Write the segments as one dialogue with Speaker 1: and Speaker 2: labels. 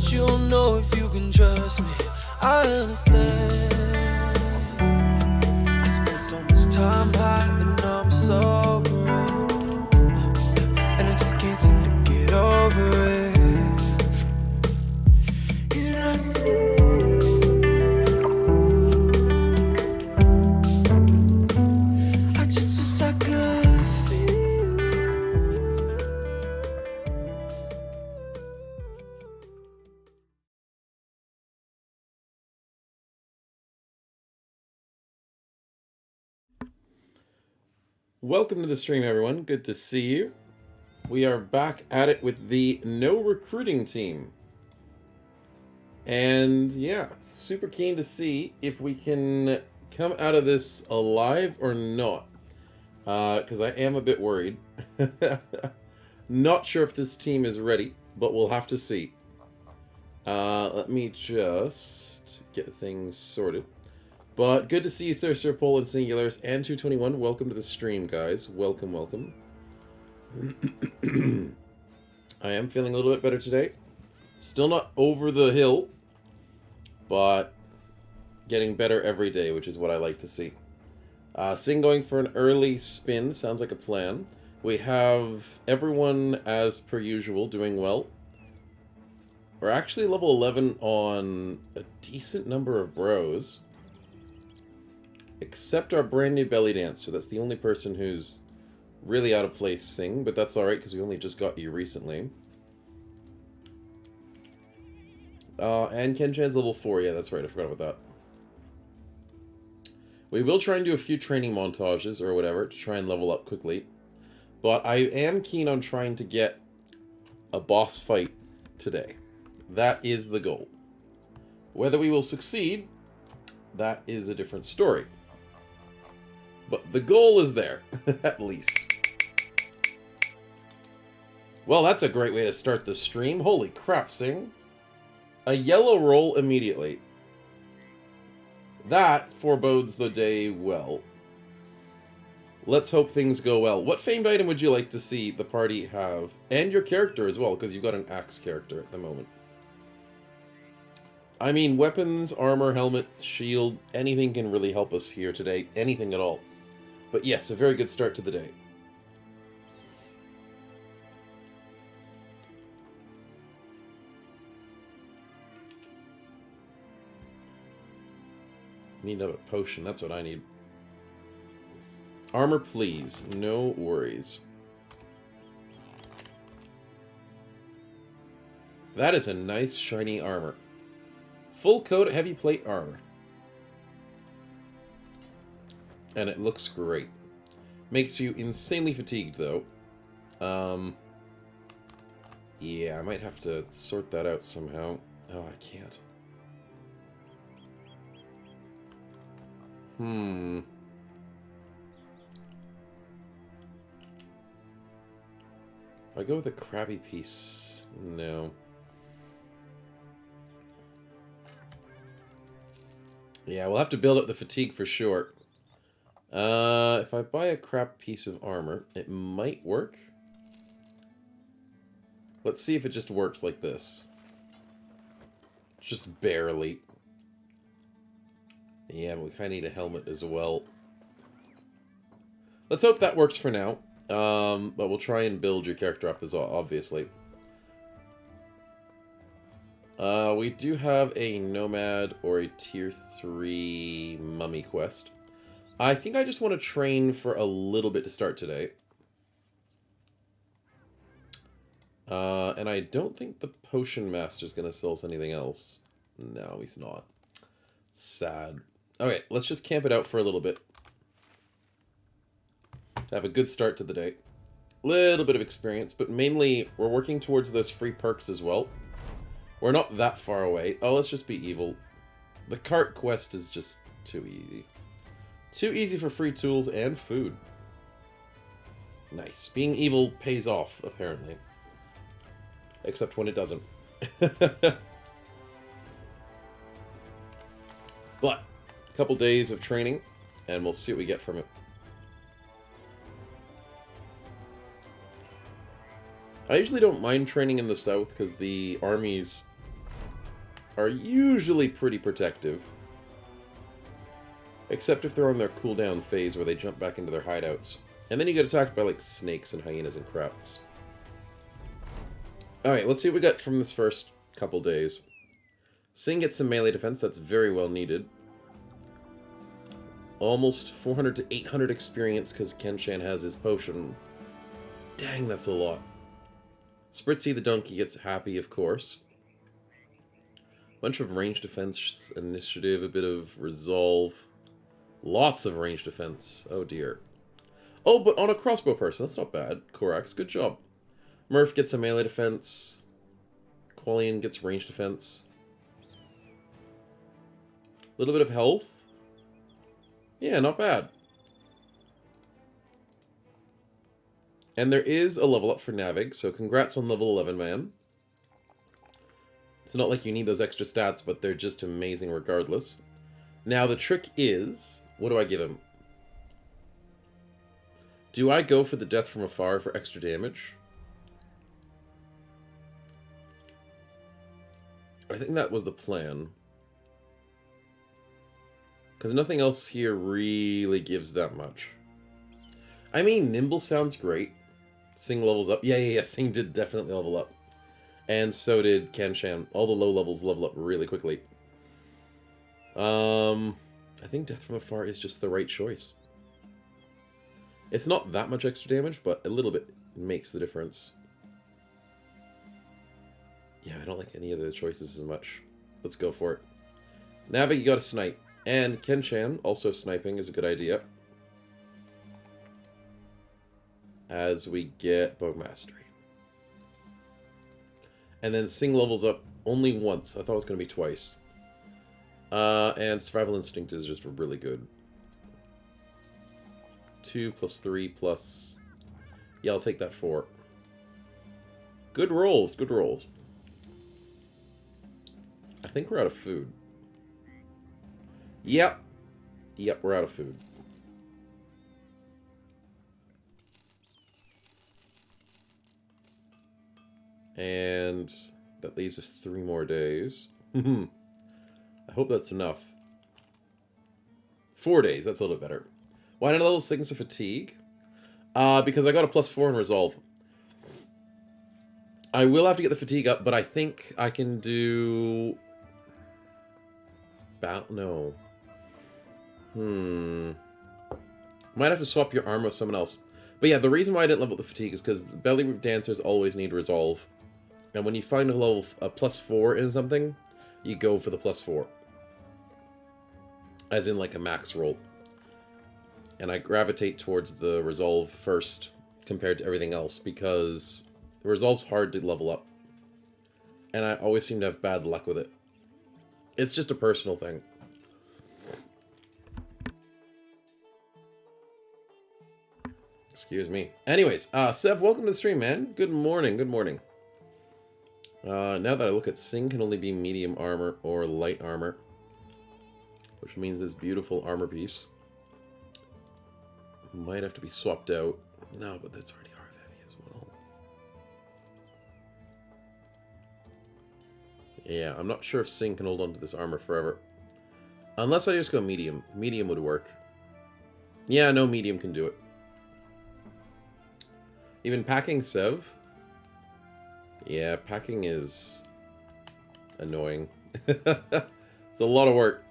Speaker 1: but you don't know if you can trust me. I understand. I spent so much time high, but now I'm sober, and I just can't seem to get over it. And I see I just wish I could feel.
Speaker 2: Welcome to the stream, everyone. Good to see you. We are back at it with the no recruiting team. And yeah, super keen to see if we can come out of this alive or not. Because I am a bit worried. Not sure if this team is ready, but we'll have to see. Let me just get things sorted. But good to see you, Sir Paul and Singularis and 221. Welcome to the stream, guys. Welcome, welcome. I am feeling a little bit better today. Still not over the hill, but getting better every day, which is what I like to see. Sing going for an early spin. Sounds like a plan. We have everyone, as per usual, doing well. We're actually level 11 on a decent number of bros. Except our brand new belly dancer. That's the only person who's really out of place, Sing, but that's alright because we only just got you recently. And Ken Chan's level 4. Yeah, that's right. I forgot about that. We will try and do a few training montages or whatever to try and level up quickly. But I am keen on trying to get a boss fight today. That is the goal. Whether we will succeed, that is a different story. But the goal is there, at least. Well, that's a great way to start the stream. Holy crap, Sing. A yellow roll immediately. That forebodes the day well. Let's hope things go well. What famed item would you like to see the party have? And your character as well, because you've got an axe character at the moment. I mean, weapons, armor, helmet, shield, anything can really help us here today. Anything at all. But yes, a very good start to the day. Need another potion, that's what I need. Armor, please. No worries. That is a nice, shiny armor. Full coat heavy plate armor. And it looks great. Makes you insanely fatigued, though. Yeah, I might have to sort that out somehow. Oh, I can't. If I go with a crabby piece... No. Yeah, we'll have to build up the fatigue for sure. If I buy a crap piece of armor, it might work. Let's see if it just works like this. Just barely. Yeah, we kind of need a helmet as well. Let's hope that works for now. But we'll try and build your character up as well, obviously. We do have a Nomad or a Tier 3 Mummy quest. I think I just want to train for a little bit to start today. And I don't think the Potion Master's going to sell us anything else. No, he's not. Sad. Okay, let's just camp it out for a little bit. To have a good start to the day. Little bit of experience, but mainly we're working towards those free perks as well. We're not that far away. Oh, let's just be evil. The cart quest is just too easy. Too easy for free tools and food. Nice. Being evil pays off, apparently. Except when it doesn't. But, a couple days of training, and we'll see what we get from it. I usually don't mind training in the south, because the armies are usually pretty protective. Except if they're on their cooldown phase where they jump back into their hideouts. And then you get attacked by like snakes and hyenas and craps. Alright, let's see what we got from this first couple days. Sing gets some melee defense, that's very well needed. Almost 400 to 800 experience because Kenshan has his potion. Dang, that's a lot. Spritzy the donkey gets happy, of course. Bunch of range defense initiative, a bit of resolve. Lots of range defense. Oh dear. Oh, but on a crossbow person, that's not bad. Korax, good job. Murph gets a melee defense. Qualian gets range defense. A little bit of health. Yeah, not bad. And there is a level up for Navig, so congrats on level 11, man. It's not like you need those extra stats, but they're just amazing regardless. Now, the trick is, what do I give him? Do I go for the Death from Afar for extra damage? I think that was the plan. Because nothing else here really gives that much. I mean, Nimble sounds great. Sing levels up. Yeah, Sing did definitely level up. And so did Kenshan. All the low levels level up really quickly. I think Death from Afar is just the right choice. It's not that much extra damage, but a little bit makes the difference. Yeah, I don't like any of the choices as much. Let's go for it. Navi, you gotta snipe. And Kenshan, also sniping is a good idea. As we get Bug Mastery. And then Sing levels up only once. I thought it was going to be twice. And Survival Instinct is just really good. 2 plus 3 plus... Yeah, I'll take that 4. Good rolls, good rolls. I think we're out of food. Yep. Yep, we're out of food. And that leaves us 3 more days. I hope that's enough. 4 days, that's a little bit better. Why not level Sickness of Fatigue? Because I got a +4 in Resolve. I will have to get the Fatigue up, but I think I can do... No. Might have to swap your armor with someone else. But yeah, the reason why I didn't level the Fatigue is because Belly Dancers always need Resolve. And when you find a level a +4 in something, you go for the +4. As in like a max roll. And I gravitate towards the Resolve first compared to everything else because the Resolve's hard to level up. And I always seem to have bad luck with it. It's just a personal thing. Excuse me. Anyways, Sev, welcome to the stream, man. Good morning, good morning. Now that I look at Sing can only be medium armor or light armor. Which means this beautiful armor piece might have to be swapped out. No, but that's already hard heavy as well. Yeah, I'm not sure if Sing can hold on to this armor forever. Unless I just go medium. Medium would work. Yeah, no, medium can do it. Even packing Sev? Yeah, packing is annoying. It's a lot of work.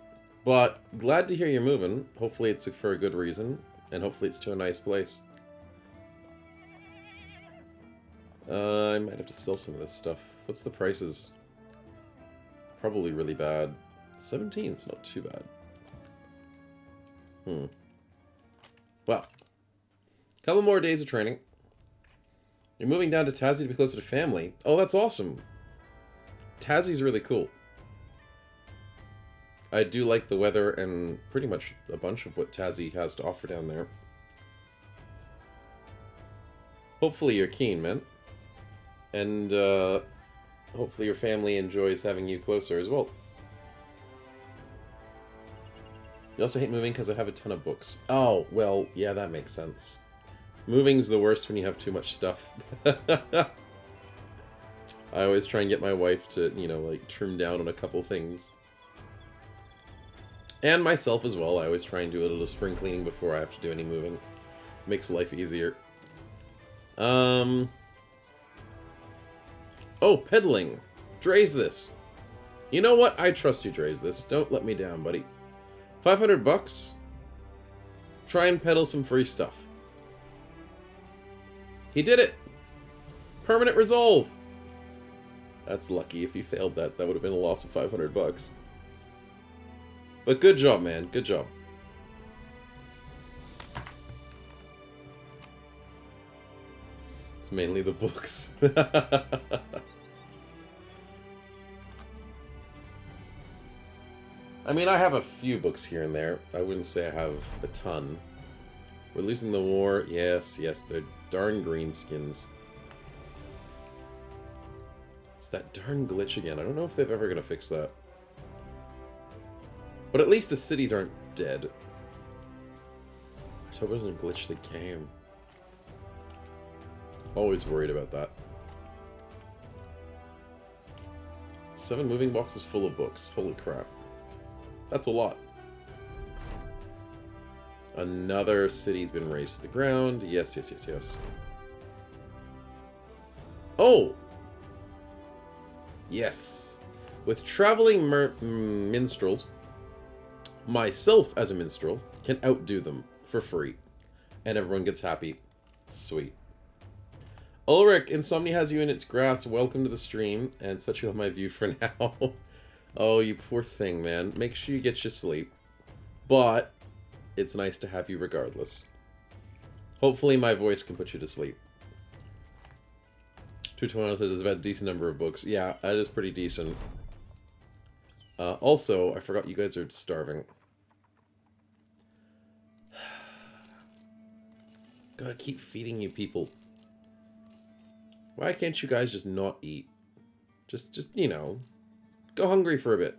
Speaker 2: But glad to hear you're moving. Hopefully it's for a good reason. And hopefully it's to a nice place. I might have to sell some of this stuff. What's the prices? Probably really bad. 17, it's not too bad. Well. Couple more days of training. You're moving down to Tassie to be closer to family. Oh, that's awesome. Tassie's really cool. I do like the weather and pretty much a bunch of what Tassie has to offer down there. Hopefully you're keen, man. And hopefully your family enjoys having you closer as well. You also hate moving because I have a ton of books. Oh, well, yeah, that makes sense. Moving's the worst when you have too much stuff. I always try and get my wife to, you know, like, trim down on a couple things. And myself as well. I always try and do a little spring cleaning before I have to do any moving. Makes life easier. Oh, peddling. Dre's this. You know what? I trust you, Dre's this. Don't let me down, buddy. 500 bucks? Try and peddle some free stuff. He did it! Permanent resolve! That's lucky. If you failed that, that would have been a loss of 500 bucks. But good job, man. Good job. It's mainly the books. I mean, I have a few books here and there. I wouldn't say I have a ton. We're losing the war. Yes, yes, they're darn greenskins. It's that darn glitch again. I don't know if they're ever going to fix that. But at least the cities aren't dead. I just hope it doesn't glitch the game. Always worried about that. 7 moving boxes full of books. Holy crap. That's a lot. Another city's been razed to the ground. Yes, yes, yes, yes. Oh! Yes. With traveling minstrels, myself as a minstrel can outdo them for free. And everyone gets happy. Sweet. Ulrich, Insomnia has you in its grasp. Welcome to the stream. And such you have my view for now. Oh, you poor thing, man. Make sure you get your sleep. But it's nice to have you regardless. Hopefully my voice can put you to sleep. 220 says it's about a decent number of books. Yeah, that is pretty decent. Also, I forgot you guys are starving. Gotta keep feeding you people. Why can't you guys just not eat? Just you know, go hungry for a bit.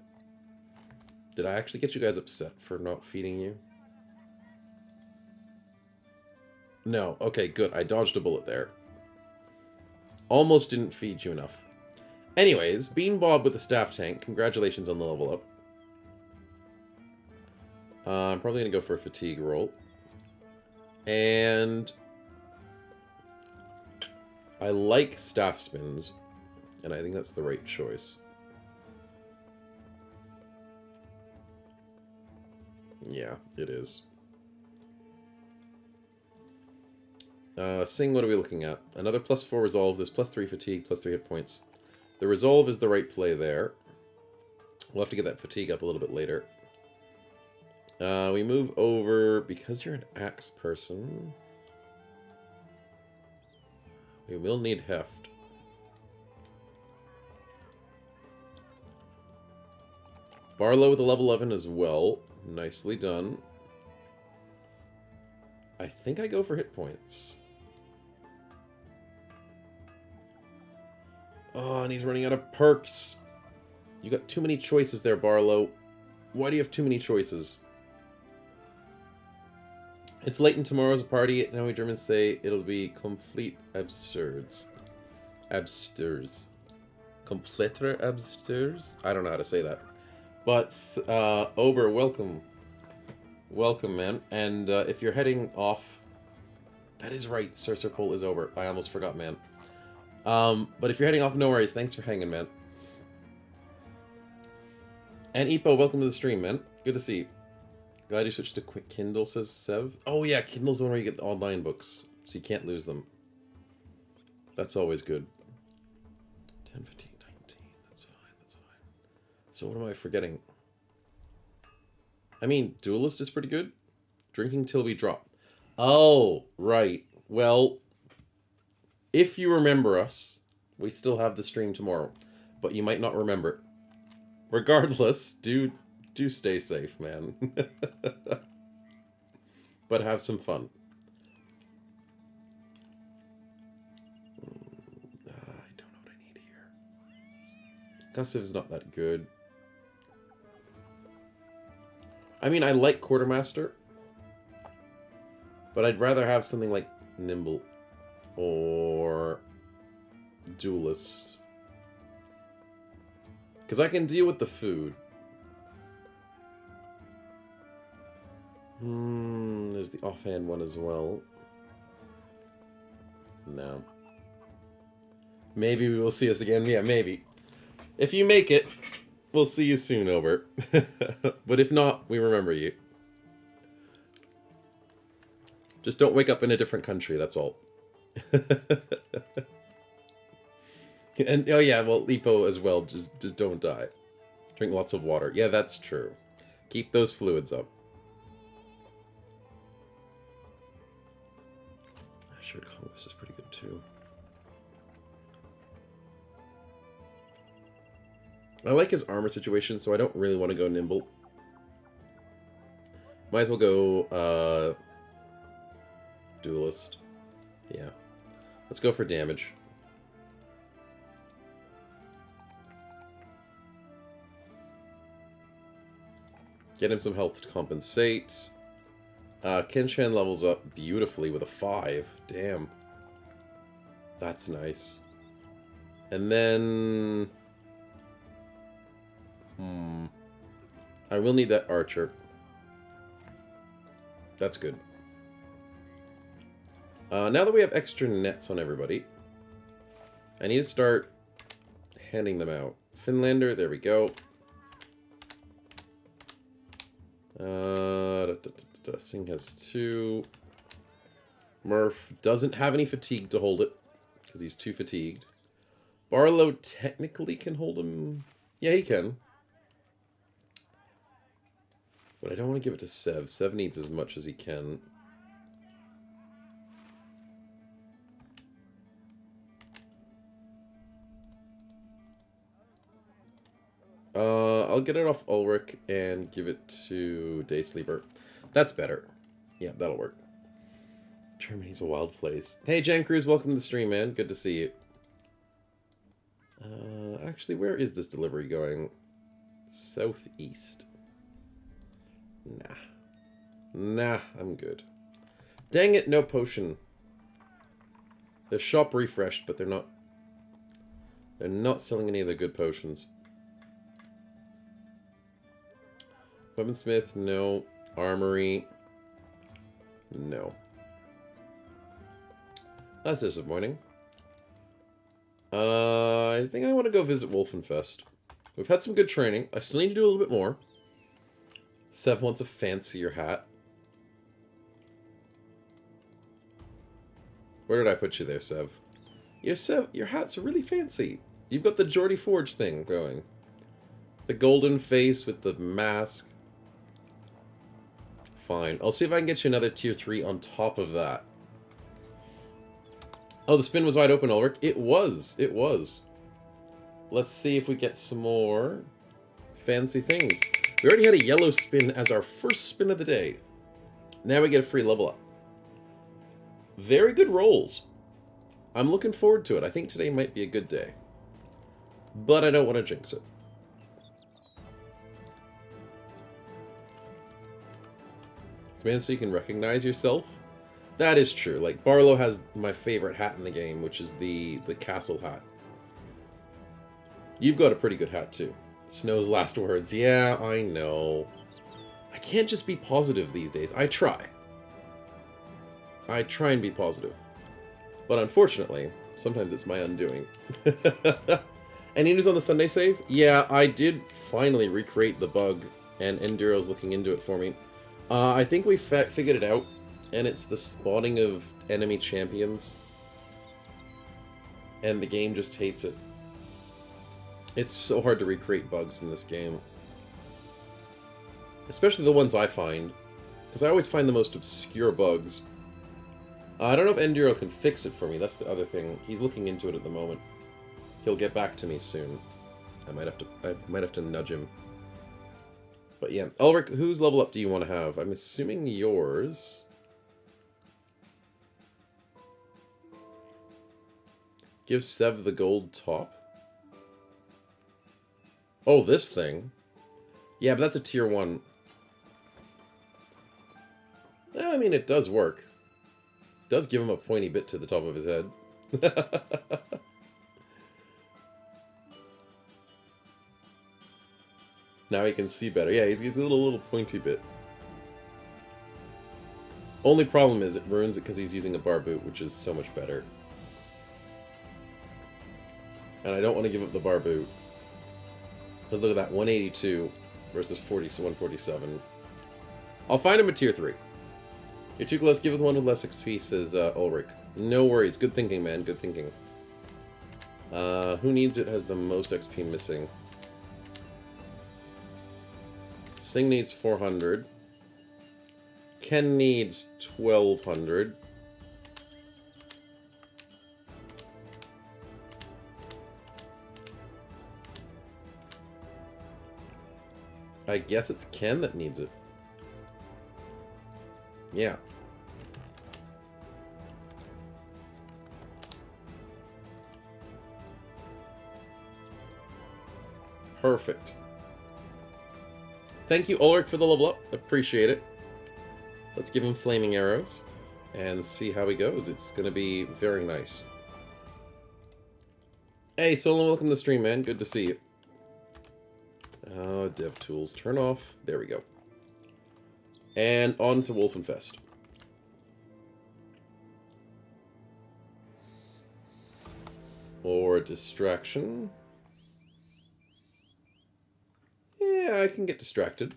Speaker 2: Did I actually get you guys upset for not feeding you? No. Okay, good. I dodged a bullet there. Almost didn't feed you enough. Anyways, Bean Bob with the staff tank. Congratulations on the level up. I'm probably going to go for a fatigue roll. And I like staff spins. And I think that's the right choice. Yeah, it is. Sing, what are we looking at? Another +4 resolve. There's +3 fatigue, +3 hit points. The resolve is the right play there. We'll have to get that fatigue up a little bit later. We move over, because you're an axe person, we will need heft. Barlow with a level 11 as well. Nicely done. I think I go for hit points. Oh, and he's running out of perks. You got too many choices there, Barlow. Why do you have too many choices? It's late and tomorrow's a party. Now we Germans say it'll be complete absurds. Absturs. Completer absturs? I don't know how to say that. But, Ober, welcome. Welcome, man. And if you're heading off... That is right, Sir Pole is over. I almost forgot, man. But if you're heading off, no worries. Thanks for hanging, man. And Ipo, welcome to the stream, man. Good to see you. Glad you switched to quick Kindle, says Sev. Oh yeah, Kindle's the one where you get the online books, so you can't lose them. That's always good. 10, 15, 19. That's fine, that's fine. So what am I forgetting? I mean, Duelist is pretty good. Drinking till we drop. Oh, right. Well, if you remember us, we still have the stream tomorrow, but you might not remember it. Regardless, do stay safe, man. But have some fun. I don't know what I need here. Gussiv's not that good. I mean, I like Quartermaster, but I'd rather have something like Nimble or Duelist. Because I can deal with the food. There's the offhand one as well. No. Maybe we will see us again. Yeah, maybe. If you make it, we'll see you soon, over. But if not, we remember you. Just don't wake up in a different country, that's all. And, oh yeah, well, Lipo as well, just don't die. Drink lots of water. Yeah, that's true. Keep those fluids up. Assured Conquest is pretty good too. I like his armor situation, so I don't really want to go nimble. Might as well go, duelist. Yeah. Let's go for damage. Get him some health to compensate. Kenshan levels up beautifully with a 5. Damn. That's nice. And then... I will need that archer. That's good. Now that we have extra nets on everybody, I need to start handing them out. Finlander, there we go. Singh has 2. Murph doesn't have any fatigue to hold it, because he's too fatigued. Barlow technically can hold him. Yeah, he can. But I don't want to give it to Sev. Sev needs as much as he can. I'll get it off Ulrich and give it to Daysleeper. That's better. Yeah, that'll work. Germany's a wild place. Hey, Jan Cruz, welcome to the stream, man. Good to see you. Actually, where is this delivery going? Southeast. Nah, I'm good. Dang it, no potion. The shop refreshed, but they're not selling any of the good potions. Weaponsmith, no. Armory, no. That's disappointing. I think I want to go visit Wolfenfest. We've had some good training. I still need to do a little bit more. Sev wants a fancier hat. Where did I put you there, Sev? Yeah, Sev, your hat's really fancy. You've got the Geordie Forge thing going. The golden face with the mask. Fine. I'll see if I can get you another tier 3 on top of that. Oh, the spin was wide open, Ulrich. It was. It was. Let's see if we get some more fancy things. We already had a yellow spin as our first spin of the day. Now we get a free level up. Very good rolls. I'm looking forward to it. I think today might be a good day. But I don't want to jinx it. Man, so you can recognize yourself? That is true. Like, Barlow has my favorite hat in the game, which is the castle hat. You've got a pretty good hat, too. Snow's last words. Yeah, I know. I can't just be positive these days. I try. I try and be positive. But unfortunately, sometimes it's my undoing. Any news on the Sunday save? Yeah, I did finally recreate the bug, and Enduro's looking into it for me. I think we figured it out, and it's the spawning of enemy champions. And the game just hates it. It's so hard to recreate bugs in this game. Especially the ones I find. Because I always find the most obscure bugs. I don't know if Enduro can fix it for me, that's the other thing. He's looking into it at the moment. He'll get back to me soon. I might have to nudge him. But yeah, Ulrich, whose level up do you want to have? I'm assuming yours. Give Sev the gold top. Oh, this thing. Yeah, but that's a tier 1. I mean, it does work. It does give him a pointy bit to the top of his head. Now he can see better. Yeah, he's a little pointy bit. Only problem is it ruins it because he's using a bar boot, which is so much better. And I don't want to give up the bar boot. Let's look at that, 182 versus 147. I'll find him at tier 3. You're too close, give it the one with less XP, says Ulrich. No worries, good thinking, man, good thinking. Who needs it has the most XP missing. Sing needs 400. Ken needs 1200. I guess it's Ken that needs it. Yeah. Perfect. Thank you, Ulrich, for the level up. Appreciate it. Let's give him flaming arrows and see how he goes. It's going to be very nice. Hey, Solon, welcome to the stream, man. Good to see you. Dev tools, turn off. There we go. And on to Wolfenfest. Or distraction. Yeah, I can get distracted.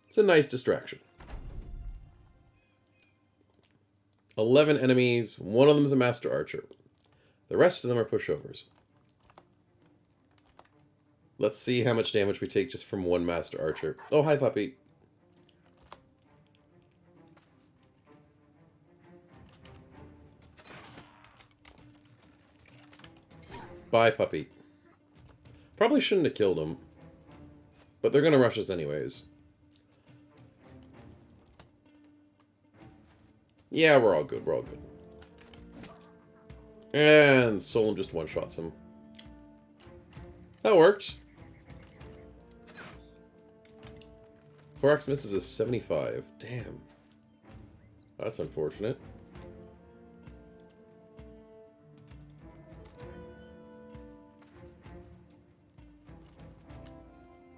Speaker 2: It's a nice distraction. 11 enemies. One of them is a Master Archer. The rest of them are pushovers. Let's see how much damage we take just from one Master Archer. Oh, hi, puppy. Bye, puppy. Probably shouldn't have killed him. But they're going to rush us anyways. Yeah, we're all good. We're all good. And Solon just one-shots him. That worked. Korax misses a 75. Damn. That's unfortunate.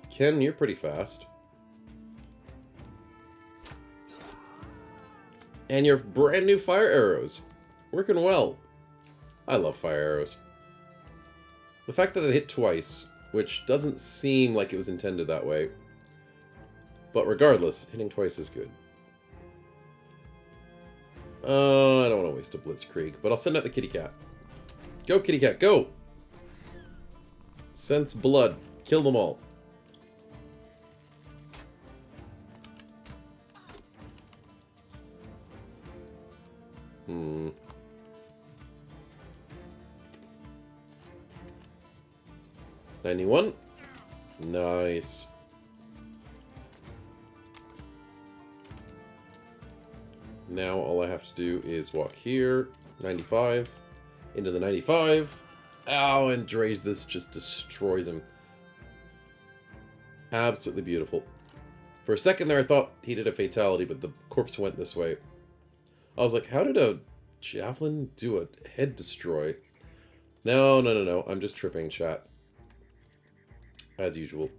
Speaker 2: Ken, you're pretty fast. And your brand new fire arrows. Working well. I love fire arrows. The fact that they hit twice, which doesn't seem like it was intended that way. But regardless, hitting twice is good. I don't want to waste a blitzkrieg, but I'll send out the kitty cat. Go, kitty cat, go! Sense blood. Kill them all. Hmm. 91. Nice. Now all I have to do is walk here. 95. Into the 95. Ow, and Dre's this just destroys him. Absolutely beautiful. For a second there I thought he did a fatality, but the corpse went this way. I was like, how did a javelin do a head destroy? No, no, no, no. I'm just tripping, chat. As usual.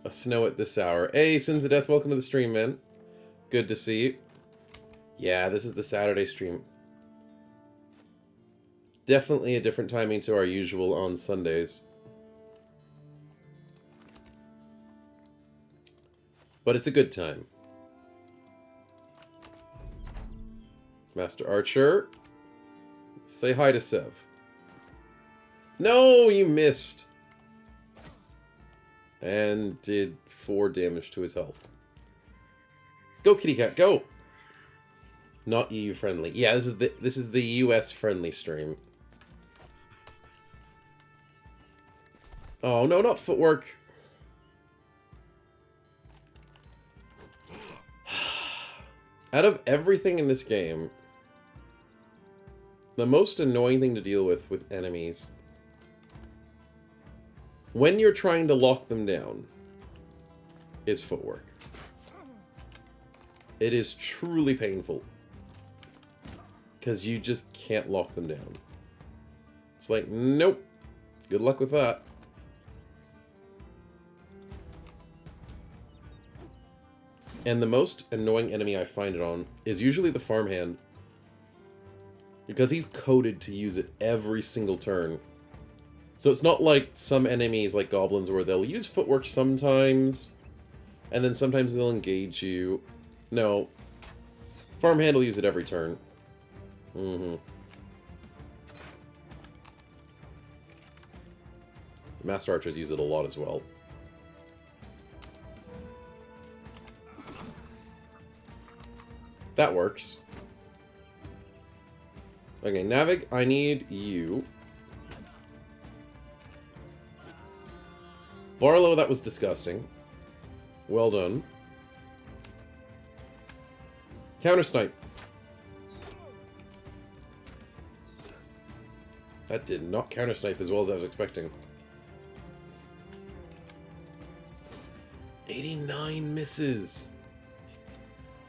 Speaker 2: A snow at this hour. Hey, Sins of Death, welcome to the stream, man. Good to see you. Yeah, this is the Saturday stream. Definitely a different timing to our usual on Sundays. But it's a good time. Master Archer. Say hi to Sev. No, you missed. And did 4 damage to his health. Go, kitty cat, go! Not EU friendly. Yeah, this is the US friendly stream. Oh no, not footwork. Out of everything in this game, the most annoying thing to deal with enemies, when you're trying to lock them down, is footwork. It is truly painful. Because you just can't lock them down. It's like, nope. Good luck with that. And the most annoying enemy I find it on is usually the farmhand. Because he's coded to use it every single turn. So it's not like some enemies like goblins where they'll use footwork sometimes, and then sometimes they'll engage you. No. Farmhand will use it every turn. Master Archers use it a lot as well. That works. Okay, Navig, I need you. Barlow, that was disgusting. Well done. Counter snipe. That did not counter snipe as well as I was expecting. 89 misses.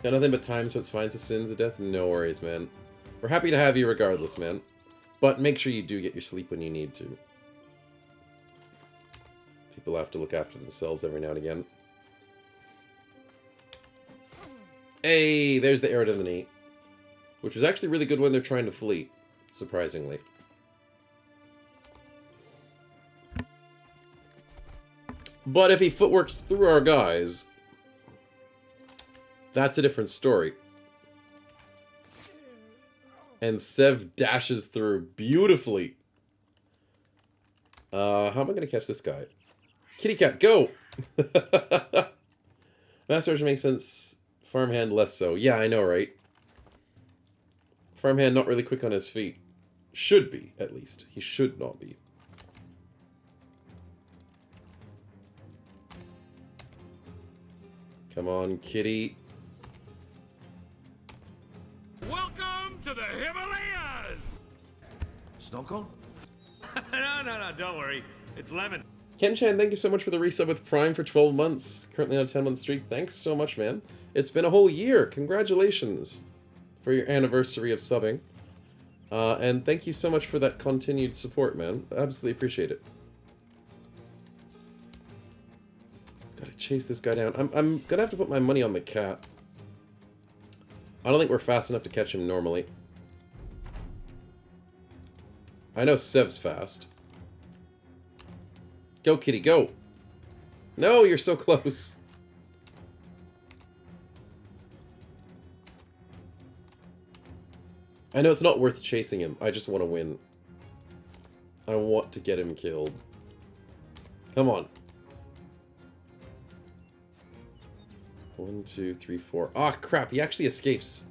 Speaker 2: Got nothing but time, so it's fine. So sins of death. No worries, man. We're happy to have you regardless, man. But make sure you do get your sleep when you need to. People have to look after themselves every now and again. Hey, there's the arrow to the knee. Which is actually really good when they're trying to flee. Surprisingly. But if he footworks through our guys, that's a different story. And Sev dashes through beautifully. How am I going to catch this guy? Kitty cat, go! Master Archer makes sense. Farmhand less so. Yeah, I know, right? Farmhand not really quick on his feet. Should be, at least. He should not be. Come on, kitty.
Speaker 3: Welcome to the Himalayas! Snow cone? No, don't worry. It's lemon.
Speaker 2: Ken-chan, thank you so much for the resub with Prime for 12 months. Currently on a 10-month streak. Thanks so much, man. It's been a whole year. Congratulations for your anniversary of subbing. And thank you so much for that continued support, man. Absolutely appreciate it. Gotta chase this guy down. I'm gonna have to put my money on the cat. I don't think we're fast enough to catch him normally. I know Sev's fast. Go, kitty, go! No, you're so close. I know it's not worth chasing him. I just want to win. I want to get him killed. Come on. 1, 2, 3, 4. Ah, crap. He actually escapes.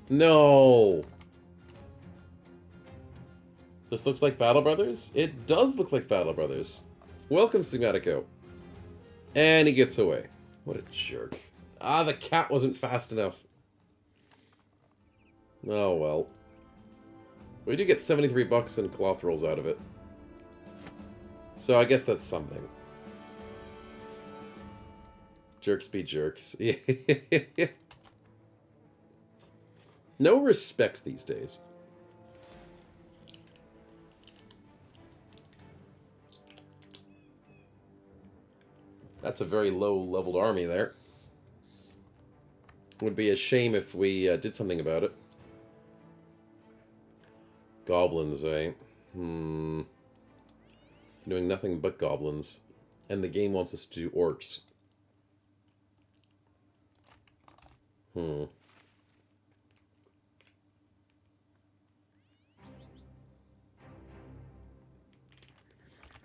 Speaker 2: No. This looks like Battle Brothers? It does look like Battle Brothers. Welcome, Sigmatico. And he gets away. What a jerk. Ah, the cat wasn't fast enough. Oh, well. We do get 73 bucks in cloth rolls out of it. So I guess that's something. Jerks be jerks. No respect these days. That's a very low-leveled army there. Would be a shame if we did something about it. Goblins, eh? Doing nothing but goblins. And the game wants us to do orcs.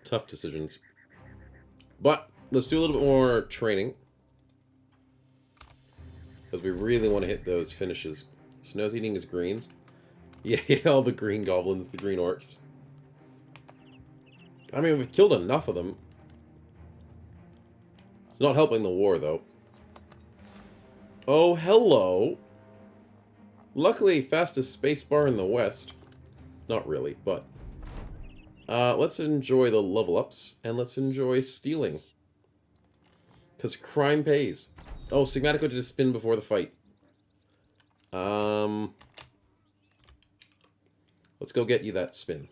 Speaker 2: Tough decisions. But let's do a little bit more training. Because we really want to hit those finishes. Snow's eating his greens. Yeah, all the green goblins, the green orcs. I mean, we've killed enough of them. It's not helping the war, though. Oh, hello. Luckily, fastest spacebar in the west. Not really, but... let's enjoy the level ups, and let's enjoy stealing. Because crime pays. Oh, Sigmatico did a spin before the fight. Let's go get you that spin.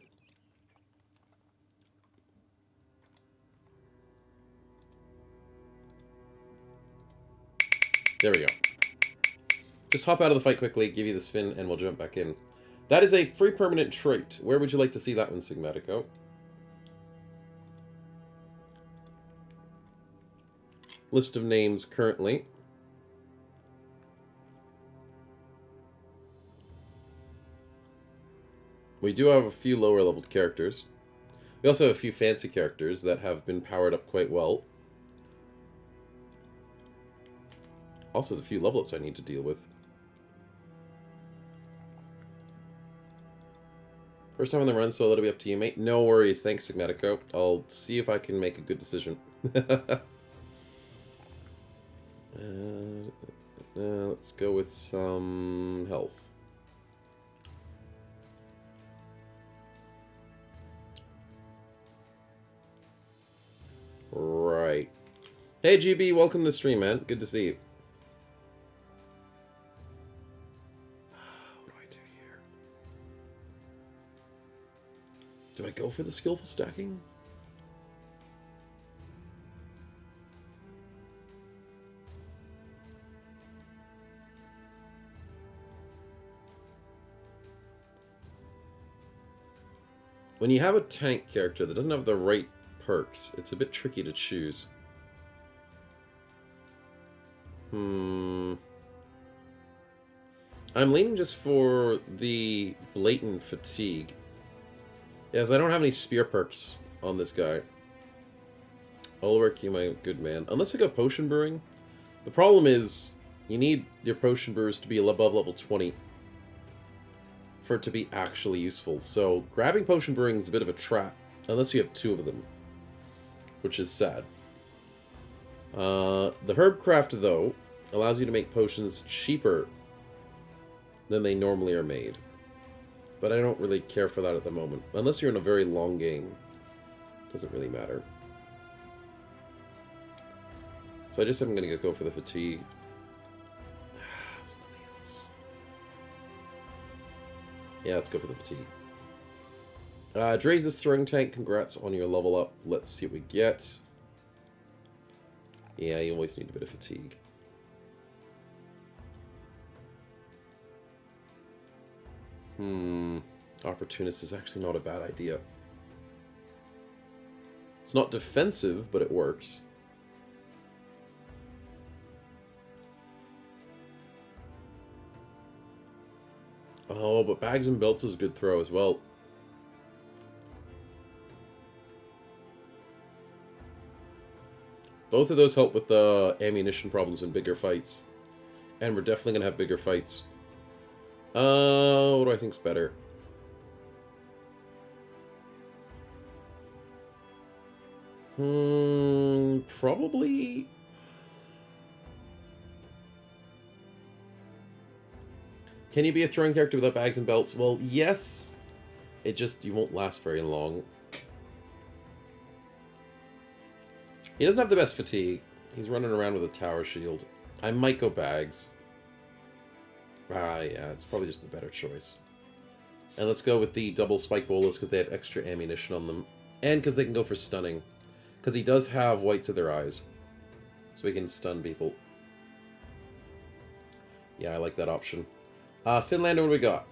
Speaker 2: There we go. Just hop out of the fight quickly, give you the spin, and we'll jump back in. That is a free permanent trait. Where would you like to see that one, Sigmatico? List of names currently. We do have a few lower leveled characters. We also have a few fancy characters that have been powered up quite well. Also, there's a few level ups I need to deal with. First time on the run, so that'll be up to you, mate. No worries. Thanks, Sigmatico. I'll see if I can make a good decision. Let's go with some health. Right. Hey, GB, welcome to the stream, man. Good to see you. What do I do here? Do I go for the skillful stacking? When you have a tank character that doesn't have the right perks, it's a bit tricky to choose. I'm leaning just for the blatant fatigue. Yes, I don't have any spear perks on this guy. Ulrich, you my good man. Unless I go potion brewing. The problem is, you need your potion brewers to be above level 20 for it to be actually useful. So grabbing potion brewing is a bit of a trap, unless you have 2 of them, which is sad. The Herbcraft, though, allows you to make potions cheaper than they normally are made. But I don't really care for that at the moment. Unless you're in a very long game. Doesn't really matter. So I just am going to go for the fatigue. There's nothing else. Yeah, let's go for the fatigue. Dre's this throwing tank. Congrats on your level up. Let's see what we get. Yeah, you always need a bit of fatigue. Opportunist is actually not a bad idea. It's not defensive, but it works. Oh, but bags and belts is a good throw as well. Both of those help with the ammunition problems in bigger fights. And we're definitely going to have bigger fights. What do I think's better? Probably... Can you be a throwing character without bags and belts? Well, yes. It just, you won't last very long. He doesn't have the best fatigue. He's running around with a tower shield. I might go bags. Ah, yeah, it's probably just the better choice. And let's go with the double spike bolas because they have extra ammunition on them. And because they can go for stunning. Because he does have whites of their eyes. So he can stun people. Yeah, I like that option. Finlander, what do we got?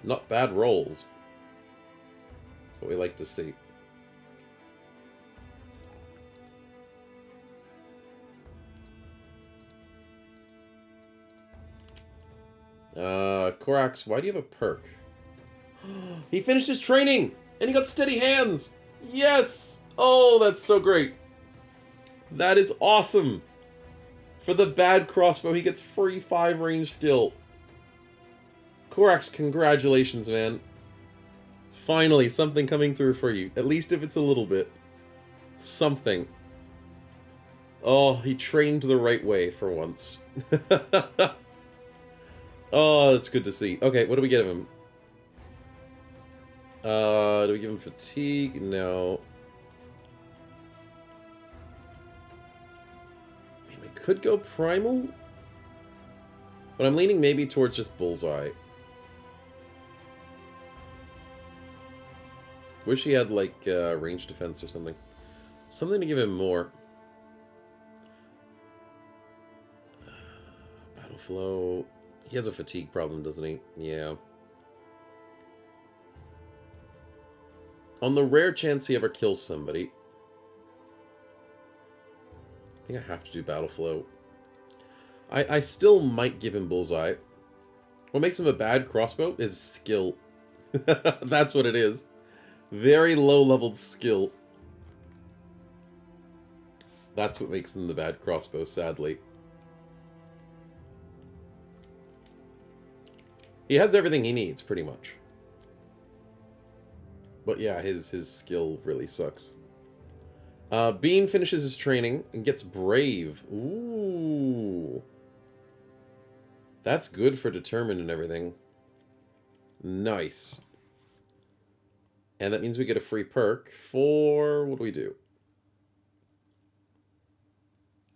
Speaker 2: Not bad rolls. That's what we like to see. Korax, why do you have a perk? He finished his training! And he got steady hands! Yes! Oh, that's so great. That is awesome. For the bad crossbow, he gets free 5 range skill. Korax, congratulations, man. Finally, something coming through for you. At least if it's a little bit. Something. Oh, he trained the right way for once. Oh, that's good to see. Okay, what do we give him? Do we give him fatigue? No. could go primal, but I'm leaning maybe towards just bullseye. Wish he had, like, range defense or something. Something to give him more. Battle flow. He has a fatigue problem, doesn't he? Yeah. On the rare chance he ever kills somebody, I think I have to do battle flow. I still might give him bullseye. What makes him a bad crossbow is skill. That's what it is. Very low-leveled skill. That's what makes him the bad crossbow, sadly. He has everything he needs, pretty much. But yeah, his skill really sucks. Bean finishes his training and gets brave. Ooh. That's good for determined and everything. Nice. And that means we get a free perk for... what do we do?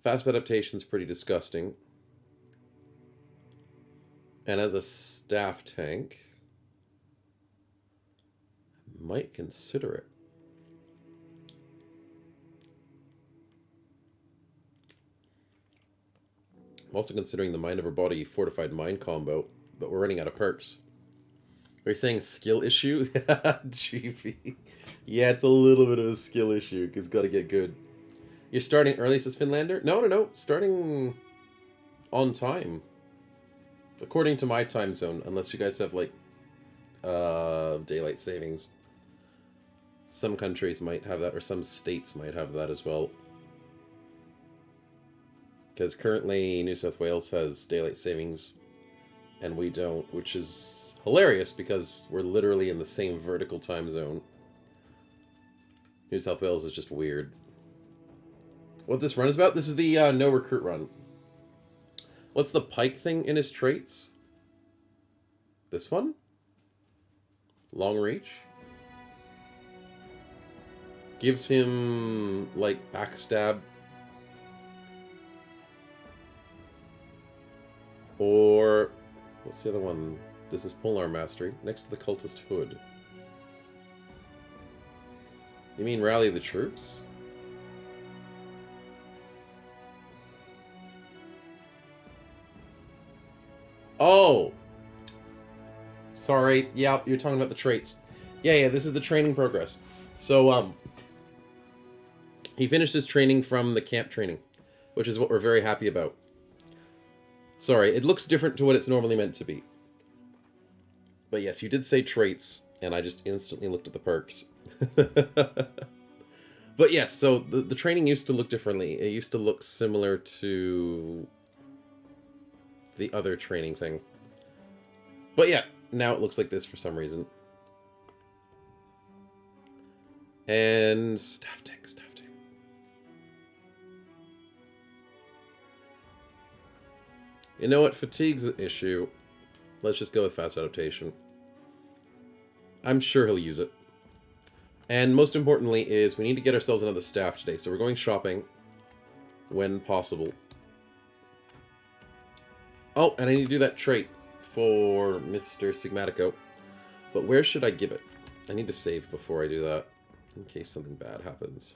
Speaker 2: Fast adaptation's pretty disgusting. And as a staff tank, might consider it. I'm also considering the Mind Over Body Fortified Mind combo, but we're running out of perks. Are you saying skill issue? GV. Yeah, it's a little bit of a skill issue, because it's got to get good. You're starting early, says Finlander? No. Starting on time. According to my time zone, unless you guys have, like, daylight savings. Some countries might have that, or some states might have that as well. Because currently New South Wales has daylight savings, and we don't, which is hilarious because we're literally in the same vertical time zone. New South Wales is just weird. What this run is about? This is the no recruit run. What's the pike thing in his traits? This one? Long reach? Gives him, like, backstab. Or, what's the other one? This is Polearm Mastery, next to the Cultist Hood. You mean rally the troops? Oh! Sorry, yeah, you're talking about the traits. Yeah, this is the training progress. So, he finished his training from the camp training, which is what we're very happy about. Sorry, it looks different to what it's normally meant to be. But yes, you did say traits, and I just instantly looked at the perks. But yes, so the training used to look differently. It used to look similar to the other training thing. But yeah, now it looks like this for some reason. And staff tank. You know what? Fatigue's an issue. Let's just go with fast adaptation. I'm sure he'll use it. And most importantly is we need to get ourselves another staff today. So we're going shopping when possible. Oh, and I need to do that trait for Mr. Sigmatico. But where should I give it? I need to save before I do that, in case something bad happens.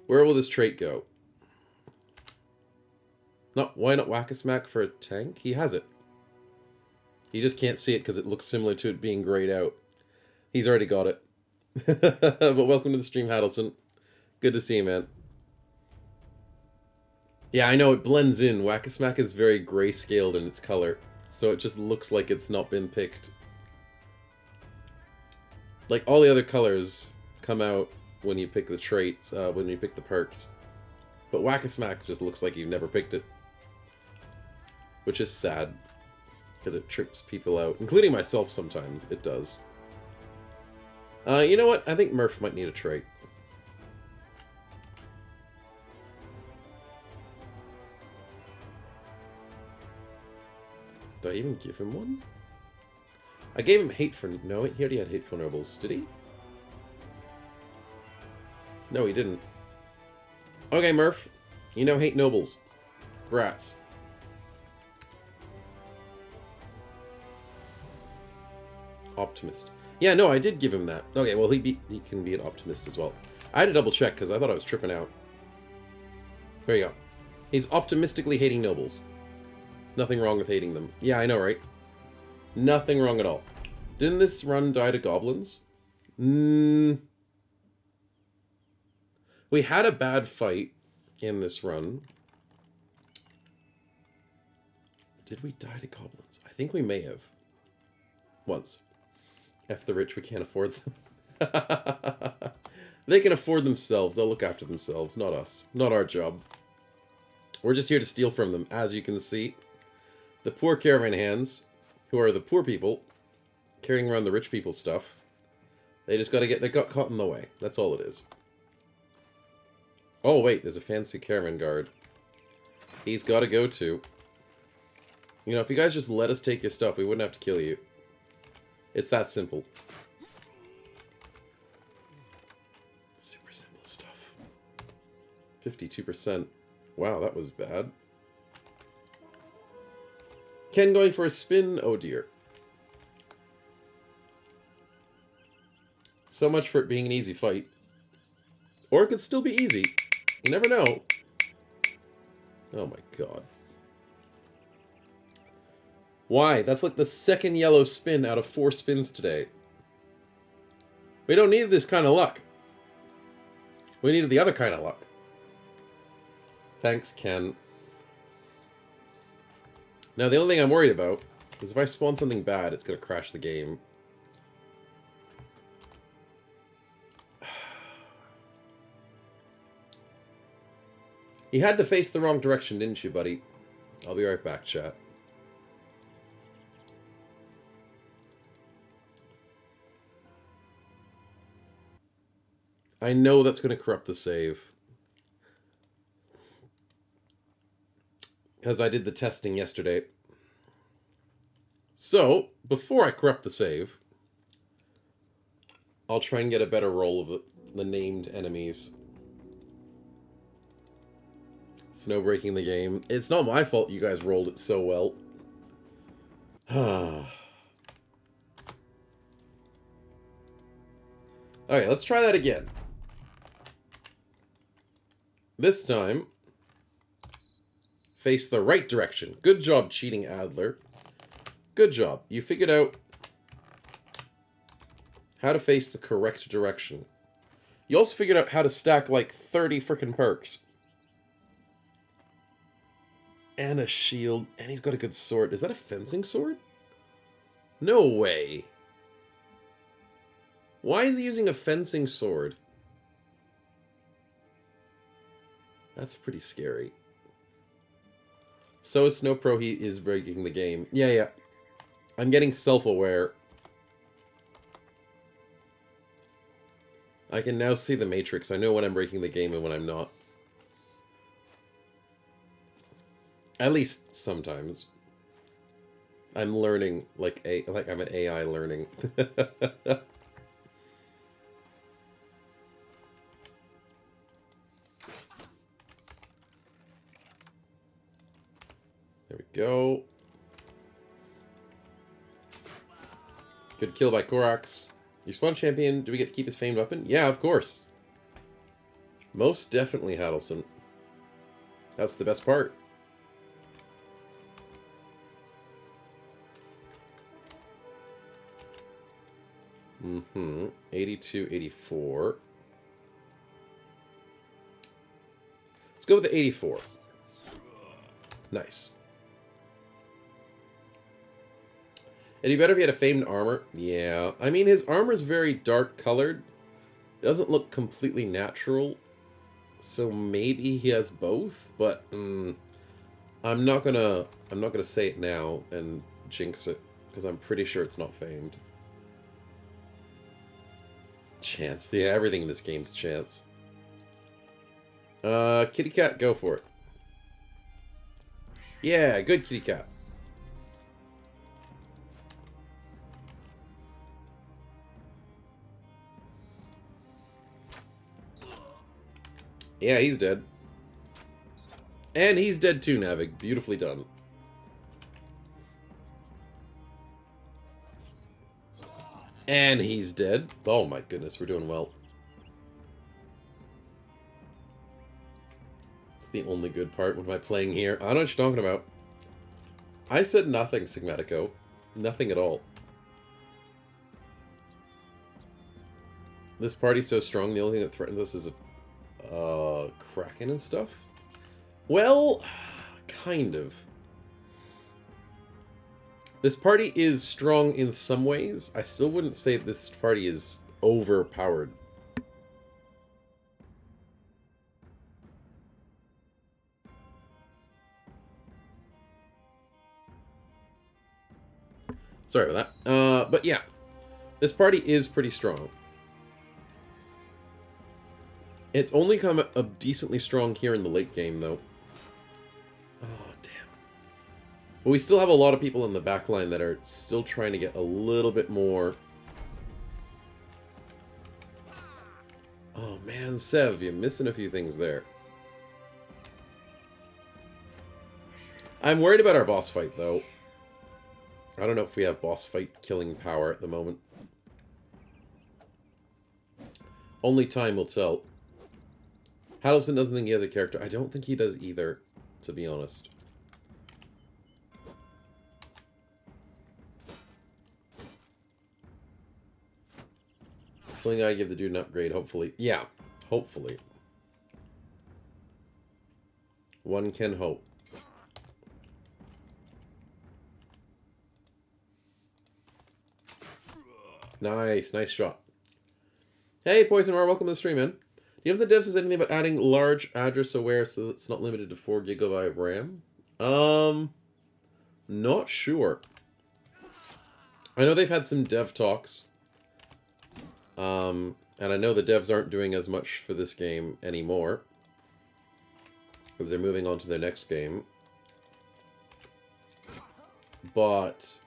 Speaker 2: Where will this trait go? No, why not Whack-a-Smack for a tank? He has it. He just can't see it because it looks similar to it being grayed out. He's already got it. But welcome to the stream, Haddleson. Good to see you, man. Yeah, I know, it blends in. Whack-a-Smack is very gray-scaled in its color, so it just looks like it's not been picked. Like, all the other colors come out when you pick the traits, when you pick the perks. But Whack-a-Smack just looks like you've never picked it. Which is sad, because it trips people out, including myself sometimes, it does. You know what? I think Murph might need a trait. Did I even give him one? I gave him hate for... No, he already had hateful nobles. Did he? No, he didn't. Okay, Murph. You know, hate nobles. Grats. Optimist. Yeah, no, I did give him that. Okay, well, he can be an optimist as well. I had to double check because I thought I was tripping out. There you go. He's optimistically hating nobles. Nothing wrong with hating them. Yeah, I know, right? Nothing wrong at all. Didn't this run die to goblins? We had a bad fight in this run. Did we die to goblins? I think we may have. Once. F the rich, we can't afford them. They can afford themselves. They'll look after themselves, not us. Not our job. We're just here to steal from them, as you can see. The poor caravan hands, who are the poor people, carrying around the rich people's stuff. They just gotta they got caught in the way. That's all it is. Oh, wait, there's a fancy caravan guard. He's gotta go too. You know, if you guys just let us take your stuff, we wouldn't have to kill you. It's that simple. Super simple stuff. 52%. Wow, that was bad. Ken going for a spin? Oh dear. So much for it being an easy fight. Or it could still be easy. You never know. Oh my god. Why? That's like the second yellow spin out of 4 spins today. We don't need this kind of luck. We needed the other kind of luck. Thanks, Ken. Now, the only thing I'm worried about is if I spawn something bad, it's going to crash the game. You had to face the wrong direction, didn't you, buddy? I'll be right back, chat. I know that's going to corrupt the save. Because I did the testing yesterday. So, before I corrupt the save, I'll try and get a better roll of the named enemies. Snow breaking the game. It's not my fault you guys rolled it so well. Okay, let's try that again. This time, face the right direction. Good job, cheating Adler. Good job. You figured out how to face the correct direction. You also figured out how to stack like 30 frickin' perks. And a shield. And he's got a good sword. Is that a fencing sword? No way. Why is he using a fencing sword? That's pretty scary. So Snow Pro, he is breaking the game. Yeah. I'm getting self-aware. I can now see the matrix. I know when I'm breaking the game and when I'm not. At least sometimes. I'm learning like I'm an AI learning. There we go. Good kill by Korax. Your spawn champion, do we get to keep his famed weapon? Yeah, of course. Most definitely, Haddleson. That's the best part. Mm-hmm. 82, 84. Let's go with the 84. Nice. It'd be better if he had a famed armor. Yeah. I mean, his armor's very dark colored. It doesn't look completely natural. So maybe he has both, but I'm not gonna say it now and jinx it, because I'm pretty sure it's not famed. Chance. Yeah, everything in this game's chance. Kitty cat, go for it. Yeah, good kitty cat. Yeah, he's dead. And he's dead too, Navig. Beautifully done. And he's dead. Oh my goodness, we're doing well. It's the only good part. What am I playing here? I don't know what you're talking about. I said nothing, Sigmatico. Nothing at all. This party's so strong, the only thing that threatens us is a Kraken and stuff? Well, kind of. This party is strong in some ways. I still wouldn't say this party is overpowered. Sorry about that. But yeah, this party is pretty strong. It's only come up decently strong here in the late game, though. Oh, damn. But we still have a lot of people in the back line that are still trying to get a little bit more. Oh, man, Sev, you're missing a few things there. I'm worried about our boss fight, though. I don't know if we have boss fight killing power at the moment. Only time will tell. Haddleston doesn't think he has a character. I don't think he does either, to be honest. Feeling I give the dude an upgrade, hopefully. Yeah, hopefully. One can hope. Nice, nice shot. Hey, Poison Mar, welcome to the stream, man. Do you have the dev says anything about adding large address aware so that it's not limited to 4 GB of RAM? Not sure. I know they've had some dev talks. And I know the devs aren't doing as much for this game anymore. Because they're moving on to their next game. But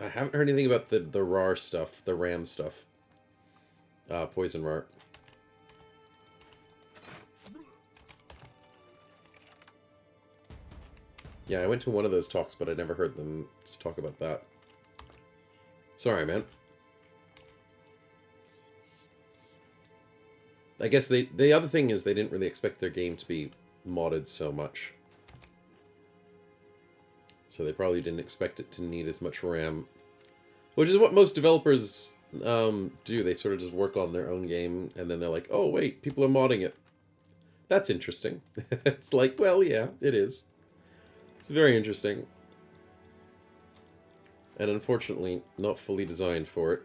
Speaker 2: I haven't heard anything about the RAR stuff, the RAM stuff. Poison Mark. Yeah, I went to one of those talks, but I never heard them talk about that. Sorry, man. I guess the other thing is they didn't really expect their game to be modded so much. So they probably didn't expect it to need as much RAM. Which is what most developers do. They sort of just work on their own game, and then they're like, oh, wait, people are modding it. That's interesting. It's like, well, yeah, it is. It's very interesting. And unfortunately, not fully designed for it.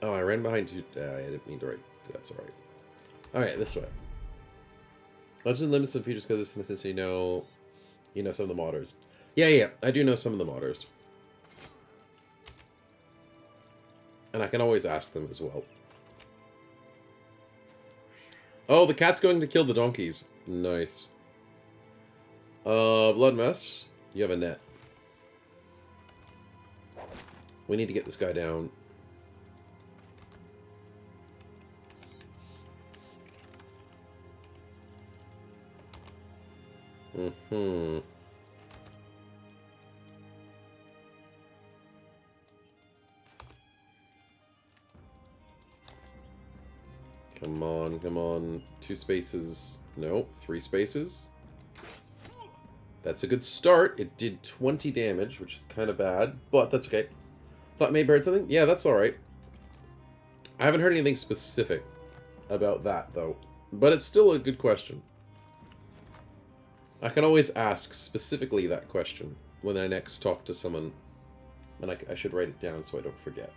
Speaker 2: Oh, I ran behind two. I didn't mean to write. That's alright. Alright, this way. Legend limits some features because since you know some of the modders. Yeah, I do know some of the modders. And I can always ask them as well. Oh, the cat's going to kill the donkeys. Nice. Blood mess. You have a net. We need to get this guy down. Mm-hmm. Come on, come on. 2 spaces. No, 3 spaces. That's a good start. It did 20 damage, which is kind of bad, but that's okay. Thought maybe heard something? Yeah, that's alright. I haven't heard anything specific about that, though. But it's still a good question. I can always ask specifically that question when I next talk to someone. And I should write it down so I don't forget.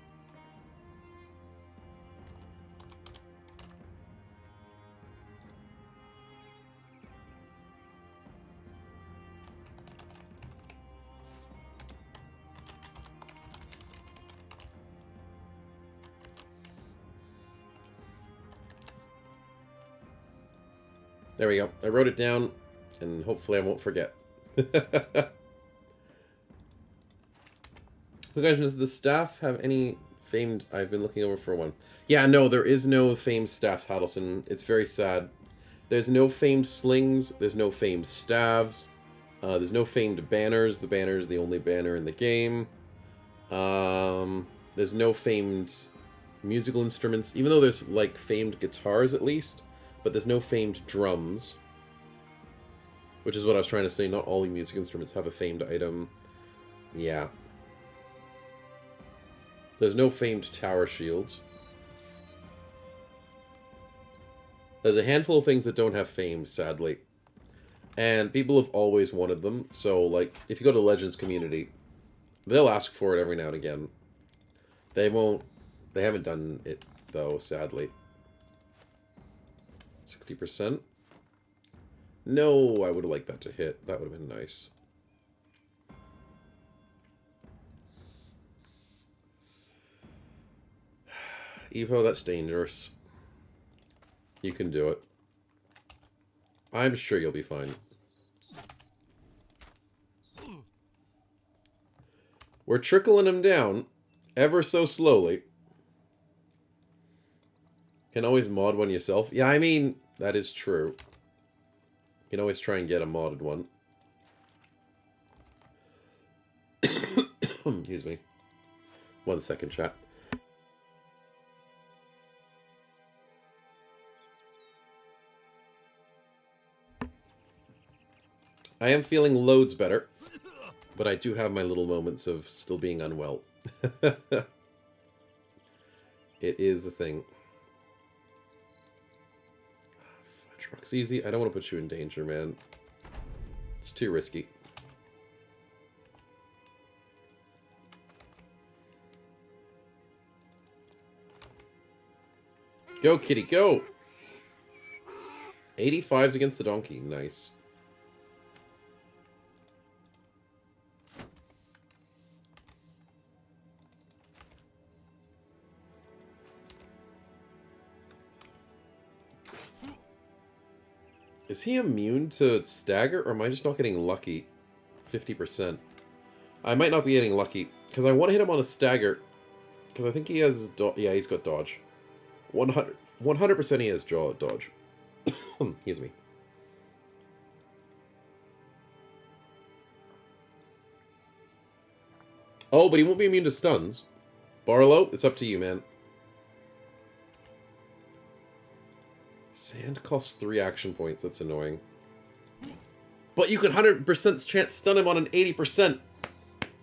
Speaker 2: There we go. I wrote it down, and hopefully I won't forget. Quick question, does the staff have any Famed, I've been looking over for one. Yeah, no, there is no famed staffs, Hadelson. It's very sad. There's no famed slings. There's no famed staves. There's no famed banners. The banner is the only banner in the game. There's no famed musical instruments, even though there's, like, famed guitars at least. But there's no famed drums. Which is what I was trying to say. Not all the music instruments have a famed item. Yeah. There's no famed tower shields. There's a handful of things that don't have fame, sadly. And people have always wanted them. So, like, if you go to the Legends community, they'll ask for it every now and again. They won't... They haven't done it, though, sadly. 60%? No, I would have liked that to hit. That would have been nice. Evo, that's dangerous. You can do it. I'm sure you'll be fine. We're trickling him down, ever so slowly. Can always mod one yourself. Yeah, I mean, that is true. You can always try and get a modded one. Excuse me. 1 second, chat. I am feeling loads better, but I do have my little moments of still being unwell. It is a thing. Fudge Rock's easy. I don't want to put you in danger, man. It's too risky. Go, kitty, go! 85s against the donkey. Nice. Is he immune to stagger, or am I just not getting lucky? 50%. I might not be getting lucky, because I want to hit him on a stagger. Because I think he has... yeah, he's got dodge. 100% he has dodge. Excuse me. Oh, but he won't be immune to stuns. Barlow, it's up to you, man. Sand costs 3 action points. That's annoying. But you can 100% chance stun him on an 80%.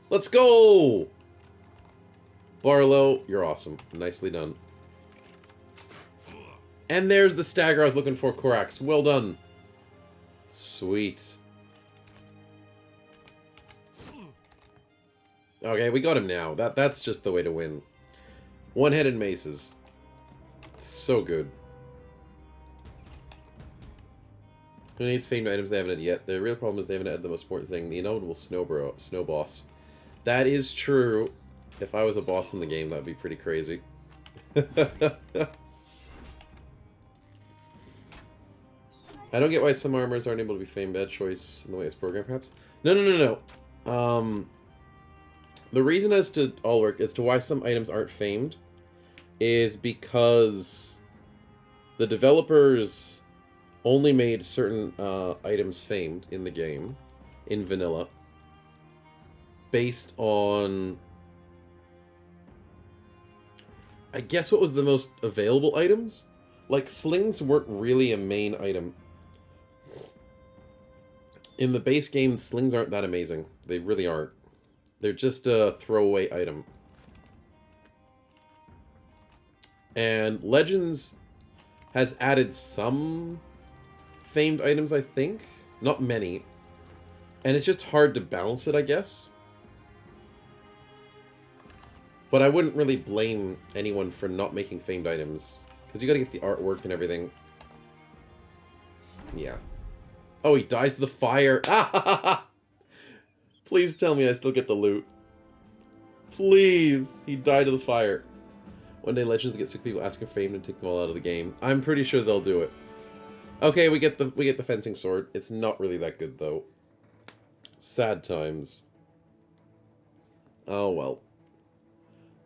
Speaker 2: Let's go! Barlow, you're awesome. Nicely done. And there's the stagger I was looking for, Korax. Well done. Sweet. Okay, we got him now. That's just the way to win. One-headed maces. So good. Who needs famed items they haven't had yet? The real problem is they haven't had the most important thing, the inevitable snow boss. That is true. If I was a boss in the game, that would be pretty crazy. I don't get why some armors aren't able to be famed. Bad choice in the way it's programmed, perhaps? No. The reason as to why some items aren't famed is because the developers only made certain items famed in the game, in vanilla, based on, I guess, what was the most available items? Like, slings weren't really a main item. In the base game, slings aren't that amazing. They really aren't. They're just a throwaway item. And Legends has added some famed items, I think. Not many. And it's just hard to balance it, I guess. But I wouldn't really blame anyone for not making famed items. Because you gotta get the artwork and everything. Yeah. Oh, he dies to the fire. Please tell me I still get the loot. Please. He died to the fire. One day Legends will get sick of people asking for fame and take them all out of the game. I'm pretty sure they'll do it. Okay, we get the fencing sword. It's not really that good though. Sad times. Oh well.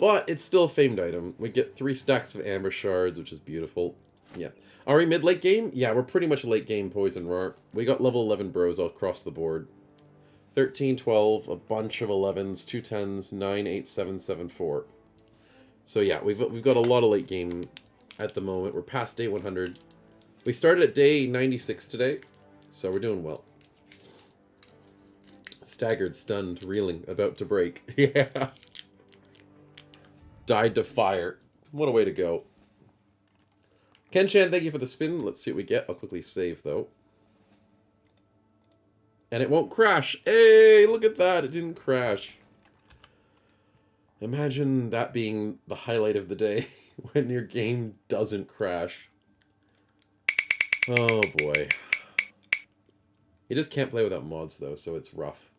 Speaker 2: But it's still a famed item. We get 3 stacks of amber shards, which is beautiful. Yeah. Are we mid-late game? Yeah, we're pretty much late game poison roar. We got level 11 bros all across the board. 13, 12, a bunch of 11s, 2 10s, 9, 8, 7, 7, 4. So yeah, we've got a lot of late game at the moment. We're past day 100. We started at day 96 today, so we're doing well. Staggered, stunned, reeling, about to break. Yeah. Died to fire. What a way to go. Ken-chan, thank you for the spin. Let's see what we get. I'll quickly save, though. And it won't crash. Hey, look at that. It didn't crash. Imagine that being the highlight of the day when your game doesn't crash. Oh, boy. You just can't play without mods, though, so it's rough.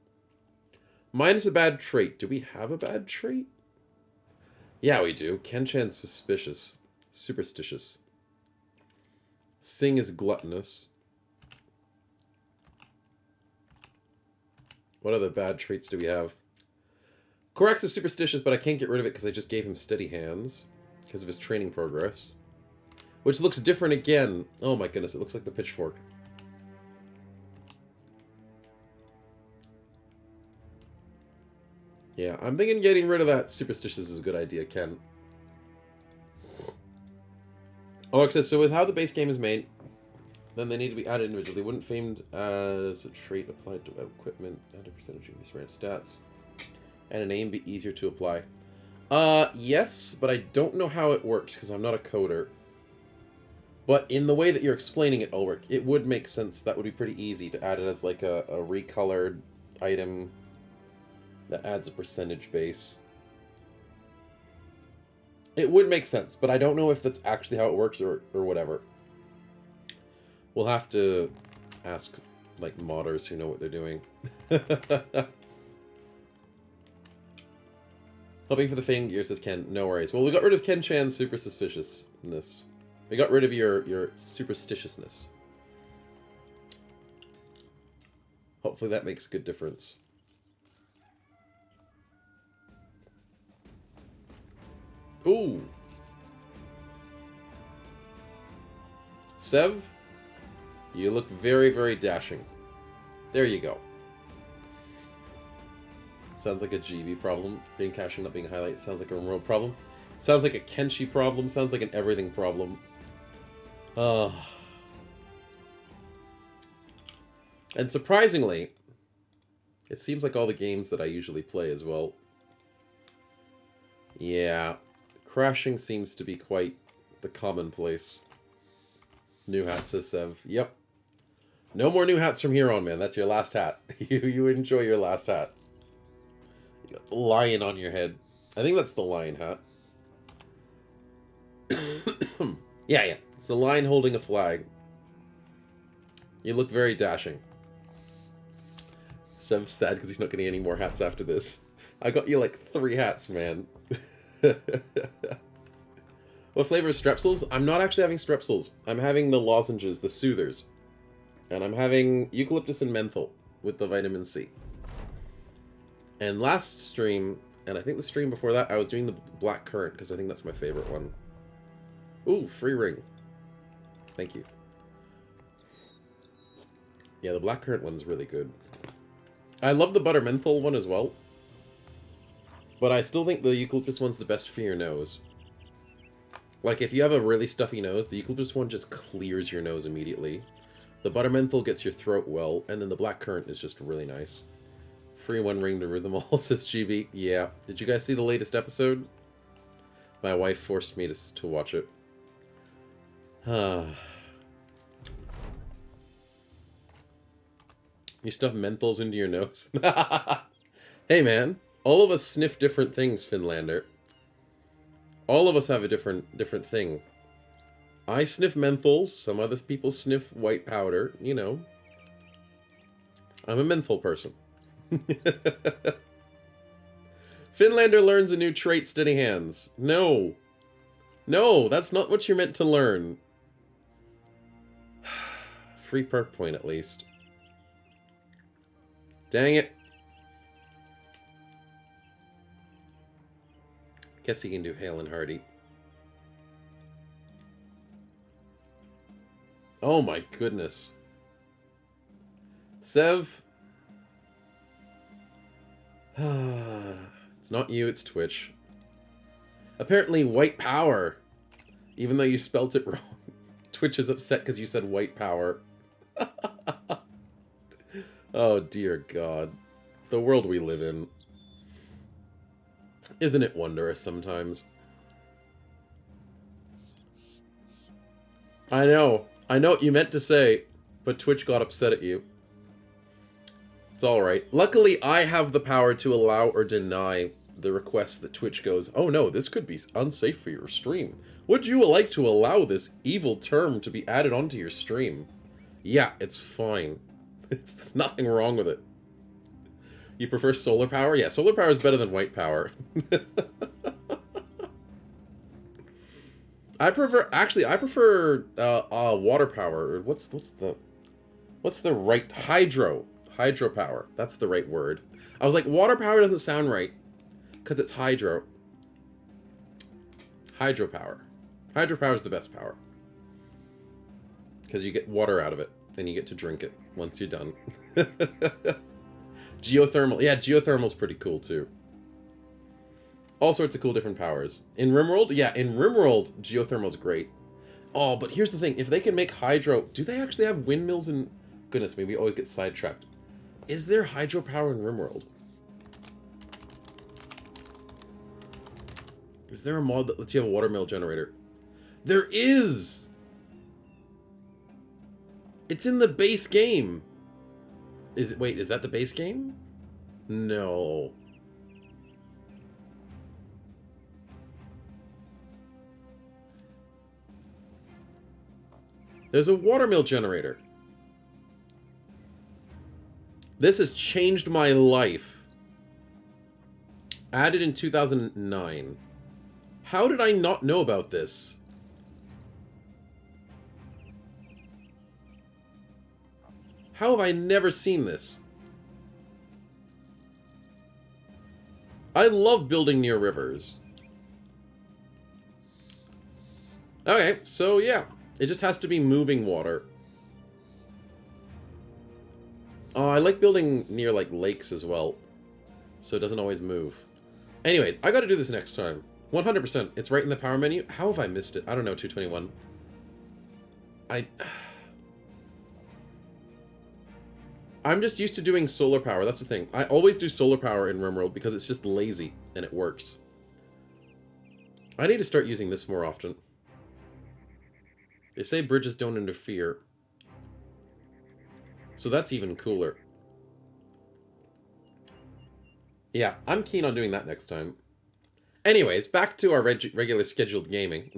Speaker 2: Minus a bad trait. Do we have a bad trait? Yeah, we do. Ken-chan's suspicious. Superstitious. Sing is gluttonous. What other bad traits do we have? Korax is superstitious, but I can't get rid of it because I just gave him steady hands because of his training progress. Which looks different again. Oh my goodness, it looks like the pitchfork. Yeah, I'm thinking getting rid of that superstitious is a good idea, Ken. Oh, says, so with how the base game is made, then they need to be added individually. Wouldn't famed as a trait applied to equipment add a percentage of these random stats, and a name be easier to apply? Yes, but I don't know how it works because I'm not a coder. But in the way that you're explaining it, Ulrich, it would make sense. That would be pretty easy to add it as like a recolored item that adds a percentage base. It would make sense, but I don't know if that's actually how it works or whatever. We'll have to ask, like, modders who know what they're doing. Hoping for the famed gear, says Ken. No worries. Well, we got rid of Ken-chan's super suspiciousness. We got rid of your superstitiousness. Hopefully that makes a good difference. Ooh. Sev, you look very, very dashing. There you go. Sounds like a GB problem. Being caching not being a highlight. Sounds like a remote problem. Sounds like a Kenshi problem. Sounds like an everything problem. And surprisingly, it seems like all the games that I usually play as well. Yeah. Crashing seems to be quite the commonplace. New hat, says Sev. Yep. No more new hats from here on, man. That's your last hat. You enjoy your last hat. You got the lion on your head. I think that's the lion hat. Yeah. It's the lion holding a flag. You look very dashing. Sev's sad because he's not getting any more hats after this. I got you like 3 hats, man. What flavor is strepsils? I'm not actually having strepsils. I'm having the lozenges, the soothers. And I'm having eucalyptus and menthol with the vitamin C. And last stream, and I think the stream before that, I was doing the black currant because I think that's my favorite one. Ooh, free ring. Thank you. Yeah, the black currant one's really good. I love the butter menthol one as well. But I still think the eucalyptus one's the best for your nose. Like, if you have a really stuffy nose, the eucalyptus one just clears your nose immediately. The butter menthol gets your throat well, and then the black currant is just really nice. Free one ring to rhythm all, says GB. Yeah. Did you guys see the latest episode? My wife forced me to watch it. You stuff menthols into your nose? Hey, man. All of us sniff different things, Finlander. All of us have a different thing. I sniff menthols. Some other people sniff white powder. You know. I'm a menthol person. Finlander learns a new trait, steady hands. No. No, that's not what you're meant to learn. Free perk point, at least. Dang it. Guess he can do Hale and Hardy. Oh my goodness. Sev. It's not you, it's Twitch. Apparently white power. Even though you spelt it wrong. Twitch is upset because you said white power. Oh dear God. The world we live in. Isn't it wondrous sometimes? I know what you meant to say, but Twitch got upset at you. It's alright. Luckily, I have the power to allow or deny the request that Twitch goes, oh no, this could be unsafe for your stream. Would you like to allow this evil term to be added onto your stream? Yeah, it's fine. There's nothing wrong with it. You prefer solar power? Yeah, solar power is better than white power. I prefer water power. What's the right hydropower? That's the right word. I was like, water power doesn't sound right because it's hydropower. Hydropower is the best power because you get water out of it and you get to drink it once you're done. Geothermal, yeah, geothermal's pretty cool too. All sorts of cool different powers. In RimWorld? Yeah, in RimWorld, geothermal's great. Oh, but here's the thing. If they can make hydro... Do they actually have windmills in... Goodness me, we always get sidetracked. Is there hydropower in RimWorld? Is there a mod that lets you have a watermill generator? There is! It's in the base game. Wait, is that the base game? No. There's a watermill generator. This has changed my life. Added in 2009. How did I not know about this? How have I never seen this? I love building near rivers. Okay, so yeah. It just has to be moving water. Oh, I like building near, like, lakes as well. So it doesn't always move. Anyways, I gotta do this next time. 100%. It's right in the power menu. How have I missed it? I don't know, 221. I'm just used to doing solar power. That's the thing. I always do solar power in RimWorld because it's just lazy and it works. I need to start using this more often. They say bridges don't interfere. So that's even cooler. Yeah, I'm keen on doing that next time. Anyways, back to our regular scheduled gaming.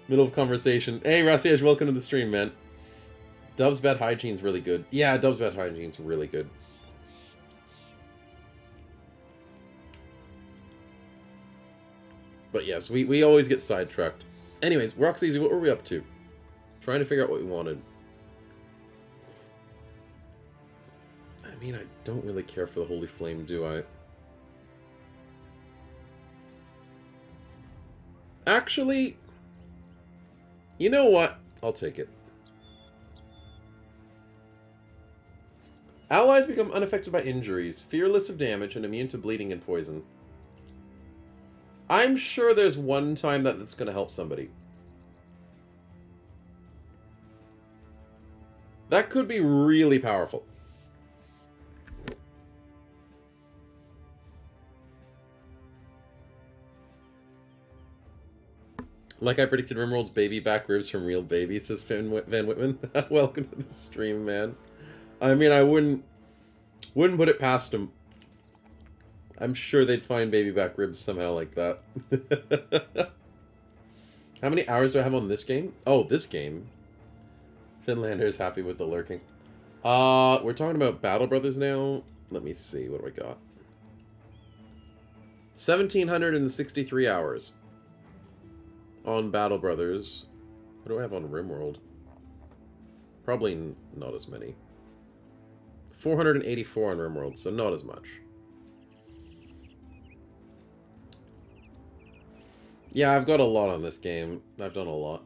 Speaker 2: Middle of conversation. Hey, Rassiage, welcome to the stream, man. Dove's Bad Hygiene's really good. Yeah, Dove's Bad Hygiene's really good. But yes, we always get sidetracked. Anyways, Roxy, what were we up to? Trying to figure out what we wanted. I mean, I don't really care for the Holy Flame, do I? Actually, you know what? I'll take it. Allies become unaffected by injuries, fearless of damage, and immune to bleeding and poison. I'm sure there's one time that that's going to help somebody. That could be really powerful. Like I predicted, RimWorld's baby back ribs from real babies, says Van Whitman. Welcome to the stream, man. I mean, I wouldn't put it past them. I'm sure they'd find baby back ribs somehow like that. How many hours do I have on this game? Oh, this game. Finlander's happy with the lurking. We're talking about Battle Brothers now. Let me see, what do I got? 1,763 hours on Battle Brothers. What do I have on RimWorld? Probably not as many. 484 on RimWorld, so not as much. Yeah, I've got a lot on this game. I've done a lot.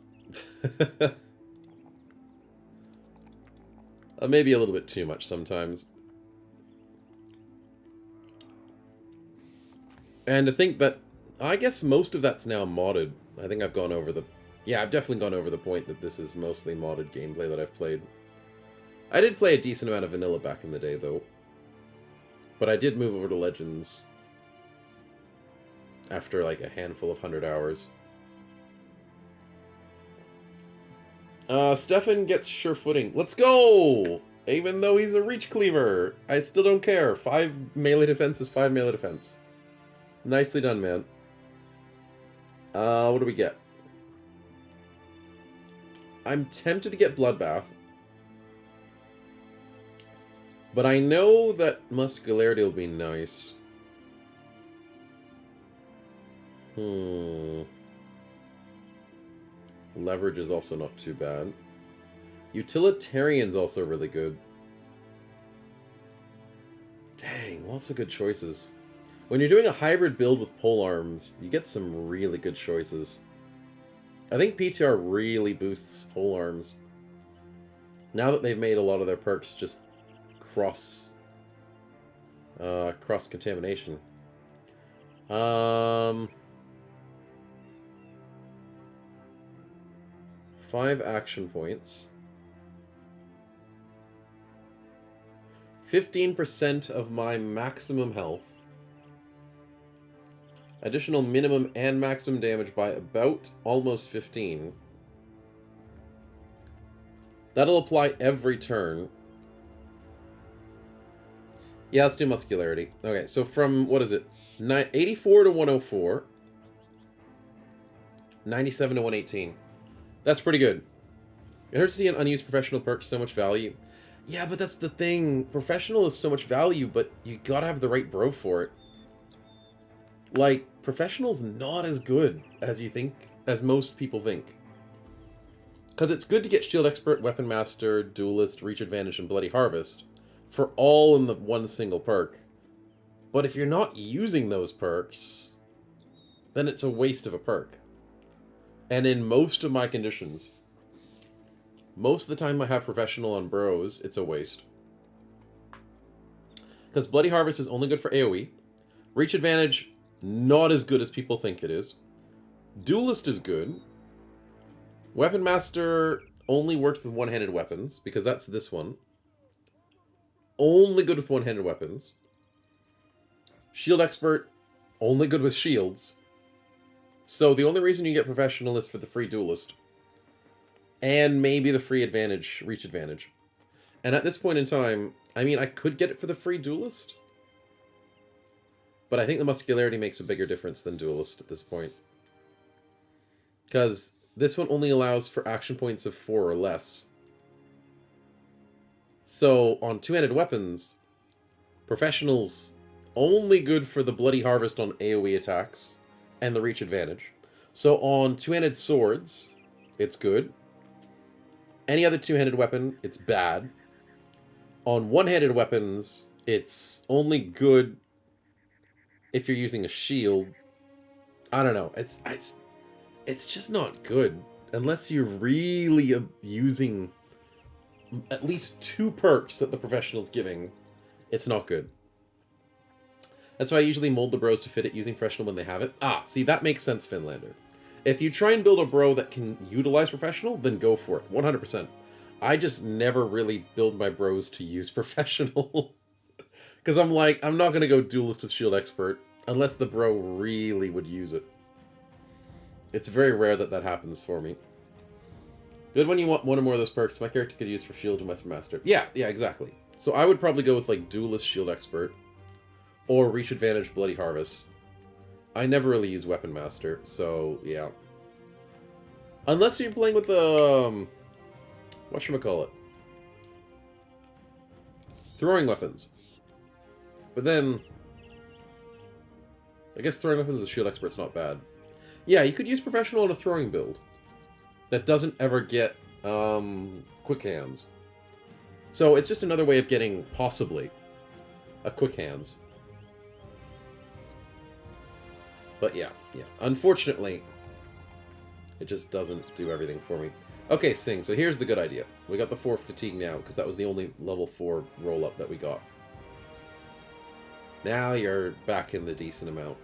Speaker 2: Maybe a little bit too much sometimes. And to think that, I guess most of that's now modded. I think I've gone over the... Yeah, I've definitely gone over the point that this is mostly modded gameplay that I've played. I did play a decent amount of vanilla back in the day, though. But I did move over to Legends after like a handful of 100 hours. Stefan gets sure footing. Let's go! Even though he's a reach cleaver, I still don't care. 5 melee defense is 5 melee defense. Nicely done, man. What do we get? I'm tempted to get Bloodbath. But I know that Muscularity will be nice. Leverage is also not too bad. Utilitarian's also really good. Dang, lots of good choices. When you're doing a hybrid build with polearms, you get some really good choices. I think PTR really boosts polearms. Now that they've made a lot of their perks just cross-contamination. 5 action points. 15% of my maximum health. Additional minimum and maximum damage by about almost 15. That'll apply every turn. Yeah, let's do Muscularity. Okay, so from, what is it? 84 to 104. 97 to 118. That's pretty good. It hurts to see an unused professional perk so much value. Yeah, but that's the thing. Professional is so much value, but you gotta have the right bro for it. Like, Professional's not as good as you think, as most people think. Because it's good to get Shield Expert, Weapon Master, Duelist, Reach Advantage, and Bloody Harvest for all in the one single perk. But if you're not using those perks, then it's a waste of a perk. And in most of my conditions, most of the time I have Professional on bros, it's a waste. Because Bloody Harvest is only good for AoE. Reach Advantage, not as good as people think it is. Duelist is good. Weapon Master only works with one-handed weapons, because that's this one. Only good with one-handed weapons. Shield Expert, only good with shields. So the only reason you get Professional is for the free Duelist. And maybe the free advantage, Reach Advantage. And at this point in time, I mean, I could get it for the free Duelist. But I think the Muscularity makes a bigger difference than Duelist at this point. Because this one only allows for action points of 4 or less. So, on two-handed weapons, Professional's only good for the Bloody Harvest on AoE attacks and the Reach Advantage. So on two-handed swords, it's good. Any other two-handed weapon, it's bad. On one-handed weapons, it's only good if you're using a shield. I don't know. It's just not good. Unless you're really using at least 2 perks that the Professional's giving, it's not good. That's why I usually mold the bros to fit it using Professional when they have it. Ah, see, that makes sense, Finlander. If you try and build a bro that can utilize Professional, then go for it, 100%. I just never really build my bros to use Professional. Because I'm like, I'm not going to go Duelist with Shield Expert unless the bro really would use it. It's very rare that that happens for me. Good when you want one or more of those perks my character could use for Shield and Weapon Master. Yeah, exactly. So I would probably go with like Duelist Shield Expert. Or Reach Advantage Bloody Harvest. I never really use Weapon Master, so yeah. Unless you're playing with the... whatchamacallit? Throwing weapons. But then... I guess throwing weapons as a Shield Expert's not bad. Yeah, you could use Professional on a throwing build. That doesn't ever get, quick hands. So it's just another way of getting, possibly, a quick hands. But yeah. Unfortunately, It just doesn't do everything for me. Okay, Sing, so here's the good idea. We got the 4 fatigue now, because that was the only level 4 roll-up that we got. Now you're back in the decent amount.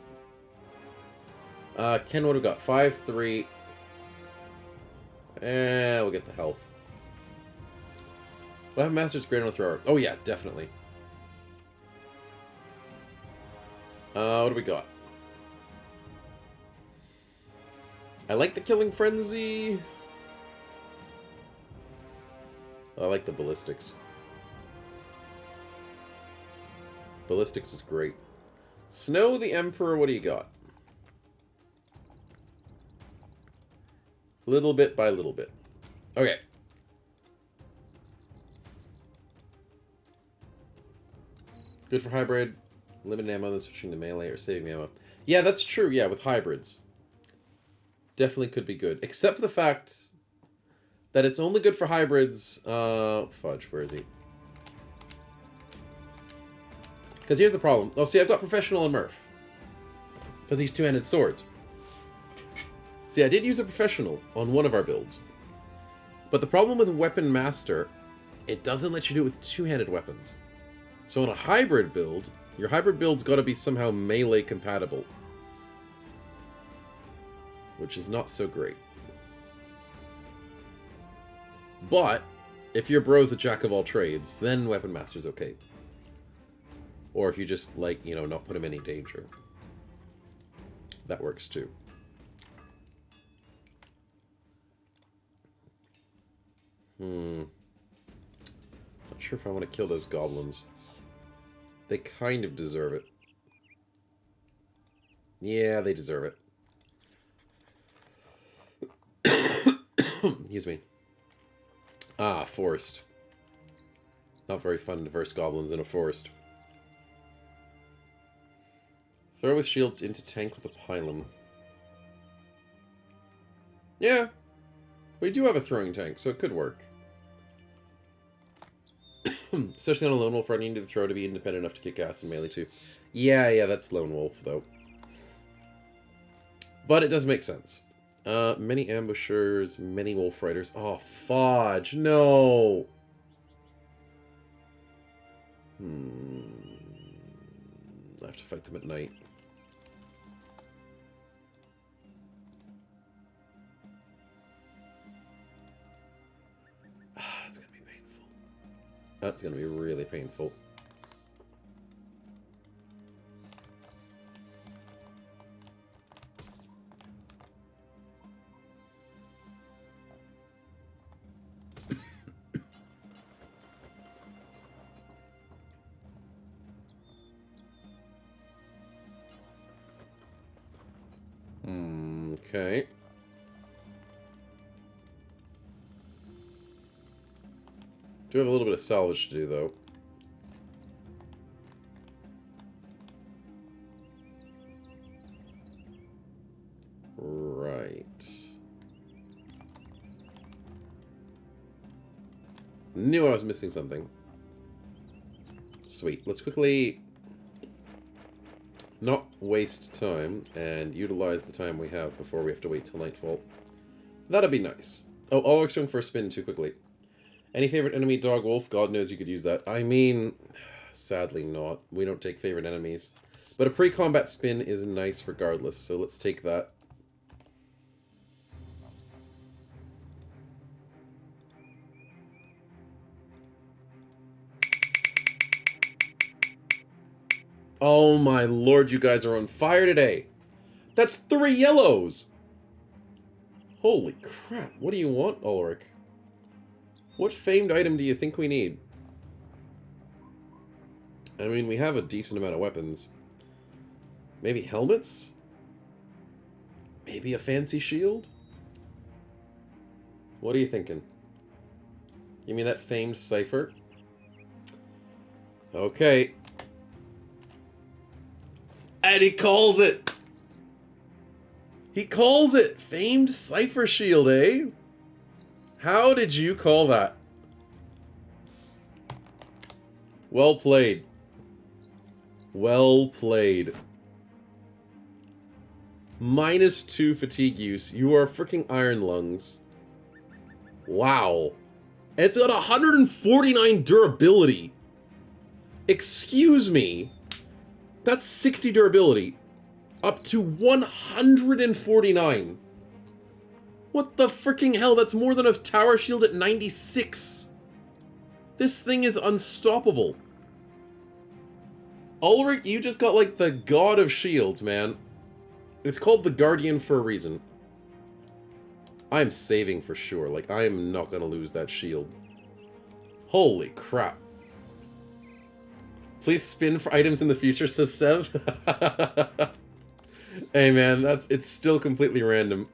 Speaker 2: Ken, what do we got? 5, 3. And we'll get the health. We'll have Master's Great on the Thrower. Oh yeah, definitely. What do we got? I like the Killing Frenzy. I like the Ballistics. Ballistics is great. Snow the Emperor, what do you got? Little bit by little bit. Okay. Good for hybrid. Limited ammo, then switching to melee or saving ammo. Yeah, that's true, yeah, with hybrids. Definitely could be good. Except for the fact that it's only good for hybrids. Fudge, where is he? Because here's the problem. Oh, see, I've got Professional and Murph. Because he's two-handed sword. See, I did use a Professional on one of our builds. But the problem with Weapon Master, it doesn't let you do it with two-handed weapons. So on a hybrid build, your hybrid build's got to be somehow melee compatible. Which is not so great. But, if your bro's a jack of all trades, then Weapon Master's okay. Or if you just, like, you know, not put him in any danger. That works too. Not sure if I want to kill those goblins. They kind of deserve it. Yeah, they deserve it. Excuse me. Ah, forest. Not very fun to verse goblins in a forest. Throw with shield into tank with a pylon. Yeah. We do have a throwing tank, so it could work. Especially on a lone wolf running into the throw to be independent enough to kick ass in melee too. Yeah, that's lone wolf, though. But it does make sense. Many ambushers, many wolf riders. Oh, fudge, no! I have to fight them at night. That's gonna be painful. That's gonna be really painful. Okay. Do have a little bit of salvage to do, though. Right. Knew I was missing something. Sweet. Let's quickly not waste time and utilize the time we have before we have to wait till nightfall. That'd be nice. Oh, always going for a spin too quickly. Any favorite enemy, dog, wolf? God knows you could use that. I mean, sadly not. We don't take favorite enemies. But a pre-combat spin is nice regardless, so let's take that. Oh my lord, you guys are on fire today. That's 3 yellows. Holy crap. What do you want, Ulrich? What famed item do you think we need? I mean, we have a decent amount of weapons. Maybe helmets? Maybe a fancy shield? What are you thinking? Give me that famed cipher. Okay. And he calls it! He calls it! Famed cipher shield, eh? How did you call that? Well played. Well played. -2 fatigue use. You are freaking Iron Lungs. Wow. It's got 149 durability. Excuse me. That's 60 durability. Up to 149. What the freaking hell? That's more than a tower shield at 96. This thing is unstoppable. Ulrich, you just got like the god of shields, man. It's called the Guardian for a reason. I'm saving for sure. Like, I am not gonna lose that shield. Holy crap. Please spin for items in the future, says Sev. Hey man, it's still completely random.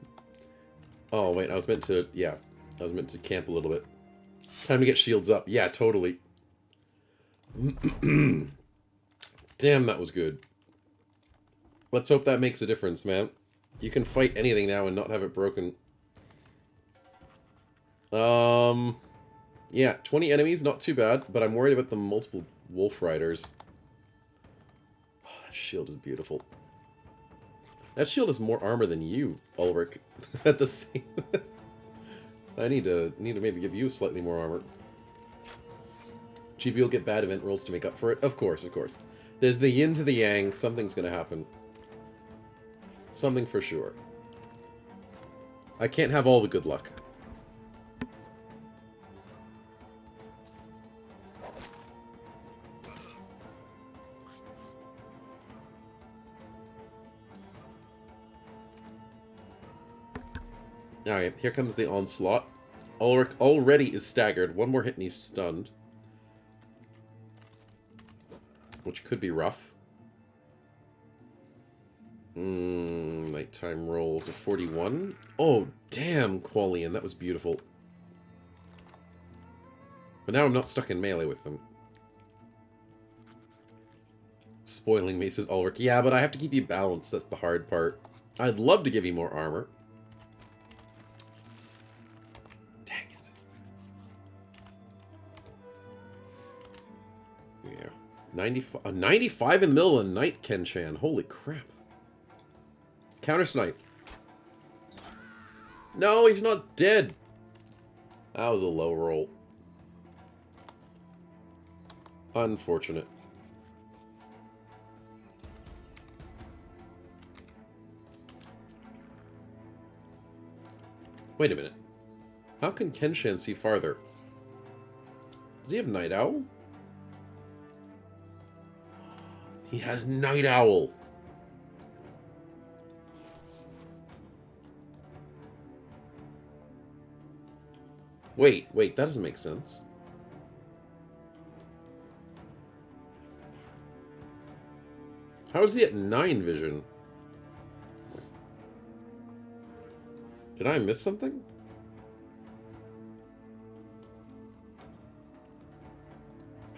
Speaker 2: Oh wait, I was meant to, yeah. I was meant to camp a little bit. Time to get shields up. Yeah, totally. Damn, that was good. Let's hope that makes a difference, man. You can fight anything now and not have it broken. Yeah, 20 enemies, not too bad, but I'm worried about the multiple wolf riders. Oh, that shield is beautiful. That shield has more armor than you, Ulrich. At the same... I need to maybe give you slightly more armor. GB will get bad event rolls to make up for it. Of course, of course. There's the yin to the yang. Something's gonna happen. Something for sure. I can't have all the good luck. Alright, here comes the onslaught. Ulrich already is staggered. One more hit and he's stunned. Which could be rough. Nighttime rolls of 41. Oh, damn, Qualian. That was beautiful. But now I'm not stuck in melee with them. Spoiling me, says Ulrich. Yeah, but I have to keep you balanced. That's the hard part. I'd love to give you more armor. Dang it. Yeah. 95 in the middle of the night, Ken-chan. Holy crap. Counter snipe. No, he's not dead. That was a low roll. Unfortunate. Wait a minute. How can Ken-chan see farther? Does he have Night Owl? He has Night Owl. Wait, that doesn't make sense. How is he at 9 vision? Did I miss something?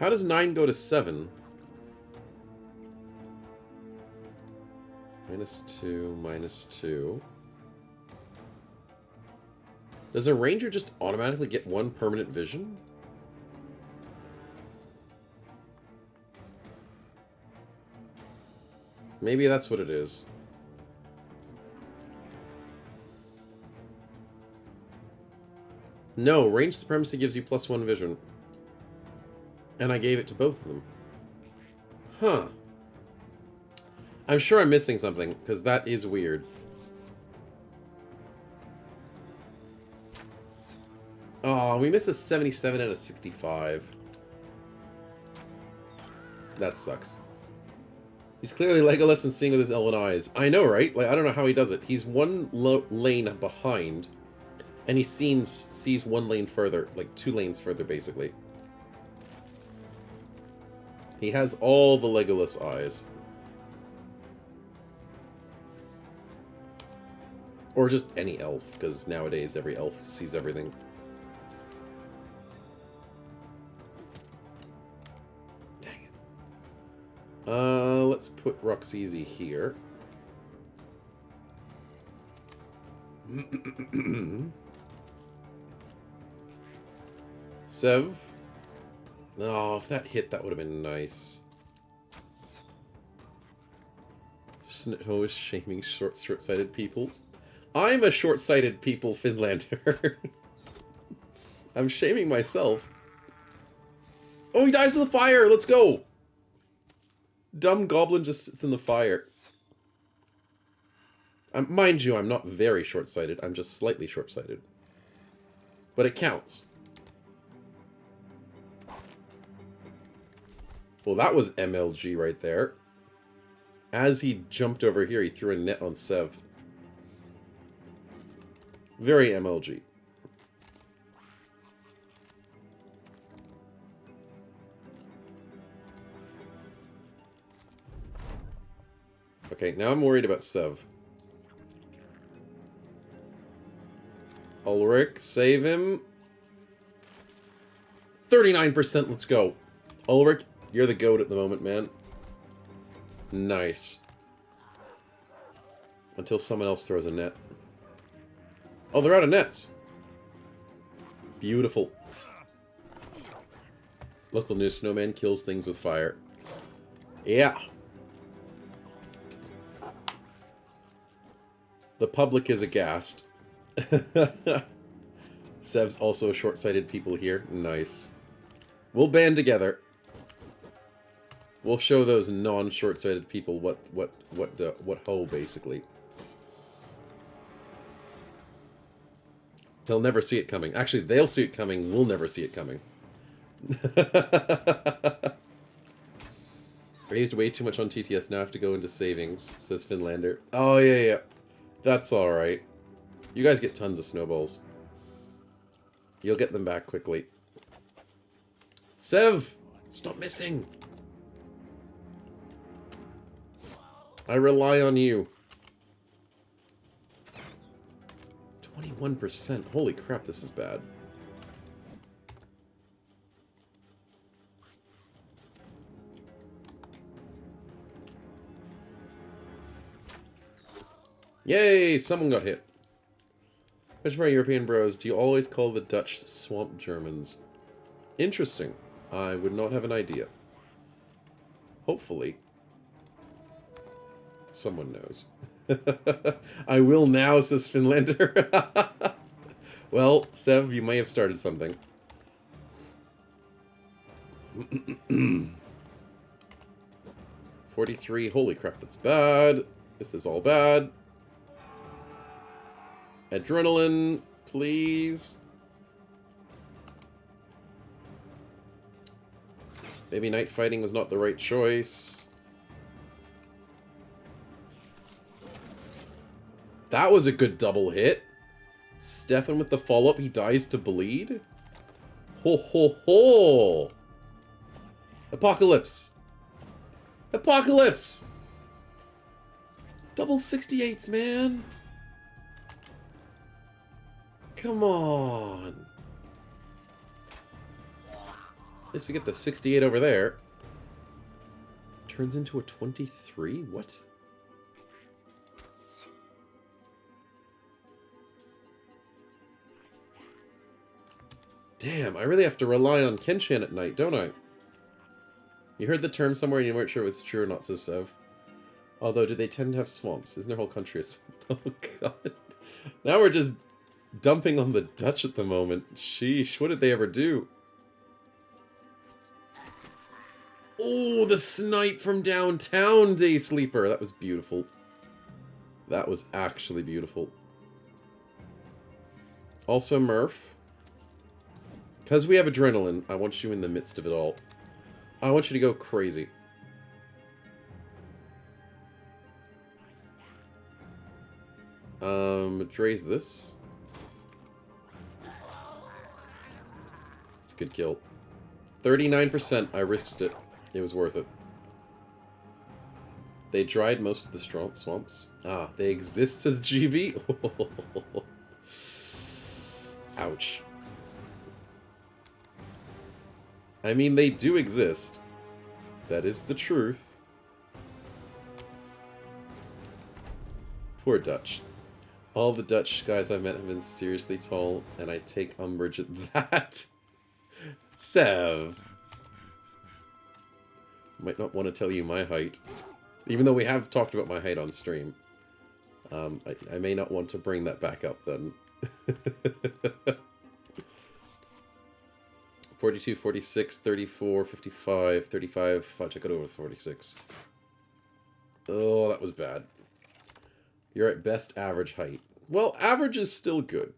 Speaker 2: How does 9 go to 7? -2, -2. Does a ranger just automatically get 1 permanent vision? Maybe that's what it is. No, range supremacy gives you +1 vision. And I gave it to both of them. Huh. I'm sure I'm missing something, because that is weird. Oh, we missed a 77 and a 65. That sucks. He's clearly Legolas and seeing with his elven eyes. I know, right? Like, I don't know how he does it. He's one lane behind, and he sees 1 lane further, like 2 lanes further, basically. He has all the Legolas eyes. Or just any elf, because nowadays every elf sees everything. Dang it. Let's put Roxeasy here. Sev. Oh, if that hit, that would have been nice. Snow is shaming short-sighted people. I'm a short-sighted people, Finlander. I'm shaming myself. Oh, he dies in the fire! Let's go! Dumb goblin just sits in the fire. Mind you, I'm not very short-sighted. I'm just slightly short-sighted. But it counts. Well, that was MLG right there. As he jumped over here, he threw a net on Sev. Very MLG. Okay, now I'm worried about Sev. Ulrich, save him. 39%, let's go. Ulrich, you're the GOAT at the moment, man. Nice. Until someone else throws a net. Oh, they're out of nets. Beautiful. Local news, snowman kills things with fire. Yeah. The public is aghast. Sev's also short-sighted people here. Nice. We'll band together. We'll show those non-short-sighted people what ho, basically. They'll never see it coming. Actually, they'll see it coming. We'll never see it coming. I used way too much on TTS. Now I have to go into savings, says Finlander. Oh, yeah. That's alright. You guys get tons of snowballs. You'll get them back quickly. Sev! Stop missing! I rely on you. 21%. Holy crap, this is bad. Yay! Someone got hit. Question for our European bros. Do you always call the Dutch swamp Germans? Interesting. I would not have an idea. Hopefully. Someone knows. I will now, says Finlander. Well, Sev, you may have started something. 43. Holy crap, that's bad. This is all bad. Adrenaline, please. Maybe night fighting was not the right choice. That was a good double hit. Stefan with the follow-up, he dies to bleed. Ho ho ho! Apocalypse! Apocalypse! Double 68s, man! Come on! At least we get the 68 over there. Turns into a 23? What? Damn, I really have to rely on Kenshin at night, don't I? You heard the term somewhere and you weren't sure it was true or not, says Sev. Although, do they tend to have swamps? Isn't their whole country a swamp? Oh, God. Now we're just dumping on the Dutch at the moment. Sheesh, what did they ever do? Oh, the snipe from downtown, Day Sleeper. That was beautiful. That was actually beautiful. Also, Murph. Because we have adrenaline, I want you in the midst of it all. I want you to go crazy. Dre's this. It's a good kill. 39%, I risked it. It was worth it. They dried most of the swamps. Ah, they exist as GB? Ouch. I mean, they do exist. That is the truth. Poor Dutch. All the Dutch guys I've met have been seriously tall, and I take umbrage at that. Sev. Might not want to tell you my height. Even though we have talked about my height on stream. I may not want to bring that back up then. 42, 46, 34, 55, 35. Fudge, I could over 46. Oh, that was bad. You're at best average height. Well, average is still good.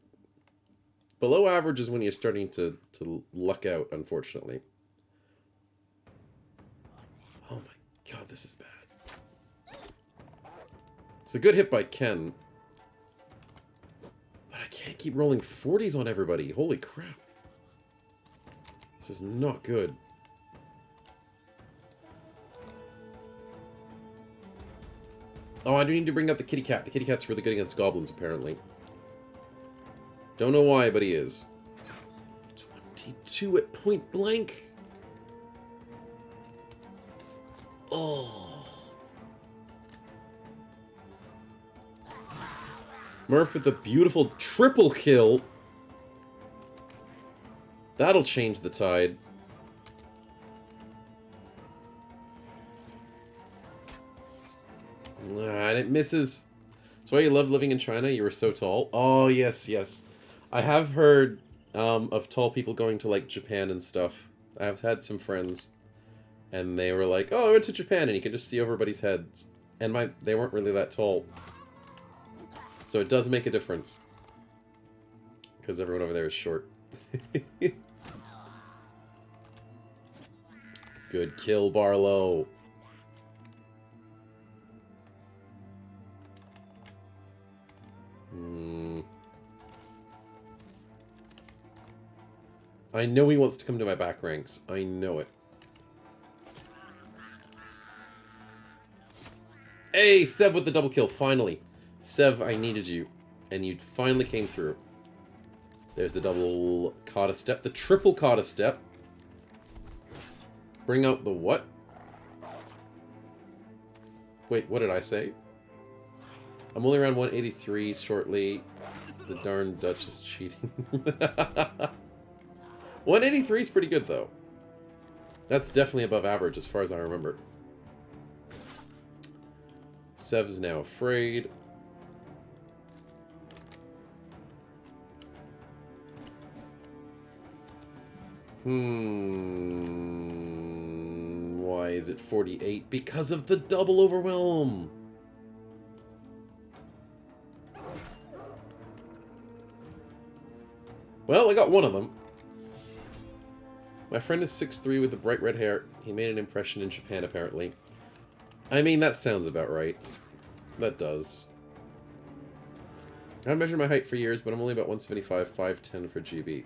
Speaker 2: Below average is when you're starting to luck out, unfortunately. Oh my god, this is bad. It's a good hit by Ken. But I can't keep rolling 40s on everybody. Holy crap. This is not good. Oh, I do need to bring up the kitty cat. The kitty cat's really good against goblins, apparently. Don't know why, but he is. 22 at point blank. Oh. Murph with the beautiful triple kill. That'll change the tide. And it misses. That's why you love living in China. You were so tall. Oh, yes, yes. I have heard of tall people going to, like, Japan and stuff. I've had some friends. And they were like, oh, I went to Japan, and you can just see everybody's heads. And they weren't really that tall. So it does make a difference. Because everyone over there is short. Good kill, Barlow. I know he wants to come to my back ranks. I know it. Hey, Sev with the double kill, finally. Sev, I needed you. And you finally came through. There's the double kata step. The triple kata step. Bring out the what? Wait, what did I say? I'm only around 183 shortly. The darn Dutch is cheating. 183 is pretty good, though. That's definitely above average, as far as I remember. Sev's now afraid. Why is it 48? Because of the double overwhelm! Well, I got one of them. My friend is 6'3" with the bright red hair. He made an impression in Japan, apparently. I mean, that sounds about right. That does. I haven't measured my height for years, but I'm only about 175, 5'10" for GB.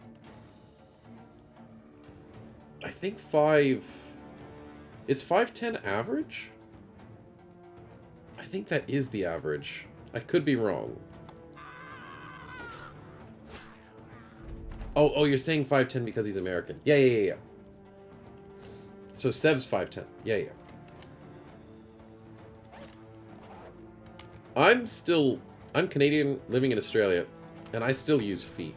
Speaker 2: I think 5... Is 5'10" average? I think that is the average. I could be wrong. Oh, you're saying 5'10" because he's American. Yeah. So Sev's 5'10". Yeah. I'm Canadian living in Australia, and I still use feet.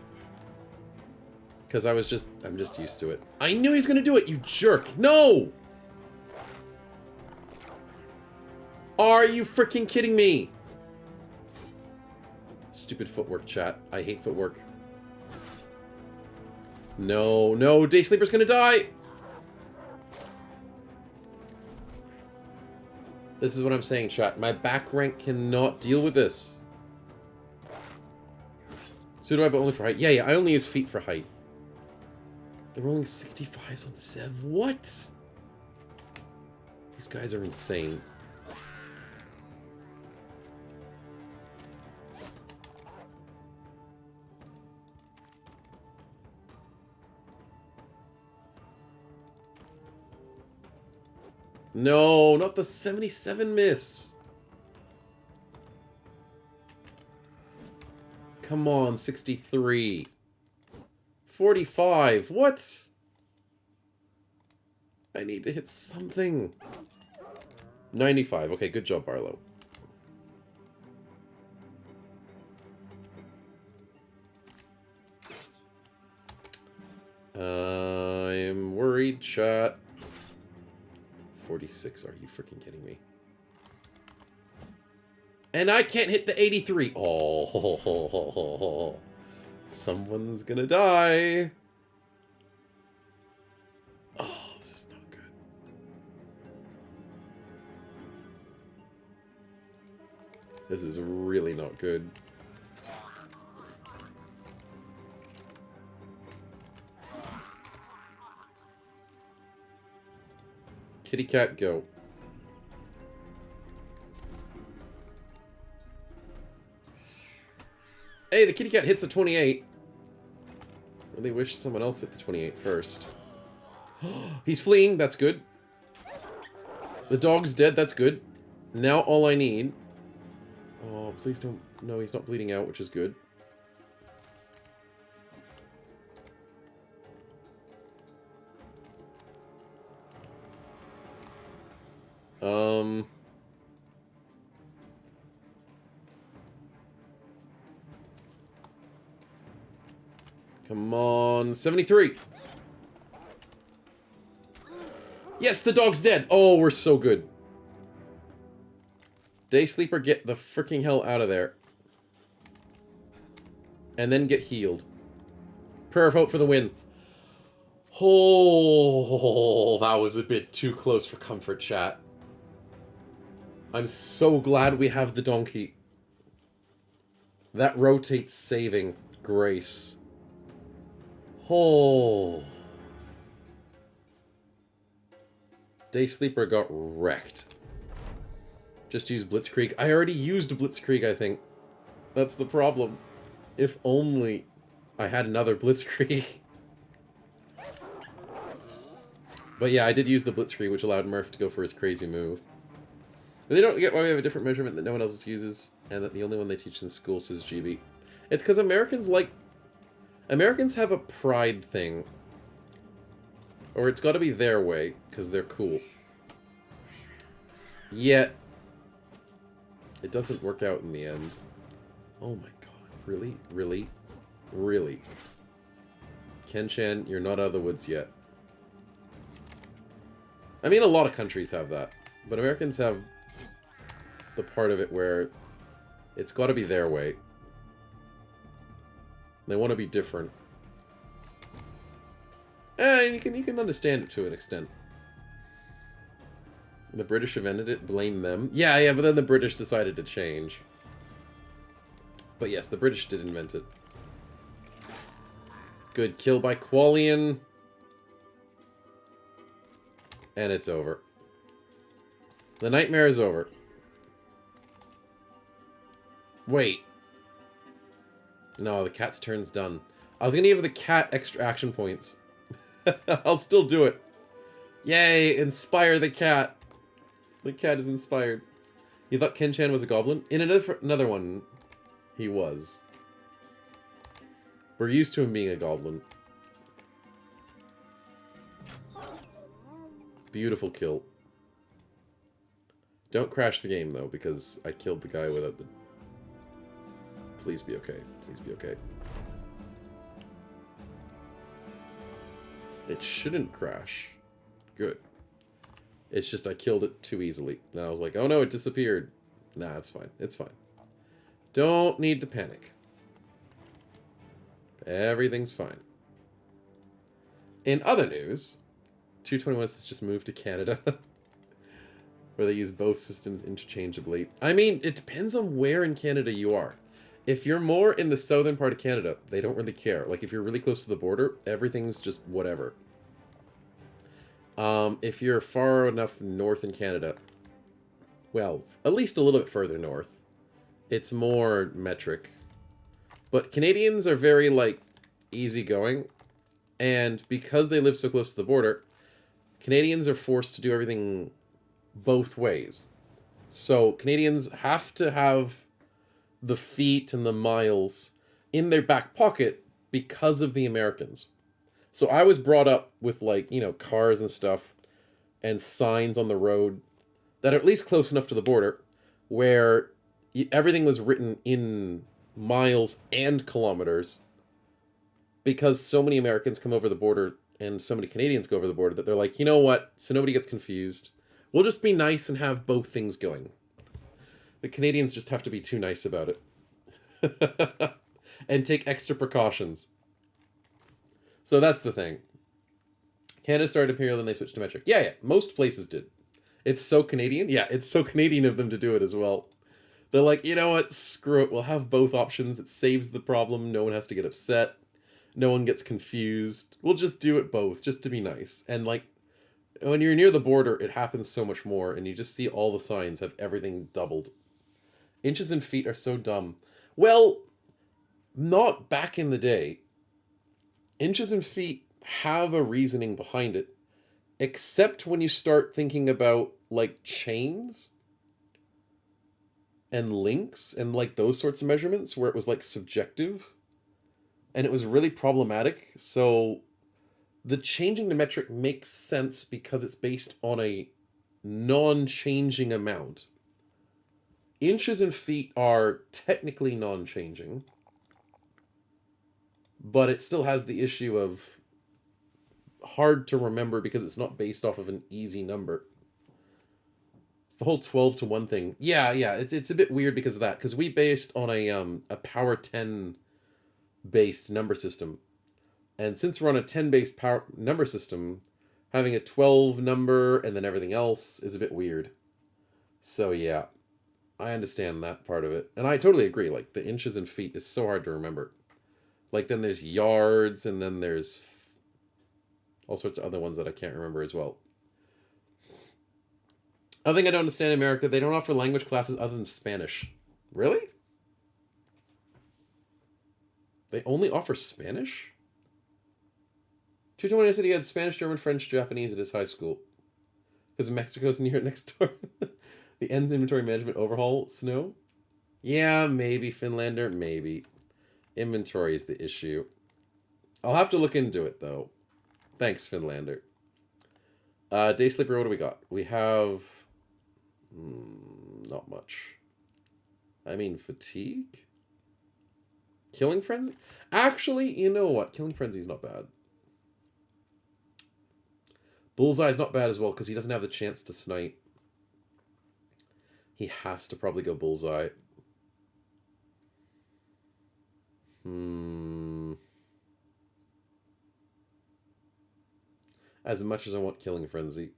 Speaker 2: Because I'm just used to it. I knew he was gonna do it, you jerk! No! Are you freaking kidding me? Stupid footwork, chat. I hate footwork. No, Day Sleeper's gonna die! This is what I'm saying, chat. My back rank cannot deal with this. So do I, but only for height. Yeah, I only use feet for height. They're rolling 65s on Sev. What? These guys are insane. No, not the 77 miss. Come on, 63. 45. What? I need to hit something. 95. Okay, good job, Barlow. I'm worried, chat. 46. Are you freaking kidding me? And I can't hit the 83. Oh, someone's gonna die. Oh, this is not good. This is really not good. Kitty cat, go. Hey, the kitty cat hits a 28. Really wish someone else hit the 28 first. He's fleeing, that's good. The dog's dead, that's good. Now all I need... Oh, please don't... No, he's not bleeding out, which is good. Come on, 73. Yes, the dog's dead. Oh, we're so good. Day Sleeper, get the freaking hell out of there. And then get healed. Prayer of Hope for the win. Oh, that was a bit too close for comfort, chat. I'm so glad we have the donkey. That rotates saving grace. Oh. Day Sleeper got wrecked. Just use Blitzkrieg. I already used Blitzkrieg, I think. That's the problem. If only I had another Blitzkrieg. But yeah, I did use the Blitzkrieg, which allowed Murph to go for his crazy move. But they don't get why we have a different measurement that no one else uses, and that the only one they teach in school says GB. It's because Americans have a pride thing. Or it's got to be their way, because they're cool. Yet, it doesn't work out in the end. Oh my god. Really? Really? Really? Ken-chan, you're not out of the woods yet. I mean, a lot of countries have that. But Americans have the part of it where it's got to be their way. They want to be different. And you can understand it to an extent. The British invented it, blame them. Yeah, but then the British decided to change. But yes, the British did invent it. Good kill by Qualian. And it's over. The nightmare is over. Wait. No, the cat's turn's done. I was gonna give the cat extra action points. I'll still do it. Yay, inspire the cat. The cat is inspired. You thought Ken-chan was a goblin? In another one, he was. We're used to him being a goblin. Beautiful kill. Don't crash the game, though, because I killed the guy without the... Please be okay. Please be okay. It shouldn't crash. Good. It's just I killed it too easily. And I was like, oh no, it disappeared. Nah, it's fine. It's fine. Don't need to panic. Everything's fine. In other news, 221 has just moved to Canada. Where they use both systems interchangeably. I mean, it depends on where in Canada you are. If you're more in the southern part of Canada, they don't really care. Like, if you're really close to the border, everything's just whatever. If you're far enough north in Canada, well, at least a little bit further north, it's more metric. But Canadians are very, like, easygoing. And because they live so close to the border, Canadians are forced to do everything both ways. So Canadians have to have the feet and the miles in their back pocket because of the Americans. So I was brought up with, like, you know, cars and stuff and signs on the road that are at least close enough to the border where everything was written in miles and kilometers because so many Americans come over the border and so many Canadians go over the border that they're like, you know what, so nobody gets confused. We'll just be nice and have both things going. The Canadians just have to be too nice about it. And take extra precautions. So that's the thing. Canada started imperial, then they switched to metric. Yeah, most places did. It's so Canadian. Yeah, it's so Canadian of them to do it as well. They're like, you know what, screw it, we'll have both options. It saves the problem, no one has to get upset. No one gets confused. We'll just do it both, just to be nice. And like, when you're near the border, it happens so much more, and you just see all the signs have everything doubled. Inches and feet are so dumb. Well, not back in the day. Inches and feet have a reasoning behind it, except when you start thinking about like chains and links and like those sorts of measurements where it was like subjective and it was really problematic. So the changing to metric makes sense because it's based on a non-changing amount. Inches and feet are technically non-changing, but it still has the issue of hard to remember because it's not based off of an easy number. The whole 12 to 1 thing. Yeah, it's a bit weird because of that. Because we based on a power 10 based number system. And since we're on a 10 based power number system, having a 12 number and then everything else is a bit weird. So yeah, I understand that part of it. And I totally agree. Like the inches and feet is so hard to remember. Like then there's yards and then there's all sorts of other ones that I can't remember as well. Other thing I don't understand in America, they don't offer language classes other than Spanish. Really? They only offer Spanish? 220 said he had Spanish, German, French, Japanese at his high school. Because Mexico's near it next door. The ends inventory management overhaul, Snow? Yeah, maybe. Finlander, maybe. Inventory is the issue. I'll have to look into it, though. Thanks, Finlander. Day Sleeper, what do we got? We have... not much. I mean, Fatigue? Killing Frenzy? Actually, you know what? Killing Frenzy is not bad. Bullseye is not bad as well, because he doesn't have the chance to snipe. He has to probably go Bullseye. As much as I want Killing Frenzy.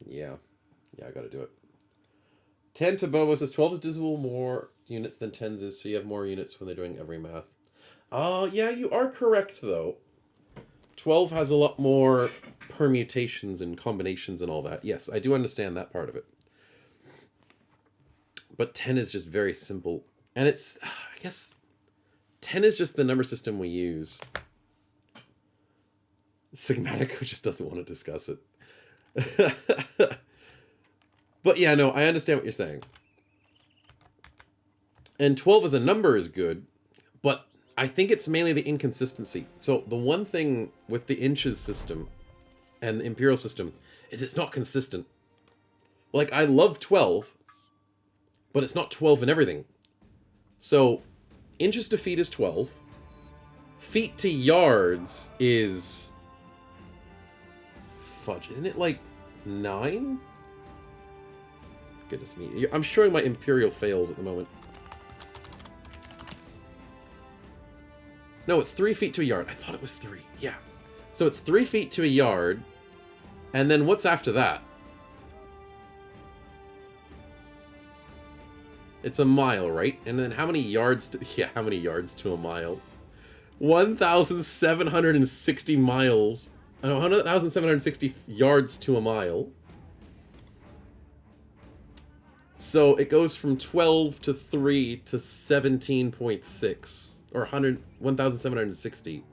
Speaker 2: Yeah, I gotta do it. 10 to Bobo says 12 is divisible more units than 10s is, so you have more units when they're doing every math. Yeah, you are correct, though. 12 has a lot more permutations and combinations and all that. Yes, I do understand that part of it. But 10 is just very simple. And it's, I guess, 10 is just the number system we use. Sigmatico just doesn't want to discuss it. But yeah, no, I understand what you're saying. And 12 as a number is good, but I think it's mainly the inconsistency. So the one thing with the inches system and the imperial system is it's not consistent. Like, I love 12, but it's not 12 in everything. So, inches to feet is 12. Feet to yards is... Fudge, isn't it like 9? Goodness me. I'm showing my imperial fails at the moment. No, it's 3 feet to a yard. I thought it was 3. Yeah. So it's 3 feet to a yard. And then what's after that? It's a mile, right? And then how many yards to... Yeah, how many yards to a mile? 1,760 miles. 1,760 yards to a mile. So it goes from 12 to 3 to 17.6. Or 1,760.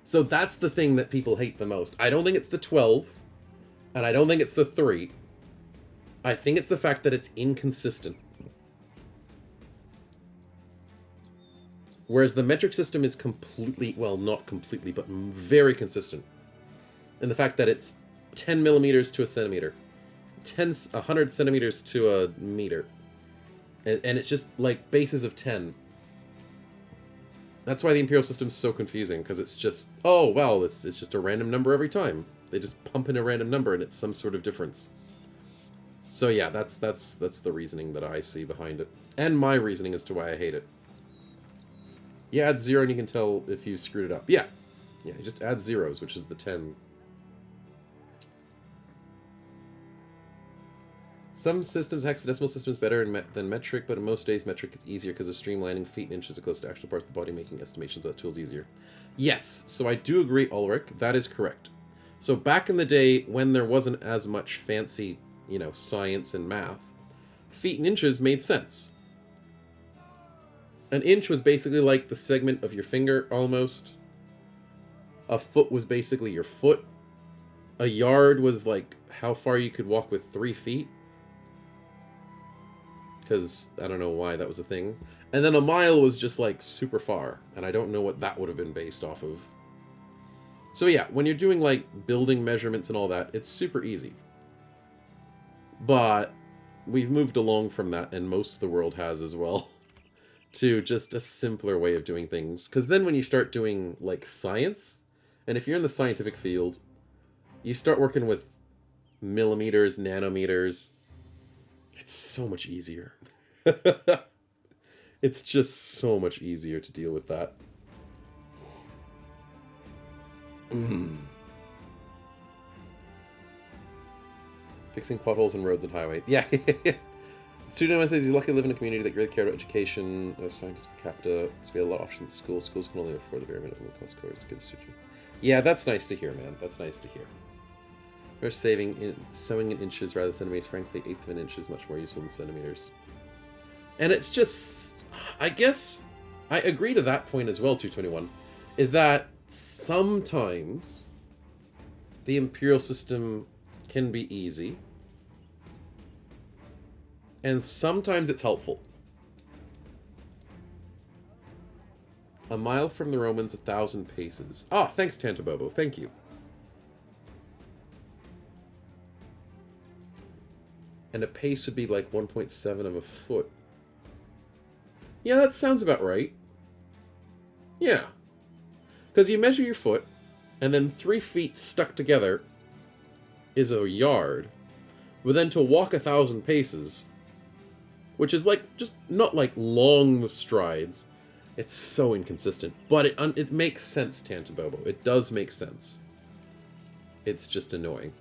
Speaker 2: So that's the thing that people hate the most. I don't think it's the 12. And I don't think it's the 3. I think it's the fact that it's inconsistent. Whereas the metric system is completely, well, not completely, but very consistent. In the fact that it's 10 millimeters to a centimeter. 100 centimeters to a meter. And it's just like bases of 10. That's why the imperial system's so confusing, because it's just, oh, well, it's just a random number every time. They just pump in a random number and it's some sort of difference. So yeah, that's the reasoning that I see behind it. And my reasoning as to why I hate it. You add 0 and you can tell if you screwed it up. Yeah. Yeah, you just add zeros, which is the 10. Some systems, hexadecimal systems, better than metric, but in most days metric is easier because of streamlining feet and inches are close to actual parts of the body, making estimations of that tools easier. Yes, so I do agree, Ulrich. That is correct. So back in the day, when there wasn't as much fancy, you know, science and math, feet and inches made sense. An inch was basically like the segment of your finger, almost. A foot was basically your foot. A yard was like how far you could walk with 3 feet. Because I don't know why that was a thing. And then a mile was just like super far. And I don't know what that would have been based off of. So yeah, when you're doing like building measurements and all that, it's super easy. But we've moved along from that, and most of the world has as well, to just a simpler way of doing things. Because then when you start doing like science, and if you're in the scientific field, you start working with millimeters, nanometers. It's so much easier. It's just so much easier to deal with that. Fixing potholes in roads and highways. Yeah. Student says he's lucky to live in a community that really cared about education, no scientists per capita, so we had a lot of options at school. Schools can only afford the very minimum cost course. Good teachers. Yeah, that's nice to hear, man. That's nice to hear. We're sewing in inches rather than centimeters. Frankly, 1/8 of an inch is much more useful than centimeters. And it's just, I guess, I agree to that point as well, 221, is that sometimes the imperial system can be easy, and sometimes it's helpful. A mile from the Romans, 1,000 paces. Ah, thanks, Tantabobo. Thank you. And a pace would be like 1.7 of a foot. Yeah, that sounds about right. Yeah. Because you measure your foot, and then 3 feet stuck together is a yard. But then to walk 1,000 paces, which is like, just not like long strides. It's so inconsistent. But it makes sense, Tantabobo. It does make sense. It's just annoying.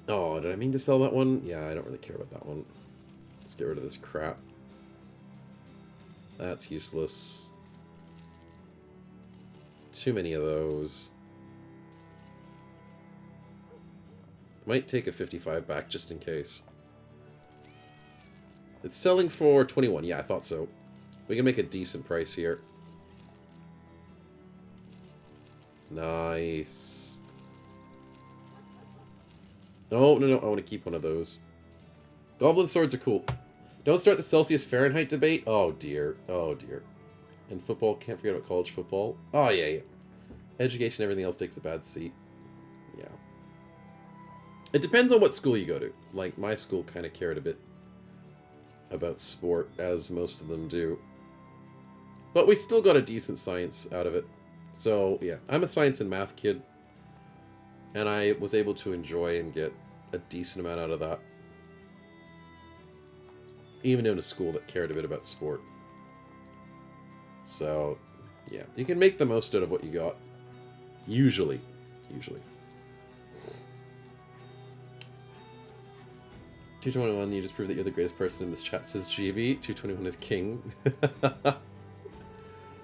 Speaker 2: Oh, did I mean to sell that one? Yeah, I don't really care about that one. Let's get rid of this crap. That's useless. Too many of those. Might take a 55 back just in case. It's selling for 21. Yeah, I thought so. We can make a decent price here. Nice. No, no, no. I want to keep one of those. Goblin swords are cool. Don't start the Celsius Fahrenheit debate. Oh, dear. Oh, dear. And football. Can't forget about college football. Oh, yeah, yeah. Education, everything else takes a bad seat. Yeah. It depends on what school you go to. Like, my school kind of cared a bit about sport, as most of them do. But we still got a decent science out of it. So, yeah. I'm a science and math kid. And I was able to enjoy and get a decent amount out of that. Even in a school that cared a bit about sport. So, yeah. You can make the most out of what you got. Usually. Usually. 221, you just proved that you're the greatest person in this chat, says GB. 221 is king.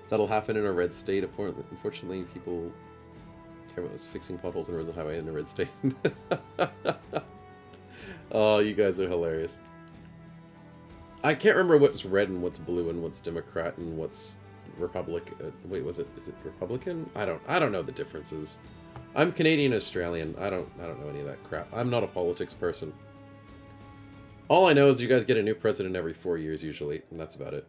Speaker 2: That'll happen in a red state. Unfortunately, people care about us fixing potholes in roads and highway in a red state. Oh, you guys are hilarious. I can't remember what's red and what's blue and what's Democrat and what's Republic. Wait, is it Republican? I don't know the differences. I'm Canadian Australian. I don't know any of that crap. I'm not a politics person. All I know is you guys get a new president every 4 years usually, and that's about it.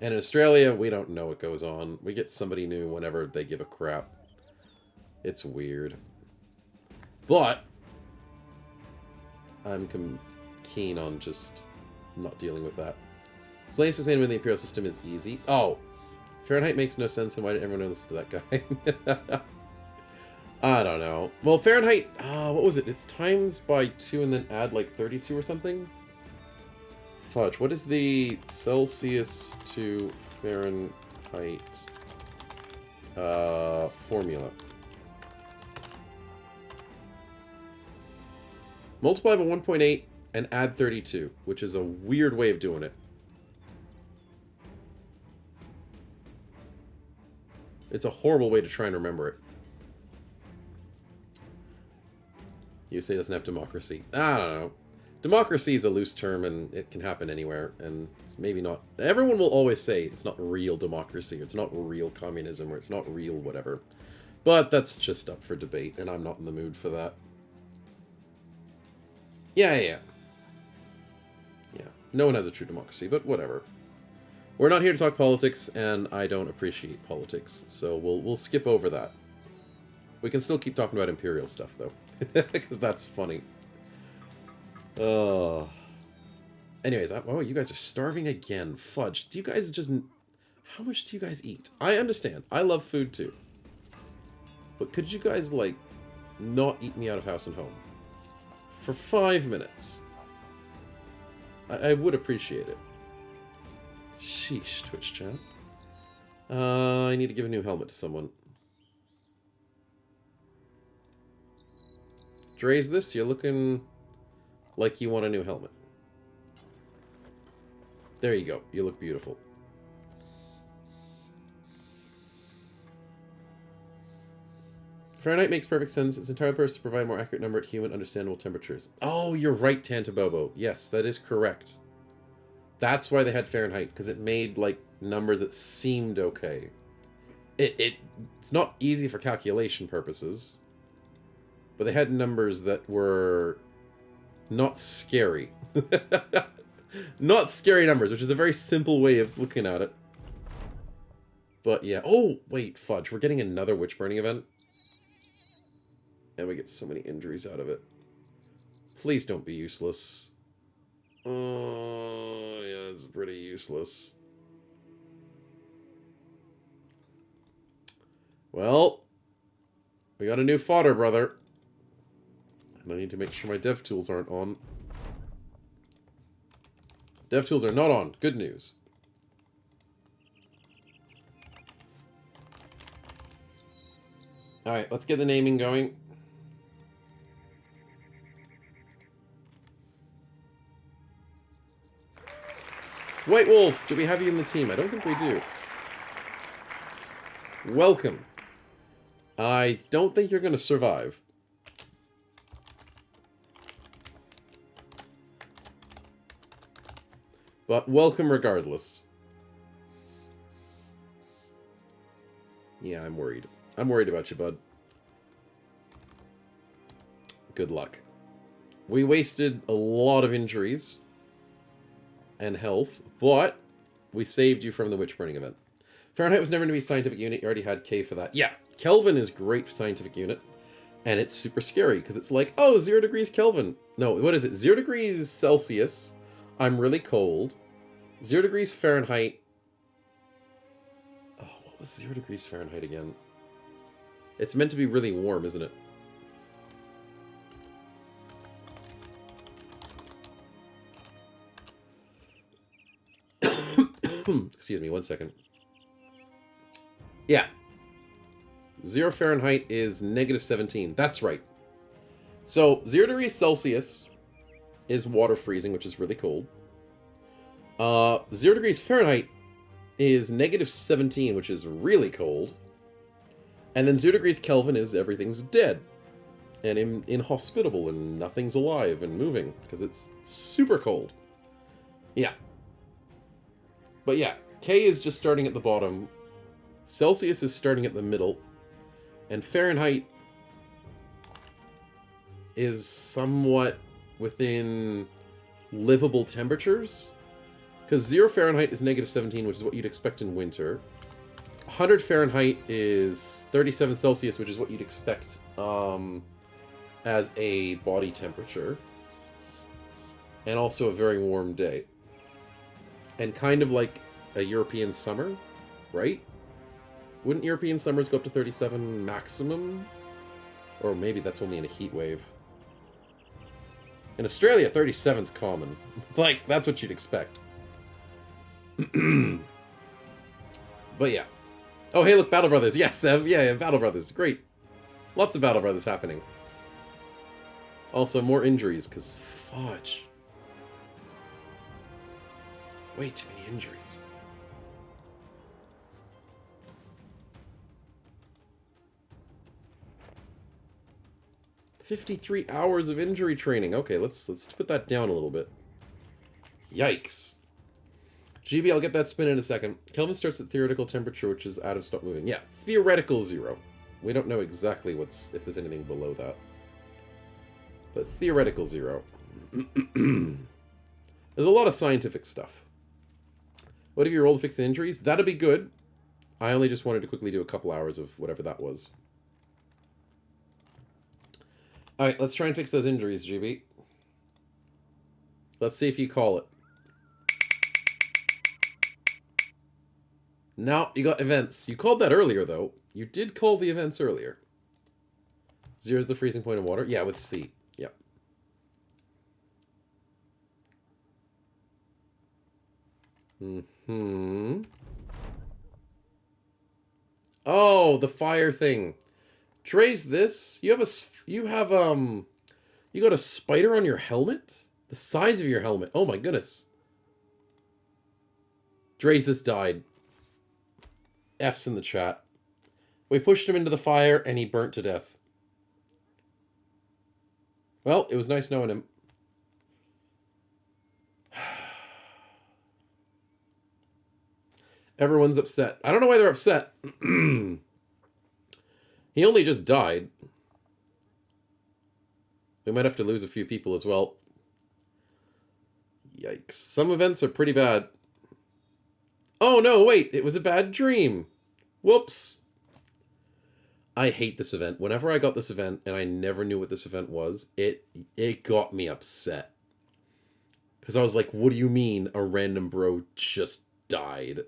Speaker 2: And in Australia, we don't know what goes on. We get somebody new whenever they give a crap. It's weird. But I'm keen on just I'm not dealing with that. Explain system within the Imperial system is easy. Oh, Fahrenheit makes no sense, and why did everyone know this to that guy? I don't know. Well, Fahrenheit, what was it? It's times by 2 and then add like 32 or something? Fudge, what is the Celsius to Fahrenheit formula? Multiply by 1.8 and add 32, which is a weird way of doing it. It's a horrible way to try and remember it. You say it doesn't have democracy. I don't know. Democracy is a loose term, and it can happen anywhere, and it's maybe not... Everyone will always say it's not real democracy, or it's not real communism, or it's not real whatever. But that's just up for debate, and I'm not in the mood for that. Yeah. No one has a true democracy, but whatever. We're not here to talk politics, and I don't appreciate politics, so we'll skip over that. We can still keep talking about Imperial stuff, though, because that's funny. Anyways, oh, you guys are starving again. Fudge. Do you guys just... How much do you guys eat? I understand. I love food, too. But could you guys, like, not eat me out of house and home? For 5 minutes. I would appreciate it. Sheesh, Twitch chat. I need to give a new helmet to someone. Dre's this? You're looking like you want a new helmet. There you go. You look beautiful. Fahrenheit makes perfect sense. It's entirely purpose to provide a more accurate number at human understandable temperatures. Oh, you're right, Tantabobo. Yes, that is correct. That's why they had Fahrenheit, because it made, like, numbers that seemed okay. It's not easy for calculation purposes, but they had numbers that were not scary. Not scary numbers, which is a very simple way of looking at it. But yeah. Oh, wait, fudge. We're getting another witch burning event. And we get so many injuries out of it. Please don't be useless. Oh, yeah, it's pretty useless. Well, we got a new fodder, brother. And I need to make sure my dev tools aren't on. Dev tools are not on. Good news. Alright, let's get the naming going. White Wolf, do we have you in the team? I don't think we do. Welcome. I don't think you're going to survive. But welcome regardless. Yeah, I'm worried. I'm worried about you, bud. Good luck. We wasted a lot of injuries and health, but we saved you from the witch burning event. Fahrenheit was never going to be a scientific unit. You already had K for that. Yeah, Kelvin is great for scientific unit, and it's super scary because it's like, oh, 0 degrees Kelvin. No, what is it? 0 degrees Celsius. I'm really cold. 0 degrees Fahrenheit. Oh, what was 0 degrees Fahrenheit again? It's meant to be really warm, isn't it? Excuse me, 1 second. Yeah. 0 Fahrenheit is -17. That's right. So, 0 degrees Celsius is water freezing, which is really cold. 0 degrees Fahrenheit is -17, which is really cold. And then 0 degrees Kelvin is everything's dead. And inhospitable, and nothing's alive and moving, because it's super cold. Yeah. But yeah, K is just starting at the bottom. Celsius is starting at the middle. And Fahrenheit is somewhat within livable temperatures. Because 0 Fahrenheit is -17, which is what you'd expect in winter. 100 Fahrenheit is 37 Celsius, which is what you'd expect as a body temperature. And also a very warm day. And kind of like a European summer, right? Wouldn't European summers go up to 37 maximum? Or maybe that's only in a heat wave. In Australia, 37's common. Like, that's what you'd expect. But yeah. Oh, hey, look, Battle Brothers. Yes, Sev. Yeah, Battle Brothers. Great. Lots of Battle Brothers happening. Also, more injuries, because fudge. Way too many injuries. "53 hours of injury training." Okay, let's put that down a little bit. Yikes. GB, I'll get that spin in a second. Kelvin starts at theoretical temperature, which is out of stop moving. Yeah, theoretical 0. We don't know exactly if there's anything below that. But theoretical 0. There's a lot of scientific stuff. What have you rolled to fix the injuries? That'd be good. I only just wanted to quickly do a couple hours of whatever that was. Alright, let's try and fix those injuries, GB. Let's see if you call it. No, you got events. You called that earlier, though. You did call the events earlier. 0 is the freezing point of water. Yeah, with C. Yep. Oh, the fire thing. Trace this. You got a spider on your helmet? The size of your helmet. Oh my goodness. Draze, this died. F's in the chat. We pushed him into the fire and he burnt to death. Well, it was nice knowing him. Everyone's upset. I don't know why they're upset. He only just died. We might have to lose a few people as well. Yikes. Some events are pretty bad. Oh no, wait. It was a bad dream. Whoops. I hate this event. Whenever I got this event and I never knew what this event was, it got me upset. Because I was like, what do you mean a random bro just died?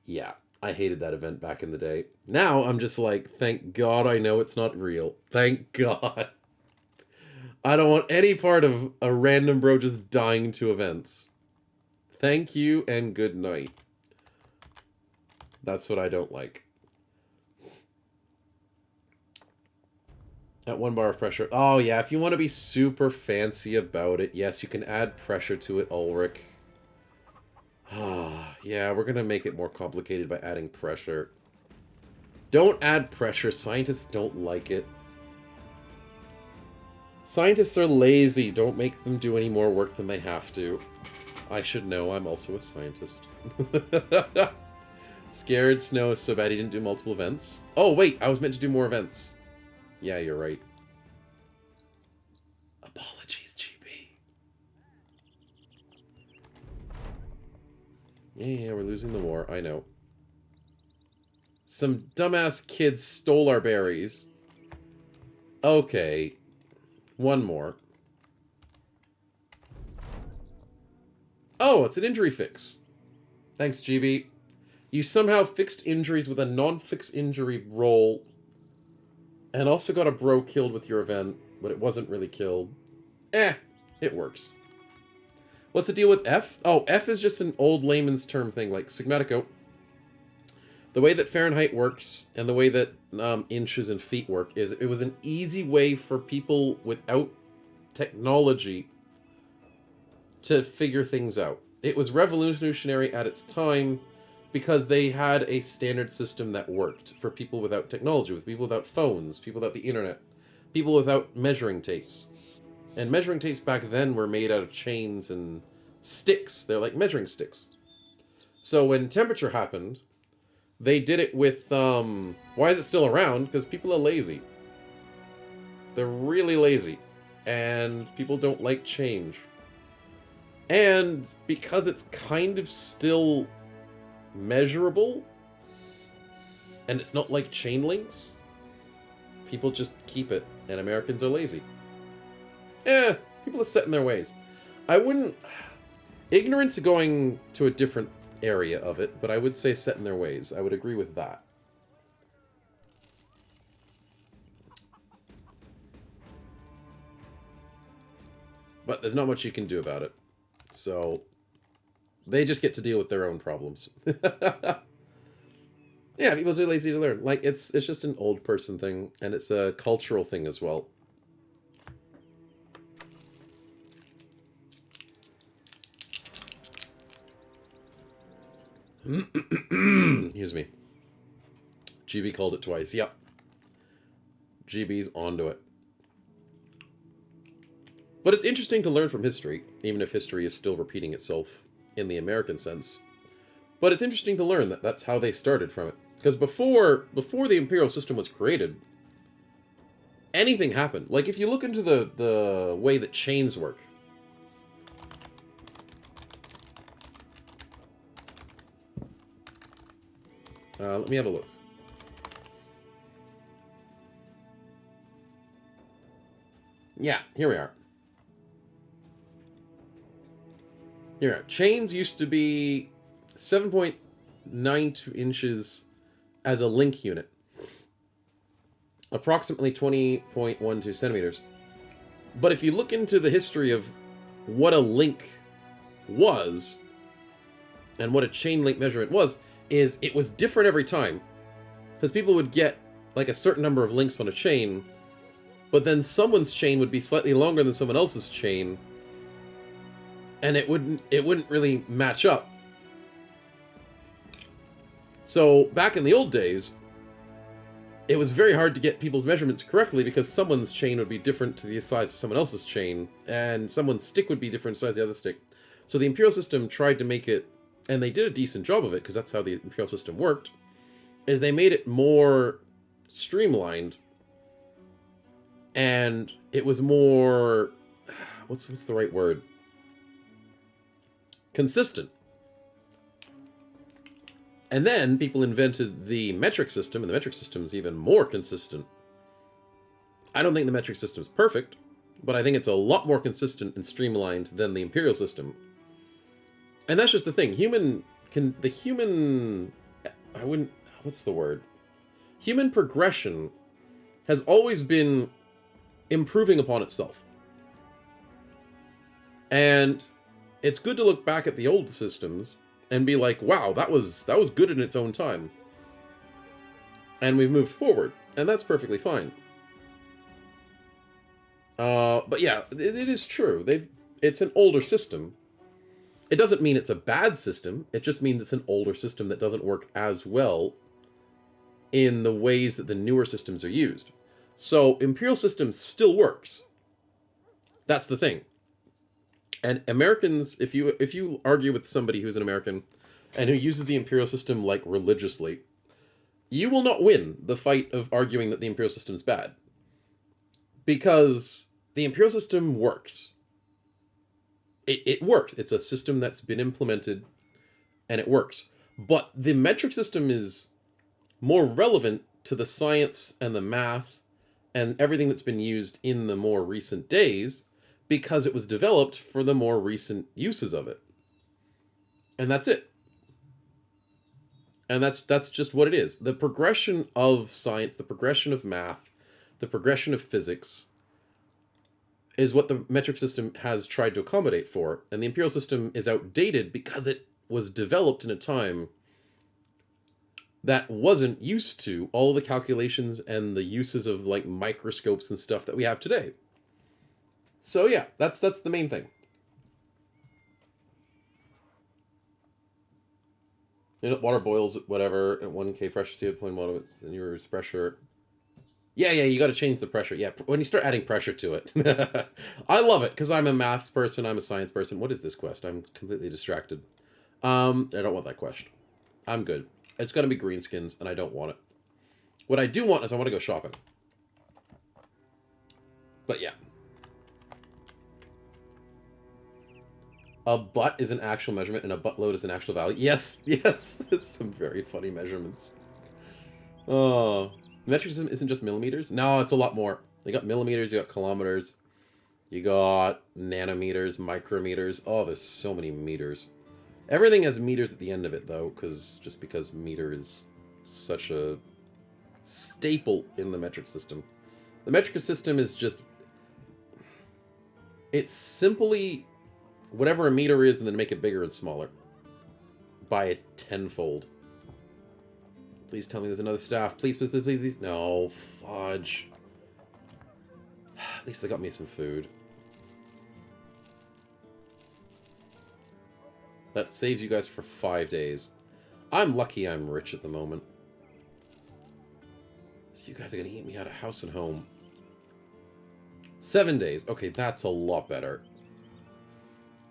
Speaker 2: Yeah, I hated that event back in the day. Now I'm just like, thank God I know it's not real. Thank God. I don't want any part of a random bro just dying to events. Thank you and good night. That's what I don't like. At 1 bar of pressure. Oh yeah, if you want to be super fancy about it, yes, you can add pressure to it, Ulrich. Yeah, we're gonna make it more complicated by adding pressure. Don't add pressure. Scientists don't like it. Scientists are lazy. Don't make them do any more work than they have to. I should know. I'm also a scientist. Scared Snow so bad he didn't do multiple events. Oh, wait. I was meant to do more events. Yeah, you're right. Apologies, GB. Yeah, we're losing the war. I know. Some dumbass kids stole our berries. Okay. One more. Oh, it's an injury fix. Thanks, GB. You somehow fixed injuries with a non-fix injury roll. And also got a bro killed with your event, but it wasn't really killed. It works. What's the deal with F? Oh, F is just an old layman's term thing, like Sigmatico. The way that Fahrenheit works, and the way that inches and feet work, is it was an easy way for people without technology to figure things out. It was revolutionary at its time, because they had a standard system that worked for people without technology, with people without phones, people without the internet, people without measuring tapes. And measuring tapes back then were made out of chains and sticks. They're like measuring sticks. So when temperature happened, they did it with, why is it still around? Because people are lazy. They're really lazy. And people don't like change. And because it's kind of still measurable, and it's not like chain links, people just keep it, and Americans are lazy. People are set in their ways. I wouldn't... Ignorance going to a different area of it, but I would say set in their ways. I would agree with that. But there's not much you can do about it. So they just get to deal with their own problems. Yeah, people are too lazy to learn. Like, it's just an old person thing, and it's a cultural thing as well. Excuse me. GB called it twice. Yep. GB's onto it. But it's interesting to learn from history, even if history is still repeating itself in the American sense. But it's interesting to learn that that's how they started from it. Because before the imperial system was created, anything happened. Like, if you look into the way that chains work. Let me have a look. Yeah, here we are. Here, chains used to be 7.92 inches as a link unit. Approximately 20.12 centimeters. But if you look into the history of what a link was, and what a chain link measurement was, is it was different every time. Because people would get like a certain number of links on a chain, but then someone's chain would be slightly longer than someone else's chain, and it wouldn't really match up. So back in the old days, it was very hard to get people's measurements correctly because someone's chain would be different to the size of someone else's chain, and someone's stick would be different size the other stick. So the imperial system tried to make it, and they did a decent job of it because that's how the imperial system worked, is they made it more streamlined, and it was more, what's the right word? Consistent. And then people invented the metric system, and the metric system is even more consistent. I don't think the metric system is perfect, but I think it's a lot more consistent and streamlined than the imperial system. And that's just the thing. Human progression has always been improving upon itself. And it's good to look back at the old systems and be like, wow, that was good in its own time. And we've moved forward, and that's perfectly fine. But yeah, it is true. It's an older system. It doesn't mean it's a bad system. It just means it's an older system that doesn't work as well in the ways that the newer systems are used. So imperial system still works. That's the thing. And Americans, if you argue with somebody who's an American and who uses the imperial system like religiously, you will not win the fight of arguing that the imperial system is bad. Because the imperial system works. It works. It's a system that's been implemented, and it works. But the metric system is more relevant to the science and the math and everything that's been used in the more recent days, because it was developed for the more recent uses of it. And that's it. And that's just what it is. The progression of science, the progression of math, the progression of physics is what the metric system has tried to accommodate for. And the imperial system is outdated because it was developed in a time that wasn't used to all the calculations and the uses of like microscopes and stuff that we have today. So yeah, that's the main thing. You know, water boils at whatever at 1K pressure, 0.1 and your pressure. Yeah, you got to change the pressure. Yeah, when you start adding pressure to it. I love it because I'm a maths person, I'm a science person. What is this quest? I'm completely distracted. I don't want that quest. I'm good. It's going to be greenskins, and I don't want it. What I do want is I want to go shopping. But yeah. A butt is an actual measurement, and a buttload is an actual value. Yes, there's some very funny measurements. Oh, metric system isn't just millimeters. No, it's a lot more. You got millimeters, you got kilometers. You got nanometers, micrometers. Oh, there's so many meters. Everything has meters at the end of it, though, because meter is such a staple in the metric system. The metric system is just... It's simply whatever a meter is and then make it bigger and smaller. By a tenfold. Please tell me there's another staff. Please, please, please, please, please. No, fudge. At least they got me some food. That saves you guys for 5 days. I'm lucky I'm rich at the moment. So you guys are going to eat me out of house and home. 7 days. Okay, that's a lot better.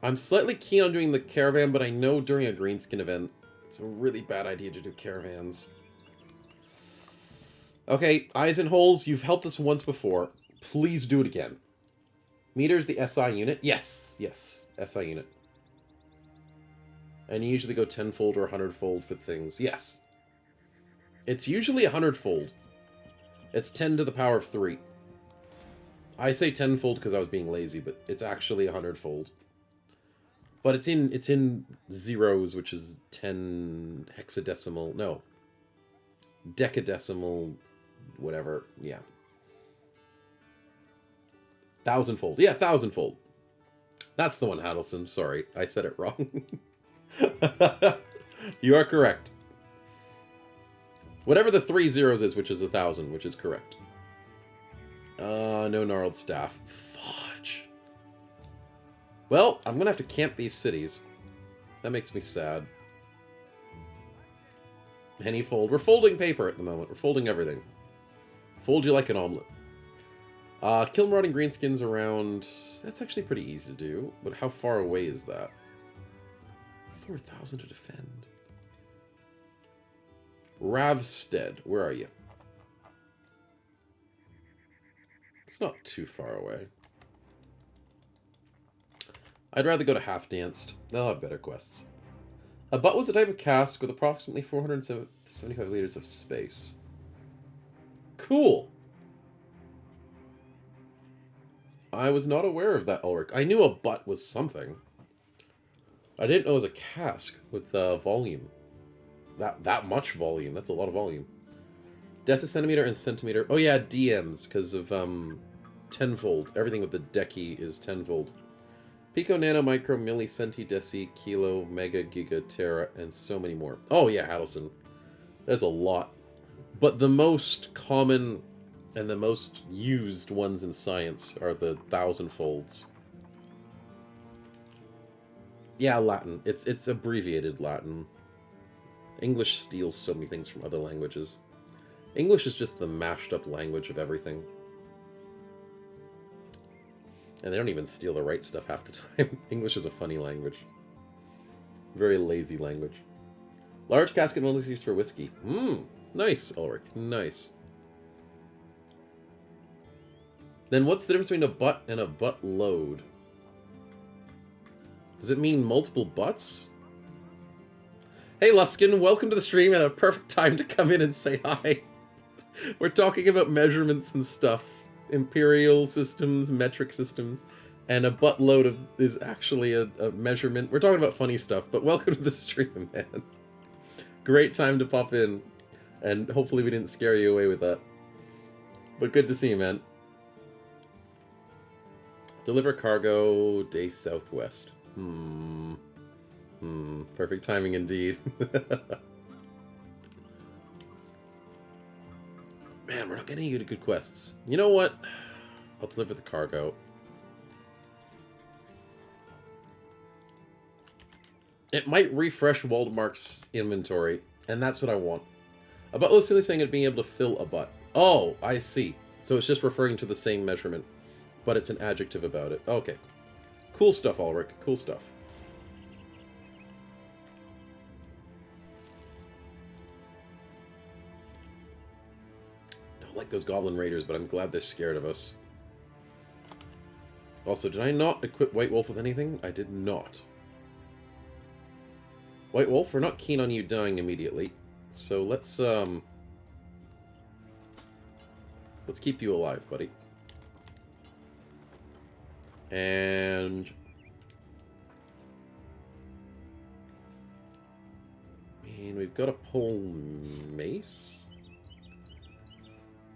Speaker 2: I'm slightly keen on doing the caravan, but I know during a greenskin event, it's a really bad idea to do caravans. Okay, eyes and holes, you've helped us once before. Please do it again. Meters, the SI unit? Yes, yes, SI unit. And you usually go 10-fold or 100-fold for things. Yes. It's usually 100-fold. It's 10 to the power of 3. I say 10-fold because I was being lazy, but it's actually 100-fold. But it's in zeros, which is 10 hexadecimal. No. Decadecimal, whatever. Yeah. 1,000-fold. Yeah, 1,000-fold. That's the one, Hadelson. Sorry, I said it wrong. You are correct. Whatever the 3 zeros is, which is 1,000, which is correct. No gnarled staff. Fudge. Well, I'm gonna have to camp these cities. That makes me sad. Penny fold. We're folding paper at the moment. We're folding everything. Fold you like an omelet. Kill marauding greenskins around... That's actually pretty easy to do. But how far away is that? 4,000 to defend. Ravstead. Where are you? It's not too far away. I'd rather go to Half Danced. They'll have better quests. A butt was a type of cask with approximately 475 liters of space. Cool! I was not aware of that, Ulrich. I knew a butt was something. I didn't know it was a cask with volume. That much volume. That's a lot of volume. Decicentimeter and centimeter. Oh yeah, DMs, because of tenfold. Everything with the deci is tenfold. Pico, nano, micro, milli, centi, deci, kilo, mega, giga, tera, and so many more. Oh yeah, Hadelson. There's a lot. But the most common and the most used ones in science are the 1,000-folds. Yeah, Latin. It's abbreviated Latin. English steals so many things from other languages. English is just the mashed up language of everything. And they don't even steal the right stuff half the time. English is a funny language. Very lazy language. Large casket mill is used for whiskey. Nice, Ulrich. Nice. Then what's the difference between a butt and a butt load? Does it mean multiple butts? Hey Luskin, welcome to the stream at a perfect time to come in and say hi. We're talking about measurements and stuff. Imperial systems, metric systems, and a buttload is actually a measurement. We're talking about funny stuff, but welcome to the stream, man. Great time to pop in, and hopefully we didn't scare you away with that. But good to see you, man. Deliver cargo, day southwest. Perfect timing indeed. Man, we're not getting any good quests. You know what? I'll deliver the cargo. It might refresh Waldmark's inventory, and that's what I want. A butt was silly saying it being able to fill a butt. Oh, I see. So it's just referring to the same measurement, but it's an adjective about it. Okay. Cool stuff, Ulrich. Cool stuff. Like those goblin raiders, but I'm glad they're scared of us. Also, did I not equip White Wolf with anything? I did not. White Wolf, we're not keen on you dying immediately, so let's keep you alive, buddy. And I mean, we've got a pole mace.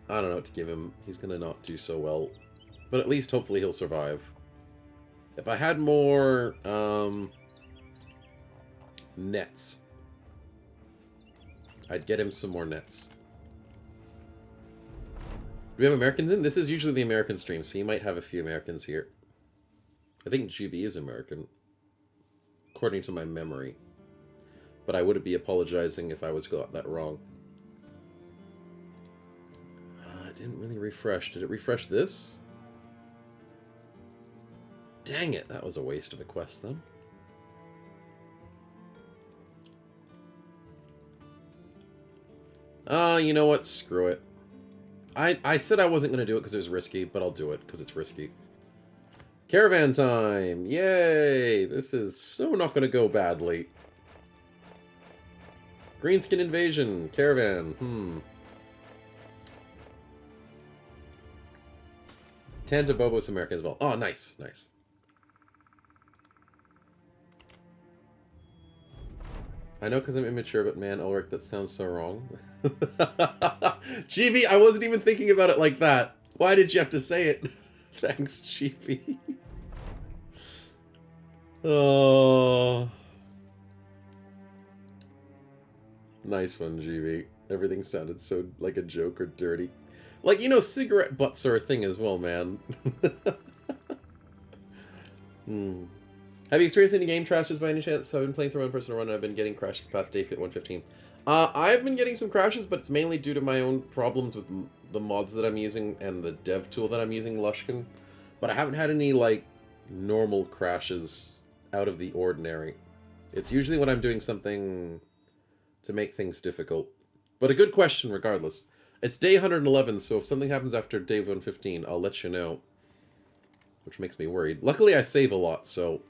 Speaker 2: I don't know what to give him. He's gonna not do so well, but at least hopefully he'll survive. If I had more nets, I'd get him some more nets. Do we have Americans in? This is usually the American stream, so you might have a few Americans here. I think GB is American, according to my memory. But I would be apologizing if I was got that wrong. It didn't really refresh. Did it refresh this? Dang it, that was a waste of a quest then. You know what? Screw it. I said I wasn't going to do it because it was risky, but I'll do it because it's risky. Caravan time! Yay! This is so not going to go badly. Greenskin invasion. Caravan. 10 to Bobo's American as well. Oh, nice. Nice. I know because I'm immature, but man, Ulrich, that sounds so wrong. GB, I wasn't even thinking about it like that. Why did you have to say it? Thanks, GB. Oh. Nice one, GB. Everything sounded so like a joke or dirty. Like, you know, cigarette butts are a thing as well, man. Have you experienced any game crashes by any chance? I've been playing through one personal run and I've been getting crashes past day 115. I've been getting some crashes, but it's mainly due to my own problems with the mods that I'm using and the dev tool that I'm using, Lushkin. But I haven't had any, like, normal crashes out of the ordinary. It's usually when I'm doing something to make things difficult. But a good question regardless. It's day 111, so if something happens after day 115, I'll let you know. Which makes me worried. Luckily, I save a lot, so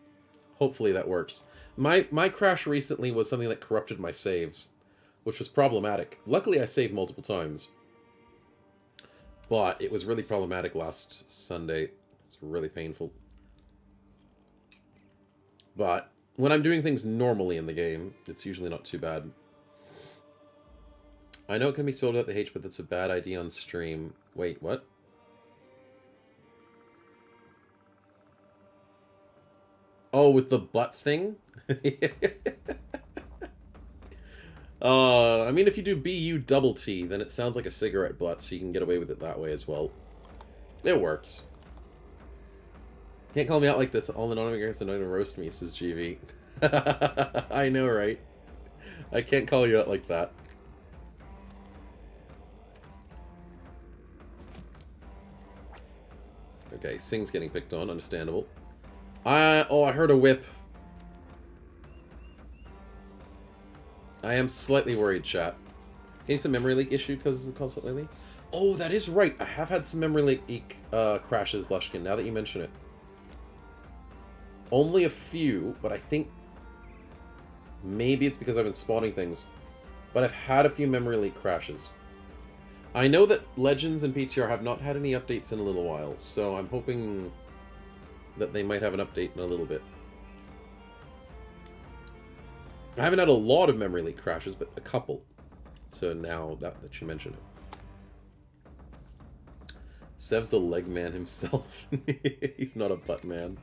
Speaker 2: hopefully that works. My crash recently was something that corrupted my saves, which was problematic. Luckily, I saved multiple times. But it was really problematic last Sunday. It's really painful. But when I'm doing things normally in the game, it's usually not too bad. I know it can be spelled out the H, but that's a bad idea on stream. Wait, what? Oh, with the butt thing? I mean, if you do B-U-double-T, then it sounds like a cigarette butt, so you can get away with it that way as well. It works. Can't call me out like this. All the non-immigrants are not going to roast me, says GV. I know, right? I can't call you out like that. Okay, Sing's getting picked on, understandable. Oh, I heard a whip. I am slightly worried, chat. Any some memory leak issue because of the console lately? Oh, that is right. I have had some memory leak crashes, Lushkin, now that you mention it. Only a few, but I think maybe it's because I've been spawning things. But I've had a few memory leak crashes. I know that Legends and PTR have not had any updates in a little while, so I'm hoping that they might have an update in a little bit. I haven't had a lot of memory leak crashes, but a couple. So now that you mention it. Sev's a leg man himself. He's not a butt man.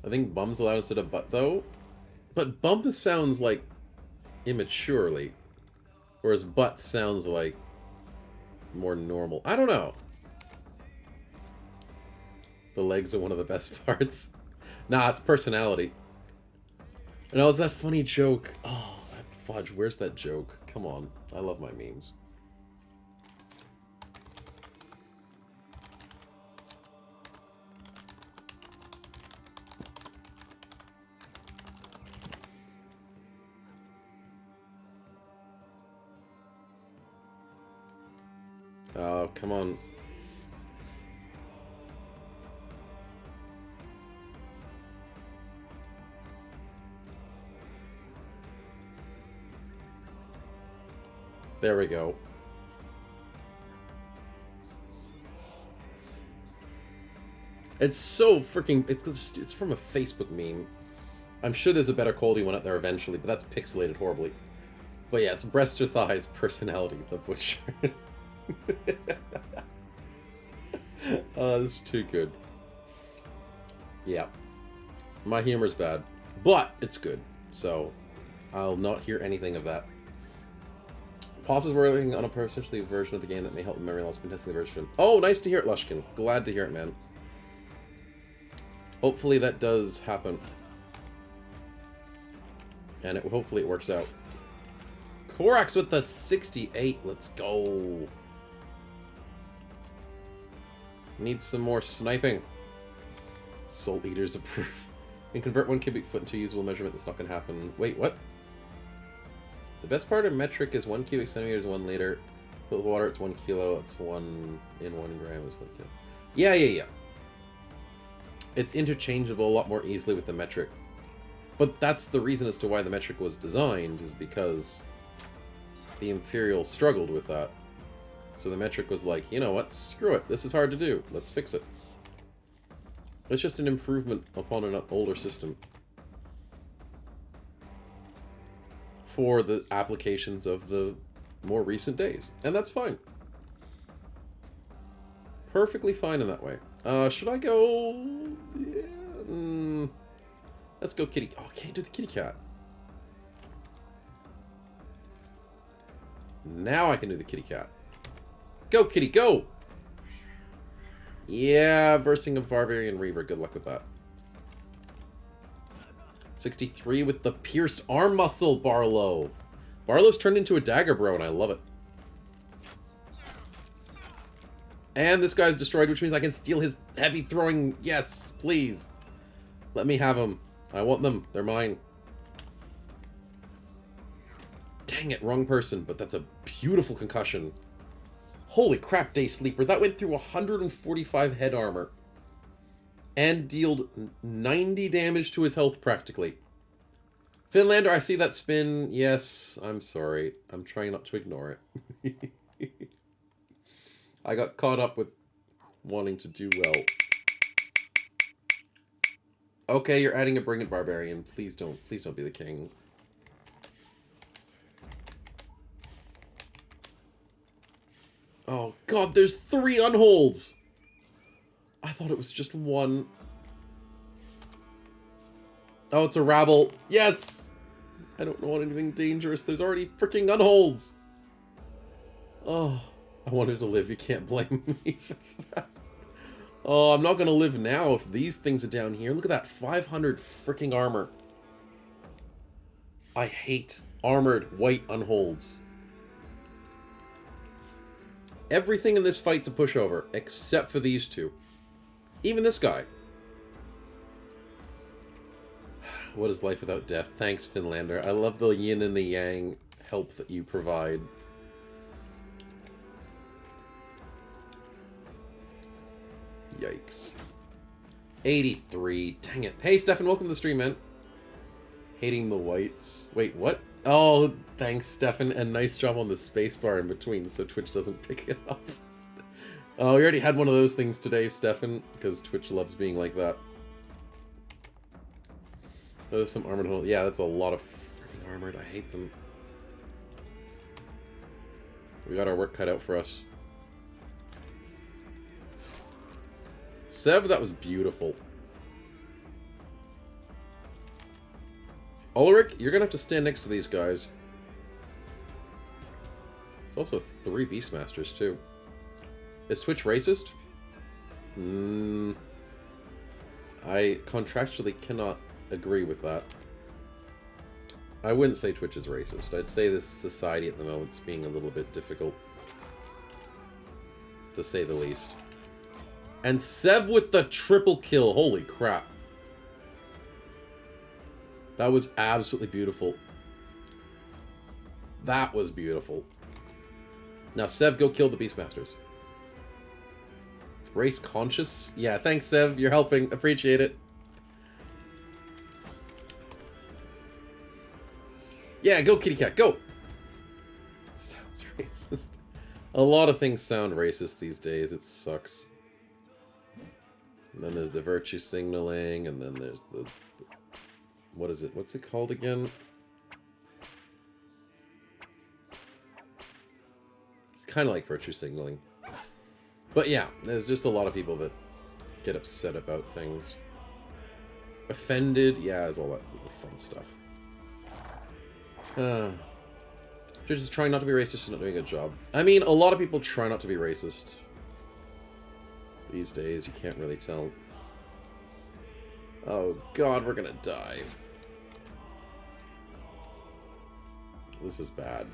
Speaker 2: I think bum's allowed instead of butt, though. But bum sounds like immaturely. Whereas butt sounds like more normal. I don't know. The legs are one of the best parts. Nah, it's personality. And that was that funny joke. Oh, that fudge. Where's that joke? Come on. I love my memes. Oh, come on. There we go. It's so freaking... It's from a Facebook meme. I'm sure there's a better quality one out there eventually, but that's pixelated horribly. But yes, breasts or thighs, personality, the butcher. Oh, this is too good. Yeah. My humor's bad. But it's good. So, I'll not hear anything of that. Pauses working on a potentially version of the game that may help memory loss been testing the version. Oh, nice to hear it, Lushkin. Glad to hear it, man. Hopefully that does happen. And hopefully it works out. Korax with the 68. Let's go. Need some more sniping. Soul Eaters approve. And convert 1 cubic foot into a usable measurement. That's not going to happen. Wait, what? The best part of metric is 1 cubic centimeter is 1 liter. With water, it's 1 kilo. It's 1 in 1 gram is 1 kilo. Yeah. It's interchangeable a lot more easily with the metric. But that's the reason as to why the metric was designed, is because the Imperial struggled with that. So the metric was like, you know what, screw it, this is hard to do, let's fix it. It's just an improvement upon an older system. For the applications of the more recent days. And that's fine. Perfectly fine in that way. Should I go... Yeah, let's go kitty... Oh, I can't do the kitty cat. Now I can do the kitty cat. Go, kitty, go! Yeah, versing of Barbarian Reaver. Good luck with that. 63 with the pierced arm muscle, Barlow. Barlow's turned into a dagger bro, and I love it. And this guy's destroyed, which means I can steal his heavy throwing... Yes, please. Let me have them. I want them. They're mine. Dang it, wrong person, but that's a beautiful concussion. Holy crap, Day Sleeper. That went through 145 head armor. And dealt 90 damage to his health, practically. Finlander, I see that spin. Yes, I'm sorry. I'm trying not to ignore it. I got caught up with wanting to do well. Okay, you're adding a Brigand Barbarian. Please don't be the king. Oh god, there's 3 unholds! I thought it was just 1. Oh, it's a rabble. Yes! I don't want anything dangerous. There's already freaking unholds! Oh, I wanted to live. You can't blame me for that. Oh, I'm not gonna live now if these things are down here. Look at that, 500 freaking armor. I hate armored white unholds. Everything in this fight's a pushover, except for these 2. Even this guy. What is life without death? Thanks, Finlander. I love the yin and the yang help that you provide. Yikes. 83. Dang it. Hey, Stefan, welcome to the stream, man. Hating the whites. Wait, what? Oh, thanks, Stefan, and nice job on the spacebar in between so Twitch doesn't pick it up. Oh, we already had one of those things today, Stefan, because Twitch loves being like that. There's some armored hold. Yeah, that's a lot of freaking armored. I hate them. We got our work cut out for us. Sev, that was beautiful. Ulrich, you're gonna have to stand next to these guys. There's also 3 Beastmasters, too. Is Twitch racist? I contractually cannot agree with that. I wouldn't say Twitch is racist. I'd say this society at the moment's being a little bit difficult. To say the least. And Sev with the triple kill. Holy crap. That was absolutely beautiful. That was beautiful. Now, Sev, go kill the Beastmasters. Race conscious? Yeah, thanks, Sev. You're helping. Appreciate it. Yeah, go, kitty cat. Go! Sounds racist. A lot of things sound racist these days. It sucks. And then there's the virtue signaling, and then there's the what is it? What's it called again? It's kind of like virtue signaling. But yeah, there's just a lot of people that get upset about things. Offended, yeah, is all that fun stuff. Just trying not to be racist and not doing a good job. I mean, a lot of people try not to be racist. These days, you can't really tell. Oh god, we're gonna die. This is bad.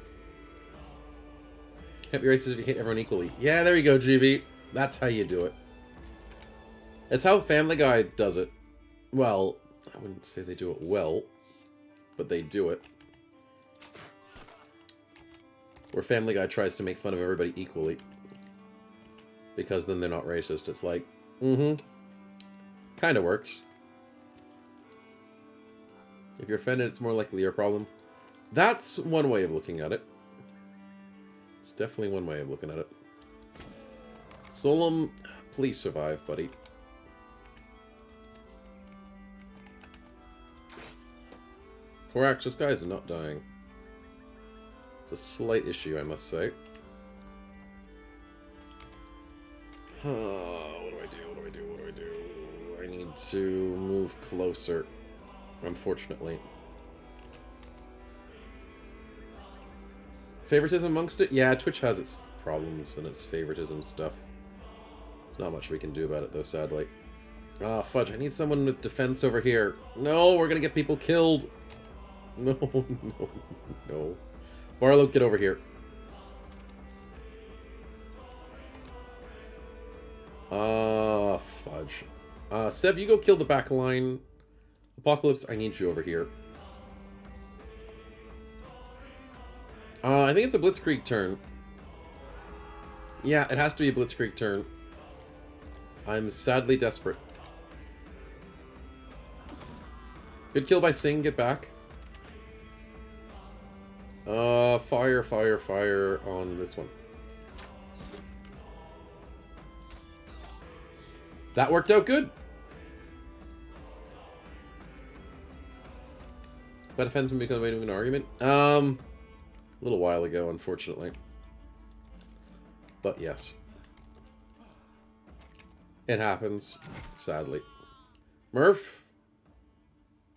Speaker 2: Can't be racist if you hate everyone equally. Yeah, there you go, GB. That's how you do it. It's how Family Guy does it. Well, I wouldn't say they do it well, but they do it. Where Family Guy tries to make fun of everybody equally. Because then they're not racist. It's like, kind of works. If you're offended, it's more likely your problem. That's one way of looking at it. It's definitely one way of looking at it. Solum, please survive, buddy. Korax, this guy's not dying. It's a slight issue, I must say. What do I do? What do I do? What do I do? I need to move closer, unfortunately. Favoritism amongst it? Yeah, Twitch has its problems and its favoritism stuff. There's not much we can do about it, though, sadly. Ah, fudge, I need someone with defense over here. No, we're gonna get people killed. No, no, no. Barlow, get over here. Fudge. Sev, you go kill the back line. Apocalypse, I need you over here. I think it's a Blitzkrieg turn. Yeah, it has to be a Blitzkrieg turn. I'm sadly desperate. Good kill by Singh, get back. Fire, fire, fire on this one. That worked out good. That offends me because I'm making an argument. A little while ago, unfortunately. But yes. It happens, sadly. Murph?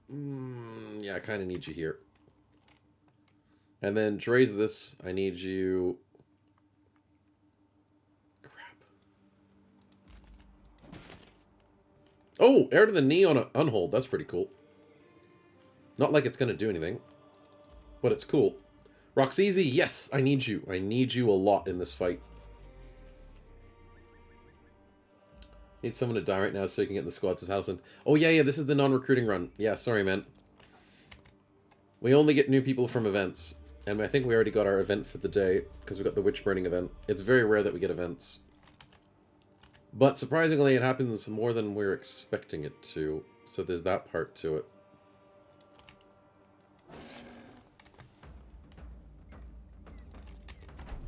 Speaker 2: Yeah, I kind of need you here. And then to raise this, I need you... Crap. Oh, air to the knee on an unhold. That's pretty cool. Not like it's going to do anything. But it's cool. Roxeasy, yes, I need you. I need you a lot in this fight. Need someone to die right now so you can get in the squad, says Howson. Oh, yeah, this is the non-recruiting run. Yeah, sorry, man. We only get new people from events. And I think we already got our event for the day, because we got the witch burning event. It's very rare that we get events. But surprisingly, it happens more than we're expecting it to. So there's that part to it.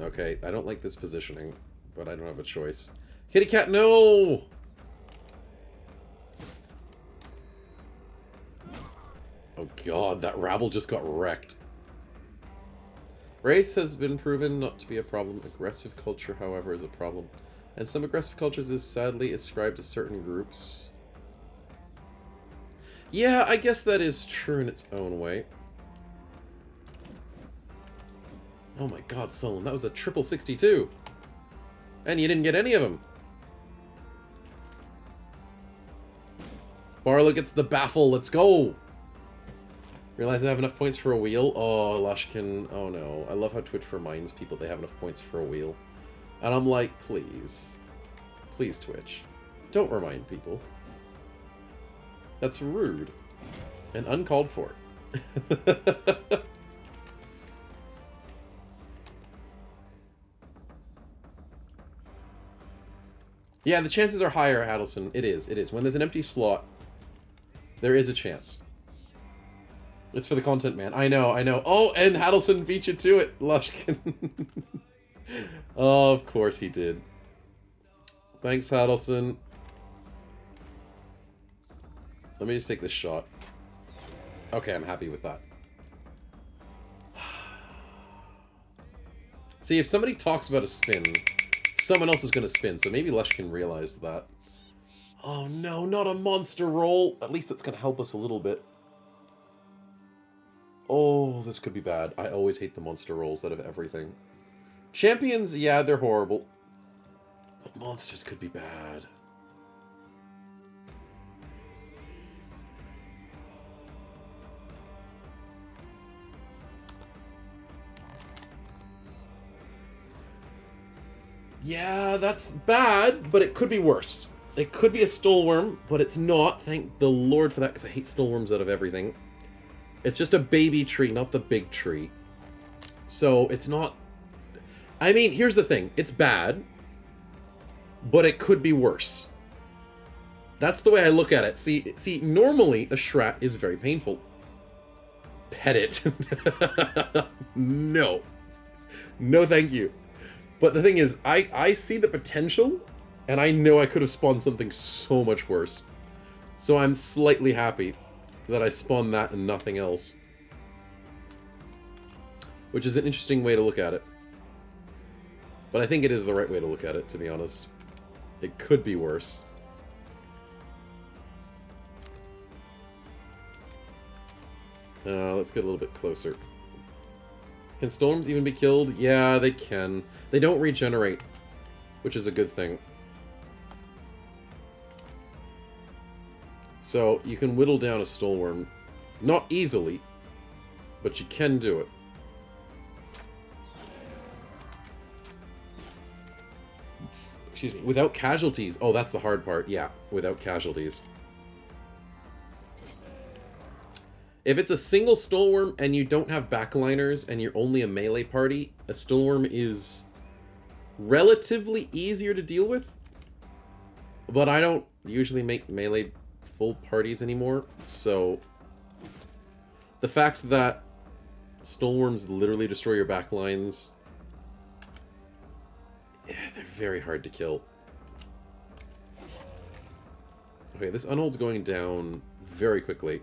Speaker 2: Okay, I don't like this positioning, but I don't have a choice. Kitty cat, no! Oh god, that rabble just got wrecked. Race has been proven not to be a problem. Aggressive culture, however, is a problem. And some aggressive cultures is sadly ascribed to certain groups. Yeah, I guess that is true in its own way. Oh my god, Solon, that was a triple 62. And you didn't get any of them. Barlow gets the baffle, let's go! Realize I have enough points for a wheel? Oh, Lushkin, oh no. I love how Twitch reminds people they have enough points for a wheel. And I'm like, please. Please, Twitch. Don't remind people. That's rude. And uncalled for. Yeah, the chances are higher, Adelson. It is, it is. When there's an empty slot, there is a chance. It's for the content, man. I know, I know. Oh, and Hadelson beat you to it, Lushkin. Oh, of course he did. Thanks, Hadelson. Let me just take this shot. Okay, I'm happy with that. See, if somebody talks about a spin, someone else is going to spin, so maybe Lush can realize that. Oh no, not a monster roll! At least that's going to help us a little bit. Oh, this could be bad. I always hate the monster rolls out of everything. Champions, yeah, they're horrible. But monsters could be bad. Yeah, that's bad, but it could be worse. It could be a Stolworm, but it's not. Thank the Lord for that, because I hate Stolworms out of everything. It's just a baby tree, not the big tree. So, it's not... I mean, here's the thing. It's bad, but it could be worse. That's the way I look at it. See, normally a Shrat is very painful. Pet it. No. No, thank you. But the thing is, I see the potential, and I know I could have spawned something so much worse. So I'm slightly happy that I spawned that and nothing else. Which is an interesting way to look at it. But I think it is the right way to look at it, to be honest. It could be worse. Let's get a little bit closer. Can storms even be killed? Yeah, they can. They don't regenerate, which is a good thing. So, you can whittle down a Stolworm. Not easily, but you can do it. Excuse me. Without casualties. Oh, that's the hard part. Yeah, without casualties. If it's a single Stolworm and you don't have backliners and you're only a melee party, a Stolworm is relatively easier to deal with. But I don't usually make melee full parties anymore, so the fact that Stolworms literally destroy your backlines, yeah, they're very hard to kill. Okay, this Unhold's going down very quickly.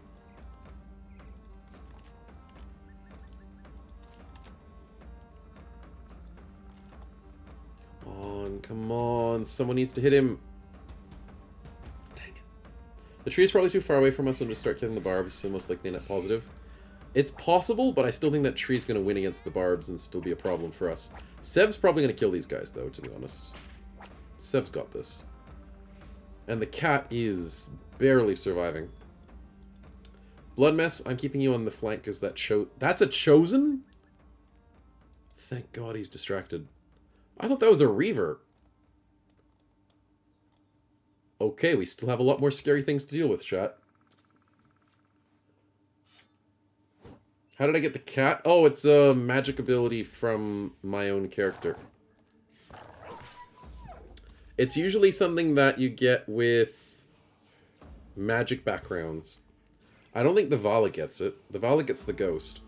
Speaker 2: Come on, someone needs to hit him. Dang it. The tree is probably too far away from us, so I'm just start killing the barbs, so most likely net positive. It's possible, but I still think that tree's going to win against the barbs and still be a problem for us. Sev's probably going to kill these guys, though, to be honest. Sev's got this. And the cat is barely surviving. Blood Mess, I'm keeping you on the flank because that's a Chosen? Thank God he's distracted. I thought that was a Reaver. Okay, we still have a lot more scary things to deal with, chat. How did I get the cat? Oh, it's a magic ability from my own character. It's usually something that you get with magic backgrounds. I don't think the Vala gets it. The Vala gets the ghost.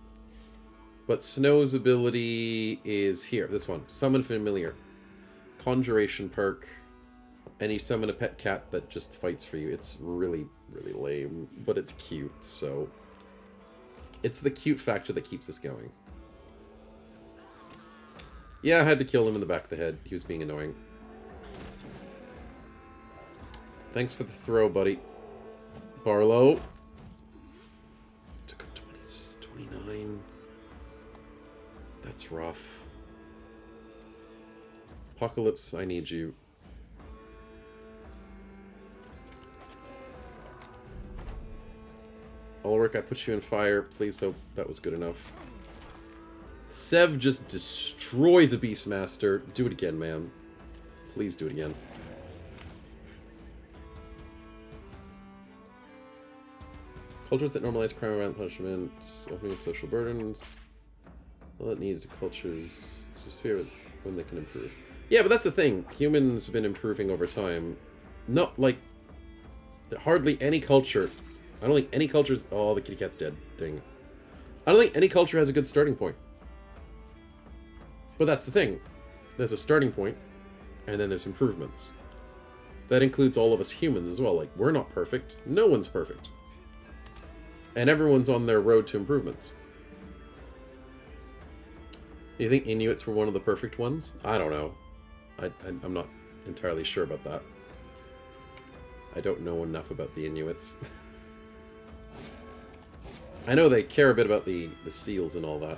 Speaker 2: But Snow's ability is here. This one. Summon Familiar. Conjuration perk. And you summon a pet cat that just fights for you. It's really, really lame. But it's cute, so... It's the cute factor that keeps us going. Yeah, I had to kill him in the back of the head. He was being annoying. Thanks for the throw, buddy. Barlow. Took him 29. That's rough. Apocalypse, I need you. Ulrich, I put you in fire. Please hope that was good enough. Sev just destroys a Beastmaster. Do it again, man. Please do it again. Cultures that normalize crime around punishment, opening social burdens. Well, it needs cultures to sphere when they can improve. Yeah, but that's the thing. Humans have been improving over time. Not like hardly any culture. I don't think any culture's... Oh, the kitty cat's dead. Dang. I don't think any culture has a good starting point. But that's the thing. There's a starting point, and then there's improvements. That includes all of us humans as well. Like, we're not perfect. No one's perfect. And everyone's on their road to improvements. You think Inuits were one of the perfect ones? I don't know. I'm not entirely sure about that. I don't know enough about the Inuits. I know they care a bit about the seals and all that.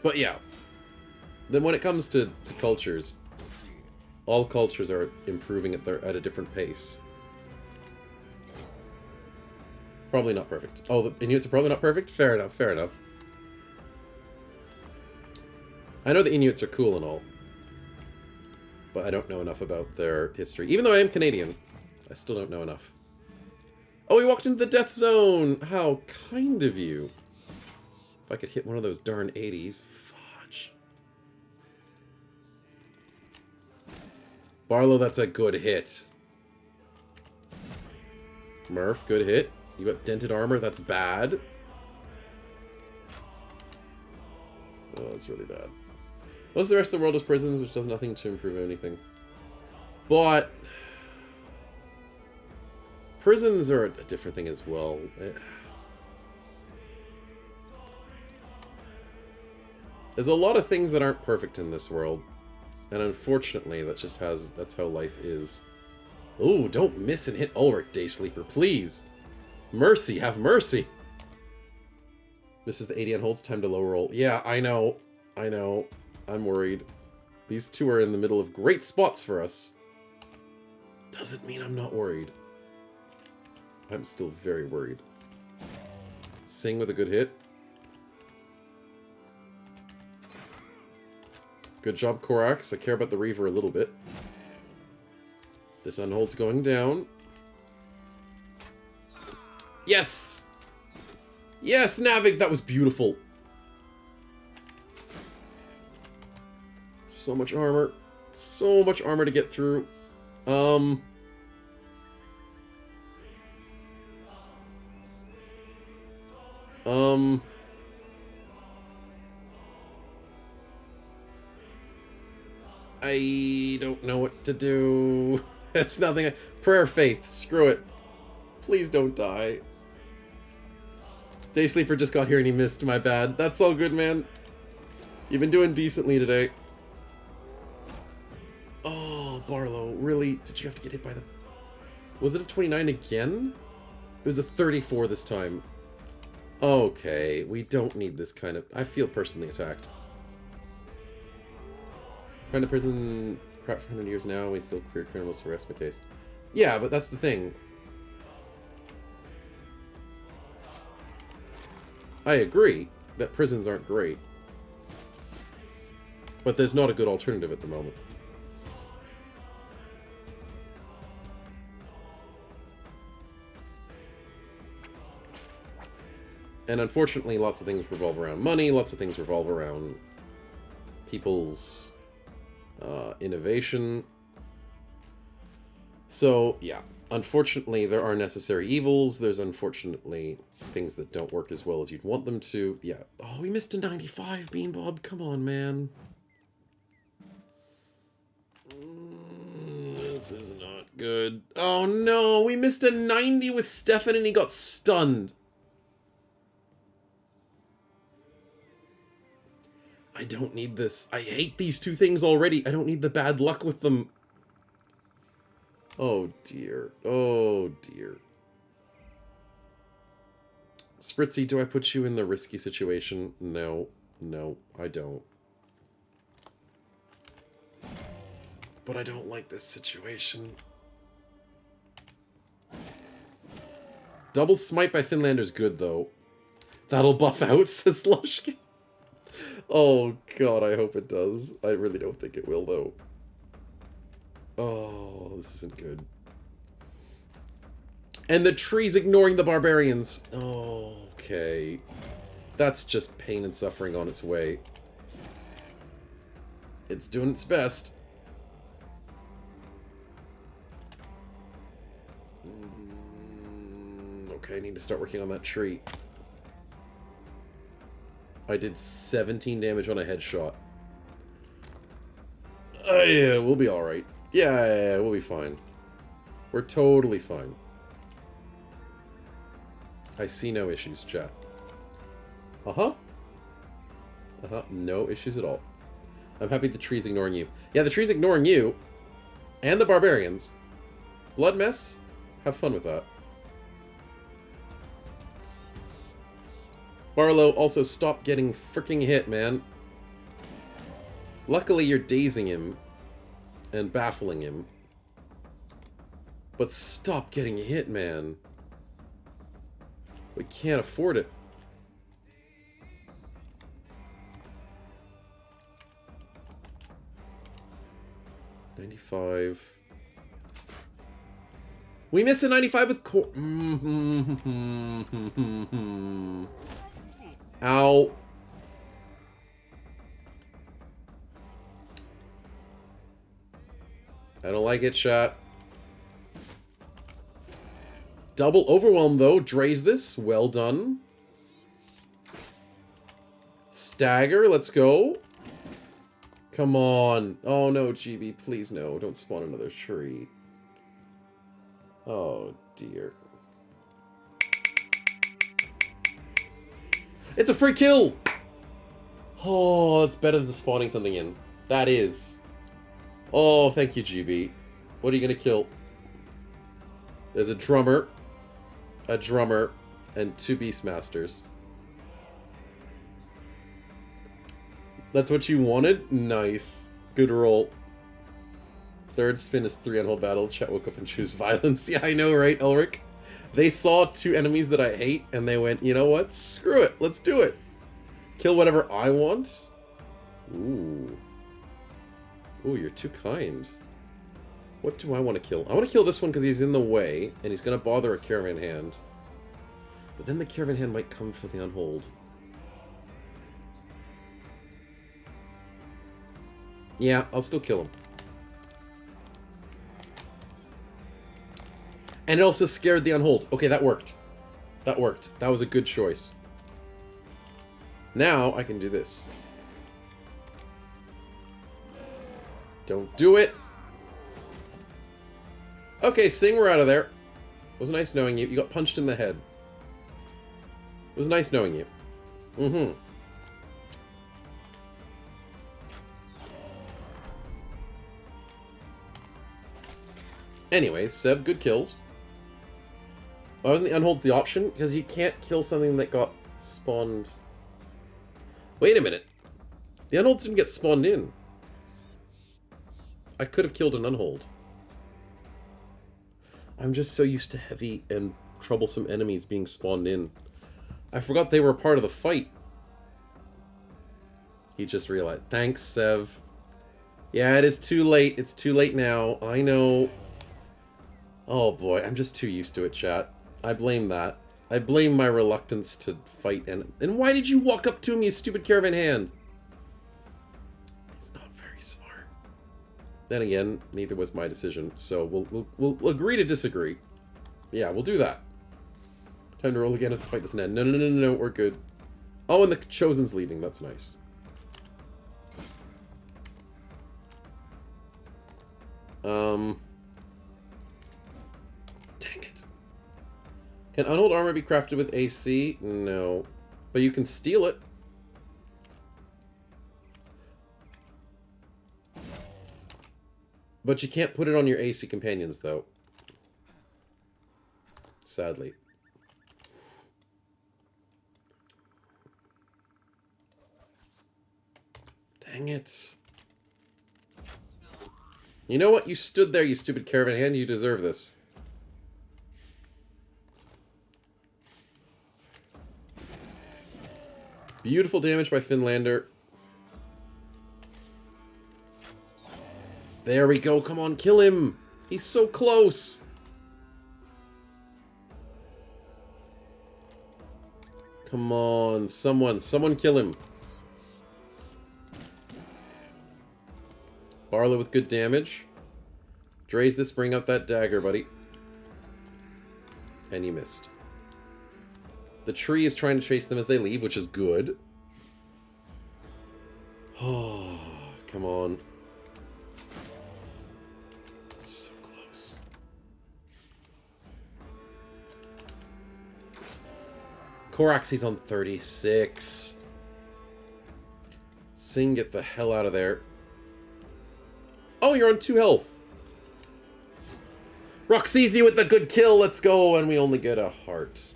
Speaker 2: But yeah. Then when it comes to cultures, all cultures are improving at a different pace. Probably not perfect. Oh, the Inuits are probably not perfect? Fair enough, fair enough. I know the Inuits are cool and all. But I don't know enough about their history. Even though I am Canadian, I still don't know enough. Oh, we walked into the death zone! How kind of you. If I could hit one of those darn 80s. Fudge. Barlow, that's a good hit. Murph, good hit. You got dented armor, that's bad. Oh, that's really bad. Most of the rest of the world is prisons, which does nothing to improve anything. But prisons are a different thing as well. There's a lot of things that aren't perfect in this world. And unfortunately, that's how life is. Ooh, don't miss and hit Ulrich, Daysleeper, please. Mercy, have mercy. This is the 80 on holds, time to low roll. Yeah, I know. I know. I'm worried. These two are in the middle of great spots for us. Doesn't mean I'm not worried. I'm still very worried. Sing with a good hit. Good job, Korax. I care about the Reaver a little bit. This unhold's going down. Yes! Yes, Navig! That was beautiful. So much armor. So much armor to get through. I don't know what to do. That's nothing. Prayer faith. Screw it. Please don't die. Daysleeper just got here and he missed. My bad. That's all good, man. You've been doing decently today. Oh, Barlow. Really? Did you have to get hit by the... Was it a 29 again? It was a 34 this time. Okay. We don't need this kind of... I feel personally attacked. Friend of prison, crap for 100 years now, we still career criminals to arrest my case. Yeah, but that's the thing. I agree that prisons aren't great. But there's not a good alternative at the moment. And unfortunately, lots of things revolve around money, lots of things revolve around people's... innovation. So, yeah. Unfortunately, there are necessary evils. There's unfortunately things that don't work as well as you'd want them to. Yeah. Oh, we missed a 95, Beanbob. Come on, man. This is not good. Oh, no. We missed a 90 with Stefan and he got stunned. I don't need this. I hate these two things already. I don't need the bad luck with them. Oh, dear. Oh, dear. Spritzy, do I put you in the risky situation? No. No, I don't. But I don't like this situation. Double smite by Finlander's good, though. That'll buff out, says Lushkin. Oh, God, I hope it does. I really don't think it will, though. Oh, this isn't good. And the tree's ignoring the barbarians. Oh, okay. That's just pain and suffering on its way. It's doing its best. Okay, I need to start working on that tree. I did 17 damage on a headshot. Yeah, we'll be alright. Yeah, we'll be fine. We're totally fine. I see no issues, chat. Uh-huh. Uh-huh. No issues at all. I'm happy the tree's ignoring you. Yeah, the tree's ignoring you. And the barbarians. Blood mess? Have fun with that. Barlow, also stop getting freaking hit, man. Luckily, you're dazing him and baffling him. But stop getting hit, man. We can't afford it. $95. We missed a 95 with core. Ow. I don't like it, chat. Double overwhelm, though. Drays this. Well done. Stagger. Let's go. Come on. Oh, no, GB. Please, no. Don't spawn another tree. Oh, dear. It's a free kill! Oh, that's better than spawning something in. That is. Oh, thank you, GB. What are you gonna kill? There's a drummer, and 2 Beastmasters. That's what you wanted? Nice. Good roll. Third spin is 3 on hold battle. Chat woke up and choose violence. Yeah, I know, right, Elric? They saw 2 enemies that I hate, and they went, you know what? Screw it. Let's do it. Kill whatever I want. Ooh. Ooh, you're too kind. What do I want to kill? I want to kill this one because he's in the way, and he's going to bother a caravan hand. But then the caravan hand might come for the unhold. Yeah, I'll still kill him. And it also scared the unhold. Okay, that worked. That worked. That was a good choice. Now I can do this. Don't do it. Okay, Sing, we're out of there. It was nice knowing you. You got punched in the head. It was nice knowing you. Mm-hmm. Anyways, Sev, good kills. Why wasn't the unhold the option? Because you can't kill something that got spawned. Wait a minute. The unholds didn't get spawned in. I could have killed an unhold. I'm just so used to heavy and troublesome enemies being spawned in. I forgot they were a part of the fight. He just realized. Thanks, Sev. Yeah, it is too late. It's too late now. I know. Oh boy, I'm just too used to it, chat. I blame that. I blame my reluctance to fight and why did you walk up to him, you stupid caravan hand? It's not very smart. Then again, neither was my decision, so we'll agree to disagree. Yeah, we'll do that. Time to roll again if the fight doesn't end. No, we're good. Oh, and the Chosen's leaving. That's nice. Dang it. Can unhold armor be crafted with AC? No. But you can steal it. But you can't put it on your AC companions, though. Sadly. Dang it. You know what? You stood there, you stupid caravan hand. You deserve this. Beautiful damage by Finlander. There we go. Come on, kill him. He's so close. Come on, someone kill him. Barlow with good damage. Drays this, bring up that dagger, buddy. And you missed. The tree is trying to chase them as they leave, which is good. Oh, come on. So close. Koraxy's on 36. Sing, get the hell out of there. Oh, you're on 2 health. Roxeasy with the good kill. Let's go. And we only get a heart.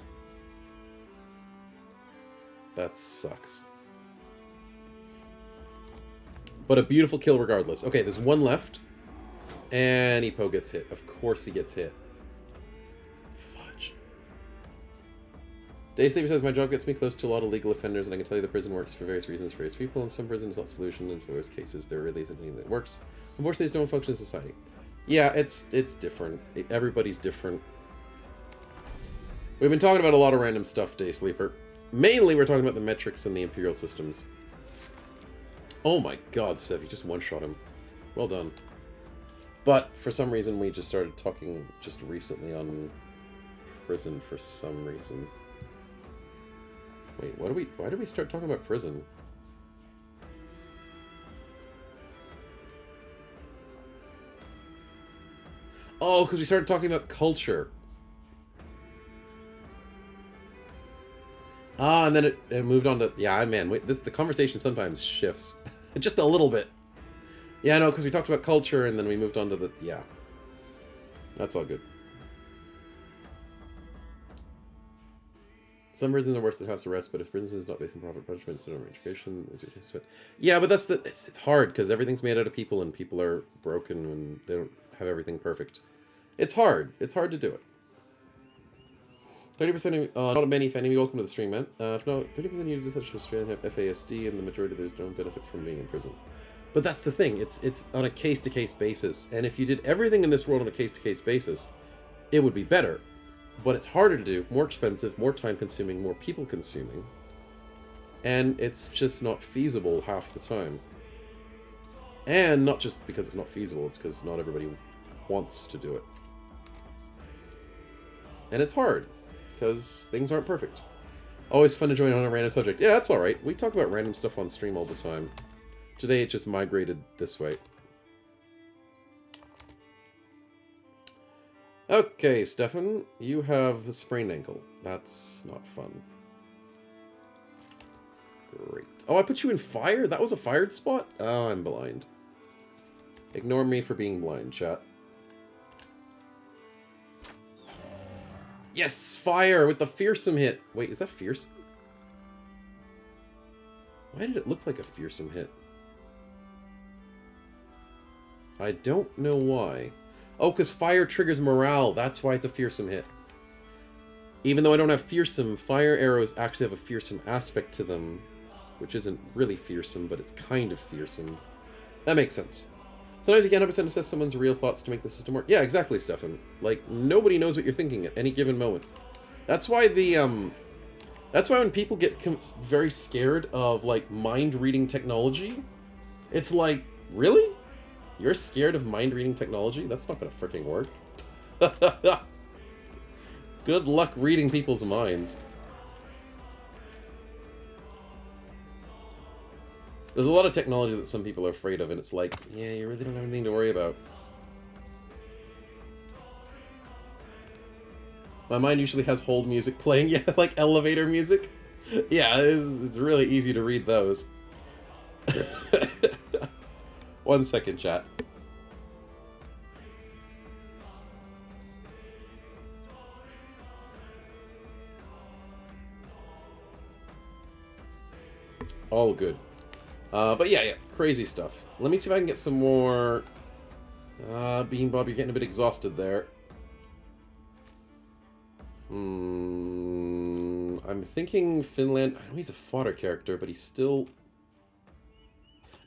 Speaker 2: That sucks. But a beautiful kill regardless. Okay, there's one left. And Epo gets hit. Of course he gets hit. Fudge. Day Sleeper says, my job gets me close to a lot of legal offenders, and I can tell you the prison works for various reasons for various people, and some prison is not the solution, and for those cases, there really isn't anything that works. Unfortunately, they don't function in society. Yeah, it's different. Everybody's different. We've been talking about a lot of random stuff, Day Sleeper. Mainly, we're talking about the metrics and the Imperial systems. Oh my god, Sev, you just one-shot him. Well done. But, for some reason, we just started talking just recently on prison for some reason. Wait, why did we start talking about prison? Oh, because we started talking about culture. Ah, and then it moved on to... Yeah, man, wait, the conversation sometimes shifts. Just a little bit. Yeah, no, because we talked about culture, and then we moved on to the... Yeah. That's all good. Some prisons are worse than house arrest, but if prison is not based on profit punishment instead of education, is your chance to... Yeah, but that's the... It's hard, because everything's made out of people, and people are broken, and they don't have everything perfect. It's hard. It's hard to do it. 30% not many fan enemy. Welcome to the stream, man. If not, 30% you such a Australian have FASD, and the majority of those don't benefit from being in prison. But that's the thing. It's on a case-to-case basis, and if you did everything in this world on a case-to-case basis, it would be better. But it's harder to do, more expensive, more time-consuming, more people-consuming, and it's just not feasible half the time. And not just because it's not feasible, it's because not everybody wants to do it. And it's hard, because things aren't perfect. Always fun to join on a random subject. Yeah, that's alright. We talk about random stuff on stream all the time. Today it just migrated this way. Okay, Stefan, you have a sprained ankle. That's not fun. Great. Oh, I put you in fire? That was a fired spot? Oh, I'm blind. Ignore me for being blind, chat. Yes, fire with the fearsome hit. Wait, is that fearsome? Why did it look like a fearsome hit? I don't know why. Oh, because fire triggers morale. That's why it's a fearsome hit. Even though I don't have fearsome, fire arrows actually have a fearsome aspect to them. Which isn't really fearsome, but it's kind of fearsome. That makes sense. Sometimes you can't 100% assess someone's real thoughts to make the system work. Yeah, exactly, Stefan. Like, nobody knows what you're thinking at any given moment. That's why the, that's why when people get very scared of, like, mind-reading technology, it's like, really? You're scared of mind-reading technology? That's not gonna freaking work. Good luck reading people's minds. There's a lot of technology that some people are afraid of, and it's like, yeah, you really don't have anything to worry about. My mind usually has hold music playing, yeah, like elevator music. Yeah, it's really easy to read those. 1 second, chat. All good. But yeah, crazy stuff. Let me see if I can get some more... Bean Bob, you're getting a bit exhausted there. I'm thinking Finland... I know he's a fodder character, but he's still...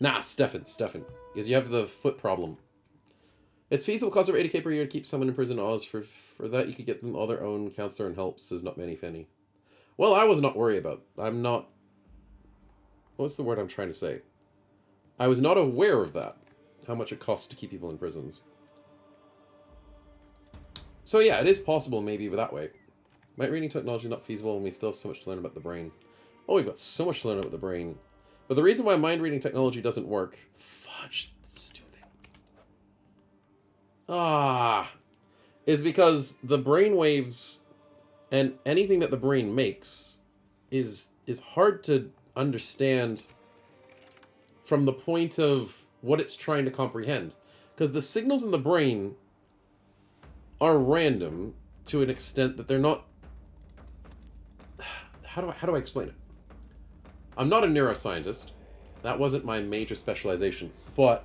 Speaker 2: Nah, Stefan. Because you have the foot problem. It's feasible, cost over 80k per year to keep someone in prison. Oz for that, you could get them all their own counselor and help, says not many Fanny. Well, I was not worried about. I'm not... What's the word I'm trying to say? I was not aware of that. How much it costs to keep people in prisons. So yeah, it is possible maybe that way. Might reading technology not feasible when we still have so much to learn about the brain. Oh, we've got so much to learn about the brain. But the reason why mind reading technology doesn't work... Fudge, stupid. Is because the brain waves and anything that the brain makes is hard to understand from the point of what it's trying to comprehend. Because the signals in the brain are random to an extent that they're not... How do I explain it? I'm not a neuroscientist. That wasn't my major specialization. But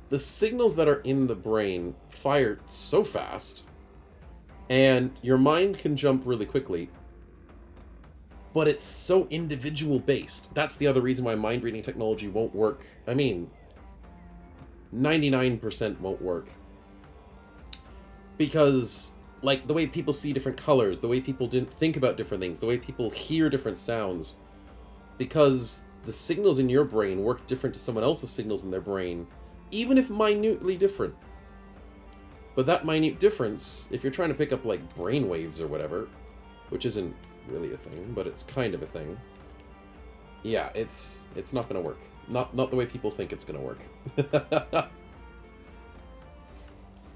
Speaker 2: the signals that are in the brain fire so fast, and your mind can jump really quickly, but it's so individual based. That's the other reason why mind reading technology won't work. I mean, 99% won't work. Because, like, the way people see different colors, the way people didn't think about different things, the way people hear different sounds, because the signals in your brain work different to someone else's signals in their brain, even if minutely different. But that minute difference, if you're trying to pick up, like, brain waves or whatever, which isn't really a thing, but it's kind of a thing, yeah, it's not gonna work. Not the way people think it's gonna work.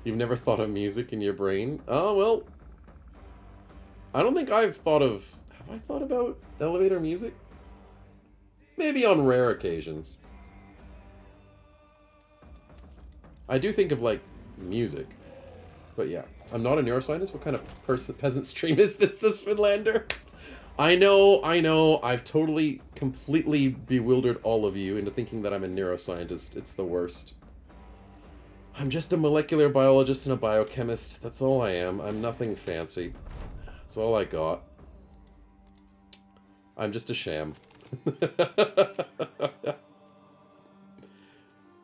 Speaker 2: You've never thought of music in your brain? Oh, well, I don't think I've thought of... Have I thought about elevator music? Maybe on rare occasions. I do think of, like, music. But yeah, I'm not a neuroscientist. What kind of peasant stream is this Finlander? I know, I've totally, completely bewildered all of you into thinking that I'm a neuroscientist. It's the worst. I'm just a molecular biologist and a biochemist. That's all I am. I'm nothing fancy. That's all I got. I'm just a sham.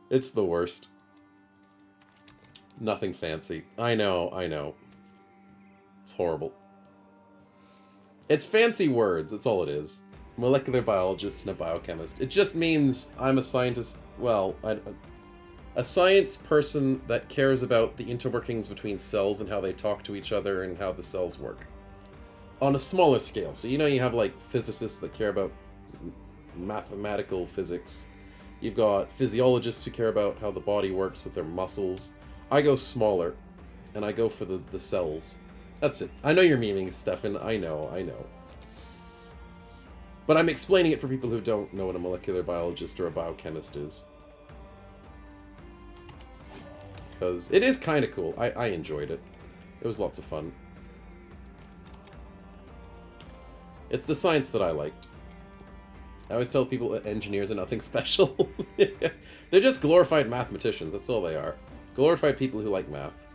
Speaker 2: It's the worst. Nothing fancy. I know. It's horrible. It's fancy words, that's all it is. Molecular biologist and a biochemist. It just means I'm a scientist, well, a science person that cares about the interworkings between cells and how they talk to each other and how the cells work. On a smaller scale. So you know you have, like, physicists that care about mathematical physics. You've got physiologists who care about how the body works with their muscles. I go smaller, and I go for the cells. That's it. I know you're memeing, Stefan. I know. But I'm explaining it for people who don't know what a molecular biologist or a biochemist is. Because it is kind of cool. I enjoyed it. It was lots of fun. It's the science that I liked. I always tell people that engineers are nothing special. They're just glorified mathematicians. That's all they are. Glorified people who like math.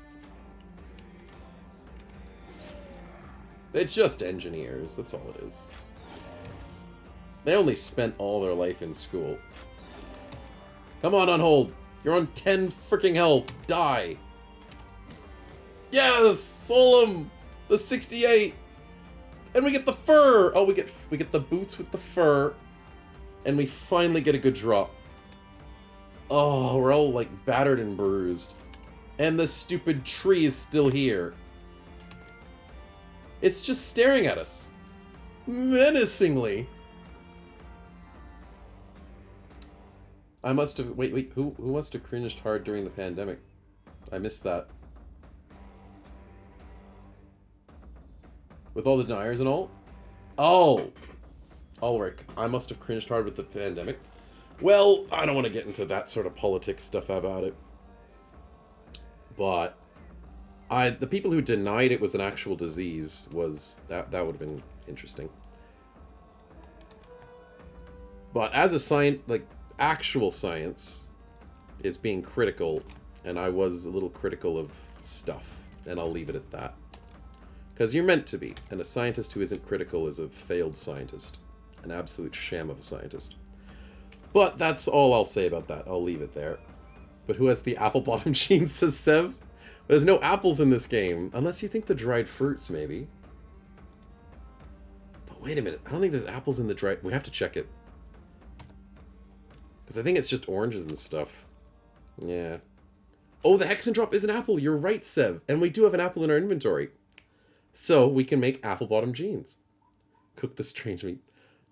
Speaker 2: They're just engineers, that's all it is. They only spent all their life in school. Come on hold. You're on 10 freaking health. Die. Yes! Solum! The 68! And we get the fur! Oh, we get the boots with the fur. And we finally get a good drop. Oh, we're all, like, battered and bruised. And the stupid tree is still here. It's just staring at us. Menacingly. I must have... Wait, who must have cringed hard during the pandemic? I missed that. With all the deniers and all? Oh! Ulrich, I must have cringed hard with the pandemic. Well, I don't want to get into that sort of politics stuff about it. But the people who denied it was an actual disease was that would have been interesting. But as a science, like actual science is being critical, and I was a little critical of stuff, and I'll leave it at that. Because you're meant to be, and a scientist who isn't critical is a failed scientist. An absolute sham of a scientist. But that's all I'll say about that. I'll leave it there. But who has the apple bottom jeans, says Sev? There's no apples in this game. Unless you think the dried fruits, maybe. But wait a minute. I don't think there's apples in the dried... We have to check it. Because I think it's just oranges and stuff. Yeah. Oh, the Hexen Drop is an apple. You're right, Sev. And we do have an apple in our inventory. So we can make apple bottom jeans. Cook the strange meat.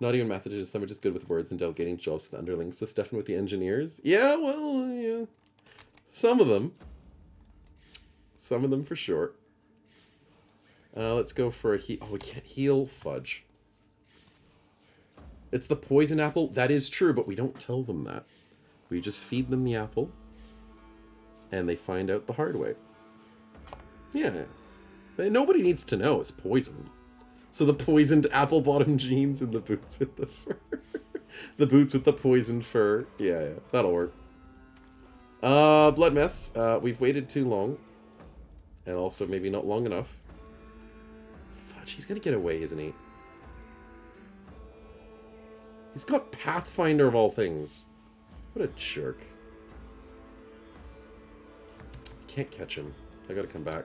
Speaker 2: Not even mathematicians, some are just good with words and delegating jobs to the underlings. So Stefan with the engineers? Yeah, well, yeah. Some of them. Some of them for sure. Let's go for a heal. Oh, we can't heal. Fudge. It's the poison apple. That is true, but we don't tell them that. We just feed them the apple, and they find out the hard way. Yeah. Nobody needs to know it's poison. So the poisoned apple bottom jeans and the boots with the fur. The boots with the poisoned fur. Yeah, that'll work. Blood mess. We've waited too long. And also maybe not long enough. Fudge, he's gonna get away, isn't he? He's got Pathfinder of all things. What a jerk. Can't catch him. I gotta come back.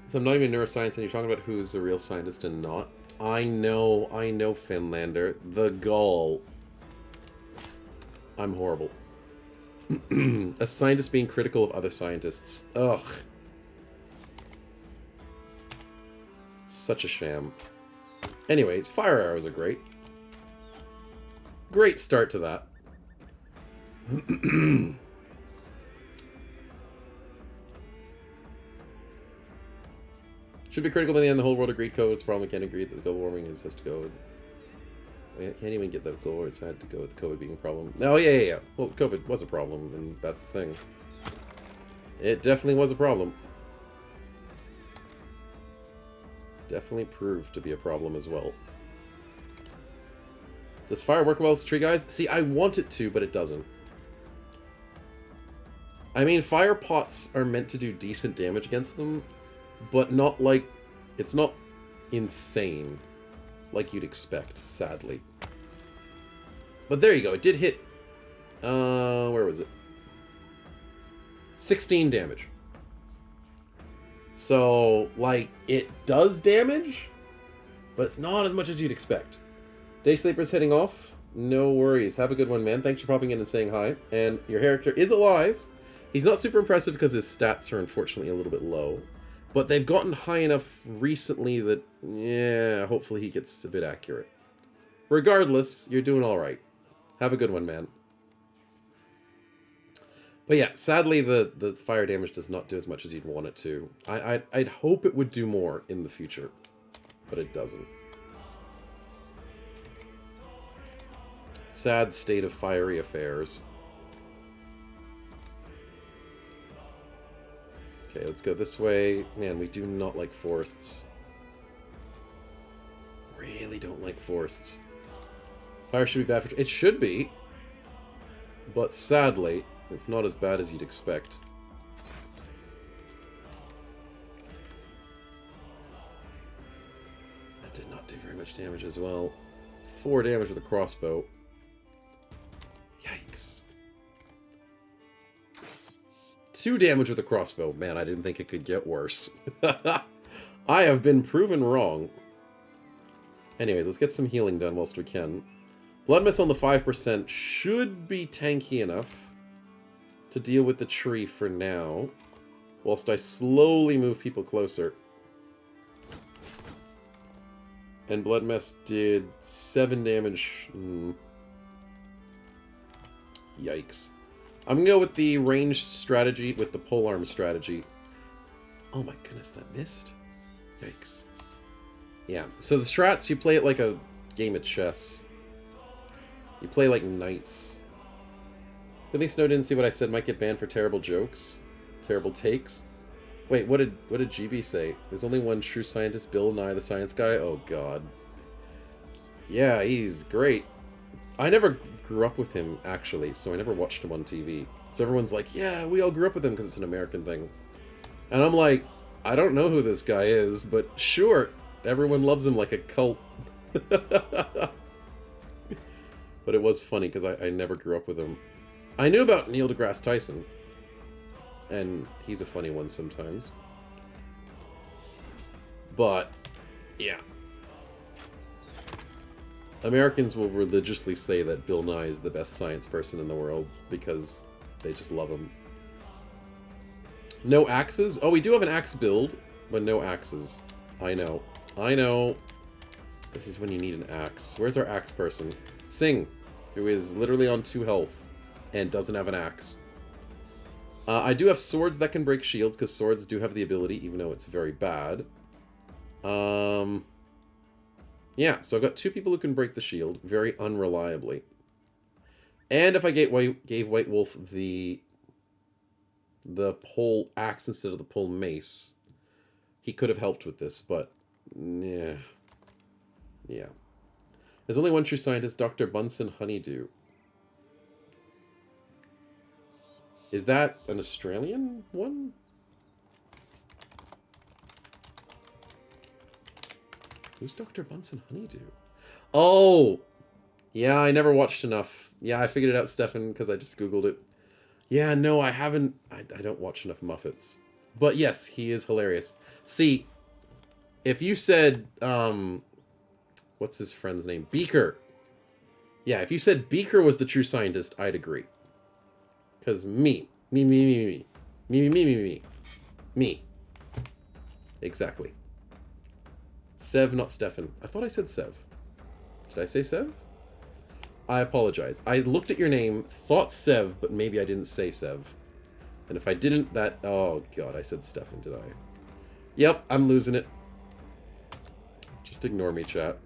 Speaker 2: So I'm not even neuroscience, and you're talking about who's a real scientist and not. I know, Finlander. The gall. I'm horrible. A scientist being critical of other scientists. Ugh. Such a sham. Anyways, fire arrows are great. Great start to that. Should be critical by the end. The whole world agreed code. It's a problem we can't agree that the global warming is just code. I can't even get the global. It's had to go with COVID being a problem. Oh, yeah. Well, COVID was a problem, and that's the thing. It definitely was a problem. Definitely proved to be a problem as well. Does fire work well as a tree, guys? See, I want it to, but it doesn't. I mean, fire pots are meant to do decent damage against them, but not like... It's not insane like you'd expect, sadly. But there you go, it did hit... where was it? 16 damage. So, like, it does damage, but it's not as much as you'd expect. Day Sleeper's heading off. No worries. Have a good one, man. Thanks for popping in and saying hi. And your character is alive. He's not super impressive because his stats are unfortunately a little bit low. But they've gotten high enough recently that, yeah, hopefully he gets a bit accurate. Regardless, you're doing alright. Have a good one, man. But yeah, sadly, the fire damage does not do as much as you'd want it to. I'd hope it would do more in the future, but it doesn't. Sad state of fiery affairs. Okay, let's go this way. Man, we do not like forests. Really don't like forests. Fire should be bad for... It should be. But sadly, it's not as bad as you'd expect. That did not do very much damage as well. 4 damage with a crossbow. Yikes. 2 damage with a crossbow. Man, I didn't think it could get worse. I have been proven wrong. Anyways, let's get some healing done whilst we can. Blood Mist on the 5% should be tanky enough to deal with the tree for now, whilst I slowly move people closer. And Blood Mist did 7 damage. Yikes. I'm gonna go with the ranged strategy with the polearm strategy. Oh my goodness, that missed. Yikes. Yeah, so the strats, you play it like a game of chess. You play like knights. Good thing Snow didn't see what I said. Might get banned for terrible jokes. Terrible takes. Wait, what did GB say? There's only one true scientist, Bill Nye the Science Guy? Oh god. Yeah, he's great. I never grew up with him, actually, so I never watched him on TV. So everyone's like, yeah, we all grew up with him because it's an American thing. And I'm like, I don't know who this guy is, but sure, everyone loves him like a cult. But it was funny because I never grew up with him. I knew about Neil deGrasse Tyson. And he's a funny one sometimes. But, yeah. Americans will religiously say that Bill Nye is the best science person in the world because they just love him. No axes? Oh, we do have an axe build, but no axes. I know. I know. This is when you need an axe. Where's our axe person? Sing, who is literally on 2 health and doesn't have an axe. I do have swords that can break shields, because swords do have the ability, even though it's very bad. Yeah, so I've got 2 people who can break the shield, very unreliably. And if I gave White Wolf the pole axe instead of the pole mace, he could have helped with this, but yeah. Yeah. There's only one true scientist, Dr. Bunsen Honeydew. Is that an Australian one? Who's Dr. Bunsen Honeydew? Oh! Yeah, I never watched enough. Yeah, I figured it out, Stefan, because I just Googled it. Yeah, no, I haven't. I don't watch enough Muppets. But yes, he is hilarious. See, if you said, what's his friend's name? Beaker. Yeah, if you said Beaker was the true scientist, I'd agree. Because me. Exactly. Sev, not Stefan. I thought I said Sev. Did I say Sev? I apologize. I looked at your name, thought Sev, but maybe I didn't say Sev. And if I didn't, that... Oh, God, I said Stefan, did I? Yep, I'm losing it. Just ignore me, chat.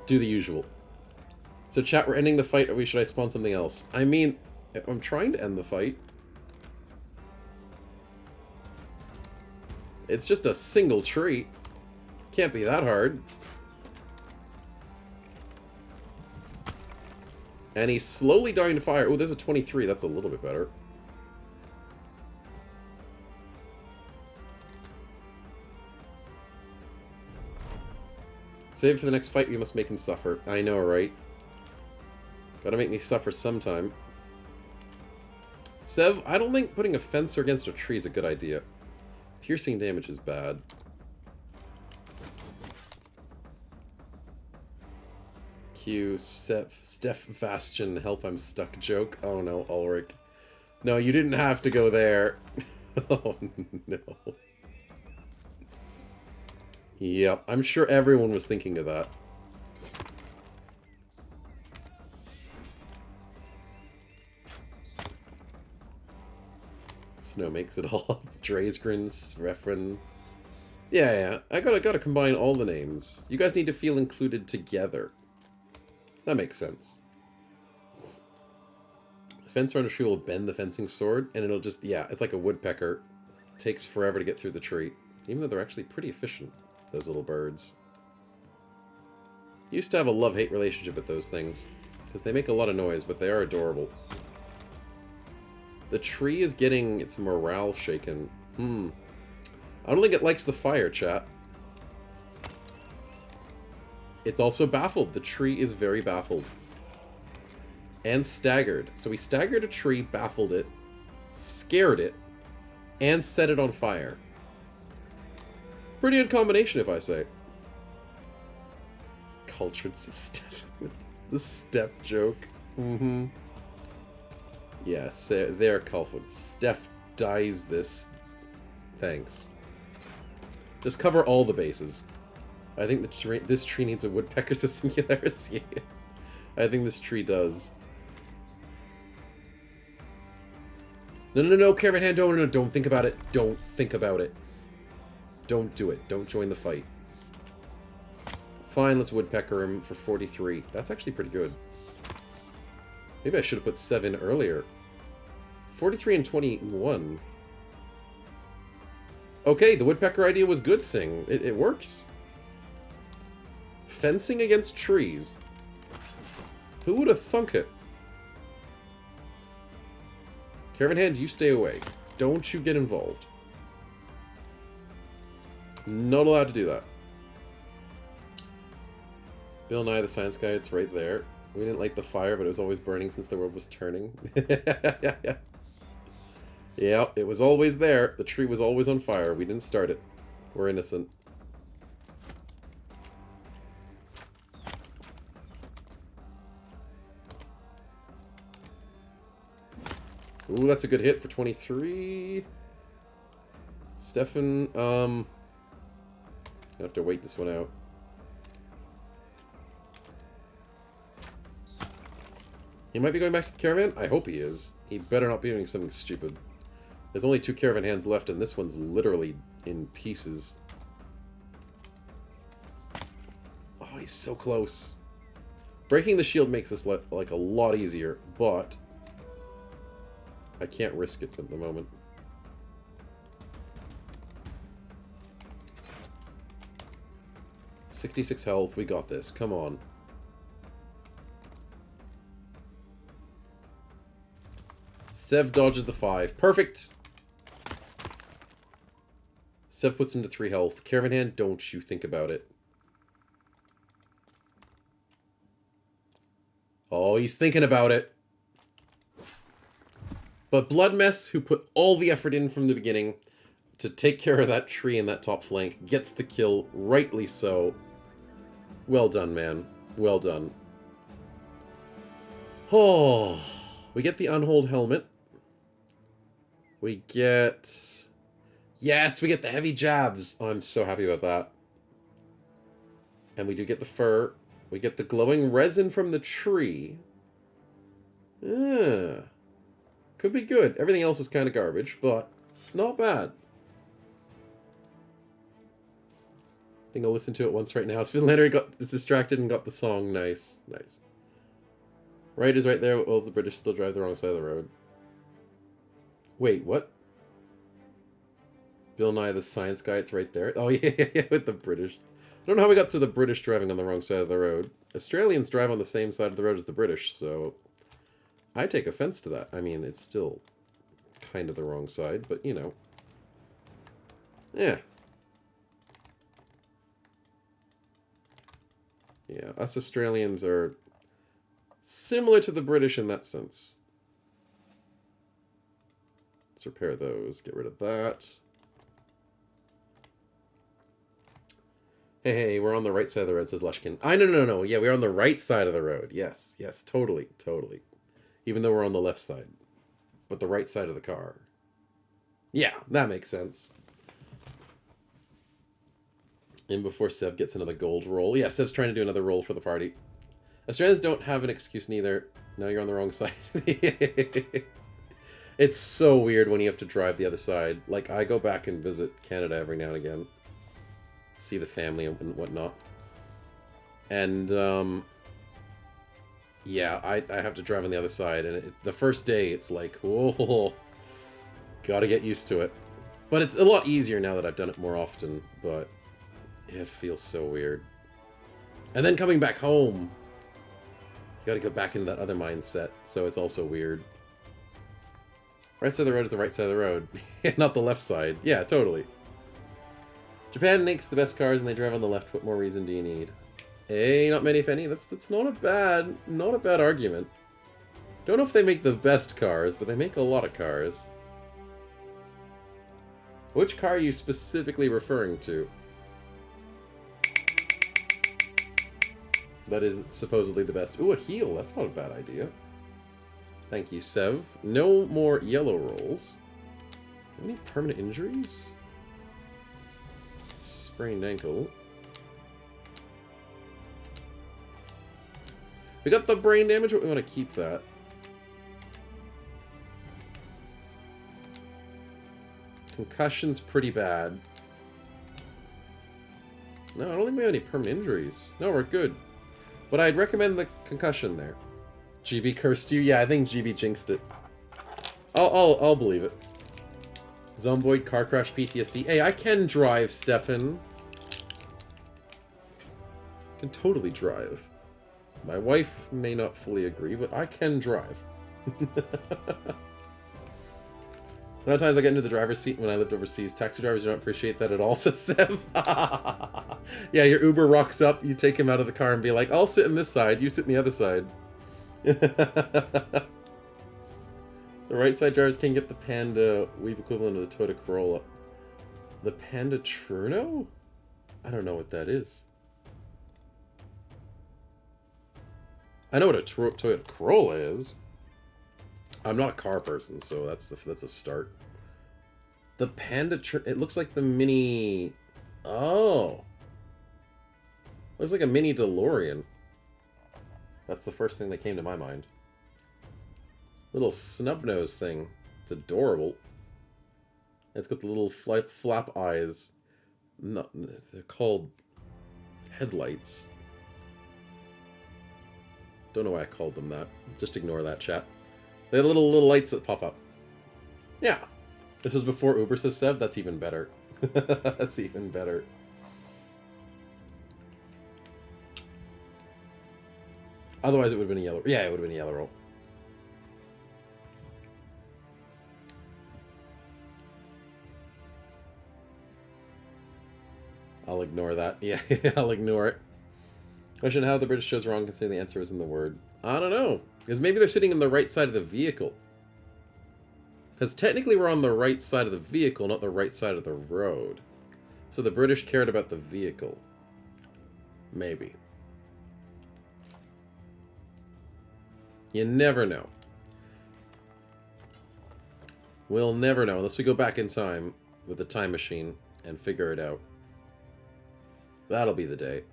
Speaker 2: Do the usual. So, chat, we're ending the fight, or should I spawn something else? I mean, I'm trying to end the fight. It's just a single tree. Can't be that hard. And he's slowly dying to fire. Oh, there's a 23. That's a little bit better. Save for the next fight. We must make him suffer. I know, right? Gotta make me suffer sometime. Sev, I don't think putting a fencer against a tree is a good idea. Piercing damage is bad. Q, Steph Bastion, help I'm stuck joke. Oh no, Ulrich. No, you didn't have to go there. Oh no. Yep, I'm sure everyone was thinking of that. Snow makes it all up. Drazgren, Refren. Yeah, I gotta combine all the names. You guys need to feel included together. That makes sense. The fencer on a tree will bend the fencing sword, and it'll just, yeah, it's like a woodpecker. It takes forever to get through the tree. Even though they're actually pretty efficient, those little birds. Used to have a love-hate relationship with those things, because they make a lot of noise, but they are adorable. The tree is getting its morale shaken. I don't think it likes the fire, chat. It's also baffled. The tree is very baffled. And staggered. So we staggered a tree, baffled it, scared it, and set it on fire. Pretty good combination, if I say. Cultured step with the step joke. Yes, there, Culford. Steph dies this. Thanks. Just cover all the bases. I think this tree needs a woodpecker to singularis. Yeah. I think this tree does. No, Caravan Hand, don't think about it. Don't think about it. Don't do it. Don't join the fight. Fine, let's woodpecker him for 43. That's actually pretty good. Maybe I should have put 7 earlier. 43 and 21. Okay, the woodpecker idea was good, Sing. It works. Fencing against trees. Who would have thunk it? Caravan Hand, you stay away. Don't you get involved. Not allowed to do that. Bill Nye the Science Guy, it's right there. We didn't light the fire, but it was always burning since the world was turning. Yeah, it was always there. The tree was always on fire. We didn't start it. We're innocent. Ooh, that's a good hit for 23. Stefan, I have to wait this one out. He might be going back to the caravan? I hope he is. He better not be doing something stupid. There's only 2 caravan hands left, and this one's literally in pieces. Oh, he's so close. Breaking the shield makes this like a lot easier, but I can't risk it at the moment. $66 health. We got this. Come on. Sev dodges the 5. Perfect! Sev puts him to 3 health. Caravan hand, don't you think about it. Oh, he's thinking about it. But Blood Mess, who put all the effort in from the beginning to take care of that tree in that top flank, gets the kill, rightly so. Well done, man. Well done. Oh, we get the Unhold Helmet. We get... Yes, we get the heavy jabs. Oh, I'm so happy about that. And we do get the fur. We get the glowing resin from the tree. Yeah. Could be good. Everything else is kind of garbage, but not bad. I think I'll listen to it once right now. Finlander is distracted and got the song. Nice. Nice. Right is right there. Well, the British still drive the wrong side of the road. Wait, what? Bill Nye the Science Guy, it's right there. Oh, yeah, with the British. I don't know how we got to the British driving on the wrong side of the road. Australians drive on the same side of the road as the British, so I take offense to that. I mean, it's still kind of the wrong side, but, you know. Yeah. Yeah, us Australians are similar to the British in that sense. Let's repair those. Get rid of that. Hey, we're on the right side of the road, says Lushkin. No. Yeah, we're on the right side of the road. Yes, totally. Even though we're on the left side. But the right side of the car. Yeah, that makes sense. And before Sev gets another gold roll. Yeah, Sev's trying to do another roll for the party. Australians don't have an excuse neither. No, you're on the wrong side. It's so weird when you have to drive the other side. Like, I go back and visit Canada every now and again. See the family and whatnot. And, yeah, I have to drive on the other side. And the first day, it's like, whoa, gotta get used to it. But it's a lot easier now that I've done it more often. But it feels so weird. And then coming back home, you gotta go back into that other mindset. So it's also weird. Right side of the road is the right side of the road. Not the left side. Yeah, totally. Japan makes the best cars and they drive on the left. What more reason do you need? Hey, not many if any. That's not a bad argument. Don't know if they make the best cars, but they make a lot of cars. Which car are you specifically referring to? That is supposedly the best. Ooh, a heal. That's not a bad idea. Thank you, Sev. No more yellow rolls. Any permanent injuries? Sprained ankle. We got the brain damage, but we want to keep that. Concussion's pretty bad. No, I don't think we have any permanent injuries. No, we're good. But I'd recommend the concussion there. GB cursed you? Yeah, I think GB jinxed it. I'll believe it. Zomboid car crash PTSD. Hey, I can drive, Stefan. I can totally drive. My wife may not fully agree, but I can drive. A lot of times I get into the driver's seat when I lived overseas. Taxi drivers don't appreciate that at all, says Sev. Yeah, your Uber rocks up, you take him out of the car and be like, I'll sit in this side, you sit in the other side. The right side drivers can get the Panda Weave equivalent of the Toyota Corolla. The Panda Truno? I don't know what that is. I know what a Toyota Corolla is. I'm not a car person, so that's a start. The Panda it looks like the mini... Oh. Looks like a mini DeLorean. That's the first thing that came to my mind. Little snub nose thing. It's adorable. It's got the little flap eyes. No, they're called headlights. Don't know why I called them that. Just ignore that, chat. They have little lights that pop up. Yeah. This was before Uber, says Seb. That's even better. That's even better. Otherwise, it would have been a yellow. Yeah, it would have been a yellow roll. I'll ignore that. Yeah, I'll ignore it. Question how the British chose wrong considering the answer was in the word. I don't know. Because maybe they're sitting on the right side of the vehicle. Because technically we're on the right side of the vehicle, not the right side of the road. So the British cared about the vehicle. Maybe. You never know. We'll never know unless we go back in time with the time machine and figure it out. That'll be the day.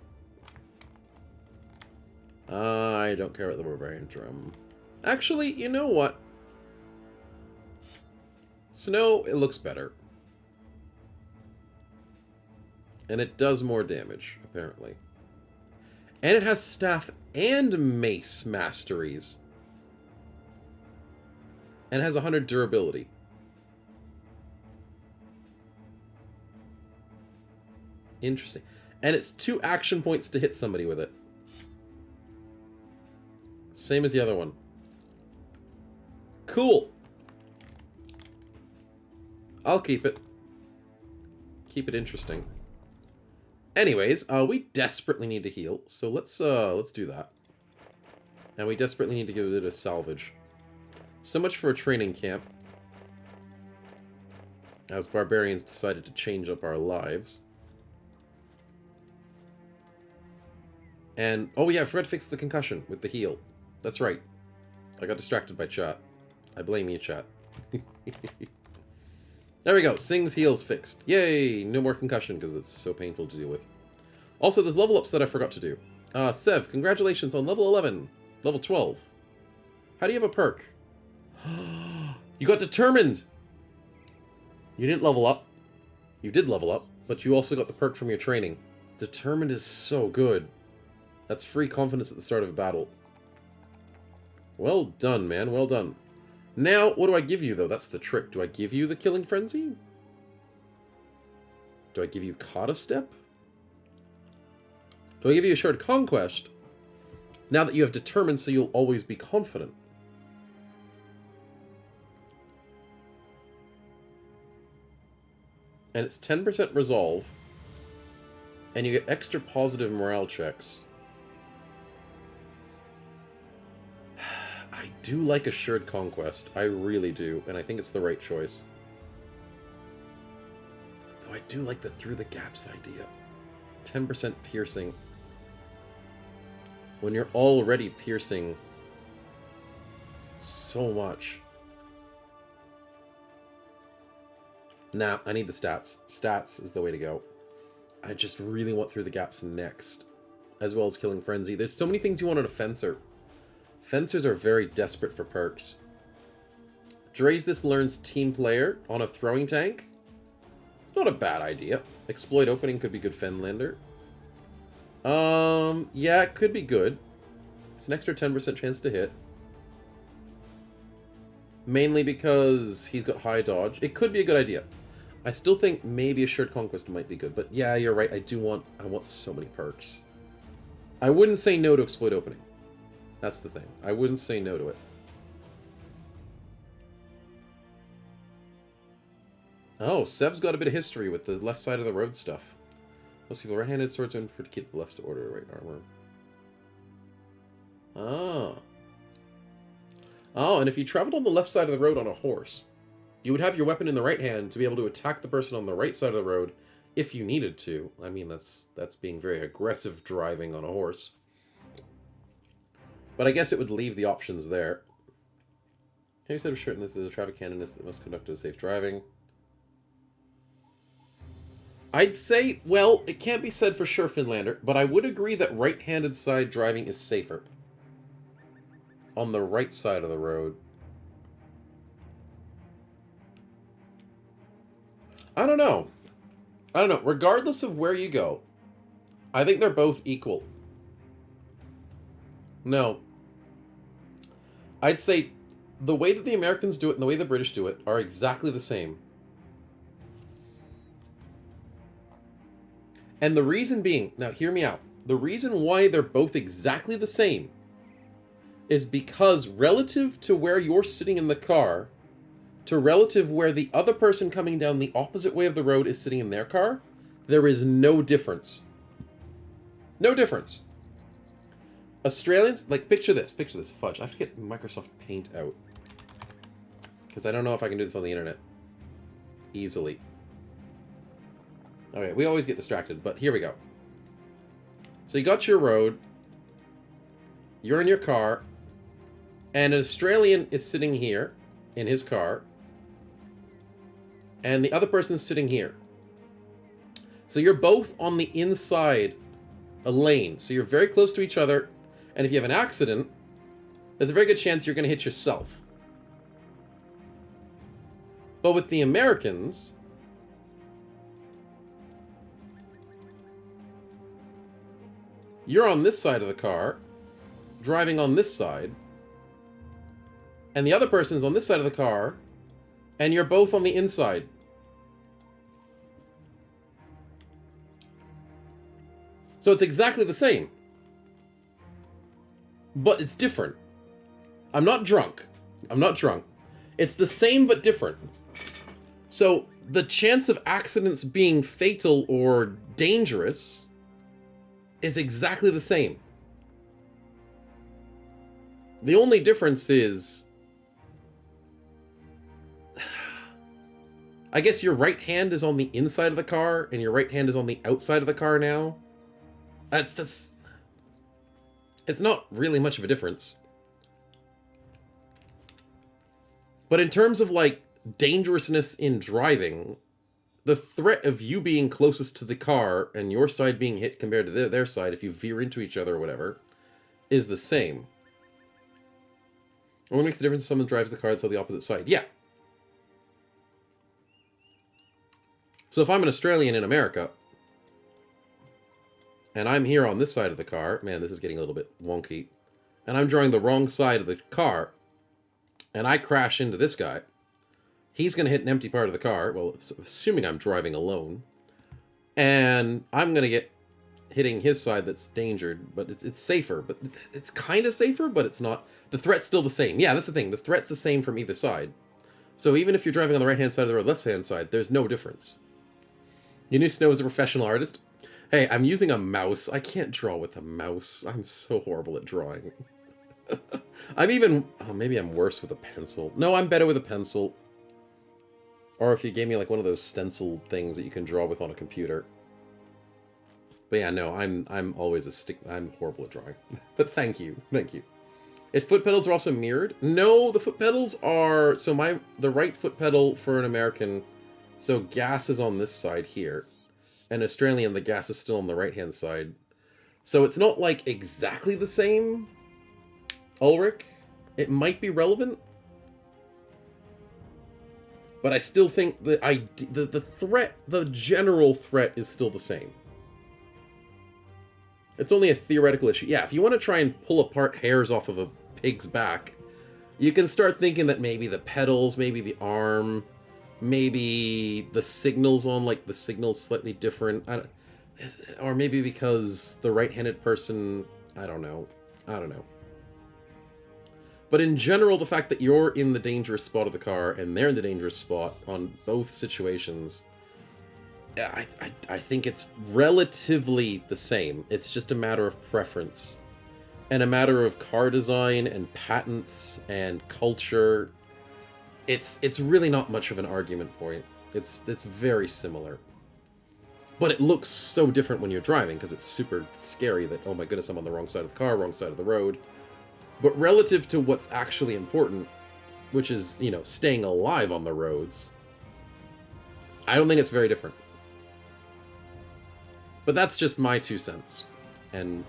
Speaker 2: I don't care about the barbarian drum. Actually, you know what? Snow, it looks better. And it does more damage, apparently. And it has staff and mace masteries. And it has 100 durability. Interesting. And it's 2 action points to hit somebody with it. Same as the other one. Cool. I'll keep it. Keep it interesting. Anyways, we desperately need to heal, so let's do that. And we desperately need to give it a salvage. So much for a training camp. As barbarians decided to change up our lives. And, oh yeah, I forgot to fix the concussion with the heal. That's right. I got distracted by chat. I blame you, chat. There we go. Sing's heal's fixed. Yay! No more concussion because it's so painful to deal with. Also, there's level ups that I forgot to do. Sev, congratulations on level 11. Level 12. How do you have a perk? You got determined! You didn't level up. You did level up, but you also got the perk from your training. Determined is so good. That's free confidence at the start of a battle. Well done, man. Well done. Now, what do I give you, though? That's the trick. Do I give you the Killing Frenzy? Do I give you Kata Step? Do I give you Assured Conquest? Now that you have determined, so you'll always be confident. And it's 10% resolve. And you get extra positive morale checks. I do like Assured Conquest. I really do. And I think it's the right choice. Though I do like the Through the Gaps idea. 10% piercing. When you're already piercing so much. Nah, I need the stats. Stats is the way to go. I just really want Through the Gaps next. As well as Killing Frenzy. There's so many things you want in a Fencer. Fencers are very desperate for perks. Dre's this learns Team Player on a throwing tank. It's not a bad idea. Exploit opening could be good Fenlander. Yeah, it could be good. It's an extra 10% chance to hit. Mainly because he's got high dodge. It could be a good idea. I still think maybe Assured Conquest might be good. But yeah, you're right. I want so many perks. I wouldn't say no to Exploit opening. That's the thing. I wouldn't say no to it. Oh, Sev's got a bit of history with the left side of the road stuff. Most people right-handed swordsmen prefer to keep the left order right armor. Ah. Oh, and if you traveled on the left side of the road on a horse, you would have your weapon in the right hand to be able to attack the person on the right side of the road if you needed to. I mean, that's being very aggressive driving on a horse. But I guess it would leave the options there. Have you said for sure this is a traffic canonist that must conduct a safe driving? I'd say, well, it can't be said for sure, Finlander, but I would agree that right-handed side driving is safer. On the right side of the road. I don't know. I don't know. Regardless of where you go, I think they're both equal. No. I'd say the way that the Americans do it and the way the British do it are exactly the same. And the reason being, now hear me out, the reason why they're both exactly the same is because relative to where you're sitting in the car, to relative where the other person coming down the opposite way of the road is sitting in their car, there is no difference. No difference. Australians, like, picture this, fudge. I have to get Microsoft Paint out. Because I don't know if I can do this on the internet. Easily. Okay, we always get distracted, but here we go. So you got your road, you're in your car, and an Australian is sitting here in his car, and the other person's sitting here. So you're both on the inside a lane, so you're very close to each other, and if you have an accident, there's a very good chance you're going to hit yourself. But with the Americans, you're on this side of the car, driving on this side, and the other person's on this side of the car, and you're both on the inside. So it's exactly the same. But it's different. I'm not drunk. I'm not drunk. It's the same but different. So the chance of accidents being fatal or dangerous is exactly the same. The only difference is, I guess your right hand is on the inside of the car and your right hand is on the outside of the car now. That's just, it's not really much of a difference. But in terms of, like, dangerousness in driving, the threat of you being closest to the car and your side being hit compared to their side, if you veer into each other or whatever, is the same. What makes the difference if someone drives the car that's on the opposite side? Yeah. So if I'm an Australian in America, and I'm here on this side of the car, man, this is getting a little bit wonky, and I'm drawing the wrong side of the car, and I crash into this guy, he's going to hit an empty part of the car, well, assuming I'm driving alone, and I'm going to get hitting his side that's endangered, but it's safer, but it's kind of safer, but it's not. The threat's still the same. Yeah, that's the thing. The threat's the same from either side. So even if you're driving on the right-hand side of the road, left-hand side, there's no difference. You knew Snow was a professional artist? Hey, I'm using a mouse. I can't draw with a mouse. I'm so horrible at drawing. I'm even... Oh, maybe I'm worse with a pencil. No, I'm better with a pencil. Or if you gave me like one of those stencil things that you can draw with on a computer. But yeah, no, I'm always I'm horrible at drawing. But thank you. Thank you. If foot pedals are also mirrored? No, the foot pedals are... So the right foot pedal for an American... So gas is on this side here. And Australian, the gas is still on the right-hand side. So it's not, like, exactly the same, Ulrich. It might be relevant. But I still think that the threat, the general threat is still the same. It's only a theoretical issue. Yeah, if you want to try and pull apart hairs off of a pig's back, you can start thinking that maybe the pedals, maybe the arm... Maybe the signals on, like, the signal's slightly different. Or maybe because the right-handed person... I don't know. But in general, the fact that you're in the dangerous spot of the car and they're in the dangerous spot on both situations... I think it's relatively the same. It's just a matter of preference. And a matter of car design and patents and culture... It's really not much of an argument point. It's very similar. But it looks so different when you're driving, because it's super scary that, oh my goodness, I'm on the wrong side of the car, wrong side of the road. But relative to what's actually important, which is, you know, staying alive on the roads, I don't think it's very different. But that's just my 2 cents. And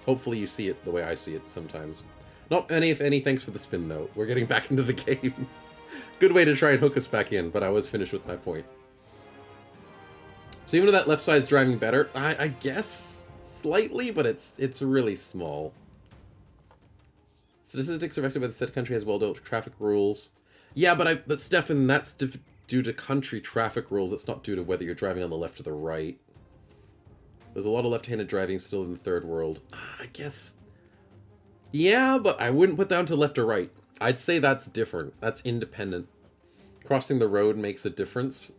Speaker 2: hopefully you see it the way I see it sometimes. Not any, if any, thanks for the spin, though. We're getting back into the game. Good way to try and hook us back in, but I was finished with my point. So even though that left side's driving better, I guess slightly, but it's really small. Statistics are affected by the said country has well-developed traffic rules. Yeah, but Stefan, that's due to country traffic rules. That's not due to whether you're driving on the left or the right. There's a lot of left-handed driving still in the third world. I guess... Yeah, but I wouldn't put down to left or right. I'd say that's different. That's independent. Crossing the road makes a difference.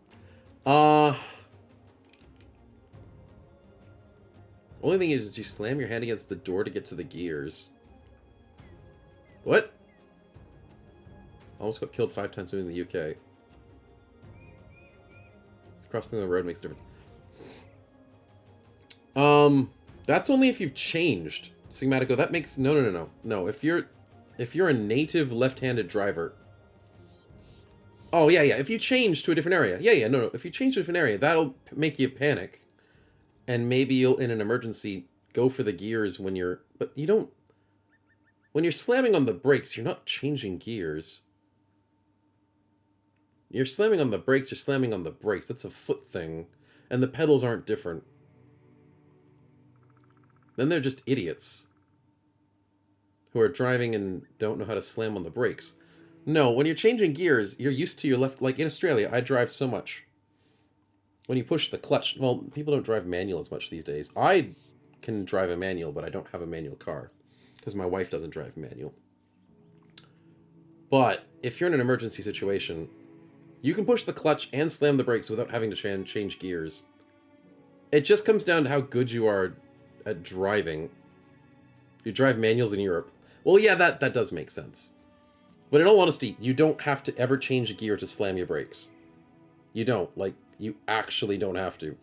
Speaker 2: Only thing is you slam your hand against the door to get to the gears. What? Almost got killed 5 times moving in the UK. Crossing the road makes a difference. That's only if you've changed. Sigmatico, that makes... No, if you're a native left-handed driver... Oh, yeah, if you change to a different area. No. If you change to a different area, that'll make you panic. And maybe you'll, in an emergency, go for the gears when you're... But you don't... When you're slamming on the brakes, you're not changing gears. You're slamming on the brakes, you're slamming on the brakes. That's a foot thing. And the pedals aren't different. Then they're just idiots. Who are driving and don't know how to slam on the brakes. No, when you're changing gears, you're used to your left... Like in Australia, I drive so much. When you push the clutch... Well, people don't drive manual as much these days. I can drive a manual, but I don't have a manual car. Because my wife doesn't drive manual. But if you're in an emergency situation, you can push the clutch and slam the brakes without having to change gears. It just comes down to how good you are at driving. You drive manuals in Europe. Well, yeah, that does make sense. But in all honesty, you don't have to ever change a gear to slam your brakes. You don't. Like, you actually don't have to.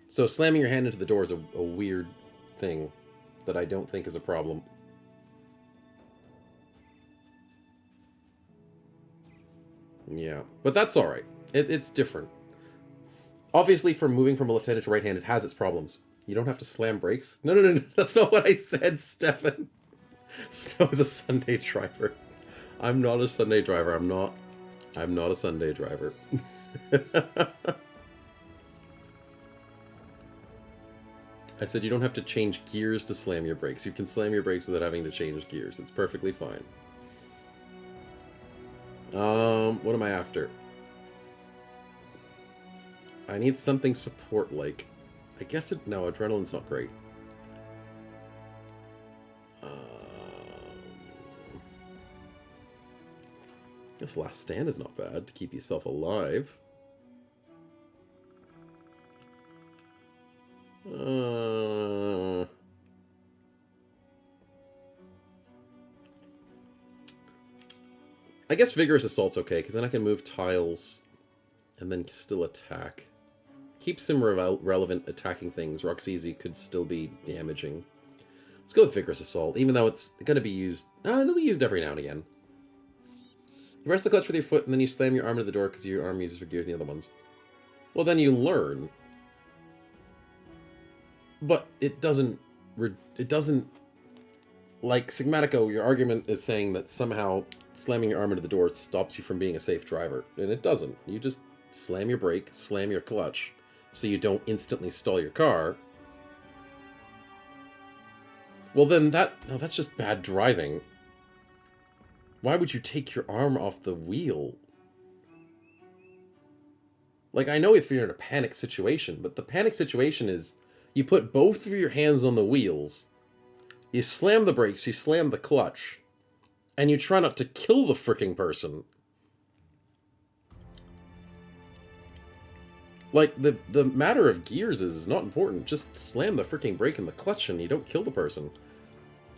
Speaker 2: So slamming your hand into the door is a weird thing that I don't think is a problem. Yeah, but that's alright. It's different. Obviously, from moving from a left-handed to right-handed has its problems. You don't have to slam brakes. No. That's not what I said, Stefan. Snow is a Sunday driver. I'm not a Sunday driver. I'm not a Sunday driver. I said you don't have to change gears to slam your brakes. You can slam your brakes without having to change gears. It's perfectly fine. What am I after? I need something support-like. I guess no, adrenaline's not great. I guess Last Stand is not bad to keep yourself alive. I guess Vigorous Assault's okay, because then I can move tiles and then still attack. Keeps him relevant attacking things. Roxeasy could still be damaging. Let's go with Vigorous Assault, even though it's going to be used... it'll be used every now and again. You press the clutch with your foot, and then you slam your arm into the door because your arm uses for gears and the other ones. Well, then you learn. But it doesn't... Like, Sigmatico, your argument is saying that somehow slamming your arm into the door stops you from being a safe driver. And it doesn't. You just slam your brake, slam your clutch, so you don't instantly stall your car. Well, then that's just bad driving. Why would you take your arm off the wheel? Like, I know if you're in a panic situation, but the panic situation is you put both of your hands on the wheels, you slam the brakes, you slam the clutch, and you try not to kill the fricking person. Like, the matter of gears is not important. Just slam the fricking brake and the clutch and you don't kill the person.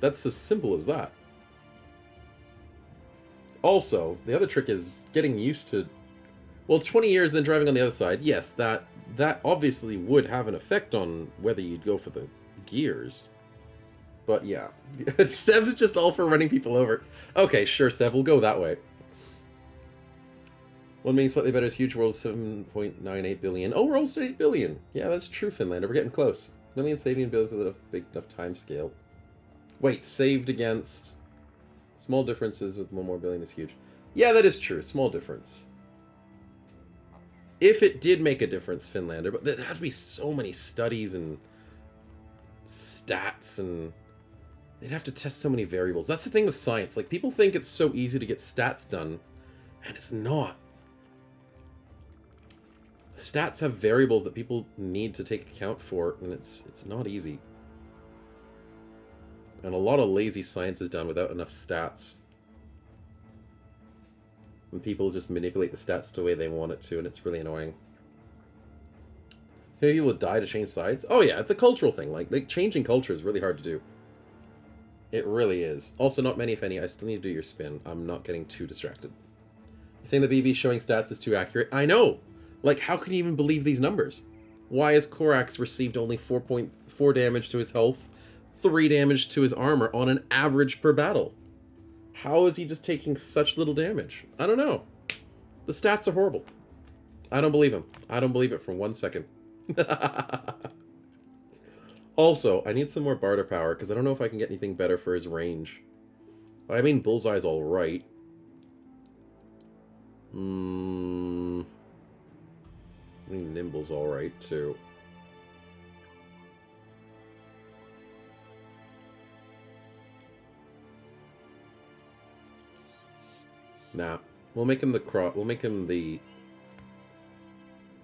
Speaker 2: That's as simple as that. Also, the other trick is getting used to... Well, 20 years then driving on the other side, yes, that obviously would have an effect on whether you'd go for the gears. But yeah, Sev's just all for running people over. Okay, sure, Sev, we'll go that way. One being slightly better is Huge World, 7.98 billion. Oh, we're almost at 8 billion. Yeah, that's true, Finlander. We're getting close. Million saving bills with a big enough time scale. Wait, saved against... Small differences with 1 more billion is huge. Yeah, that is true. Small difference. If it did make a difference, Finlander, but there'd have to be so many studies and stats, and they'd have to test so many variables. That's the thing with science. Like, people think it's so easy to get stats done, and it's not. Stats have variables that people need to take account for, and it's not easy. And a lot of lazy science is done without enough stats. And people just manipulate the stats the way they want it to, and it's really annoying. Who you will die to change sides? Oh yeah, it's a cultural thing. Like changing culture is really hard to do. It really is. Also, not many, if any. I still need to do your spin. I'm not getting too distracted. You're saying the BB showing stats is too accurate? I know! Like, how can you even believe these numbers? Why has Korax received only 4.4 damage to his health, 3 damage to his armor on an average per battle? How is he just taking such little damage? I don't know. The stats are horrible. I don't believe him. I don't believe it for 1 second. Also, I need some more barter power, because I don't know if I can get anything better for his range. I mean, Bullseye's alright. I mean, Nimble's alright, too. Nah. We'll make him the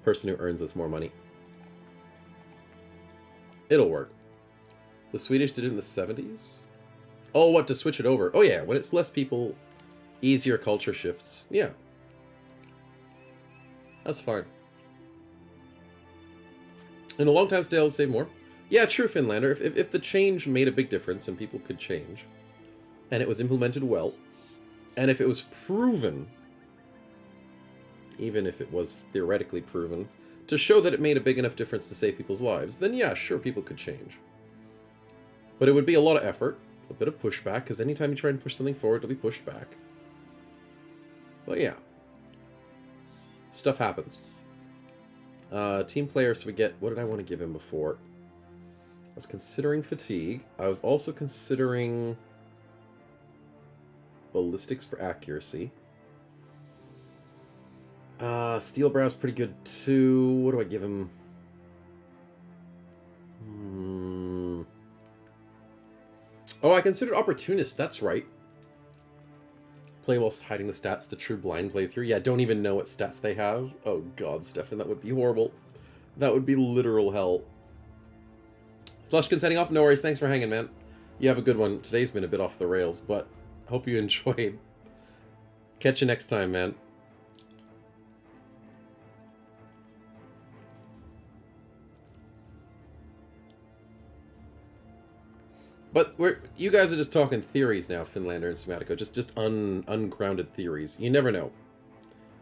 Speaker 2: person who earns us more money. It'll work. The Swedish did it in the 70s? Oh, what, to switch it over? Oh yeah, when it's less people, easier culture shifts. Yeah. That's fine. In a long time, stay able to save more. Yeah, true, Finlander. If the change made a big difference and people could change, and it was implemented well, and if it was proven, even if it was theoretically proven, to show that it made a big enough difference to save people's lives, then yeah, sure, people could change. But it would be a lot of effort, a bit of pushback, because anytime you try and push something forward, it'll be pushed back. But yeah. Stuff happens. Team player, so we get... What did I want to give him before? I was considering fatigue. I was also considering ballistics for accuracy. Steel Brow's pretty good too. What do I give him? Oh, I considered opportunist. That's right. Play whilst hiding the stats. The true blind playthrough. Yeah, don't even know what stats they have. Oh god, Stefan, that would be horrible. That would be literal hell. Slushkin setting off. No worries. Thanks for hanging, man. You have a good one. Today's been a bit off the rails, but hope you enjoyed. Catch you next time, man. But you guys are just talking theories now, Finlander and Somatico. Just ungrounded theories. You never know.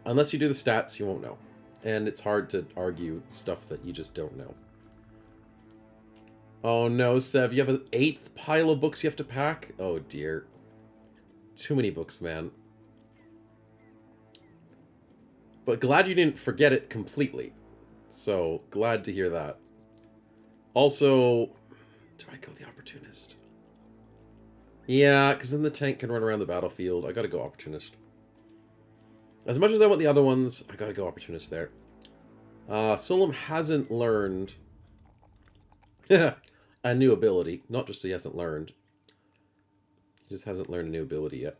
Speaker 2: Unless you do the stats, you won't know. And it's hard to argue stuff that you just don't know. Oh no, Sev, you have an 8th pile of books you have to pack? Oh dear. Too many books, man. But glad you didn't forget it completely. So, glad to hear that. Also, do I go the Opportunist? Yeah, because then the tank can run around the battlefield. I gotta go Opportunist. As much as I want the other ones, I gotta go Opportunist there. Solom hasn't learned a new ability. Not just he hasn't learned. He just hasn't learned a new ability yet.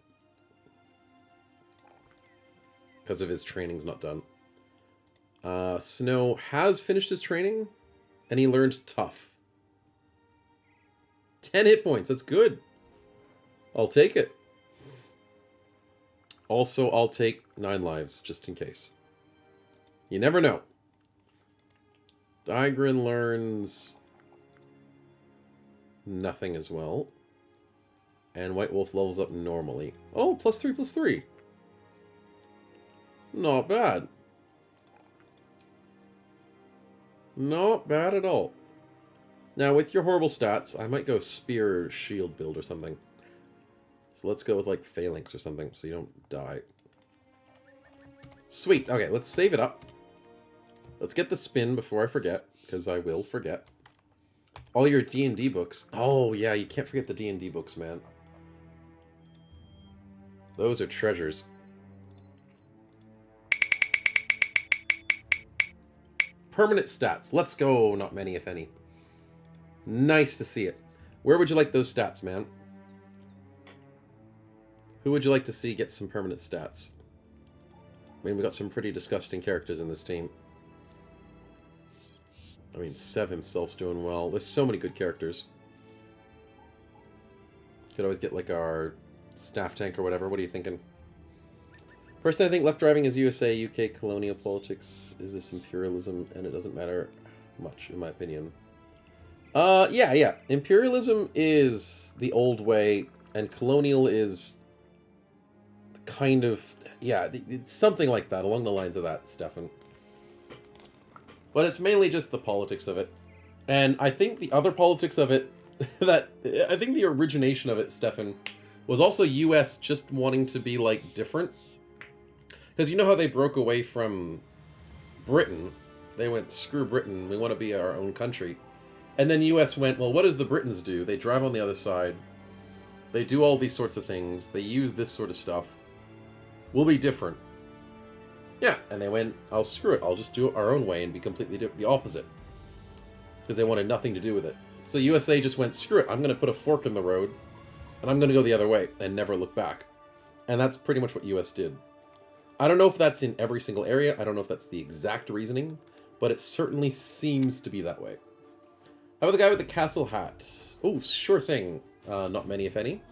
Speaker 2: Because of his training's not done. Snow has finished his training, and he learned Tough. 10 hit points, that's good. I'll take it. Also, I'll take 9 lives, just in case. You never know. Digrin learns nothing as well. And White Wolf levels up normally. Oh, +3/+3. Not bad. Not bad at all. Now, with your horrible stats, I might go Spear Shield build or something. So let's go with, like, Phalanx or something, so you don't die. Sweet. Okay, let's save it up. Let's get the spin before I forget, because I will forget. All your D&D books. Oh, yeah, you can't forget the D&D books, man. Those are treasures. Permanent stats. Let's go. Not many, if any. Nice to see it. Where would you like those stats, man? Who would you like to see get some permanent stats? I mean, we got some pretty disgusting characters in this team. I mean, Sev himself's doing well. There's so many good characters. Could always get, like, our staff tank or whatever. What are you thinking? Personally, I think left driving is USA, UK colonial politics. Is this imperialism? And it doesn't matter much, in my opinion. Yeah. Imperialism is the old way, and colonial is kind of... Yeah, it's something like that, along the lines of that, Stefan. But it's mainly just the politics of it. And I think the other politics of it, I think the origination of it, Stefan, was also US just wanting to be, like, different. Because you know how they broke away from Britain? They went, screw Britain, we want to be our own country. And then US went, well, what does the Britons do? They drive on the other side. They do all these sorts of things. They use this sort of stuff. We'll be different. Yeah, and they went, oh, screw it. I'll just do it our own way and be completely the opposite. Because they wanted nothing to do with it. So USA just went, screw it. I'm going to put a fork in the road. And I'm going to go the other way and never look back. And that's pretty much what US did. I don't know if that's in every single area. I don't know if that's the exact reasoning. But it certainly seems to be that way. How about the guy with the castle hat? Oh, sure thing. Not many, if any.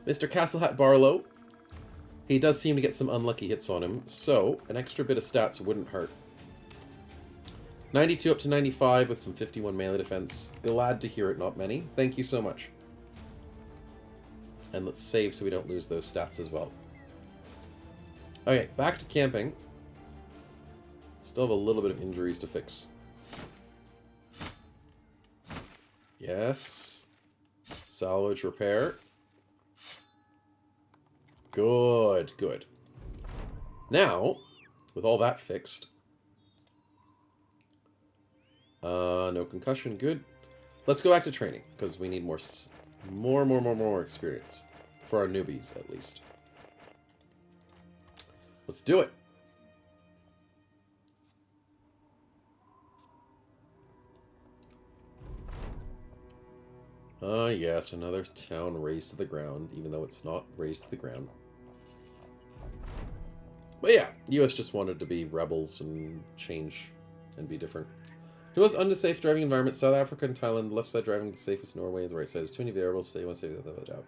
Speaker 2: Mr. Castle Hat Barlow. He does seem to get some unlucky hits on him, so an extra bit of stats wouldn't hurt. 92 up to 95 with some 51 melee defense. Glad to hear it, not many. Thank you so much. And let's save so we don't lose those stats as well. Okay, back to camping. Still have a little bit of injuries to fix. Yes. Salvage, repair. Good, good. Now, with all that fixed... no concussion, good. Let's go back to training, because we need more experience. For our newbies, at least. Let's do it. Yes, another town razed to the ground, even though it's not razed to the ground. But yeah, US just wanted to be rebels and change and be different. The most unsafe driving environment, South Africa and Thailand. The left side driving the safest, Norway, and the right side. There's too many variables, so you want to save the out.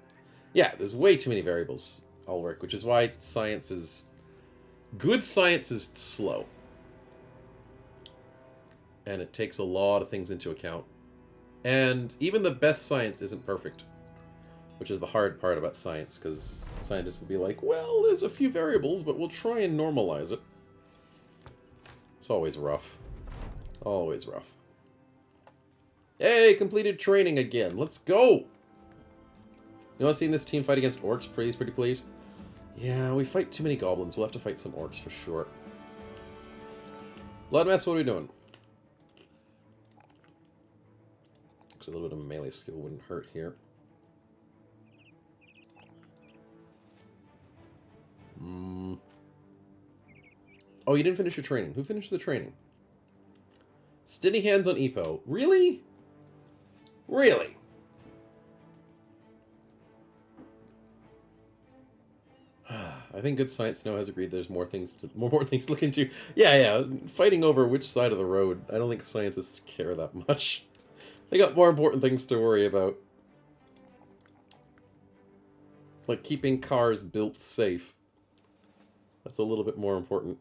Speaker 2: Yeah, there's way too many variables, Ulrich, which is why science is... Good science is slow. And it takes a lot of things into account. And even the best science isn't perfect. Which is the hard part about science, because scientists will be like, well, there's a few variables, but we'll try and normalize it. It's always rough. Always rough. Hey, completed training again. Let's go! You want to see this team fight against orcs, please, pretty please? Yeah, we fight too many goblins. We'll have to fight some orcs for sure. Bloodmess, what are we doing? Actually, a little bit of melee skill wouldn't hurt here. Oh, you didn't finish your training. Who finished the training? Steady hands on Epo. Really? Really? I think Good Science Snow has agreed there's more things to look into. Yeah, fighting over which side of the road. I don't think scientists care that much. They got more important things to worry about. Like keeping cars built safe. That's a little bit more important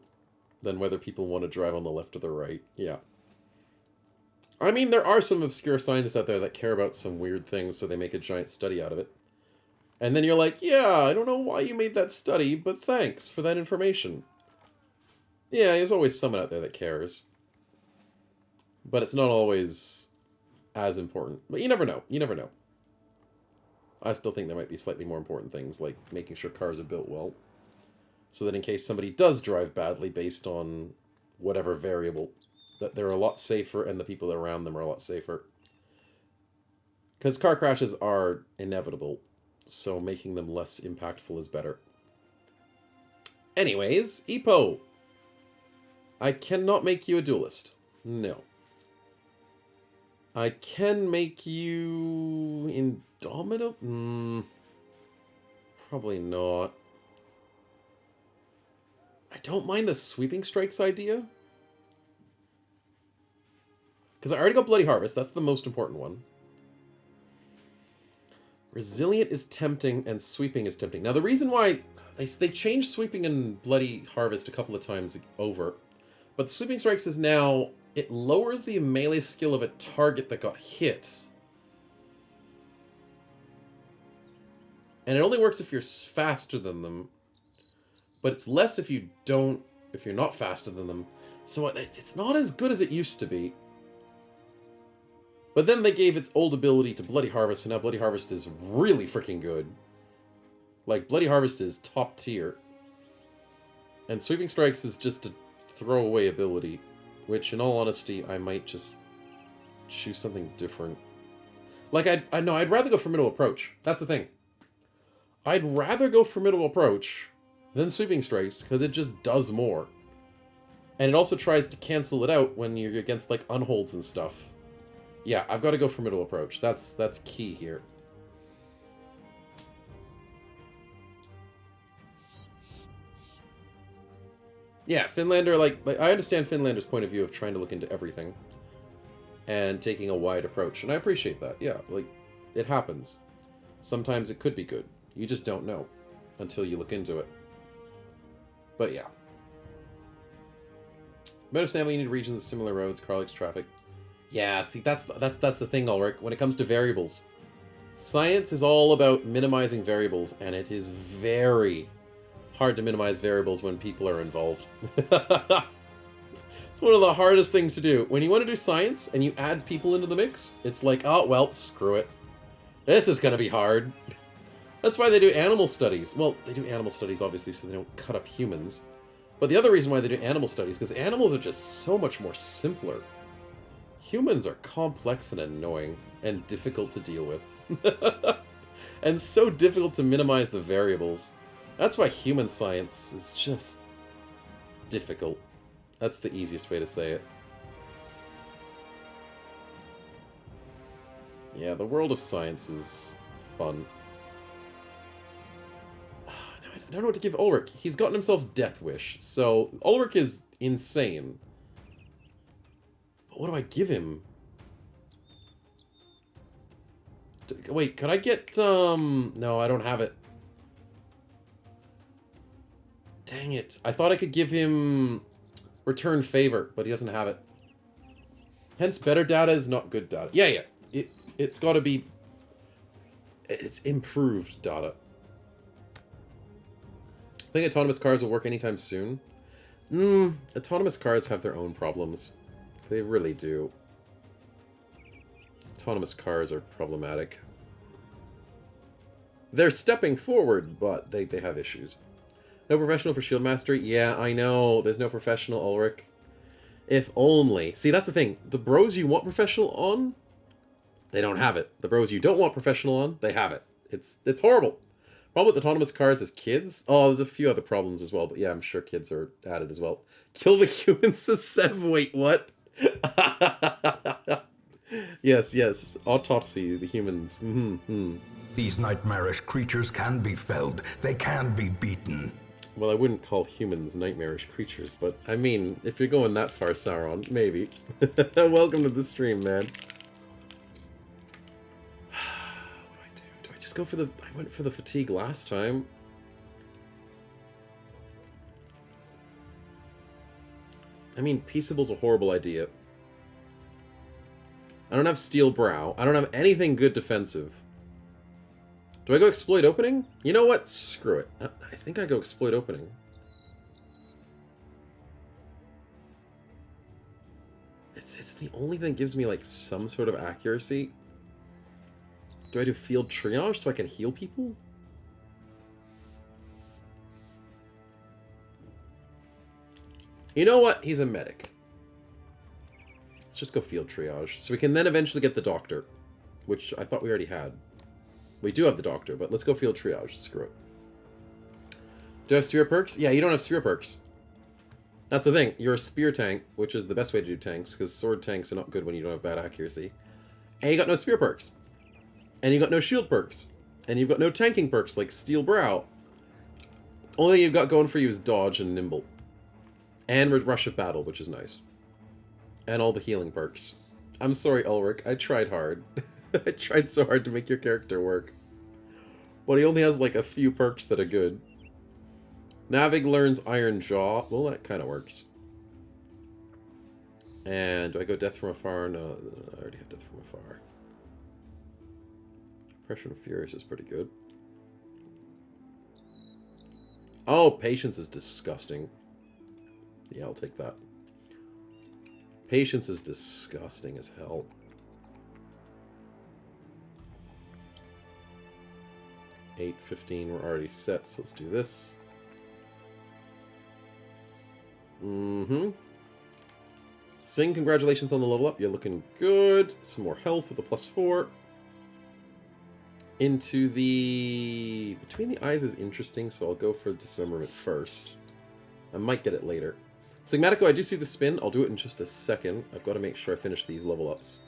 Speaker 2: than whether people want to drive on the left or the right. Yeah. I mean, there are some obscure scientists out there that care about some weird things, so they make a giant study out of it. And then you're like, yeah, I don't know why you made that study, but thanks for that information. Yeah, there's always someone out there that cares. But it's not always as important. But you never know. You never know. I still think there might be slightly more important things, like making sure cars are built well. So that in case somebody does drive badly based on whatever variable, that they're a lot safer and the people around them are a lot safer. Because car crashes are inevitable, so making them less impactful is better. Anyways, Epo! I cannot make you a duelist. No. I can make you indomitable? Probably not. I don't mind the sweeping strikes idea. Because I already got Bloody Harvest. That's the most important one. Resilient is tempting and sweeping is tempting. Now the reason why they changed sweeping and Bloody Harvest a couple of times over. But sweeping strikes is now, it lowers the melee skill of a target that got hit. And it only works if you're faster than them. But it's less if you're not faster than them. So it's not as good as it used to be. But then they gave its old ability to Bloody Harvest, and now Bloody Harvest is really freaking good. Like, Bloody Harvest is top tier. And Sweeping Strikes is just a throwaway ability. Which, in all honesty, I might just choose something different. Like, I'd rather go Formidable Approach. That's the thing. I'd rather go Formidable Approach than Sweeping Strikes, because it just does more. And it also tries to cancel it out when you're against, like, unholds and stuff. Yeah, I've got to go Formidable Approach. That's key here. Yeah, Finlander, like I understand Finlander's point of view of trying to look into everything. And taking a wide approach. And I appreciate that. Yeah, like, it happens. Sometimes it could be good. You just don't know until you look into it. But yeah. Better Sam, you need regions with similar roads, car likes traffic. Yeah, see, that's the thing, Ulrich. When it comes to variables, science is all about minimizing variables, and it is very hard to minimize variables when people are involved. It's one of the hardest things to do. When you want to do science and you add people into the mix, it's like, oh, well, screw it. This is going to be hard. That's why they do animal studies. Well, they do animal studies, obviously, so they don't cut up humans. But the other reason why they do animal studies, because animals are just so much more simpler. Humans are complex and annoying, and difficult to deal with. And so difficult to minimize the variables. That's why human science is just difficult. That's the easiest way to say it. Yeah, the world of science is fun. I don't know what to give Ulrich. He's gotten himself Death Wish, so Ulrich is insane. But what do I give him? Wait, could I get, no, I don't have it. Dang it. I thought I could give him Return Favor, but he doesn't have it. Hence, better data is not good data. Yeah. It's got to be... It's improved data. I think autonomous cars will work anytime soon. Autonomous cars have their own problems. They really do. Autonomous cars are problematic. They're stepping forward, but they have issues. No professional for Shield Mastery? Yeah, I know. There's no professional, Ulrich. If only. See, that's the thing. The bros you want professional on, they don't have it. The bros you don't want professional on, they have it. It's horrible. Problem with autonomous cars is kids. Oh, there's a few other problems as well, but yeah, I'm sure kids are added as well. Kill the humans, says Sev. Wait, what? Yes. Autopsy, the humans.
Speaker 4: These nightmarish creatures can be felled. They can be beaten.
Speaker 2: Well, I wouldn't call humans nightmarish creatures, but I mean, if you're going that far, Sauron, maybe. Welcome to the stream, man. What do? Do I just go for the... I went for the fatigue last time. I mean, Peaceable's a horrible idea. I don't have Steel Brow. I don't have anything good defensive. Do I go Exploit Opening? You know what? Screw it. I think I go Exploit Opening. It's the only thing that gives me, like, some sort of accuracy. Do I do Field Triage so I can heal people? You know what? He's a medic. Let's just go Field Triage. So we can then eventually get the Doctor, which I thought we already had. We do have the Doctor, but let's go Field Triage. Screw it. Do I have Sphere Perks? Yeah, you don't have Sphere Perks. That's the thing. You're a spear tank, which is the best way to do tanks, because sword tanks are not good when you don't have bad accuracy. And you got no spear perks. And you got no shield perks. And you've got no tanking perks like Steel Brow. Only thing you've got going for you is dodge and nimble. And rush of battle, which is nice. And all the healing perks. I'm sorry, Ulrich. I tried hard. I tried so hard to make your character work. But he only has like a few perks that are good. Navig learns Iron Jaw. Well, that kind of works. And do I go Death from Afar? No, I already have Death from Afar. Oppression of Furious is pretty good. Oh, Patience is disgusting. Yeah, I'll take that. Patience is disgusting as hell. $8.15, we're already set, so let's do this. Sing, congratulations on the level up. You're looking good. Some more health with a +4. Into the... Between the Eyes is interesting, so I'll go for Dismemberment first. I might get it later. Sigmatico, I do see the spin. I'll do it in just a second. I've got to make sure I finish these level ups.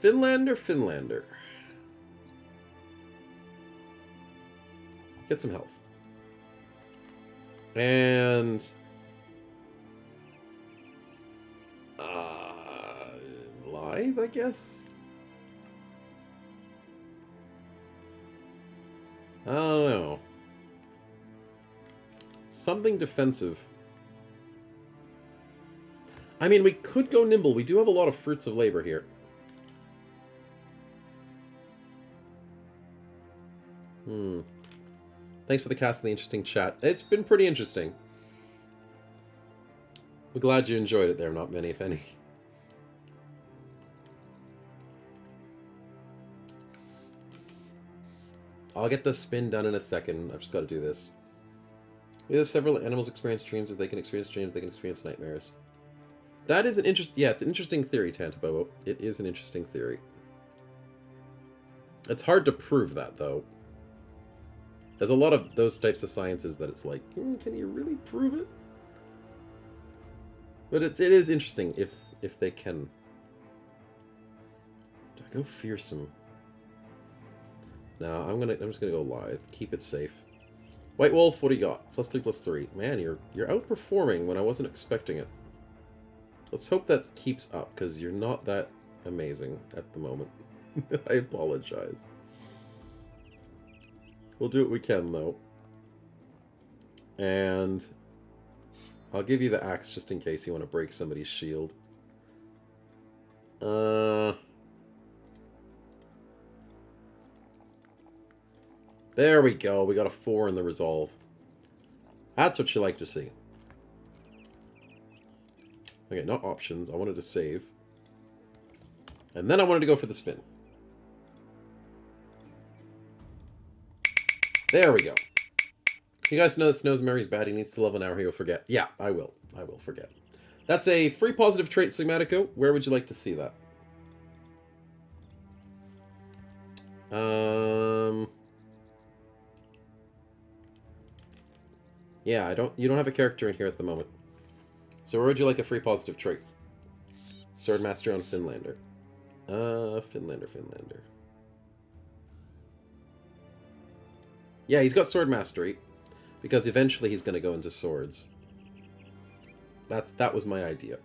Speaker 2: Finlander. Get some health. And... Live, I guess? I don't know. Something defensive. I mean, we could go nimble. We do have a lot of fruits of labor here. Thanks for the cast and the interesting chat. It's been pretty interesting. We're glad you enjoyed it there. Not many, if any. I'll get the spin done in a second. I've just got to do this. We have several animals experience dreams. If they can experience dreams, they can experience nightmares. That is an interesting... Yeah, it's an interesting theory, Tantabobo. It is an interesting theory. It's hard to prove that, though. There's a lot of those types of sciences that it's like, can you really prove it? But it is interesting if they can. Do I go fearsome? No, I'm just gonna go live. Keep it safe. White Wolf, what do you got? +3/+3. Man, you're outperforming when I wasn't expecting it. Let's hope that keeps up, because you're not that amazing at the moment. I apologize. We'll do what we can, though. And I'll give you the axe just in case you want to break somebody's shield. There we go. We got a 4 in the resolve. That's what you like to see. Okay, not options. I wanted to save. And then I wanted to go for the spin. There we go. You guys know that Snowsmary's bad. He needs to level an hour. He'll forget. Yeah, I will. I will forget. That's a free positive trait, Sigmatico. Where would you like to see that? Yeah, you don't have a character in here at the moment. So where would you like a free positive trait? Sword Master on Finlander. Finlander. Yeah, he's got Sword Mastery. Because eventually he's going to go into swords. That was my idea.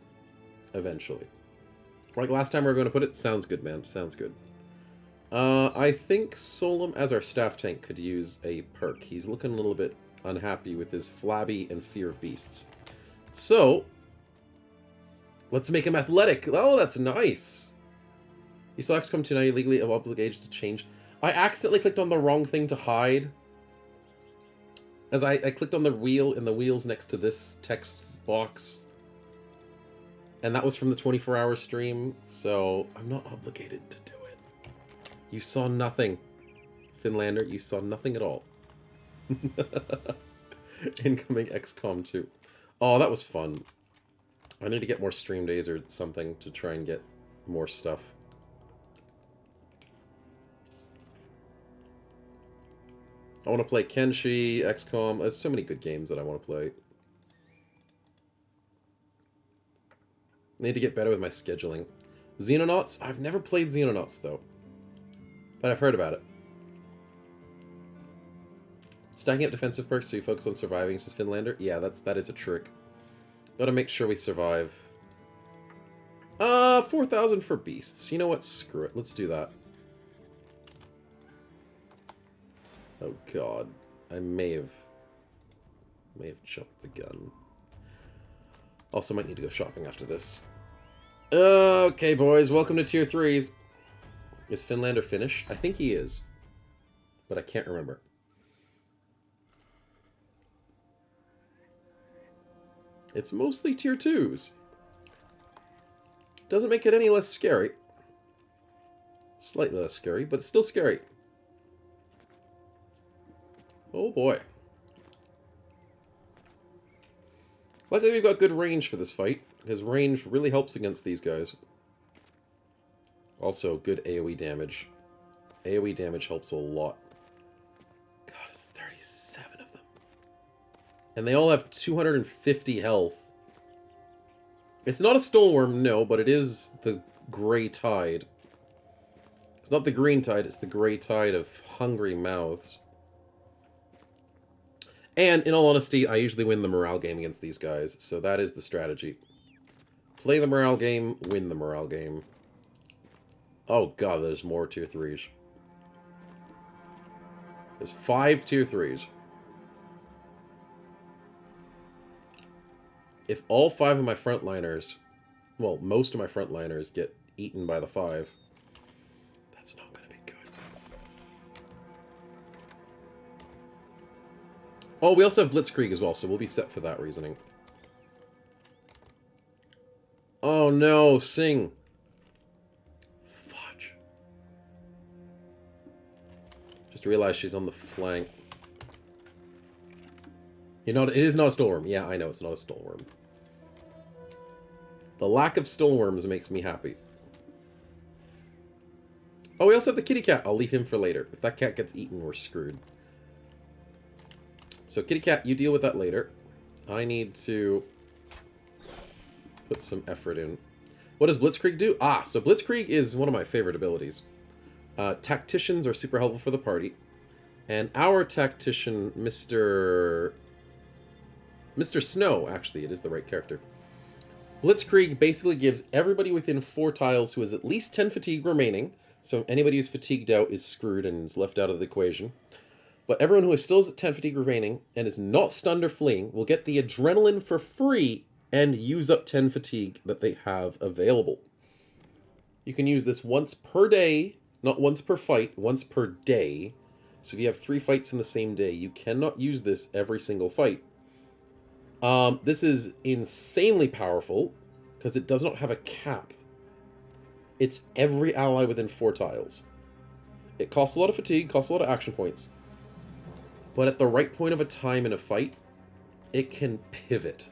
Speaker 2: Eventually. Like last time we were going to put it. Sounds good, man. Sounds good. I think Solum as our staff tank could use a perk. He's looking a little bit unhappy with his Flabby and Fear of Beasts. So, let's make him athletic. Oh, that's nice. He saw XCOM 2 now you legally obligated to change. I accidentally clicked on the wrong thing to hide. As I clicked on the wheel, and the wheel's next to this text box. And that was from the 24-hour stream, so I'm not obligated to do it. You saw nothing, Finlander. You saw nothing at all. Incoming XCOM 2. Oh, that was fun. I need to get more stream days or something to try and get more stuff. I want to play Kenshi, XCOM. There's so many good games that I want to play. Need to get better with my scheduling. Xenonauts? I've never played Xenonauts, though. But I've heard about it. Stacking up defensive perks so you focus on surviving, says Finlander. Yeah, that is a trick. Gotta make sure we survive. 4,000 for beasts. You know what? Screw it. Let's do that. Oh god. I may have jumped the gun. Also might need to go shopping after this. Okay, boys. Welcome to Tier 3s. Is Finlander finished? I think he is. But I can't remember. It's mostly Tier 2s. Doesn't make it any less scary. Slightly less scary, but it's still scary. Oh boy. Luckily we've got good range for this fight, because range really helps against these guys. Also, good AoE damage. AoE damage helps a lot. God, it's 37 of them. And they all have 250 health. It's not a Stoneworm, no, but it is the Grey Tide. It's not the Green Tide, it's the Grey Tide of hungry mouths. And, in all honesty, I usually win the morale game against these guys, so that is the strategy. Play the morale game, win the morale game. Oh god, there's more Tier 3s. There's 5 Tier 3s. If all 5 of my frontliners, well, most of my frontliners get eaten by the 5, that's not going to be good. Oh, we also have Blitzkrieg as well, so we'll be set for that reasoning. Oh no, Sing. Fudge. Just realized she's on the flank. You know, it is not a Stoneworm. Yeah, I know it's not a Stoneworm. The lack of Stoneworms makes me happy. Oh, we also have the kitty cat. I'll leave him for later. If that cat gets eaten, we're screwed. So, kitty cat, you deal with that later. I need to put some effort in. What does Blitzkrieg do? Ah, so Blitzkrieg is one of my favorite abilities. Tacticians are super helpful for the party. And our tactician, Mr. Snow, actually, it is the right character. Blitzkrieg basically gives everybody within 4 tiles who has at least 10 fatigue remaining. So anybody who's fatigued out is screwed and is left out of the equation. But everyone who is still at 10 fatigue remaining and is not stunned or fleeing will get the adrenaline for free and use up 10 fatigue that they have available. You can use this once per day, not once per fight, once per day. So if you have 3 fights in the same day, you cannot use this every single fight. This is insanely powerful because it does not have a cap. It's every ally within 4 tiles. It costs a lot of fatigue, costs a lot of action points. But at the right point of a time in a fight, it can pivot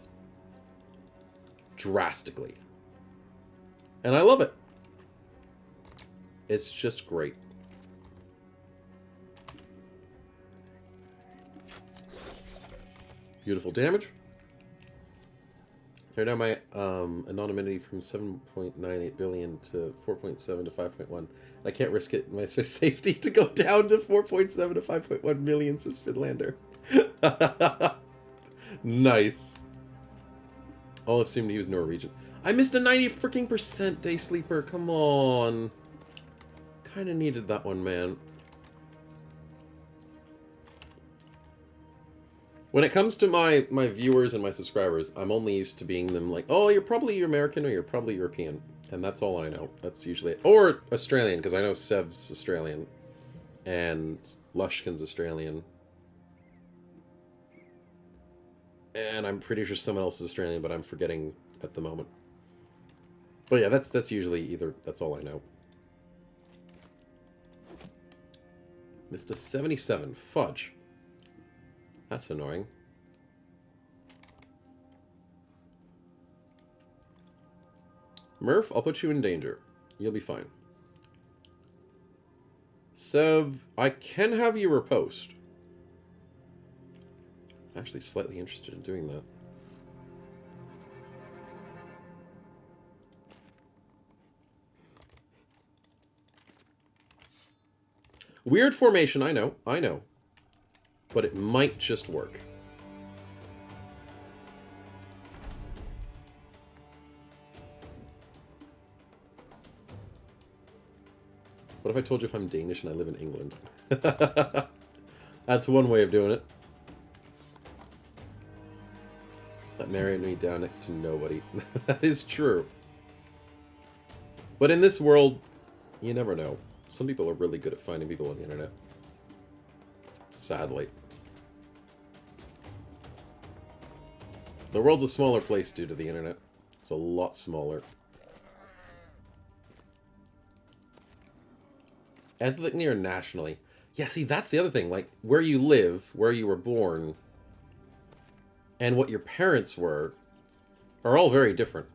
Speaker 2: drastically. And I love it. It's just great. Beautiful damage. Right now my anonymity from 7.98 billion to 4.7 to 5.1. I can't risk it my safety to go down to 4.7 to 5.1 million, says Finlander. Nice. I'll assume he was Norwegian. I missed a 90% day sleeper. Come on. Kind of needed that one, man. When it comes to my viewers and my subscribers, I'm only used to being them like, oh, you're probably American or you're probably European. And that's all I know. That's usually it. Or Australian, because I know Sev's Australian. And Lushkin's Australian. And I'm pretty sure someone else is Australian, but I'm forgetting at the moment. But yeah, that's usually either, that's all I know. Missed a 77. Fudge. That's annoying. Murph, I'll put you in danger. You'll be fine. Seb, I can have you riposte. I'm actually slightly interested in doing that. Weird formation, I know, I know. But it might just work. What if I told you if I'm Danish and I live in England? That's one way of doing it. That married me down next to nobody. That is true. But in this world, you never know. Some people are really good at finding people on the internet. Sadly. The world's a smaller place due to the internet. It's a lot smaller. Ethnically or nationally? Yeah, see, that's the other thing. Like, where you live, where you were born, and what your parents were, are all very different.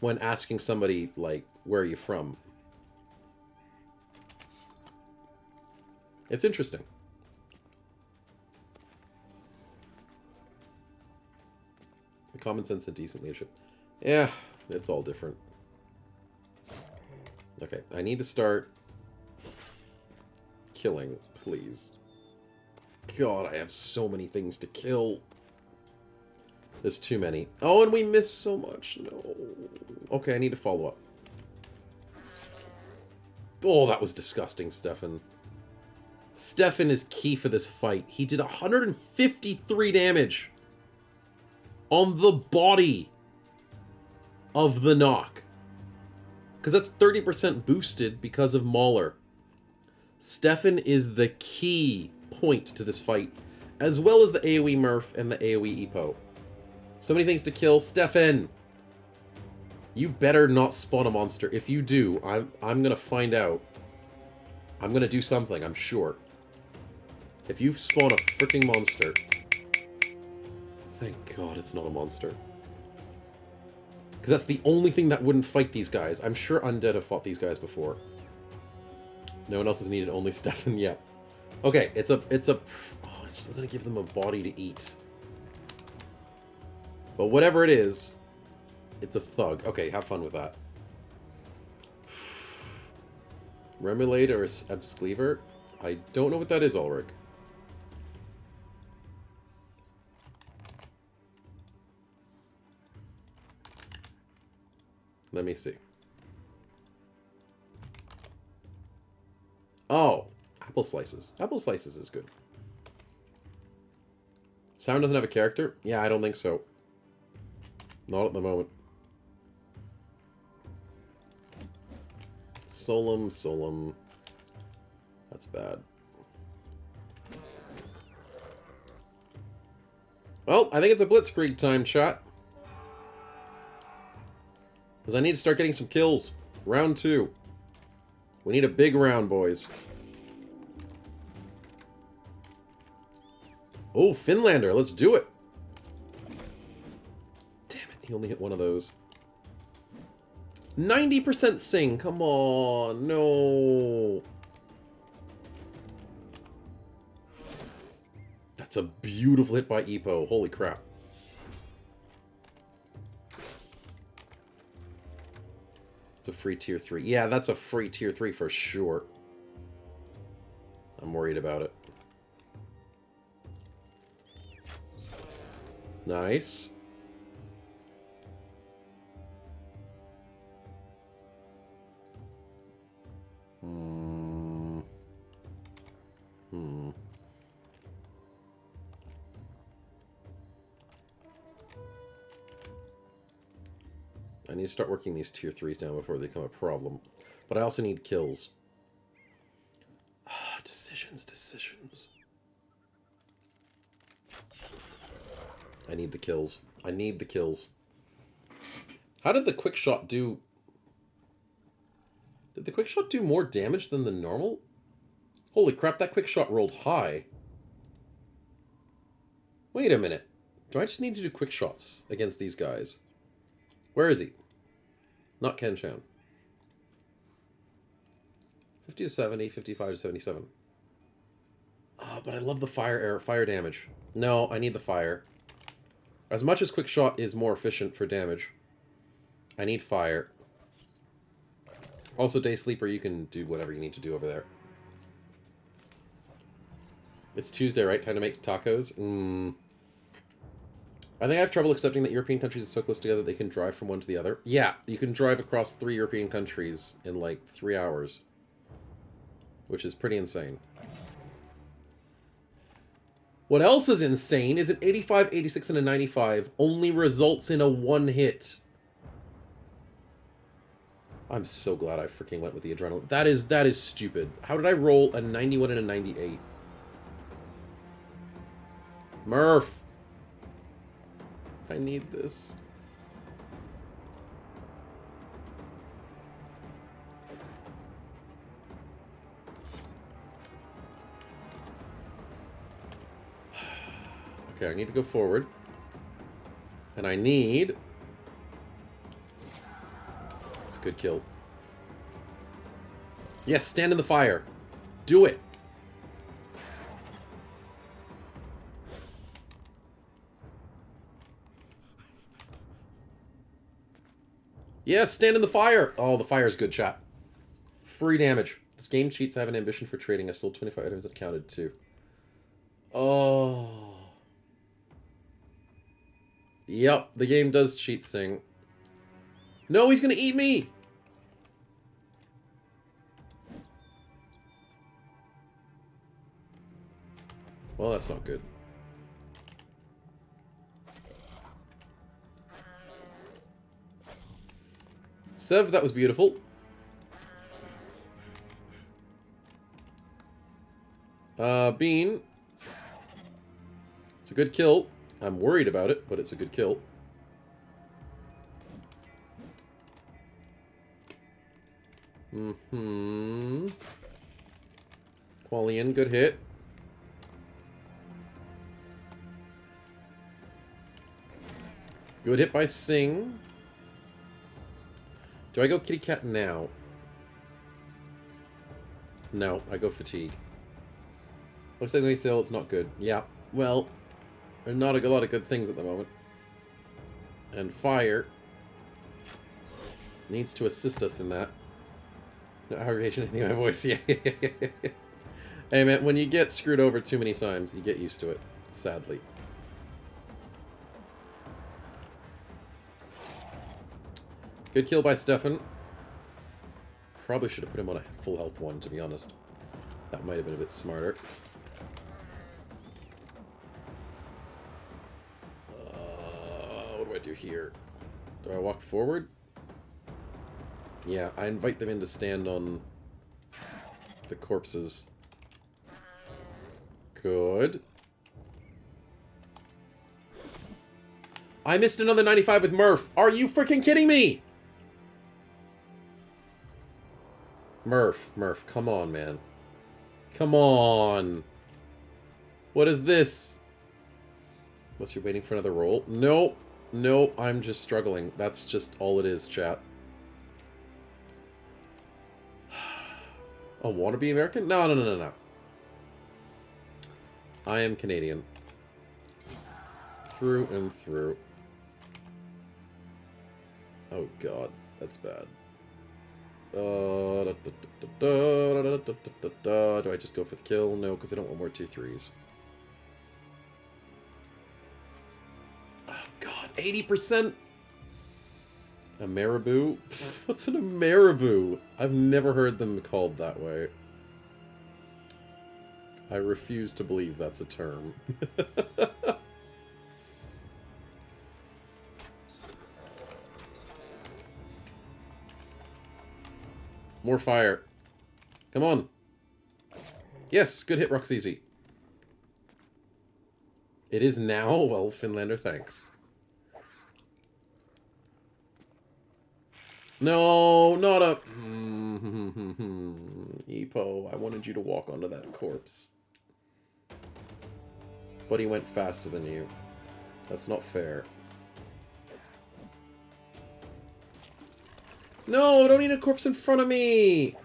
Speaker 2: When asking somebody, like, where are you from? It's interesting. The common sense and decent leadership. Yeah, it's all different. Okay, I need to start killing, please. God, I have so many things to kill. There's too many. Oh, and we missed so much. No. Okay, I need to follow up. Oh, that was disgusting, Stefan. Stefan is key for this fight. He did 153 damage on the body of the knock. Because that's 30% boosted because of Mauler. Stefan is the key point to this fight, as well as the AoE Murph and the AoE Epo. So many things to kill. Stefan! You better not spawn a monster. If you do, I'm gonna find out. I'm gonna do something, I'm sure. If you spawn a freaking monster... Thank God it's not a monster. Because that's the only thing that wouldn't fight these guys. I'm sure Undead have fought these guys before. No one else is needed, only Stefan, yeah. Okay, it's a... Oh, it's still gonna give them a body to eat. But whatever it is, it's a thug. Okay, have fun with that. Remoulade or Abscleaver? I don't know what that is, Ulrich. Let me see. Oh, apple slices. Apple slices is good. Sound doesn't have a character? Yeah, I don't think so. Not at the moment. Solum. That's bad. Well, I think it's a blitzkrieg time, chat. Because I need to start getting some kills. Round 2. We need a big round, boys. Oh, Finlander, let's do it. Damn it, he only hit one of those. 90% sing, come on, no. That's a beautiful hit by Epo, holy crap. It's a free tier 3. Yeah, that's a free tier 3 for sure. I'm worried about it. Nice. I need to start working these tier 3s down before they become a problem. But I also need kills. Decisions. I need the kills. I need the kills. How did the quick shot do... Did the quick shot do more damage than the normal? Holy crap, that quick shot rolled high. Wait a minute. Do I just need to do quick shots against these guys? Where is he? Not Ken Chan. 50 to 70, 55 to 77. Ah, but I love the fire damage. No, I need the fire. As much as quick shot is more efficient for damage, I need fire. Also, Day Sleeper, you can do whatever you need to do over there. It's Tuesday, right? Time to make tacos? I think I have trouble accepting that European countries are so close together they can drive from one to the other. Yeah, you can drive across 3 European countries in like 3 hours. Which is pretty insane. What else is insane is an 85, 86, and a 95 only results in a 1 hit. I'm so glad I freaking went with the adrenaline. That is stupid. How did I roll a 91 and a 98? Murph! I need this. Okay, I need to go forward. And I need... It's a good kill. Yes, stand in the fire. Do it. Yes, stand in the fire. Oh, the fire's good, chat. Free damage. This game cheats. I have an ambition for trading. I sold 25 items that counted too. Oh... Yep, the game does cheat sing. No, he's gonna eat me! Well, that's not good. Sev, that was beautiful. Bean. It's a good kill. I'm worried about it, but it's a good kill. Qualian, good hit. Good hit by Sing. Do I go Kitty Cat now? No, I go Fatigue. Looks like they sell, it's not good. Yeah, well... There's not a lot of good things at the moment. And Fire needs to assist us in that. No aggravation, anything in my voice. Yeah. Hey man, when you get screwed over too many times, you get used to it. Sadly. Good kill by Stefan. Probably should have put him on a full health one, to be honest. That might have been a bit smarter. What do I do here? Do I walk forward? Yeah, I invite them in to stand on the corpses. Good. I missed another 95 with Murph. Are you freaking kidding me? Murph, come on, man. Come on. What is this? Unless you're waiting for another roll. Nope. No, I'm just struggling. That's just all it is, chat. Oh, wanna be American? No. I am Canadian. Through and through. Oh god, that's bad. Do I just go for the kill? No, because I don't want more 2-3s. Oh god, 80%? A marabou? What's an marabou? I've never heard them called that way. I refuse to believe that's a term. More fire. Come on. Yes, good hit, Roxeasy. It is now? Well, Finlander, thanks. No, not a... Epo, I wanted you to walk onto that corpse. But he went faster than you. That's not fair. No, don't need a corpse in front of me!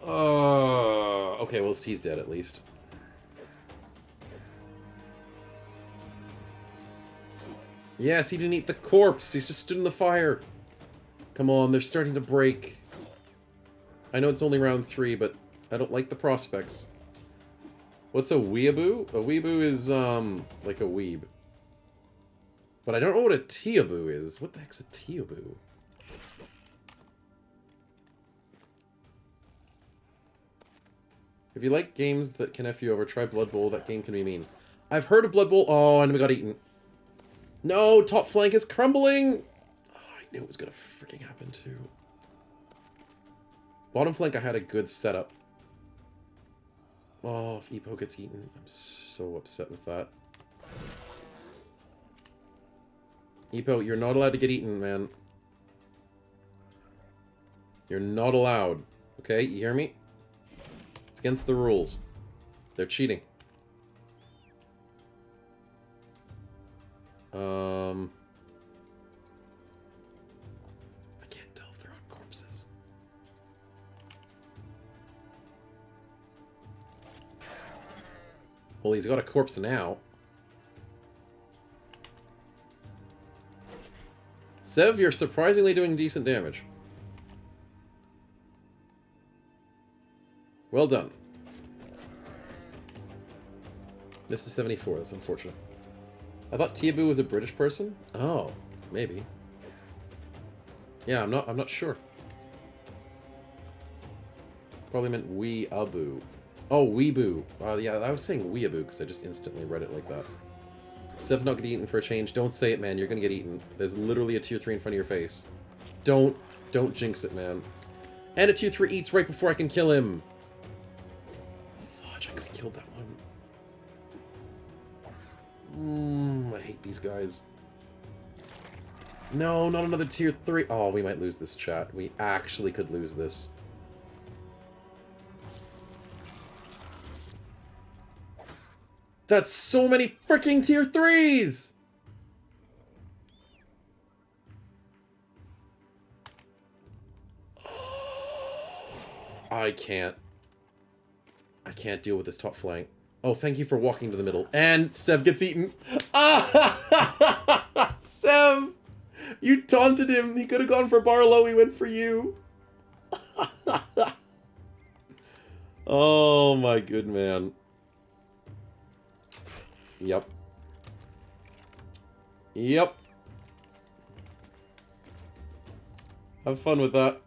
Speaker 2: Okay, well, he's dead at least. Yes, he didn't eat the corpse. He's just stood in the fire. Come on, they're starting to break. I know it's only round 3, but I don't like the prospects. What's a weeaboo? A weeaboo is, like a weeb. But I don't know what a teaboo is. What the heck's a teaboo? If you like games that can F you over, try Blood Bowl. That game can be mean. I've heard of Blood Bowl. Oh, and we got eaten. No, top flank is crumbling. Oh, I knew it was going to freaking happen too. Bottom flank, I had a good setup. Oh, if Epo gets eaten, I'm so upset with that. Epo, you're not allowed to get eaten, man. You're not allowed. Okay, you hear me? It's against the rules. They're cheating. I can't tell if they're on corpses. Well, he's got a corpse now. Sev, you're surprisingly doing decent damage. Well done. Mr. 74, that's unfortunate. I thought Teaboo was a British person? Oh, maybe. Yeah, I'm not sure. Probably meant wee-aboo. Oh, weeboo. Yeah, I was saying weeaboo because I just instantly read it like that. Sev's not gonna get eaten for a change. Don't say it, man. You're gonna get eaten. There's literally a tier 3 in front of your face. Don't jinx it, man. And a tier 3 eats right before I can kill him. Fudge, I could have killed that one. I hate these guys. No, not another tier 3. Oh, we might lose this, chat. We actually could lose this. That's so many freaking tier 3s! I can't deal with this top flank. Oh, thank you for walking to the middle. And Sev gets eaten. Ah! Sev! You taunted him. He could have gone for Barlow. He went for you. Oh my good man. Yep. Yep. Have fun with that.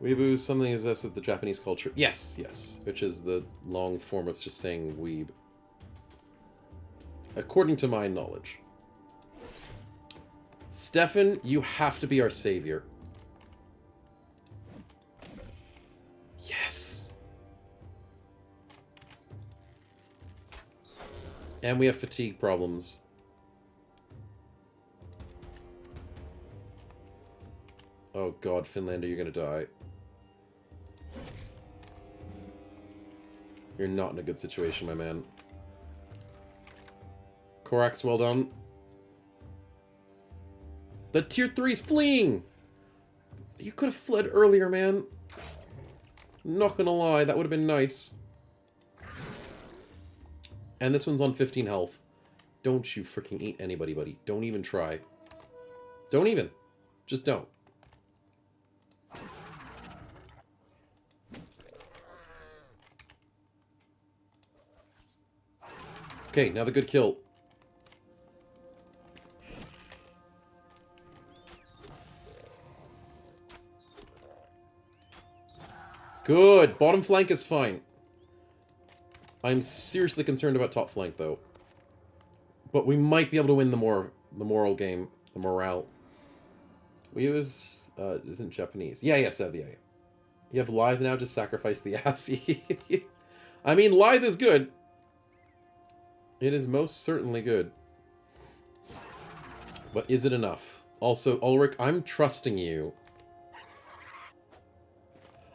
Speaker 2: Weeaboo is something obsessed with the Japanese culture. Yes, yes. Which is the long form of just saying weeb. According to my knowledge. Stefan, you have to be our savior. Yes! And we have fatigue problems. Oh god, Finlander, you're gonna die. You're not in a good situation, my man. Korax, well done. The tier 3's fleeing! You could have fled earlier, man. Not gonna lie, that would have been nice. And this one's on 15 health. Don't you freaking eat anybody, buddy. Don't even try. Don't even. Just don't. Okay, now the good kill. Good. Bottom flank is fine. I'm seriously concerned about top flank, though. But we might be able to win the moral game. The morale. We use... isn't Japanese. Yeah, Sev, yeah. You have Lithe now, just sacrifice the ass. I mean, Lithe is good. It is most certainly good. But is it enough? Also, Ulrich, I'm trusting you.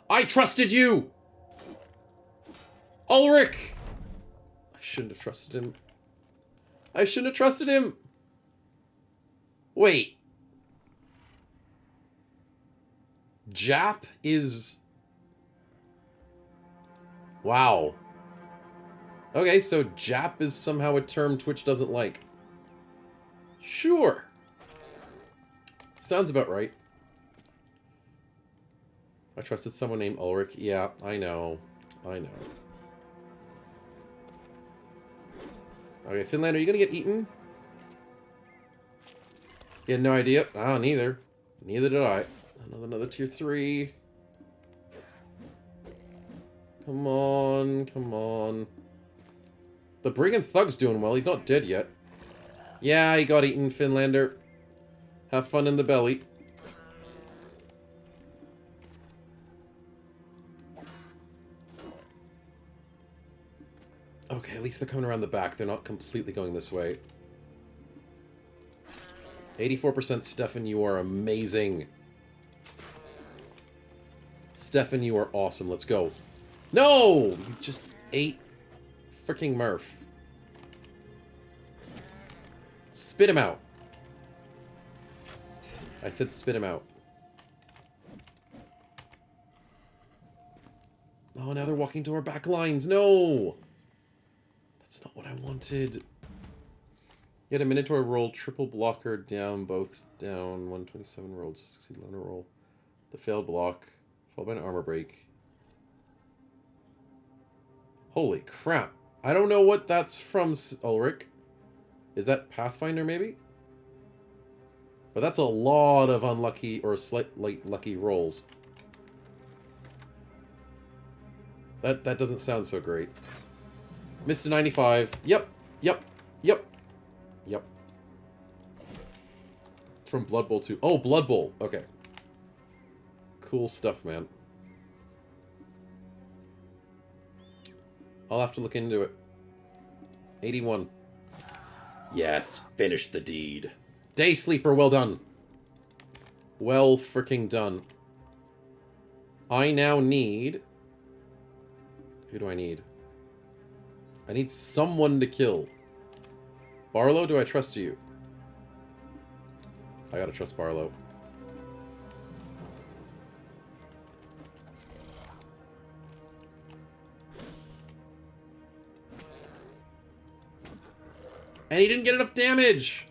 Speaker 2: I trusted you! Ulrich! I shouldn't have trusted him. I shouldn't have trusted him! Wait. Jap is... Wow. Okay, so Jap is somehow a term Twitch doesn't like. Sure. Sounds about right. I trusted someone named Ulrich. Yeah, I know. I know. Okay, Finland, are you gonna get eaten? You had no idea? Ah, neither. Neither did I. Another tier 3. Come on, come on. The Brigand Thug's doing well. He's not dead yet. Yeah, he got eaten, Finlander. Have fun in the belly. Okay, at least they're coming around the back. They're not completely going this way. 84% Stefan, you are amazing. Stefan, you are awesome. Let's go. No! You just ate freaking Murph. Spit him out. I said spit him out. Oh, now they're walking to our back lines. No! That's not what I wanted. Get a Minotaur roll, triple blocker down, both down. 127 rolled, succeed on a roll. The failed block, followed by an armor break. Holy crap. I don't know what that's from, Ulrich. Is that Pathfinder, maybe? But that's a lot of unlucky or slightly lucky rolls. That doesn't sound so great. Missed a 95. Yep. Yep. Yep. Yep. From Blood Bowl 2. Oh, Blood Bowl. Okay. Cool stuff, man. I'll have to look into it. 81. Yes, finish the deed. Day Sleeper, well done. Well freaking done. I now need... Who do I need? I need someone to kill. Barlow, do I trust you? I gotta trust Barlow. And he didn't get enough damage!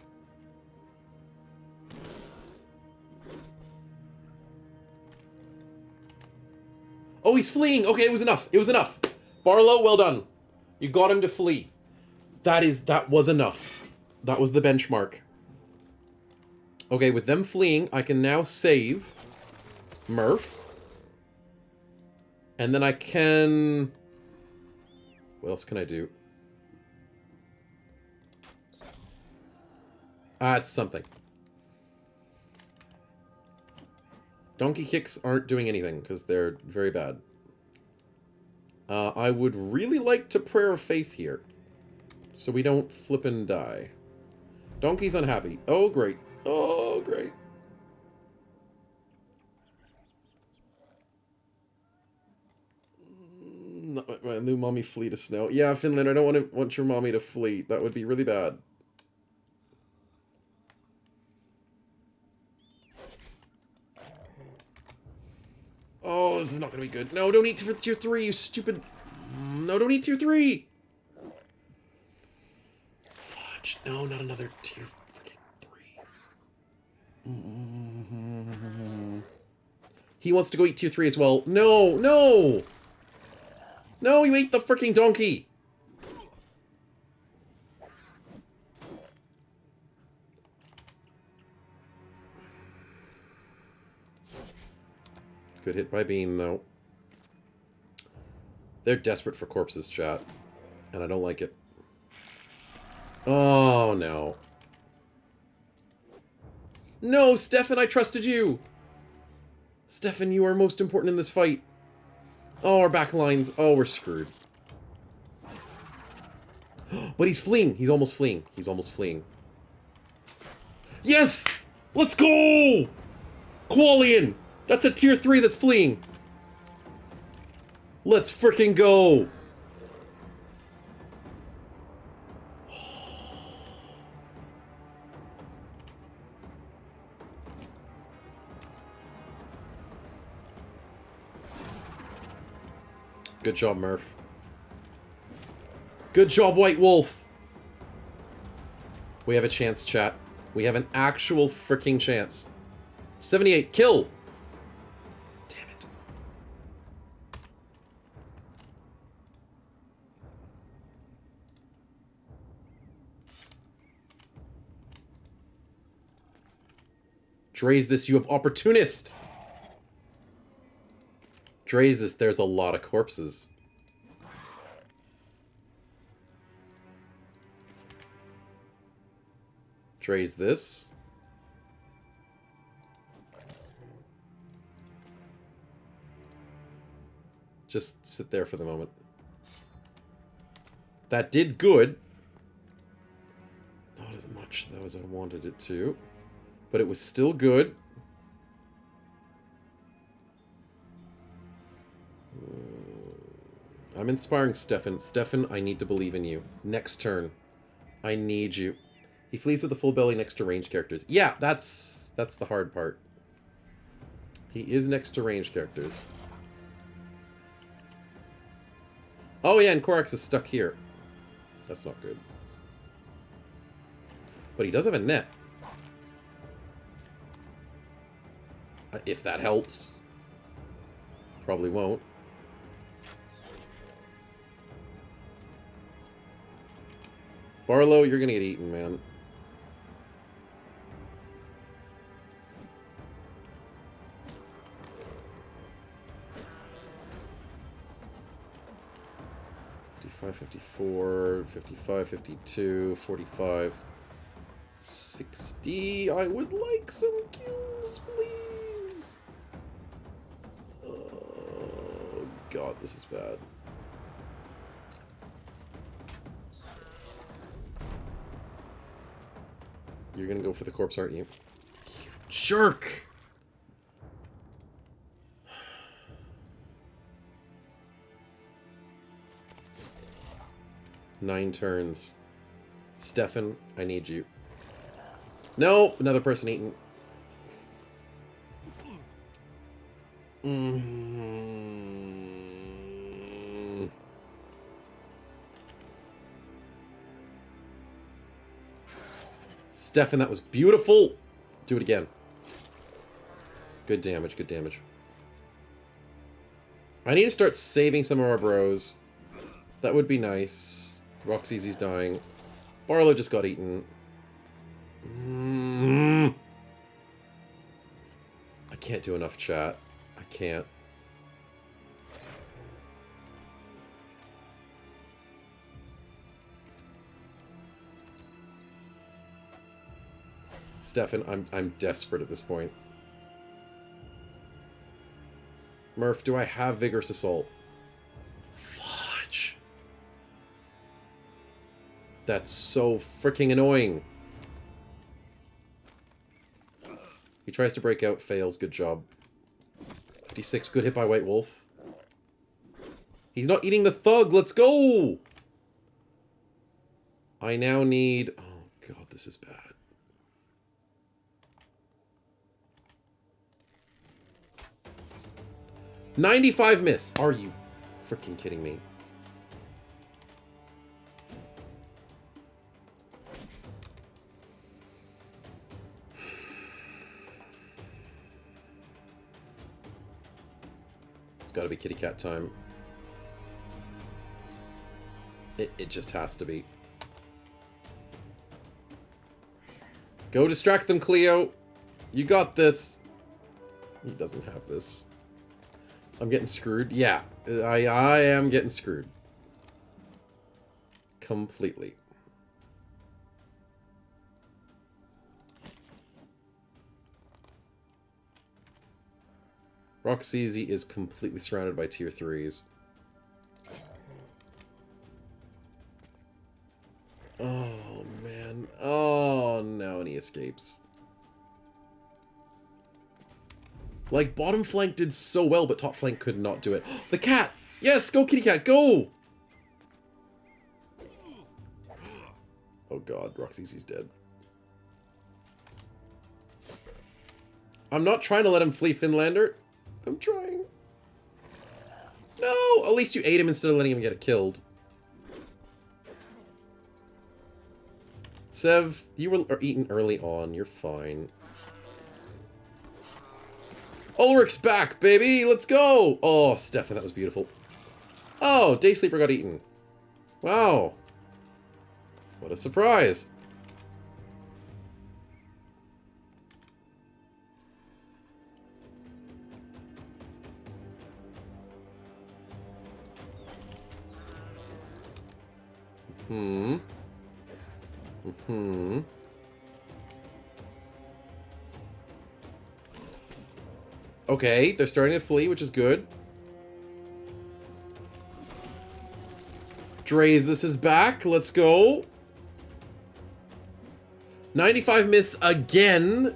Speaker 2: Oh, he's fleeing! Okay, it was enough. It was enough. Barlow, well done. You got him to flee. That was enough. That was the benchmark. Okay, with them fleeing, I can now save Murph. And then I can... What else can I do? It's something. Donkey kicks aren't doing anything, because they're very bad. I would really like to Prayer of Faith here. So we don't flip and die. Donkey's unhappy. Oh, great. Oh, great. Not my new mommy flee to snow. Yeah, Finland, I don't want your mommy to flee. That would be really bad. Oh, this is not gonna be good. No, don't eat tier 3, you stupid... No, don't eat tier 3! Fudge. No, not another tier freaking 3. He wants to go eat tier 3 as well. No, no! No, you ate the freaking donkey! Good hit by Bean, though. They're desperate for corpses, chat. And I don't like it. Oh, no. No, Stefan, I trusted you! Stefan, you are most important in this fight. Oh, our back lines. Oh, we're screwed. But he's fleeing. He's almost fleeing. He's almost fleeing. Yes! Let's go! Qualian! That's a tier 3 that's fleeing. Let's freaking go! Good job, Murph. Good job, White Wolf! We have a chance, chat. We have an actual freaking chance. 78, kill! Damn it. Draze this, you have opportunist! Draze this, there's a lot of corpses. Draze this. Just sit there for the moment. That did good. Not as much, though, as I wanted it to. But it was still good. I'm inspiring Stefan. Stefan, I need to believe in you. Next turn. I need you. He flees with a full belly next to ranged characters. Yeah, that's the hard part. He is next to ranged characters. Oh yeah, and Korax is stuck here. That's not good. But he does have a net. If that helps. Probably won't. Barlow, you're gonna get eaten, man. $55, $54, $55, $52, $45, $60. I would like some kills, please. Oh, God, this is bad. You're gonna go for the corpse, aren't you? You jerk! Nine turns. Stefan, I need you. No! Another person eaten. Stefan, that was beautiful! Do it again. Good damage, good damage. I need to start saving some of our bros. That would be nice. Roxy's dying. Barlow just got eaten. I can't do enough, chat. I can't. Stefan, I'm desperate at this point. Murph, do I have Vigorous Assault? Fudge. That's so freaking annoying. He tries to break out, fails. Good job. 56, good hit by White Wolf. He's not eating the thug. Let's go! I now need... Oh, God, this is bad. $95 miss. Are you freaking kidding me? It's got to be kitty cat time. It just has to be. Go distract them, Cleo. You got this. He doesn't have this. I'm getting screwed. Yeah, I am getting screwed. Completely. Roxy is completely surrounded by tier 3s. Oh, man. Oh, no, and he escapes. Like, bottom flank did so well, but top flank could not do it. The cat! Yes, go kitty cat, go! Oh god, Roxy's dead. I'm not trying to let him flee, Finlander. I'm trying. No! At least you ate him instead of letting him get killed. Sev, you were eaten early on. You're fine. Ulrich's back, baby! Let's go! Oh, Stefan, that was beautiful. Oh, Day Sleeper got eaten. Wow. What a surprise. Hmm. Hmm. Okay, they're starting to flee, which is good. Dre's, this is back. Let's go. 95 miss again.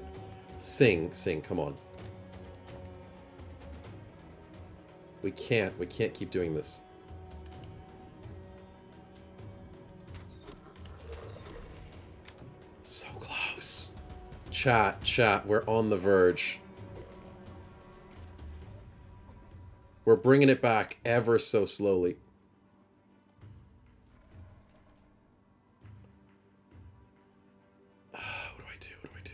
Speaker 2: Sing, come on. We can't keep doing this. So close. Chat, we're on the verge. We're bringing it back ever so slowly. What do I do?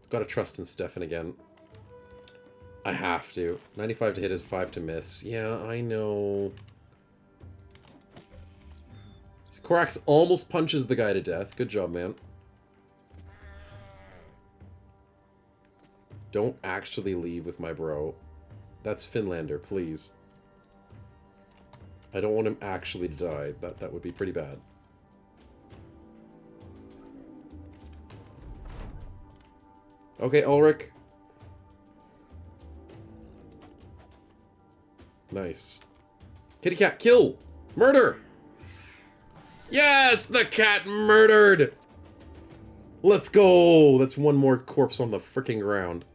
Speaker 2: Gotta trust in Stefan again. I have to. 95 to hit is 5 to miss. Yeah, I know. Korax almost punches the guy to death. Good job, man. Don't actually leave with my bro. That's Finlander, please. I don't want him actually to die. That would be pretty bad. Okay, Ulrich. Nice. Kitty cat, kill! Murder! Yes! The cat murdered! Let's go! That's one more corpse on the freaking ground.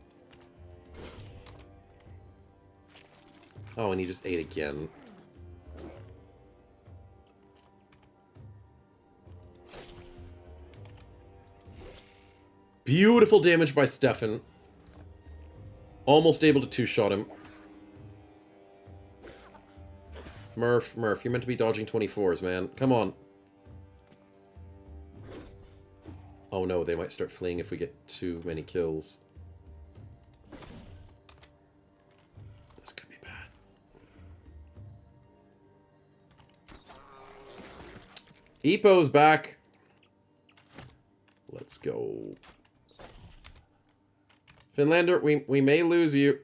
Speaker 2: Oh, and he just ate again. Beautiful damage by Stefan. Almost able to two-shot him. Murph, you're meant to be dodging 24s, man. Come on. Oh no, they might start fleeing if we get too many kills. This could be bad. Epo's back. Let's go. Finlander, we may lose you.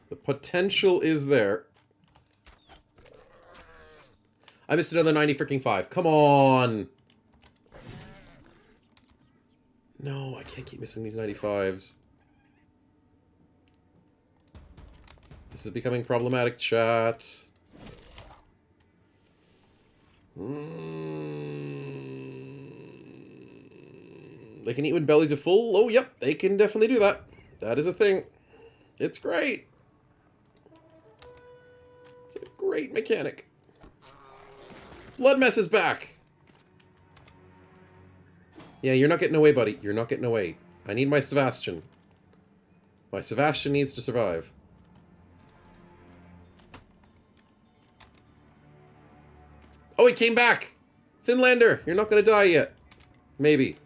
Speaker 2: The potential is there. I missed another 90 freaking 5. Come on! No, I can't keep missing these 95s. This is becoming problematic, chat. They can eat when bellies are full? Oh, yep, they can definitely do that. That is a thing. It's great. It's a great mechanic. Blood Mess is back. Yeah, you're not getting away, buddy. You're not getting away. I need my Sebastian. My Sebastian needs to survive. Oh, he came back! Finlander, you're not gonna die yet. Maybe.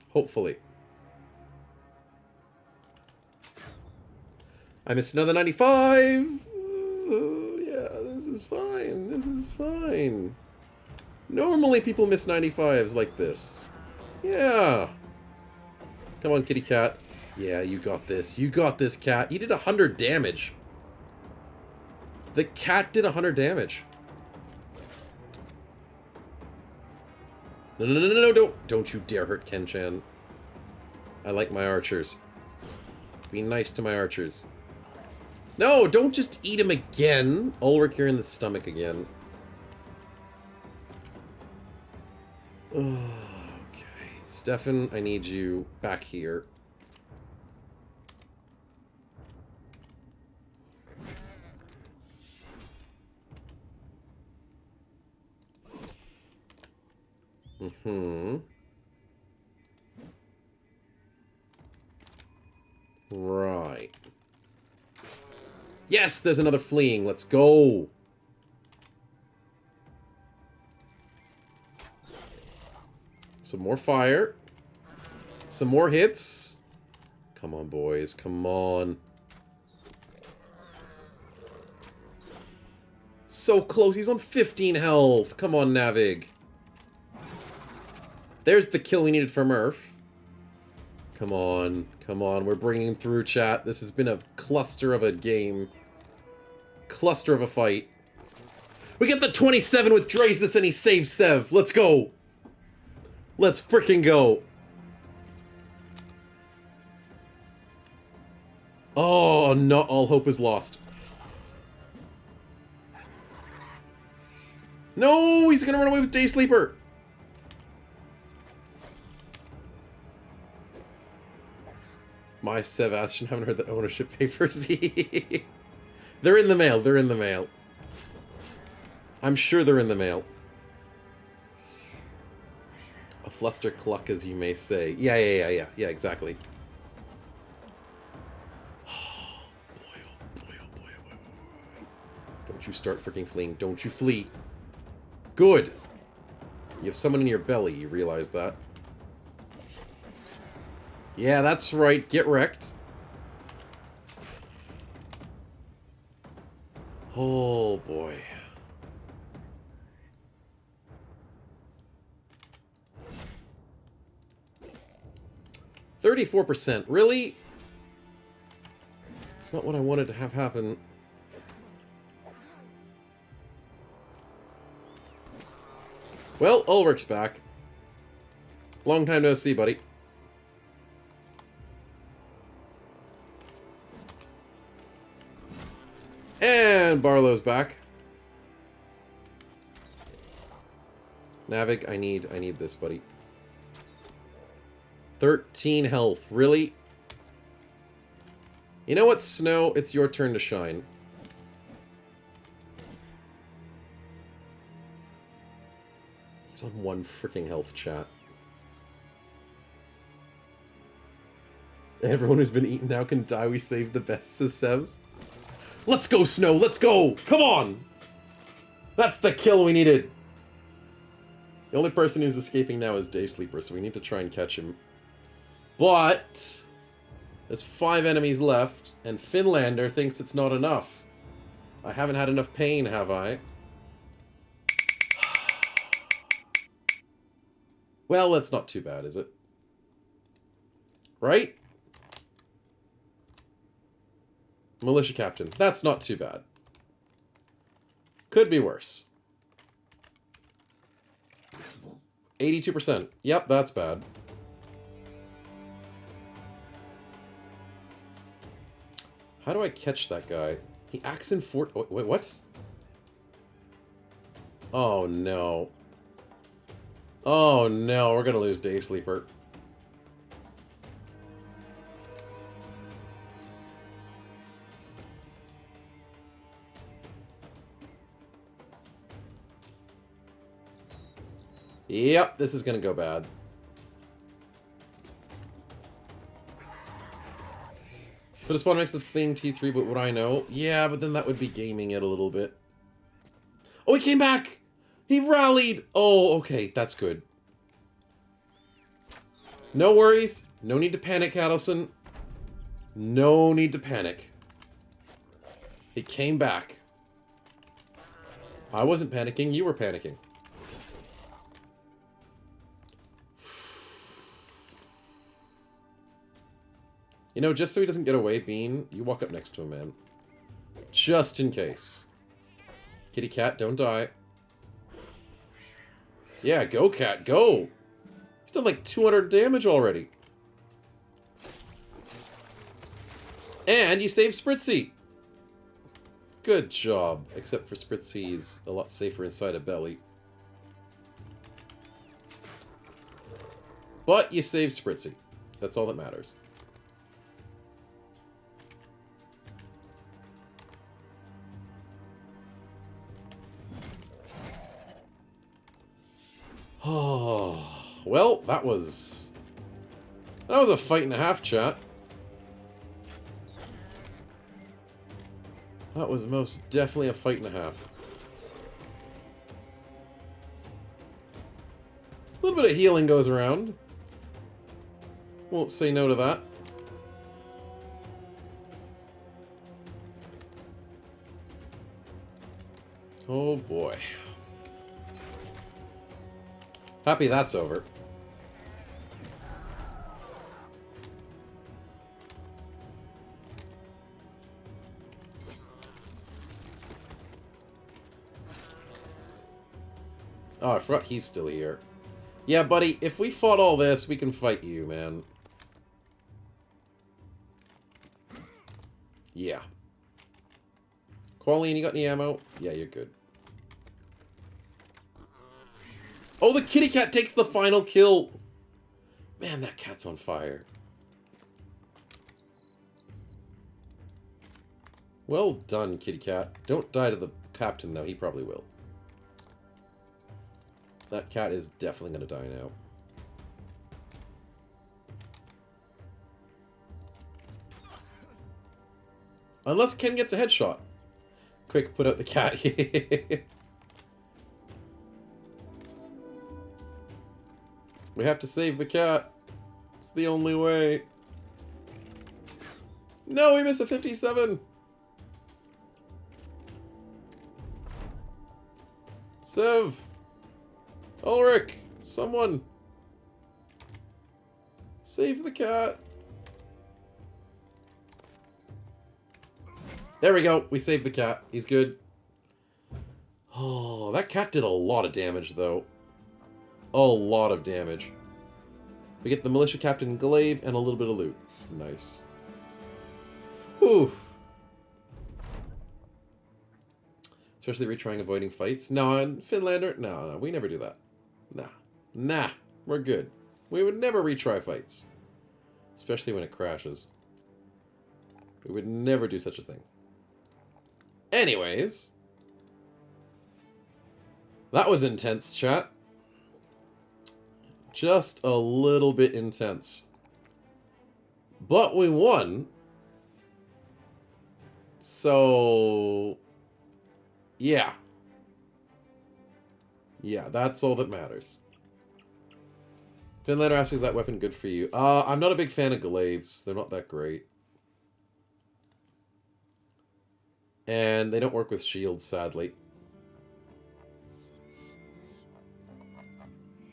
Speaker 2: Hopefully. I missed another 95! Oh, yeah, this is fine. This is fine. Normally people miss 95s like this. Yeah. Come on, kitty cat. Yeah, you got this. You got this, cat. You did 100 damage. The cat did 100 damage. No, don't you dare hurt Ken-chan. I like my archers. Be nice to my archers. No, don't just eat him again. Ulrich, you're in the stomach again. Okay. Stefan, I need you back here. Right. Yes, there's another fleeing. Let's go. Some more fire. Some more hits. Come on, boys. Come on. So close. He's on 15 health. Come on, Navig. There's the kill we needed for Murph. Come on. Come on. We're bringing through, chat. This has been a cluster of a game. cluster of a fight. We get the 27 with Dracenus and he saves Sev. Let's go. Let's freaking go. Oh, not all hope is lost. No, he's gonna run away with Day Sleeper. My Sebastian, haven't heard the ownership papers. They're in the mail, they're in the mail. I'm sure they're in the mail. A fluster cluck, as you may say. Yeah, exactly. Oh boy, oh boy, oh boy, oh boy. Don't you start freaking fleeing. Don't you flee. Good. You have someone in your belly, you realize that? Yeah, that's right. Get wrecked. Oh boy. %34%. Really? It's not what I wanted to have happen. Well, Ulrich's back. Long time no see, buddy. And Barlow's back. Navig, I need this, buddy. 13 health. Really? You know what, Snow? It's your turn to shine. He's on 1 freaking health, chat. Everyone who's been eaten now can die. We saved the best, says Sev. Let's go, Snow! Let's go! Come on! That's the kill we needed! The only person who's escaping now is Day Sleeper, so we need to try and catch him. But there's 5 enemies left, and Finlander thinks it's not enough. I haven't had enough pain, have I? Well, that's not too bad, is it? Right? Militia Captain. That's not too bad. Could be worse. 82%. Yep, that's bad. How do I catch that guy? He acts in fort... Wait, what? Oh, no. Oh, no. We're gonna lose Day Sleeper. Yep, this is gonna go bad. Put a spawn next to the thing T3, but would I know? Yeah, but then that would be gaming it a little bit. Oh, he came back! He rallied! Oh, okay, that's good. No worries. No need to panic, Adelson. No need to panic. He came back. I wasn't panicking, you were panicking. You know, just so he doesn't get away, Bean, you walk up next to him, man. Just in case. Kitty cat, don't die. Yeah, go cat, go! He's done like 200 damage already. And you saved Spritzy! Good job. Except for Spritzy's a lot safer inside a belly. But you saved Spritzy. That's all that matters. Oh, well, that was a fight and a half, chat. That was most definitely a fight and a half. A little bit of healing goes around. Won't say no to that. Oh boy. Happy that's over. Oh, I forgot he's still here. Yeah, buddy, if we fought all this, we can fight you, man. Yeah. Qualine, you got any ammo? Yeah, you're good. Oh, the kitty cat takes the final kill! Man, that cat's on fire. Well done, kitty cat. Don't die to the captain, though. He probably will. That cat is definitely going to die now. Unless Ken gets a headshot. Quick, put out the cat. We have to save the cat. It's the only way. No, we missed a 57. Sev. Ulrich. Someone. Save the cat. There we go. We saved the cat. He's good. Oh, that cat did a lot of damage, though. A lot of damage. We get the militia captain glaive and a little bit of loot. Nice. Whew. Especially retrying avoiding fights. No, in Finlander, no, we never do that. Nah, we're good. We would never retry fights. Especially when it crashes. We would never do such a thing. Anyways. That was intense, chat. Just a little bit intense. But we won. So... yeah. Yeah, that's all that matters. Finlander asks, is that weapon good for you? I'm not a big fan of glaives. They're not that great. And they don't work with shields, sadly.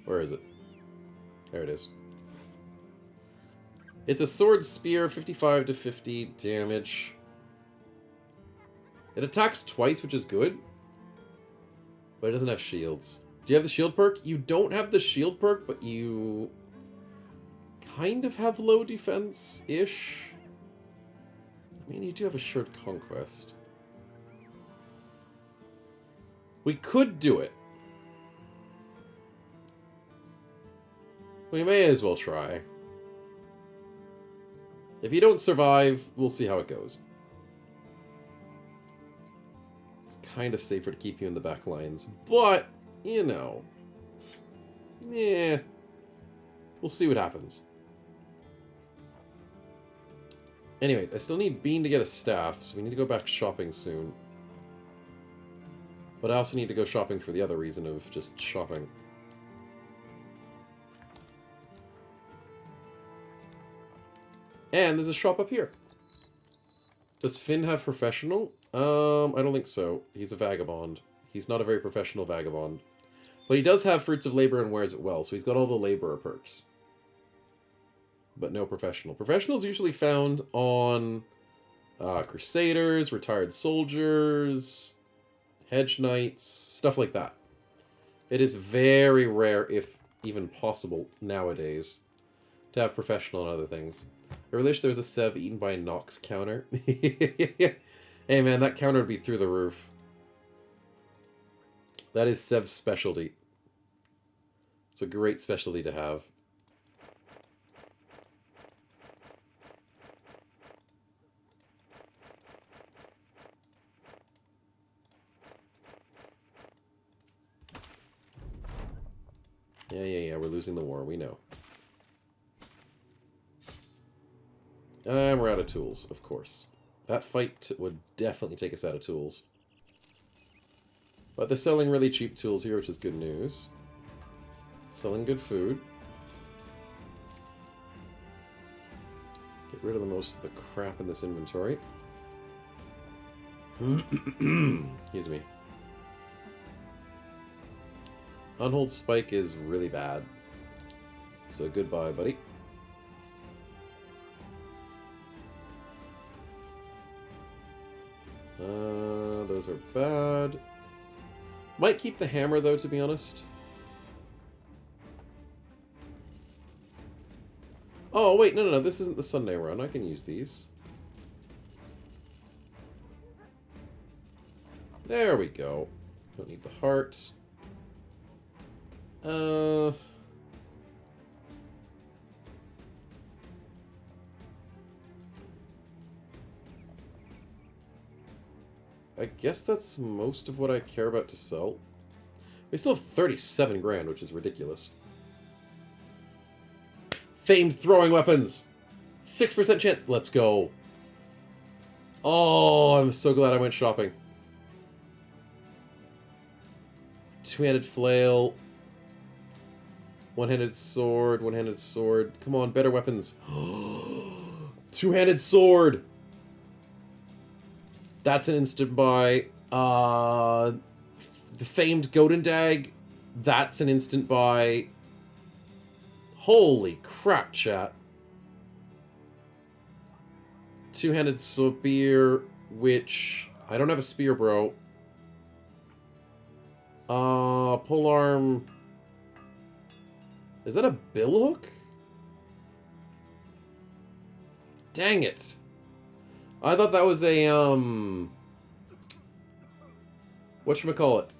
Speaker 2: Where is it? There it is. It's a sword spear, 55 to 50 damage. It attacks twice, which is good. But it doesn't have shields. Do you have the shield perk? You don't have the shield perk, but you kind of have low defense-ish. I mean, you do have assured conquest. We could do it. We may as well try. If you don't survive, we'll see how it goes. It's kind of safer to keep you in the back lines, but, you know. Yeah. We'll see what happens. Anyway, I still need Bean to get a staff, so we need to go back shopping soon. But I also need to go shopping for the other reason of just shopping. And there's a shop up here. Does Finn have professional? I don't think so. He's a vagabond. He's not a very professional vagabond. But he does have Fruits of Labor and wears it well, so he's got all the laborer perks. But no professional. Professional is usually found on Crusaders, retired soldiers, hedge knights, stuff like that. It is very rare, if even possible, nowadays, to have professional and other things. I really wish there was a Sev eaten by a Nox counter. Hey man, that counter would be through the roof. That is Sev's specialty. It's a great specialty to have. Yeah, we're losing the war, we know. And we're out of tools, of course. That fight would definitely take us out of tools. But they're selling really cheap tools here, which is good news. Selling good food. Get rid of the most of the crap in this inventory. Excuse me. Unhold Spike is really bad. So goodbye, buddy. Those are bad. Might keep the hammer, though, to be honest. Oh, wait, no, this isn't the Sunday run. I can use these. There we go. Don't need the heart. I guess that's most of what I care about to sell. We still have 37 grand, which is ridiculous. Famed throwing weapons! 6% chance. Let's go. Oh, I'm so glad I went shopping. Two-handed flail. One-handed sword. One-handed sword. Come on, better weapons. Two-handed sword! That's an instant buy. The famed Golden Dag. That's an instant buy. Holy crap, chat. Two-handed spear, which... I don't have a spear, bro. Polearm... Is that a billhook? Dang it. I thought that was a, whatchamacallit?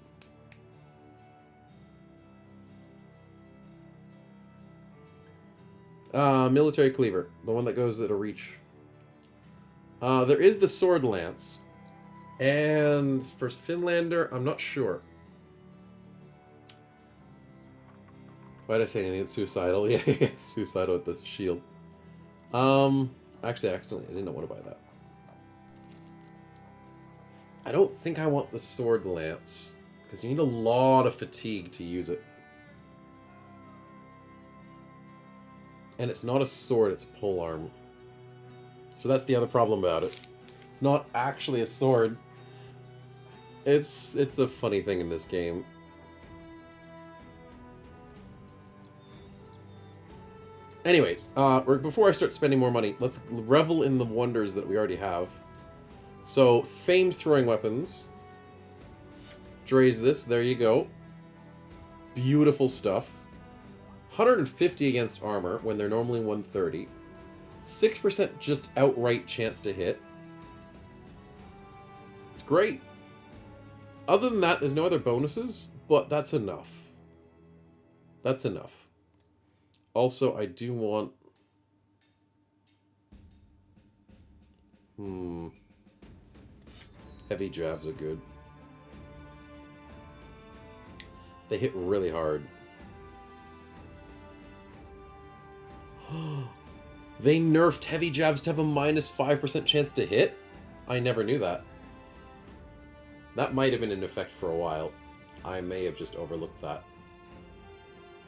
Speaker 2: Military cleaver. The one that goes at a reach. There is the sword lance. And for Finlander, I'm not sure. Why did I say anything? It's suicidal. Yeah, it's suicidal with the shield. Actually, accidentally, I did not want to buy that. I don't think I want the sword lance, because you need a lot of fatigue to use it. And it's not a sword, it's polearm. So that's the other problem about it. It's not actually a sword. It's a funny thing in this game. Anyways, before I start spending more money, let's revel in the wonders that we already have. So, famed throwing weapons. Drays this, there you go. Beautiful stuff. 150 against armor, when they're normally 130. 6% just outright chance to hit. It's great. Other than that, there's no other bonuses, but that's enough. That's enough. Also, I do want... Heavy jabs are good. They hit really hard. They nerfed heavy jabs to have a minus 5% chance to hit? I never knew that. That might have been in effect for a while. I may have just overlooked that.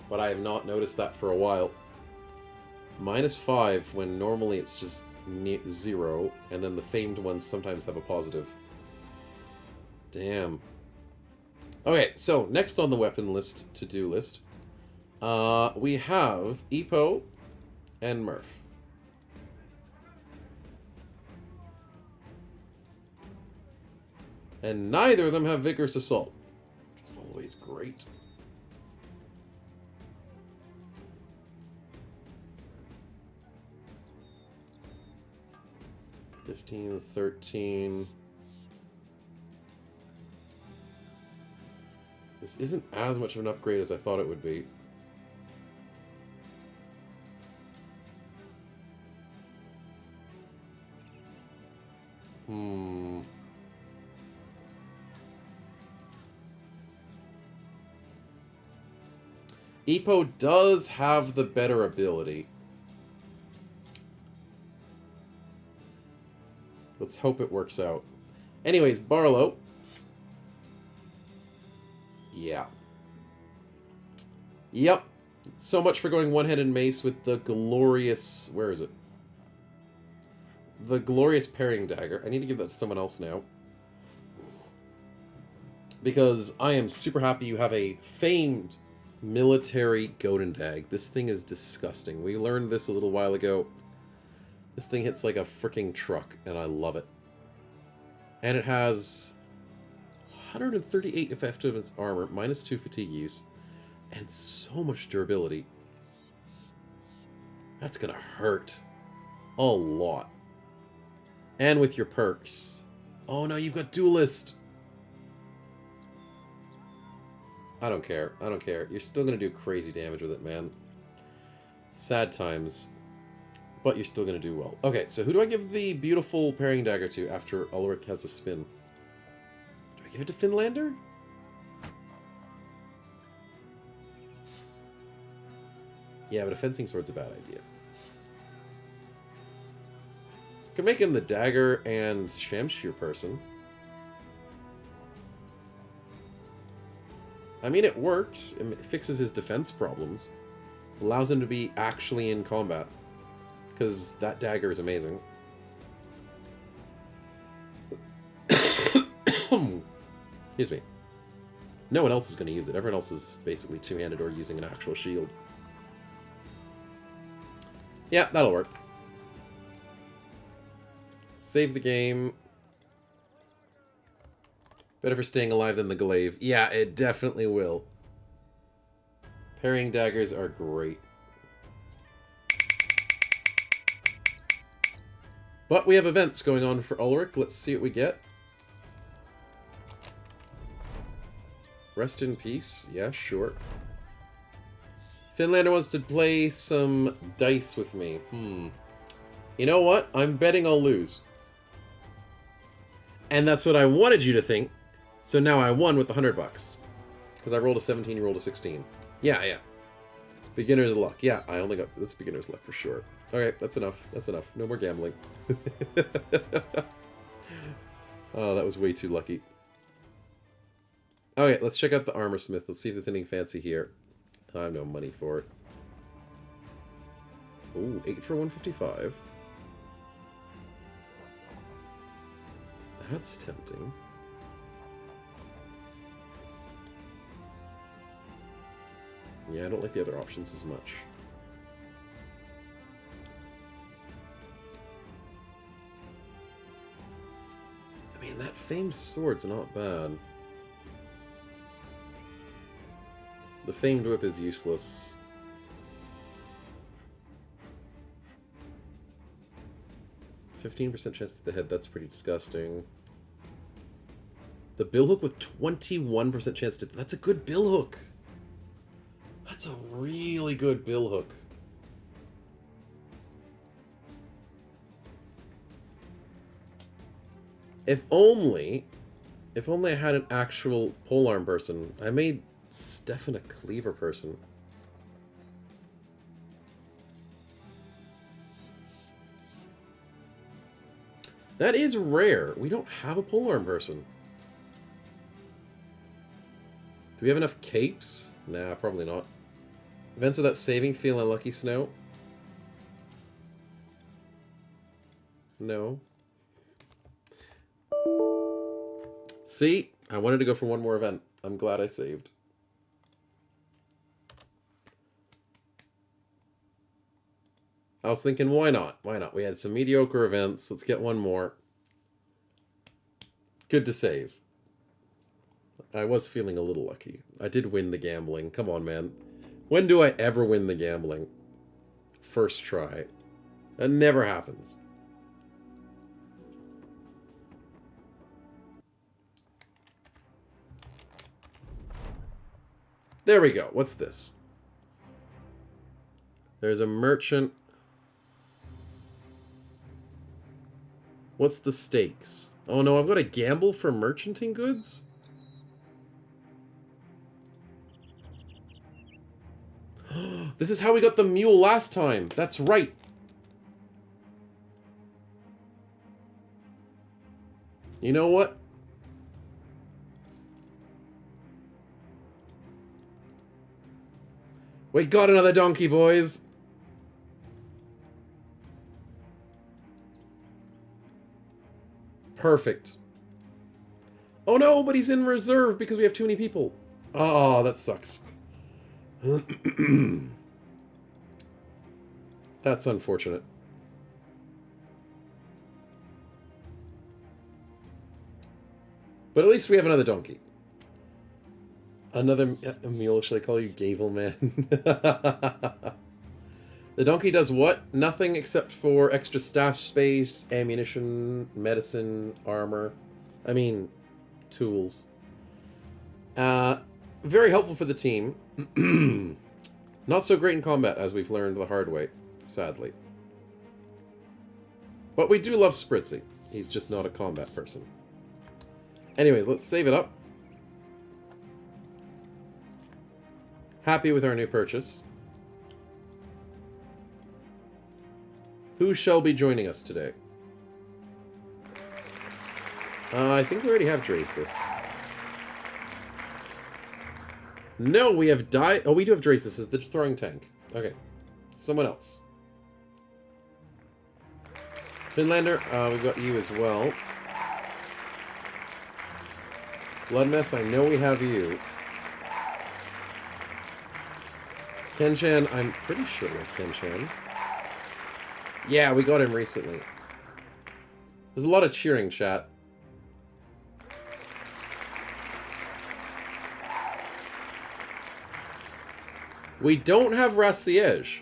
Speaker 2: But I have not noticed that for a while. Minus 5 when normally it's just 0, and then the famed ones sometimes have a positive. Damn. Okay, so next on the weapon list, to-do list, we have Epo and Murph. And neither of them have Vigorous Assault, which is always great. $15, $13. This isn't as much of an upgrade as I thought it would be. Epo does have the better ability. Let's hope it works out. Anyways, Barlow. Yeah. Yep. So much for going one-handed mace with the glorious... Where is it? The glorious parrying dagger. I need to give that to someone else now. Because I am super happy you have a famed military Golden Dag. This thing is disgusting. We learned this a little while ago. This thing hits like a freaking truck, and I love it. And it has 138 effectiveness armor, -2 fatigue use, and so much durability. That's gonna hurt. A lot. And with your perks. Oh no, you've got Duelist! I don't care. I don't care. You're still gonna do crazy damage with it, man. Sad times. But you're still gonna do well. Okay, so who do I give the beautiful parrying dagger to after Ulrich has a spin? Do I give it to Finlander? Yeah, but a fencing sword's a bad idea. Could make him the dagger and Shamshir person. I mean, it works. It fixes his defense problems. Allows him to be actually in combat. Because that dagger is amazing. Excuse me. No one else is going to use it. Everyone else is basically two-handed or using an actual shield. Yeah, that'll work. Save the game. Better for staying alive than the glaive. Yeah, it definitely will. Parrying daggers are great. But we have events going on for Ulrich. Let's see what we get. Rest in peace. Yeah, sure. Finlander wants to play some dice with me. You know what? I'm betting I'll lose. And that's what I wanted you to think. So now I won with the $100. Because I rolled a 17, you rolled a 16. Yeah. Beginner's luck. Yeah, I only got... That's beginner's luck for sure. Okay, that's enough. That's enough. No more gambling. Oh, that was way too lucky. Okay, let's check out the armor smith. Let's see if there's anything fancy here. I have no money for it. Ooh, 8 for 155. That's tempting. Yeah, I don't like the other options as much. I mean, that famed sword's not bad. The famed whip is useless. %15% chance to the head, that's pretty disgusting. The bill hook with 21% chance to... That's a good bill hook! That's a really good bill hook. If only I had an actual polearm person. I made Stefan a cleaver person. That is rare. We don't have a polearm person. Do we have enough capes? Nah, probably not. Events without saving feel unlucky, Snow? No. See? I wanted to go for one more event. I'm glad I saved. I was thinking, why not? Why not? We had some mediocre events. Let's get one more. Good to save. I was feeling a little lucky. I did win the gambling. Come on, man. When do I ever win the gambling? First try. That never happens. There we go. What's this? There's a merchant. What's the stakes? Oh no, I've got to gamble for merchanting goods? This is how we got the mule last time. That's right. You know what? We got another donkey, boys. Perfect. Oh no, but he's in reserve because we have too many people. Oh, that sucks. That's unfortunate. But at least we have another donkey. Another mule. Should I call you Gavel Man? The donkey does what? Nothing except for extra stash space, ammunition, medicine, armor. I mean, tools. Very helpful for the team. Not so great in combat, as we've learned the hard way, sadly. But we do love Spritzy. He's just not a combat person. Anyways, let's save it up. Happy with our new purchase. Who shall be joining us today? I think we already have Drace this. No, we have Oh, we do have Drace. This is the throwing tank. Okay. Someone else. Finlander, we've got you as well. Blood Mess, I know we have you. Kenshan, I'm pretty sure we have Kenshan. Yeah, we got him recently. There's a lot of cheering, chat. We don't have Rassiege.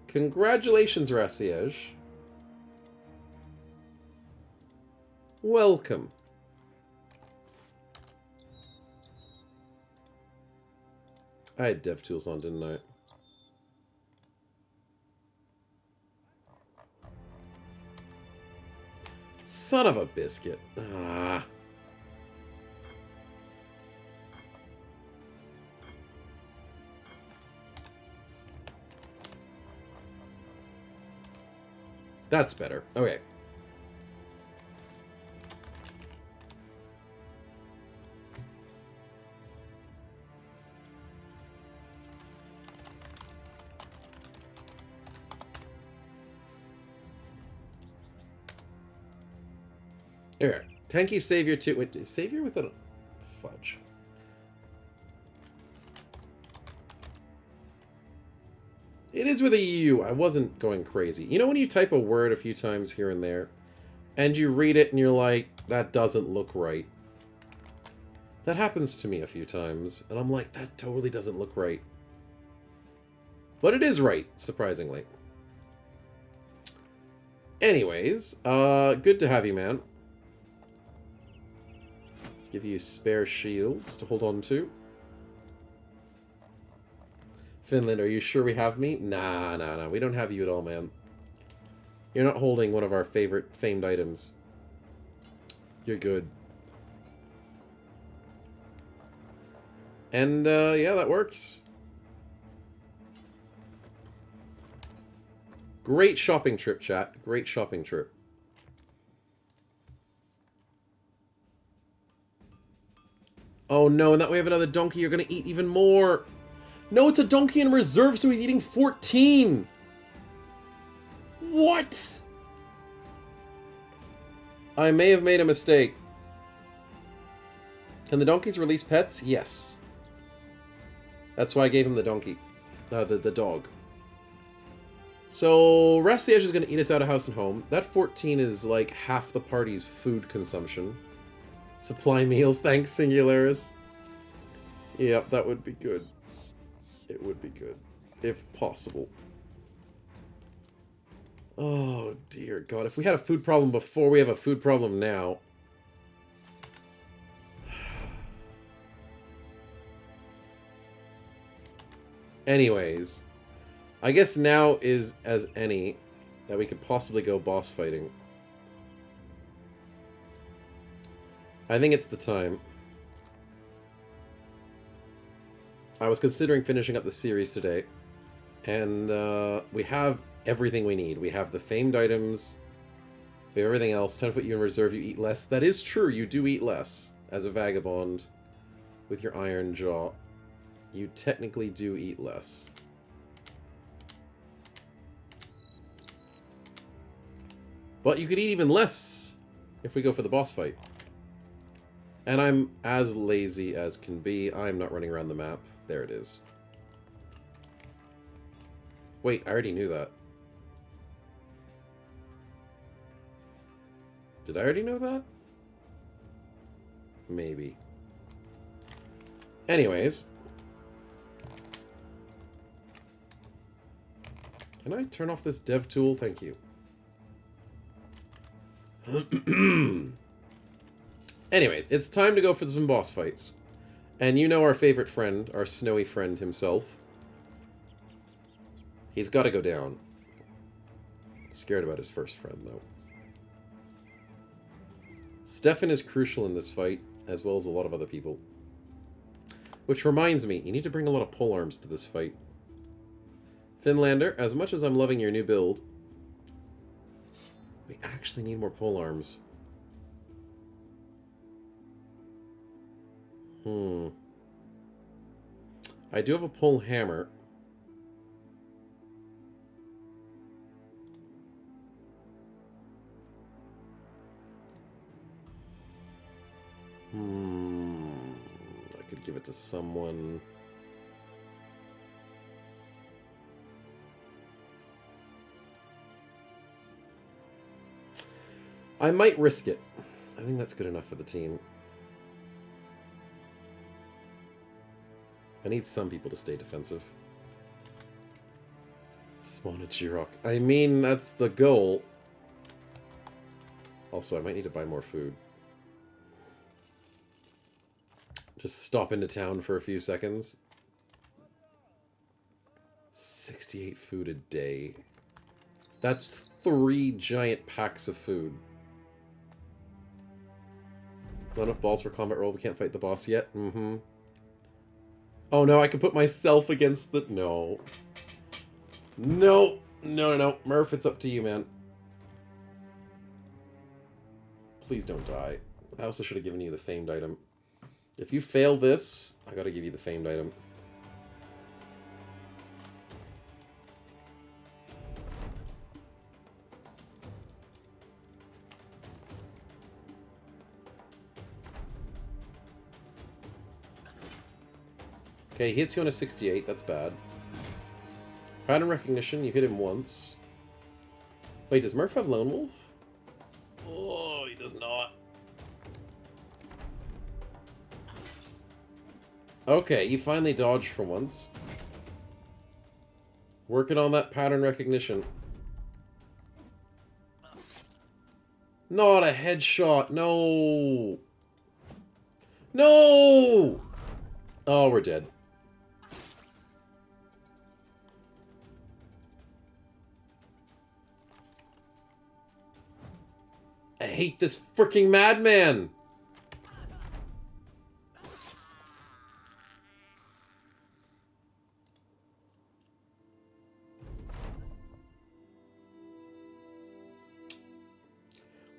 Speaker 2: Congratulations, Rassiege. Welcome. I had DevTools on, didn't I? Son of a biscuit. Ah. That's better. Okay. Here. Tanky Savior 2. Wait, is Savior with a fudge? It is with a U. I wasn't going crazy. You know when you type a word a few times here and there, and you read it and you're like, that doesn't look right. That happens to me a few times, and I'm like, that totally doesn't look right. But it is right, surprisingly. Anyways, good to have you, man. Let's give you spare shields to hold on to. Finland, are you sure we have me? Nah, we don't have you at all, man. You're not holding one of our favorite famed items. You're good. And, yeah, that works. Great shopping trip, chat. Great shopping trip. Oh no, and that we have another donkey, you're gonna eat even more. No, it's a donkey in reserve, so he's eating 14. What? I may have made a mistake. Can the donkeys release pets? Yes. That's why I gave him the donkey. The dog. So, Rastiage is going to eat us out of house and home. That 14 is like half the party's food consumption. Supply meals, thanks, Singularis. Yep, that would be good. It would be good. If possible. Oh, dear God. If we had a food problem before, we have a food problem now. Anyways, I guess now is as any that we could possibly go boss fighting. I think it's the time. I was considering finishing up the series today, and we have everything we need. We have the famed items, we have everything else. 10 foot you in reserve, you eat less. That is true, you do eat less as a vagabond with your iron jaw. You technically do eat less. But you could eat even less if we go for the boss fight. And I'm as lazy as can be. I'm not running around the map. There it is. Wait, I already knew that. Did I already know that? Maybe. Anyways. Can I turn off this dev tool? Thank you. Anyways, it's time to go for some boss fights. And you know our favorite friend, our snowy friend himself. He's got to go down. Scared about his first friend, though. Stefan is crucial in this fight, as well as a lot of other people. Which reminds me, you need to bring a lot of polearms to this fight. Finlander, as much as I'm loving your new build, we actually need more polearms. I do have a pole hammer. I could give it to someone. I might risk it. I think that's good enough for the team. I need some people to stay defensive. Spawn a Jirok. I mean, that's the goal. Also, I might need to buy more food. Just stop into town for a few seconds. 68 food a day. That's 3 giant packs of food. Not enough balls for combat roll. We can't fight the boss yet. Oh no, I can put myself against the... No. No. No. Murph, it's up to you, man. Please don't die. I also should have given you the famed item. If you fail this, I gotta give you the famed item. Okay, he hits you on a 68. That's bad. Pattern recognition, you hit him once. Wait, does Murph have Lone Wolf? Oh, he does not. Okay, you finally dodged for once. Working on that pattern recognition. Not a headshot. No. No! Oh, we're dead. I hate this freaking madman!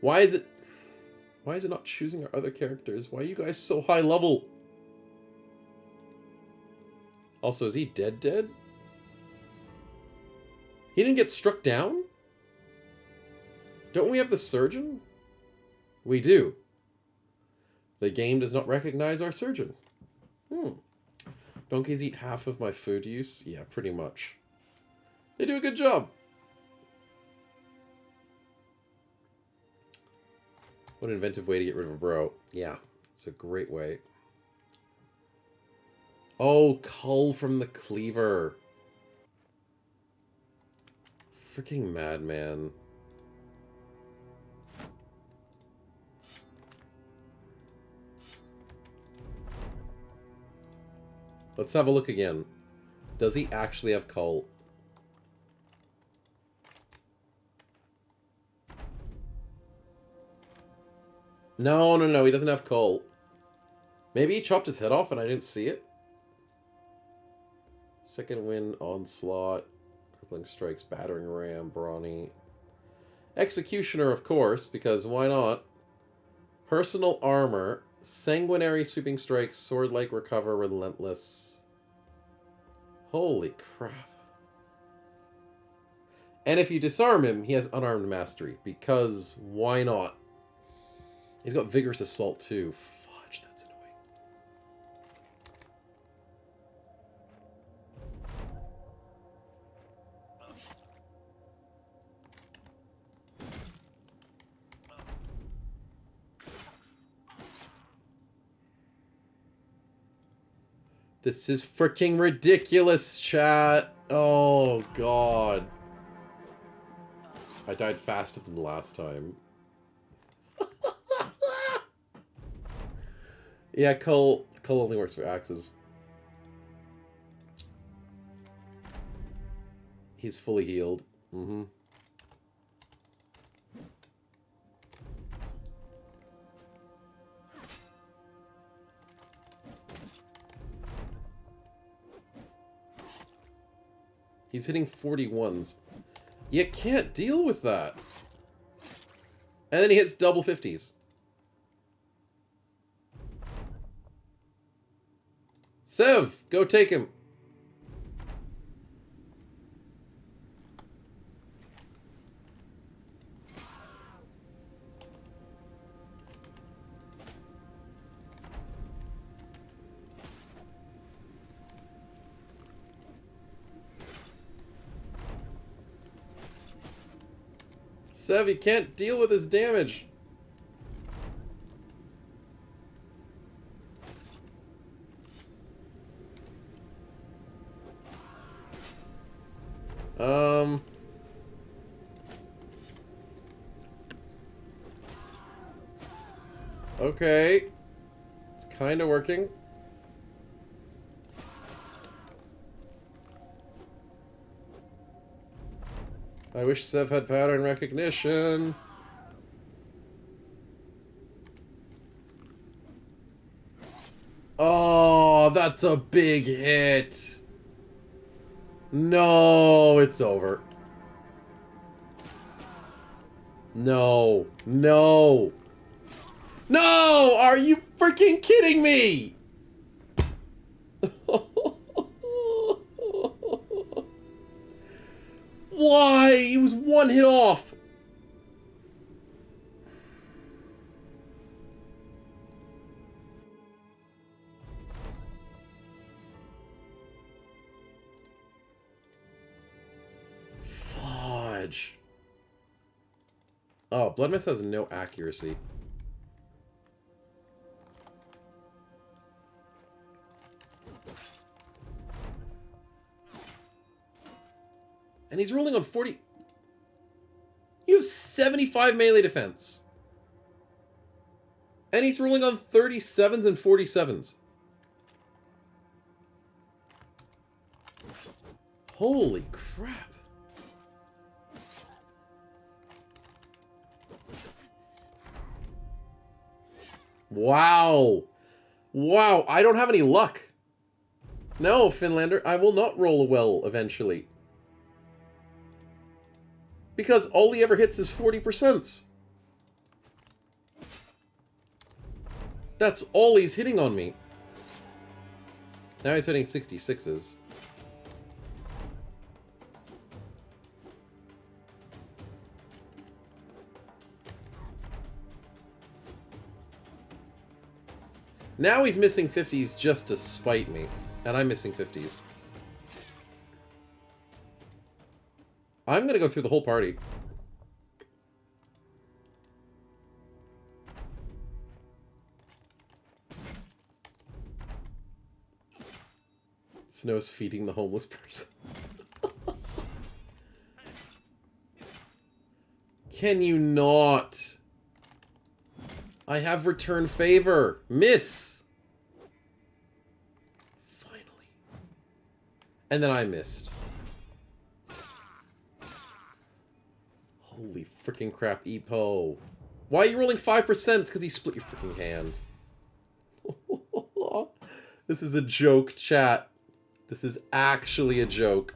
Speaker 2: Why is it not choosing our other characters? Why are you guys so high level? Also, is he dead? He didn't get struck down? Don't we have the surgeon? We do. The game does not recognize our surgeon. Donkeys eat half of my food use? Yeah, pretty much. They do a good job. What an inventive way to get rid of a bro. Yeah, it's a great way. Oh, Cull from the Cleaver. Freaking madman. Let's have a look again. Does he actually have Cull? No, he doesn't have Cull. Maybe he chopped his head off and I didn't see it? Second Wind, Onslaught, Crippling Strikes, Battering Ram, Brawny. Executioner, of course, because why not? Personal Armor, Sanguinary Sweeping Strikes, Sword-like Recover, Relentless. Holy crap. And if you disarm him, he has Unarmed Mastery, because why not? He's got Vigorous Assault too. Fudge, that's annoying. This is freaking ridiculous, chat. Oh, God. I died faster than last time. Yeah, Cull only works for axes. He's fully healed. Mm-hmm. He's hitting 41s. You can't deal with that. And then he hits double 50s. Sev, go take him. Sev, he can't deal with his damage. Okay. It's kind of working. I wish Sev had pattern recognition. Oh, that's a big hit. No, it's over. No. No. No! Are you freaking kidding me? Why? He was one hit off. Fudge. Oh, Blood Mist has no accuracy. And he's rolling on 40... You have 75 melee defense. And he's rolling on 37s and 47s. Holy crap. Wow. Wow, I don't have any luck. No, Finlander, I will not roll well eventually. Because all he ever hits is 40%. That's all he's hitting on me. Now he's hitting 66s. Now he's missing 50s just to spite me. And I'm missing 50s. I'm gonna go through the whole party. Snow's feeding the homeless person. Can you not? I have return favor. Miss! Finally. And then I missed. Holy freaking crap, Epo. Why are you rolling 5%? Because he split your freaking hand. This is a joke, chat. This is actually a joke.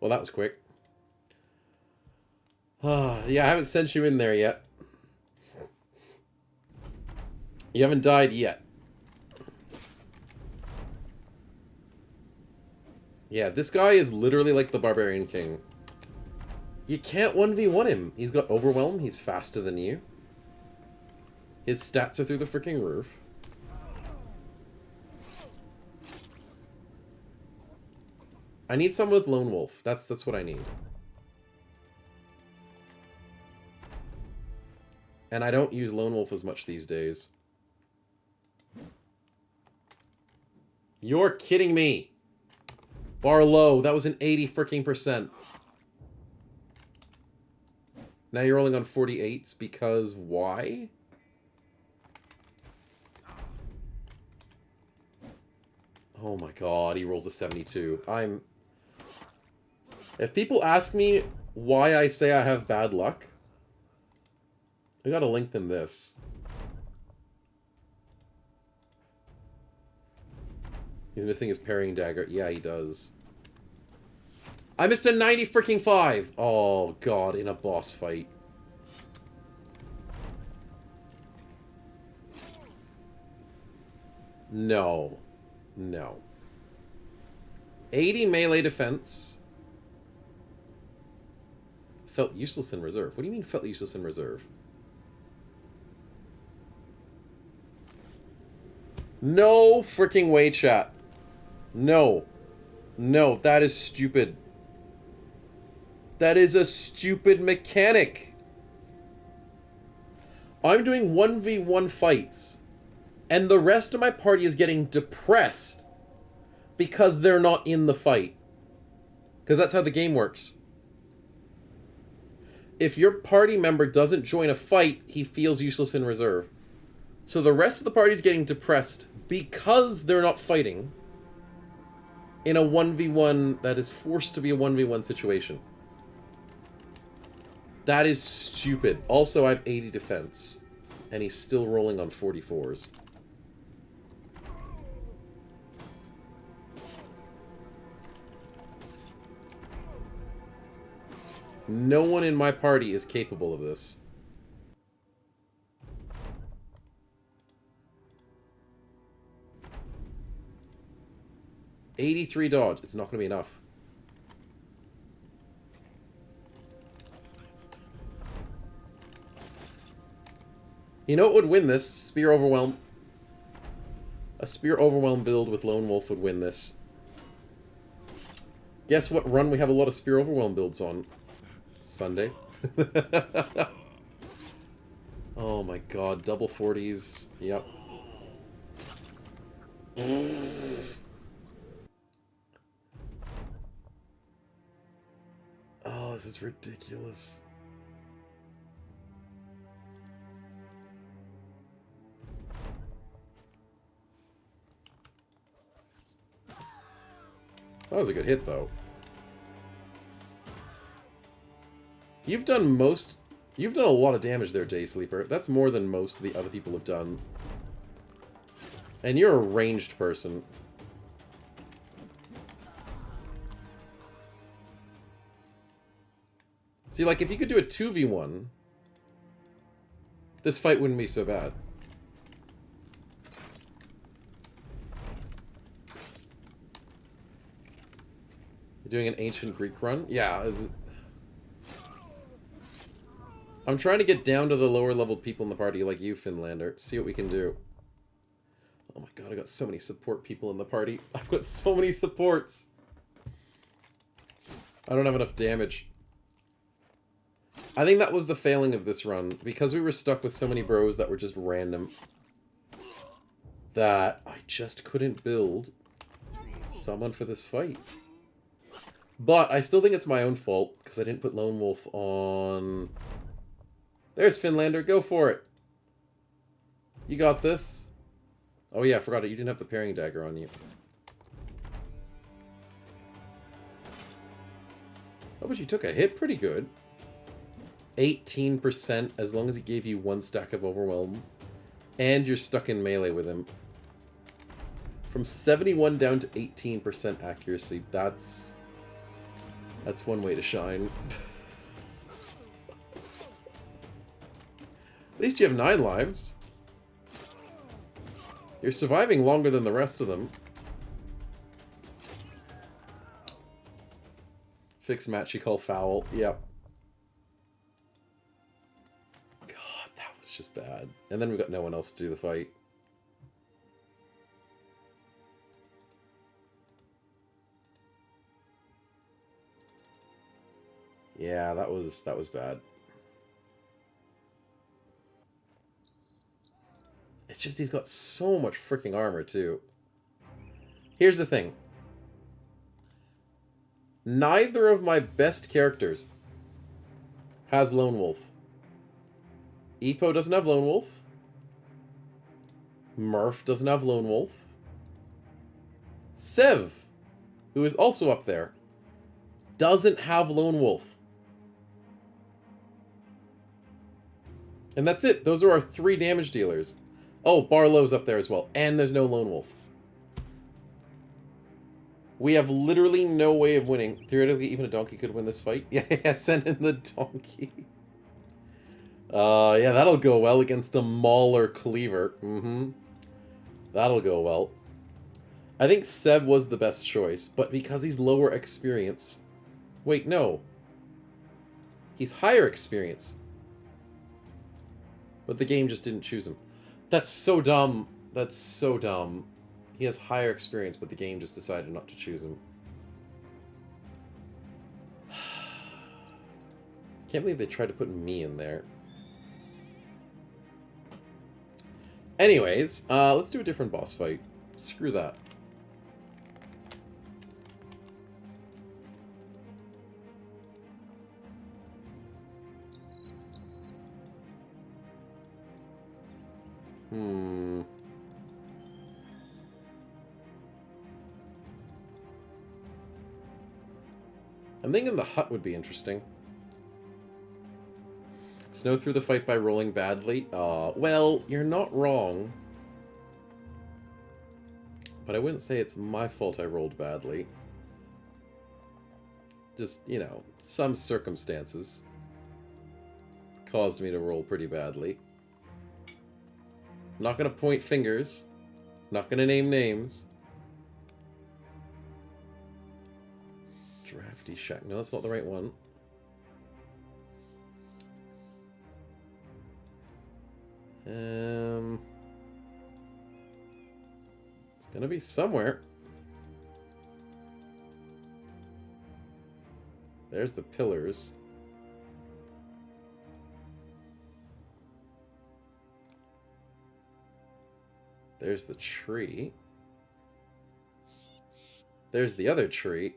Speaker 2: Well, that was quick. Yeah, I haven't sent you in there yet. You haven't died yet. Yeah, this guy is literally like the Barbarian King. You can't 1v1 him. He's got Overwhelm. He's faster than you. His stats are through the freaking roof. I need someone with Lone Wolf. That's what I need. And I don't use Lone Wolf as much these days. You're kidding me. Bar low. That was an 80% Now you're rolling on 48s because why? Oh my god, he rolls a 72. If people ask me why I say I have bad luck, I gotta lengthen this. He's missing his parrying dagger. Yeah, he does. I missed a 90-5! Oh god, in a boss fight. No. No. 80 melee defense. Felt useless in reserve. What do you mean felt useless in reserve? No freaking way, chat. No. No, that is stupid. That is a stupid mechanic. I'm doing 1v1 fights, and the rest of my party is getting depressed because they're not in the fight. Because that's how the game works. If your party member doesn't join a fight, he feels useless in reserve. So the rest of the party is getting depressed because they're not fighting in a 1v1 that is forced to be a 1v1 situation. That is stupid. Also, I have 80 defense, and he's still rolling on 44s. No one in my party is capable of this. $83 dodge. It's not going to be enough. You know what would win this? Spear Overwhelm. A Spear Overwhelm build with Lone Wolf would win this. Guess what run we have a lot of Spear Overwhelm builds on? Sunday. Oh my god, double 40s. Yep. Oh, this is ridiculous. That was a good hit, though. You've done a lot of damage there, Day Sleeper. That's more than most of the other people have done. And you're a ranged person. See, like, if you could do a 2v1, this fight wouldn't be so bad. You're doing an ancient Greek run? Yeah. I'm trying to get down to the lower level people in the party like you, Finlander. See what we can do. Oh my god, I got so many support people in the party. I've got so many supports. I don't have enough damage. I think that was the failing of this run. Because we were stuck with so many bros that were just random. That I just couldn't build someone for this fight. But I still think it's my own fault. Because I didn't put Lone Wolf on... There's Finlander. Go for it. You got this. Oh yeah, I forgot it. You didn't have the parrying dagger on you. Oh, but you took a hit pretty good. 18% as long as he gave you one stack of Overwhelm. And you're stuck in melee with him. From 71 down to 18% accuracy. That's one way to shine. At least you have 9 lives. You're surviving longer than the rest of them. Fixed match you call foul. Yep. God, that was just bad. And then we've got no one else to do the fight. Yeah, that was bad. It's just he's got so much freaking armor, too. Here's the thing. Neither of my best characters has Lone Wolf. Ippo doesn't have Lone Wolf. Murph doesn't have Lone Wolf. Sev, who is also up there, doesn't have Lone Wolf. And that's it. Those are our 3 damage dealers. Oh, Barlow's up there as well. And there's no Lone Wolf. We have literally no way of winning. Theoretically, even a donkey could win this fight. Yeah, send in the donkey. Yeah, that'll go well against a Mauler Cleaver. That'll go well. I think Seb was the best choice, but because he's lower experience... Wait, no. He's higher experience. But the game just didn't choose him. That's so dumb. That's so dumb. He has higher experience, but the game just decided not to choose him. Can't believe they tried to put me in there. Anyways, let's do a different boss fight. Screw that. I'm thinking the hut would be interesting. Snow through the fight by rolling badly. Well, you're not wrong. But I wouldn't say it's my fault I rolled badly. Just, you know, some circumstances caused me to roll pretty badly. Not gonna point fingers. Not gonna name names. Drafty Shack. No, that's not the right one. It's gonna be somewhere. There's the pillars. There's the tree. There's the other tree.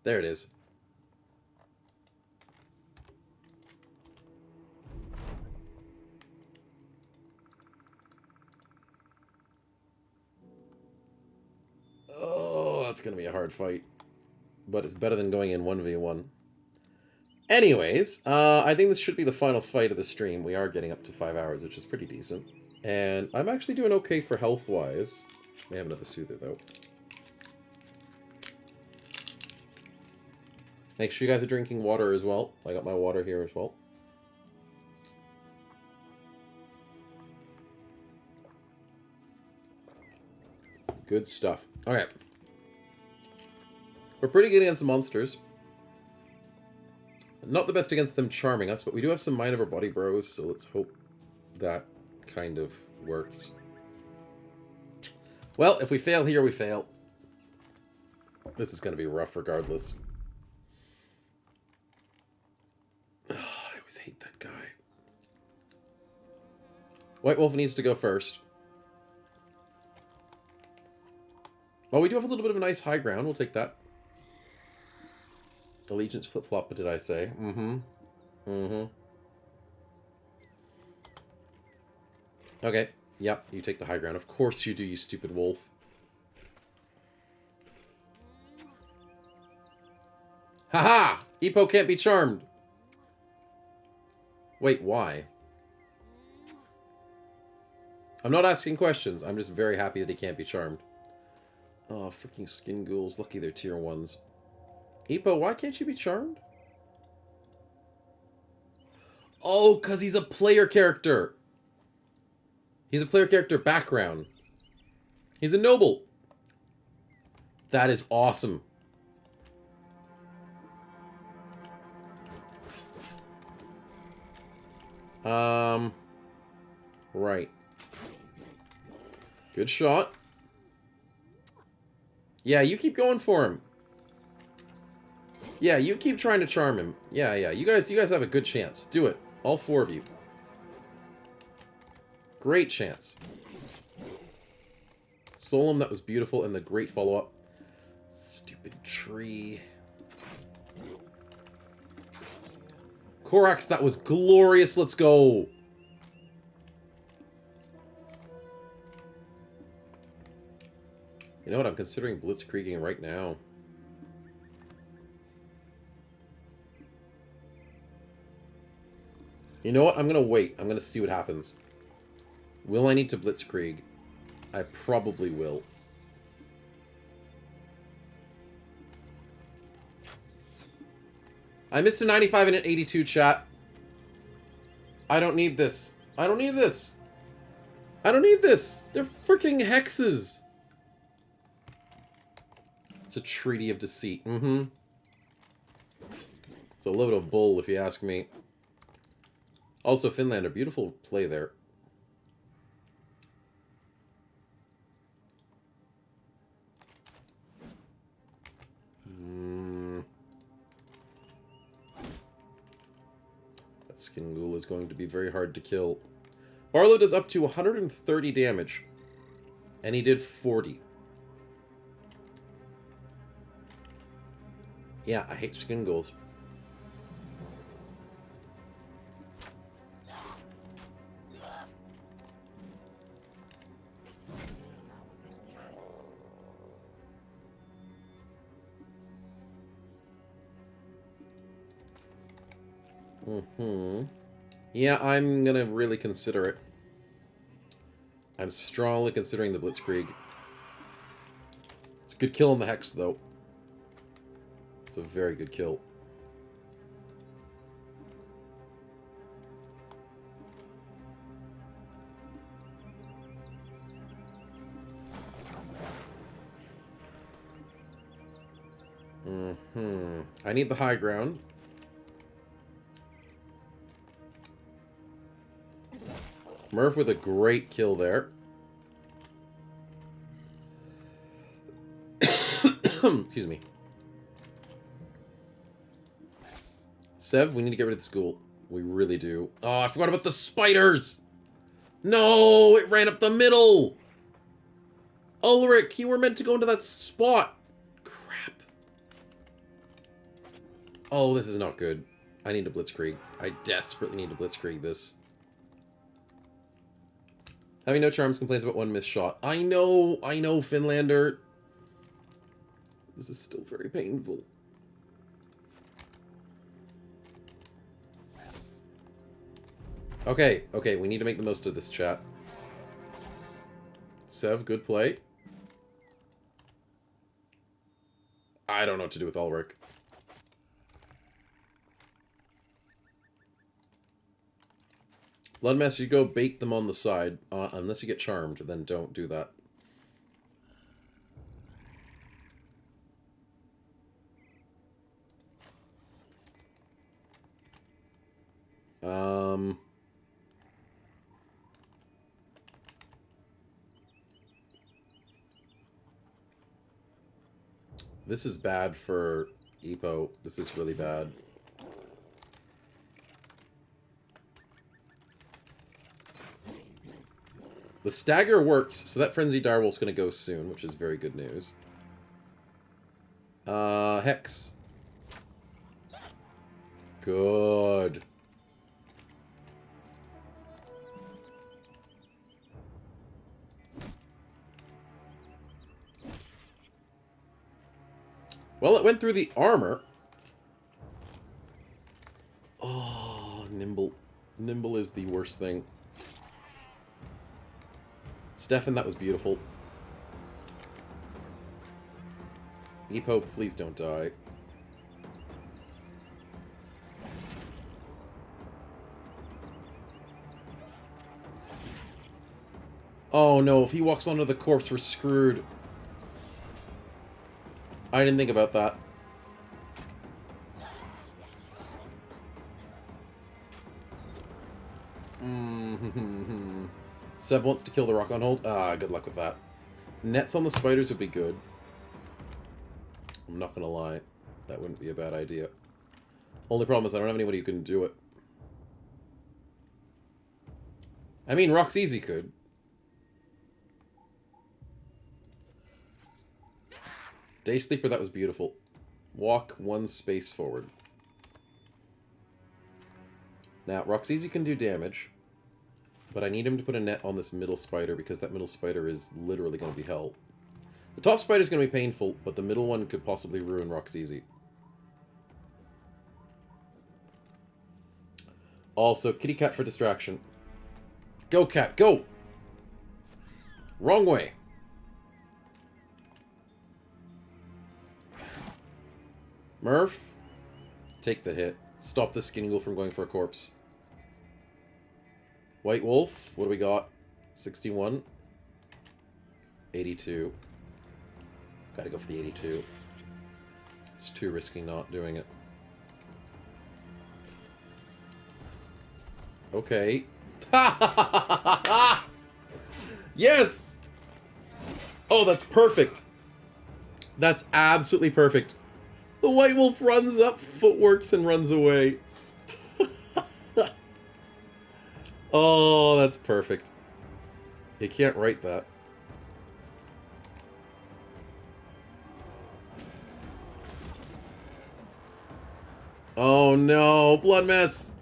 Speaker 2: There it is. Oh, that's going to be a hard fight. But it's better than going in 1v1. Anyways, I think this should be the final fight of the stream. We are getting up to 5 hours, which is pretty decent. And I'm actually doing okay for health-wise. May have another soother, though. Make sure you guys are drinking water as well. I got my water here as well. Good stuff. Alright. We're pretty good against the monsters. Not the best against them charming us, but we do have some Mind Over Body Bros, so let's hope that kind of works. Well, if we fail here, we fail. This is going to be rough regardless. Oh, I always hate that guy. White Wolf needs to go first. Well, we do have a little bit of a nice high ground. We'll take that. Allegiance flip-flop, what did I say? Okay. Yep, you take the high ground. Of course you do, you stupid wolf. Haha! Ippo can't be charmed! Wait, why? I'm not asking questions. I'm just very happy that he can't be charmed. Oh, freaking skin ghouls. Lucky they're tier 1s. Ippo, why can't you be charmed? Oh, because he's a player character. He's a player character background. He's a noble. That is awesome. Right. Good shot. Yeah, you keep going for him. Yeah, you keep trying to charm him. Yeah, yeah. You guys have a good chance. Do it. All 4 of you. Great chance. Solemn, that was beautiful, and the great follow-up. Stupid tree. Korax, that was glorious. Let's go. You know what? I'm considering blitzkrieging right now. You know what? I'm going to wait. I'm going to see what happens. Will I need to blitzkrieg? I probably will. I missed a 95 and an 82, chat. I don't need this. I don't need this. I don't need this. They're freaking hexes. It's a treaty of deceit. Mm-hmm. It's a little bit of bull, if you ask me. Also, Finlander, beautiful play there. That skin ghoul is going to be very hard to kill. Barlow does up to 130 damage. And he did 40. Yeah, I hate skin ghouls. Yeah, I'm gonna really consider it. I'm strongly considering the blitzkrieg. It's a good kill on the hex, though. It's a very good kill. I need the high ground. Murph with a great kill there. Excuse me. Sev, we need to get rid of the school. We really do. Oh, I forgot about the spiders! No, it ran up the middle! Ulrich, you were meant to go into that spot. Crap. Oh, this is not good. I need to blitzkrieg. I desperately need to blitzkrieg this. Having no charms complains about one missed shot. I know, Finlander. This is still very painful. Okay, okay, we need to make the most of this, chat. Sev, good play. I don't know what to do with Ulrich. Bloodmaster, you go bait them on the side. Unless you get charmed, then don't do that. This is bad for Epo. This is really bad. The stagger works, so that Frenzy Direwolf's gonna go soon, which is very good news. Hex. Good. Well, it went through the armor. Oh, Nimble. Nimble is the worst thing. Stefan, that was beautiful. Epo, please don't die. Oh no, if he walks onto the corpse, we're screwed. I didn't think about that. Sev wants to kill the rock on hold. Ah, good luck with that. Nets on the spiders would be good. I'm not gonna lie. That wouldn't be a bad idea. Only problem is I don't have anybody who can do it. I mean, Rock's Easy could. Day Sleeper, that was beautiful. Walk one space forward. Now, Roxeasy can do damage, but I need him to put a net on this middle spider because that middle spider is literally going to be hell. The top spider is going to be painful, but the middle one could possibly ruin Roxeasy. Also, kitty cat for distraction. Go, cat, go! Wrong way. Murph, take the hit. Stop the skinny wolf from going for a corpse. White wolf, what do we got? 61. 82. Gotta go for the 82. It's too risky not doing it. Okay. Yes! Oh, that's perfect. That's absolutely perfect. The white wolf runs up, footworks, and runs away. Oh, that's perfect. You can't write that. Oh no, blood mess!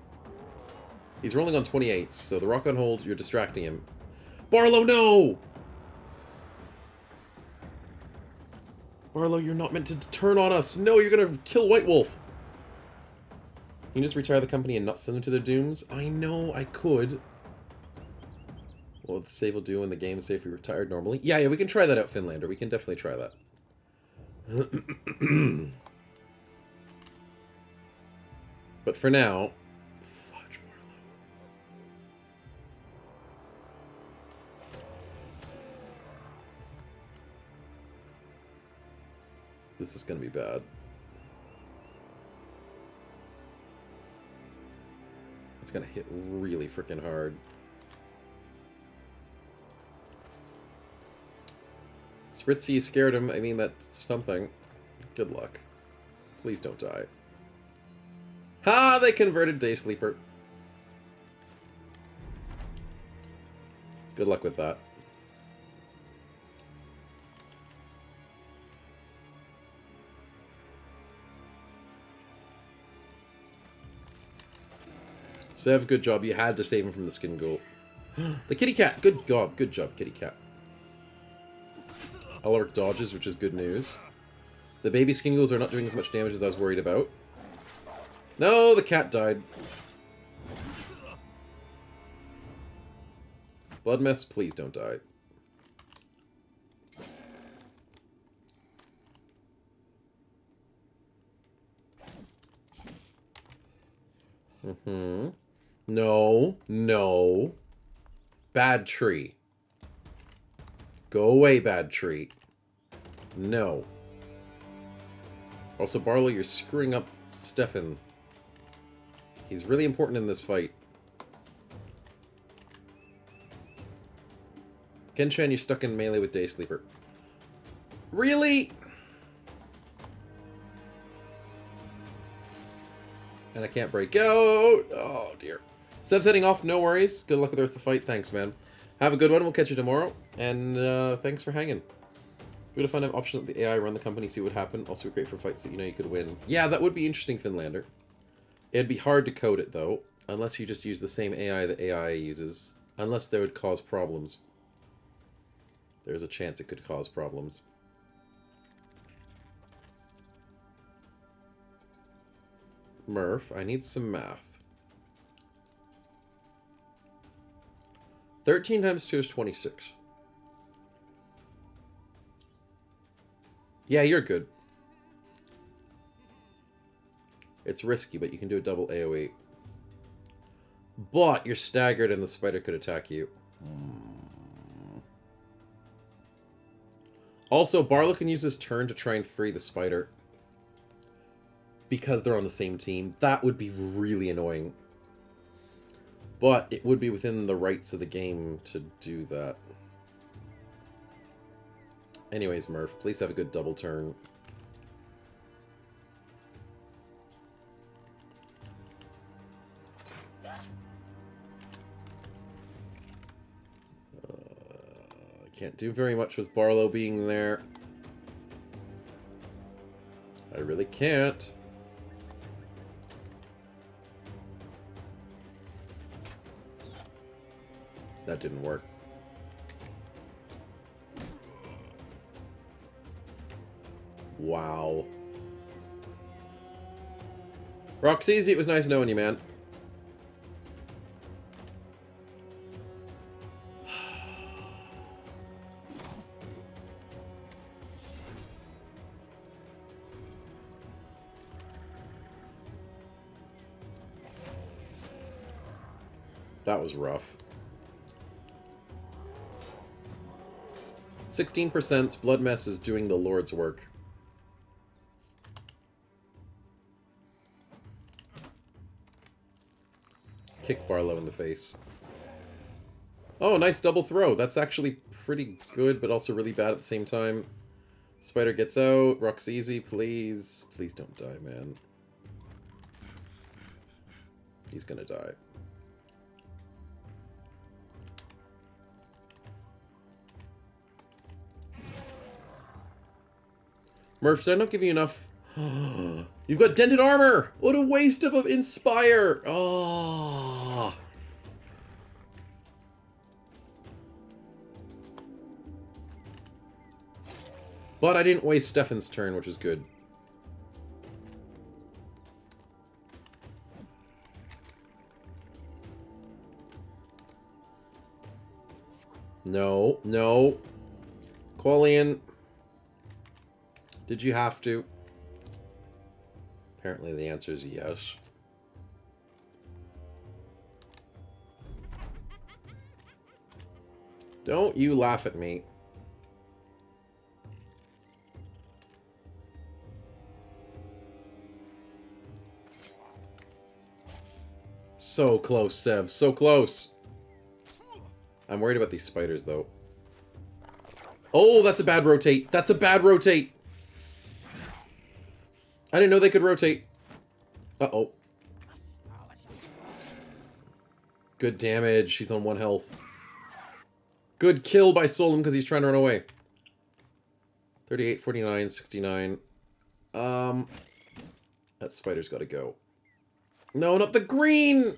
Speaker 2: He's rolling on 28s, so the rock on hold, you're distracting him. Barlow, no! Barlow, you're not meant to turn on us. No, you're gonna kill White Wolf. You can just retire the company and not send them to their dooms? I know, I could. What would the save will do when the game is safe if we retired normally? Yeah, we can try that out, Finlander. We can definitely try that. But for now... Fudge, Barlow. This is gonna be bad. It's gonna hit really freaking hard. Spritzy scared him. I mean, that's something. Good luck. Please don't die. Ha! They converted Day Sleeper. Good luck with that. Sev, good job. You had to save him from the skin ghoul. The kitty cat! Good job. Good job, kitty cat. Alaric dodges, which is good news. The baby skin ghouls are not doing as much damage as I was worried about. No, the cat died. Blood mess, please don't die. No, no. Bad tree. Go away, bad tree. No. Also, Barlow, you're screwing up Stefan. He's really important in this fight. Kenshan, you're stuck in melee with Day Sleeper. Really? And I can't break out. Oh, dear. Seb's heading off. No worries. Good luck with the rest of the fight. Thanks, man. Have a good one. We'll catch you tomorrow. And thanks for hanging. We would find an option that the AI run the company, see what happened. Also be great for fights that you know you could win. Yeah, that would be interesting, Finlander. It'd be hard to code it, though. Unless you just use the same AI that AI uses. Unless they would cause problems. There's a chance it could cause problems. Murph, I need some math. 13 times 2 is 26. Yeah, you're good. It's risky, but you can do a double AoE. But you're staggered and the spider could attack you. Also, Barlow can use his turn to try and free the spider. Because they're on the same team. That would be really annoying. But it would be within the rights of the game to do that. Anyways, Murph, please have a good double turn. Can't do very much with Barlow being there. I really can't. That didn't work. Wow. Roxeasy, it was nice knowing you, man. That was rough. 16%. Blood Mess is doing the Lord's work. Kick Barlow in the face. Oh, nice double throw. That's actually pretty good, but also really bad at the same time. Spider gets out. Roxeasy, please. Please don't die, man. He's gonna die. Murph, did I not give you enough? You've got dented armor! What a waste of an Inspire! Oh. But I didn't waste Stefan's turn, which is good. No, no. Qualian. Did you have to? Apparently the answer is yes. Don't you laugh at me. So close, Sev. So close. I'm worried about these spiders, though. Oh, that's a bad rotate. That's a bad rotate. I didn't know they could rotate. Uh-oh. Good damage. He's on 1 health. Good kill by Solom because he's trying to run away. 38, 49, 69. That spider's got to go. No, not the green!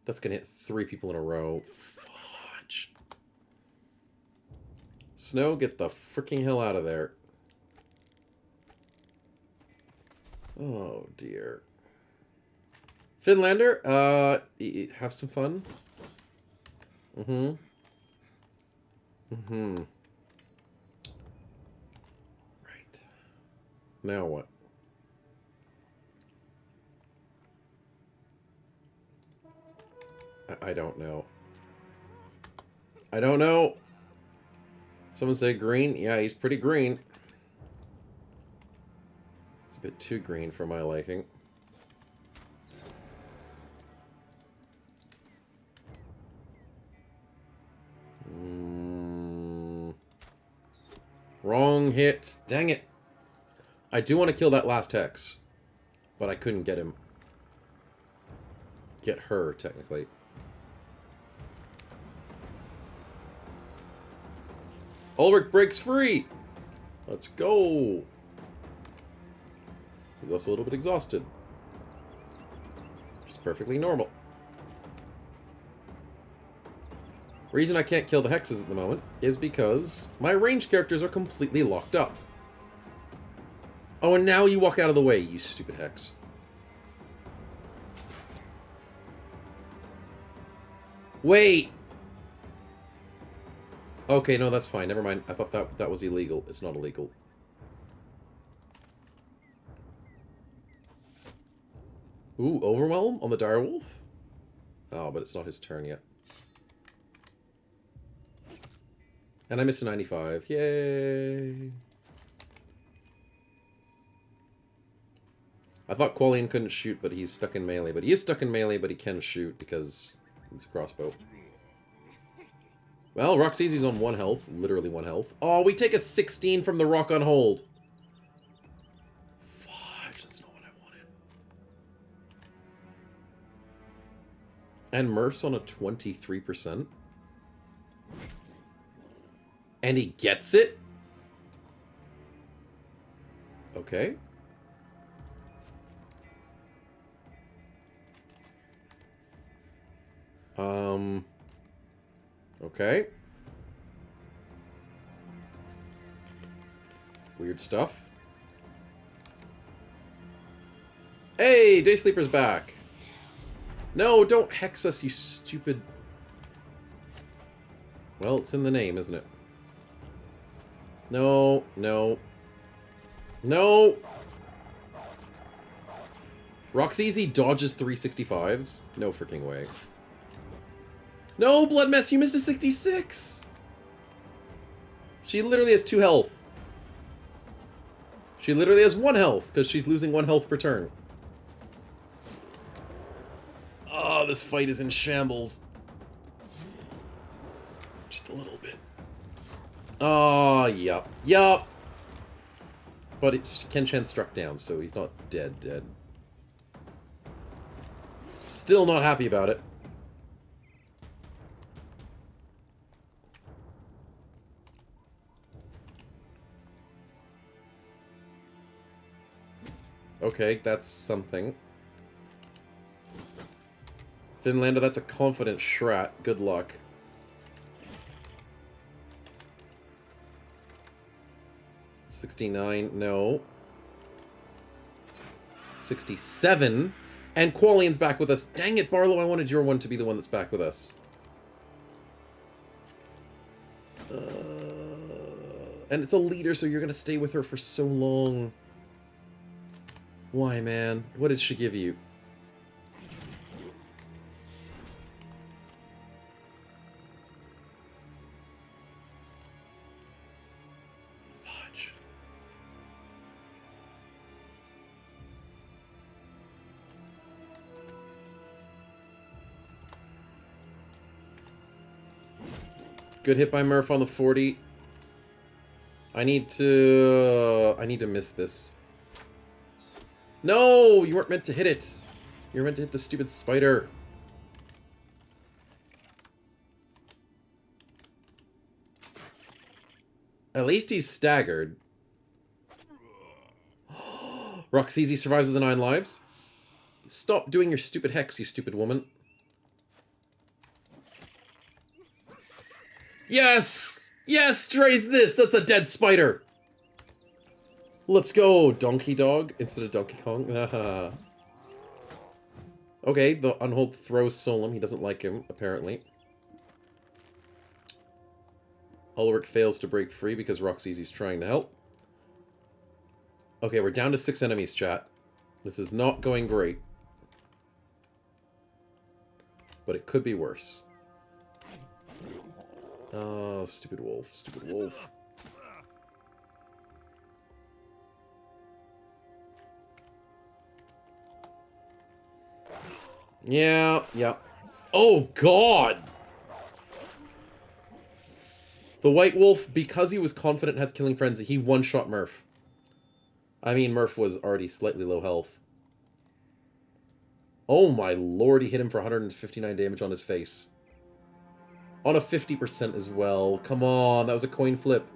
Speaker 2: That's going to hit 3 people in a row. Fudge. Snow, get the freaking hell out of there. Oh, dear. Finlander, have some fun. Mm-hmm. Mm-hmm. Right. Now what? I don't know. I don't know. Someone say green. Yeah, he's pretty green. It's a bit too green for my liking. Wrong hit. Dang it. I do want to kill that last Hex, but I couldn't get him. Get her, technically. Ulrich breaks free! Let's go! He's also a little bit exhausted. Which is perfectly normal. Reason I can't kill the Hexes at the moment is because my ranged characters are completely locked up. Oh, and now you walk out of the way, you stupid Hex. Wait! Okay, no, that's fine. Never mind. I thought that was illegal. It's not illegal. Ooh, Overwhelm on the Direwolf? Oh, but it's not his turn yet. And I missed a 95. Yay! I thought Qualian couldn't shoot, but he's stuck in melee. But he is stuck in melee, but he can shoot because it's a crossbow. Well, Roxy's on 1 health. Literally 1 health. Oh, we take a 16 from the rock on hold. Fudge, that's not what I wanted. And Murph's on a 23%. And he gets it? Okay. Okay. Weird stuff. Hey, Day Sleeper's back. No, don't hex us, you stupid... Well, it's in the name, isn't it? No, no. No! Roxeasy dodges 365s? No freaking way. No, Blood Mess, you missed a 66! She literally has 2 health. She literally has 1 health, because she's losing 1 health per turn. Oh, this fight is in shambles. Just a little bit. Oh, yup. Yup! But it's Ken-chan struck down, so he's not dead. Still not happy about it. Okay, that's something. Finlander, that's a confident Shrat. Good luck. $69, no. 67. And Qualian's back with us. Dang it, Barlow, I wanted your one to be the one that's back with us. And it's a leader, so you're gonna stay with her for so long. Why, man? What did she give you? Fudge. Good hit by Murph on the 40. I need to miss this. No! You weren't meant to hit it. You were meant to hit the stupid spider. At least he's staggered. Roxeasy survives with the 9 lives. Stop doing your stupid hex, you stupid woman. Yes! Yes, Trace this! That's a dead spider! Let's go, Donkey Dog, instead of Donkey Kong. Okay, the Unhold throws Solem. He doesn't like him, apparently. Ulrich fails to break free because Roxeasy's trying to help. Okay, we're down to 6 enemies, chat. This is not going great. But it could be worse. Oh, stupid wolf, stupid wolf. Yeah. Oh, God! The White Wolf, because he was confident has Killing Frenzy, he one-shot Murph. I mean, Murph was already slightly low health. Oh my lord, he hit him for 159 damage on his face. On a 50% as well. Come on, that was a coin flip.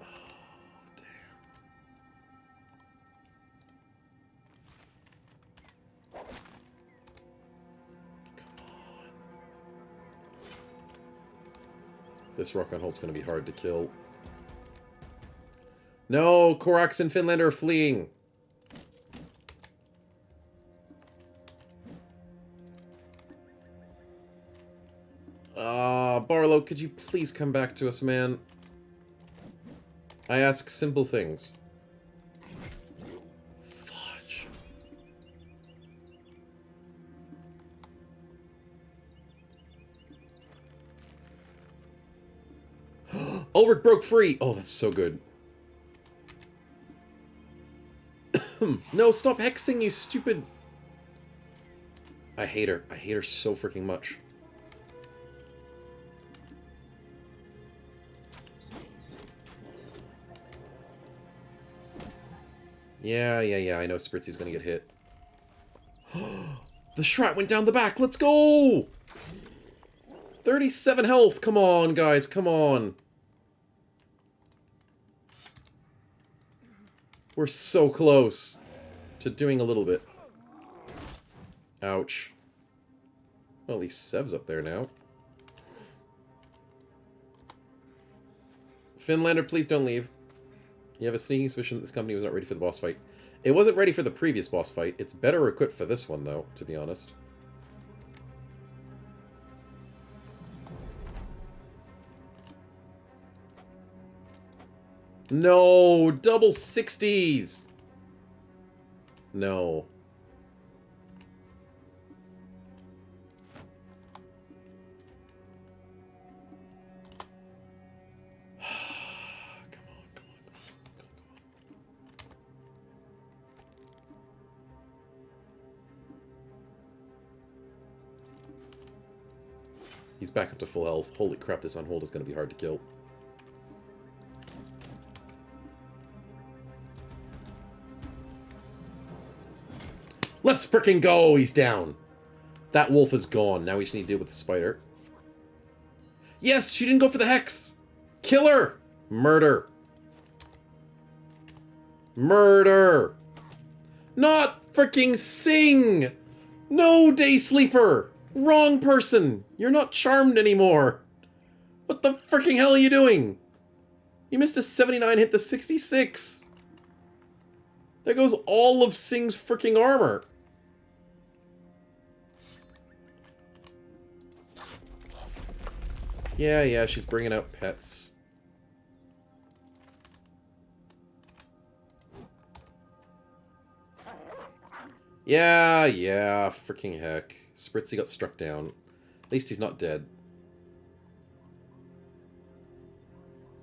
Speaker 2: Oh, damn. Come on. This Rock on Hold's gonna be hard to kill. No, Korax and Finlander are fleeing. Barlow, could you please come back to us, man? I ask simple things. Fudge. Ulrich broke free! Oh, that's so good. No, stop hexing, you stupid... I hate her. I hate her so freaking much. Yeah, I know Spritzy's gonna get hit. The Shrat went down the back! Let's go! 37 health! Come on, guys, come on! We're so close to doing a little bit. Ouch. Well, at least Sev's up there now. Finlander, please don't leave. You have a sneaking suspicion that this company was not ready for the boss fight. It wasn't ready for the previous boss fight. It's better equipped for this one, though, to be honest. No! Double 60s! No. He's back up to full health. Holy crap, this on hold is going to be hard to kill. Let's frickin' go! He's down. That wolf is gone. Now we just need to deal with the spider. Yes! She didn't go for the hex! Kill her! Murder. Murder! Not fricking sing! No, Day Sleeper! Wrong person! You're not charmed anymore! What the fricking hell are you doing? You missed a 79, hit the 66! There goes all of Sing's fricking armor! Yeah, she's bringing out pets. Yeah, fricking heck. Spritzy got struck down. At least he's not dead.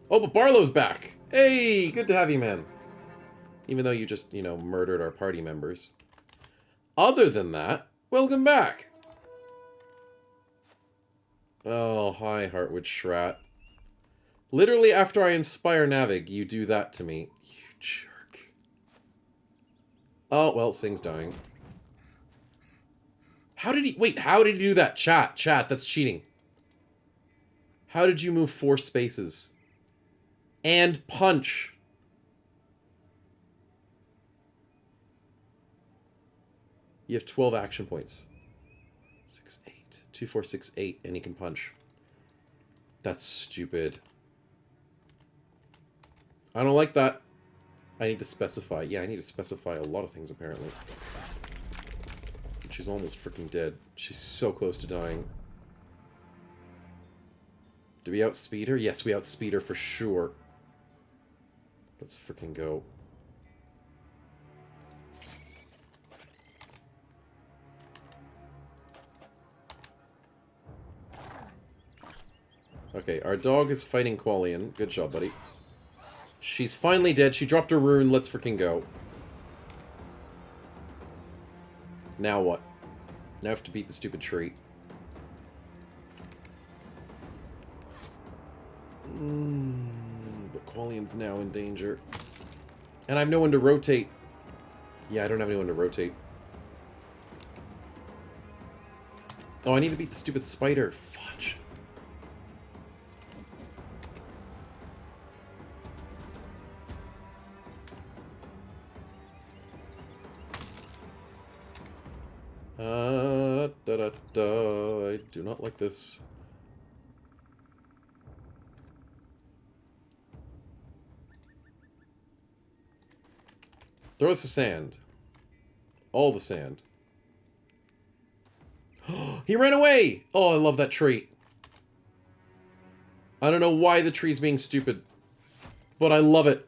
Speaker 2: Oh, but Barlow's back! Hey, good to have you, man. Even though you just, you know, murdered our party members. Other than that, welcome back! Oh, hi, Heartwood Shrat. Literally after I inspire Navig, you do that to me. You jerk. Oh, well, Sing's dying. How did he... Wait, how did he do that? Chat, that's cheating. How did you move 4 spaces? And punch. You have 12 action points. 6, 8. 2, 4, 6, 8, and he can punch. That's stupid. I don't like that. I need to specify. Yeah, I need to specify a lot of things, apparently. She's almost freaking dead. She's so close to dying. Do we outspeed her? Yes, we outspeed her for sure. Let's freaking go. Okay, our dog is fighting Qualian. Good job, buddy. She's finally dead. She dropped her rune. Let's freaking go. Now what? Now I have to beat the stupid tree. But Qualian's now in danger. And I have no one to rotate. Yeah, I don't have anyone to rotate. Oh, I need to beat the stupid spider. Fudge. I do not like this. Throw us the sand. All the sand. He ran away! Oh, I love that tree. I don't know why the tree's being stupid, but I love it.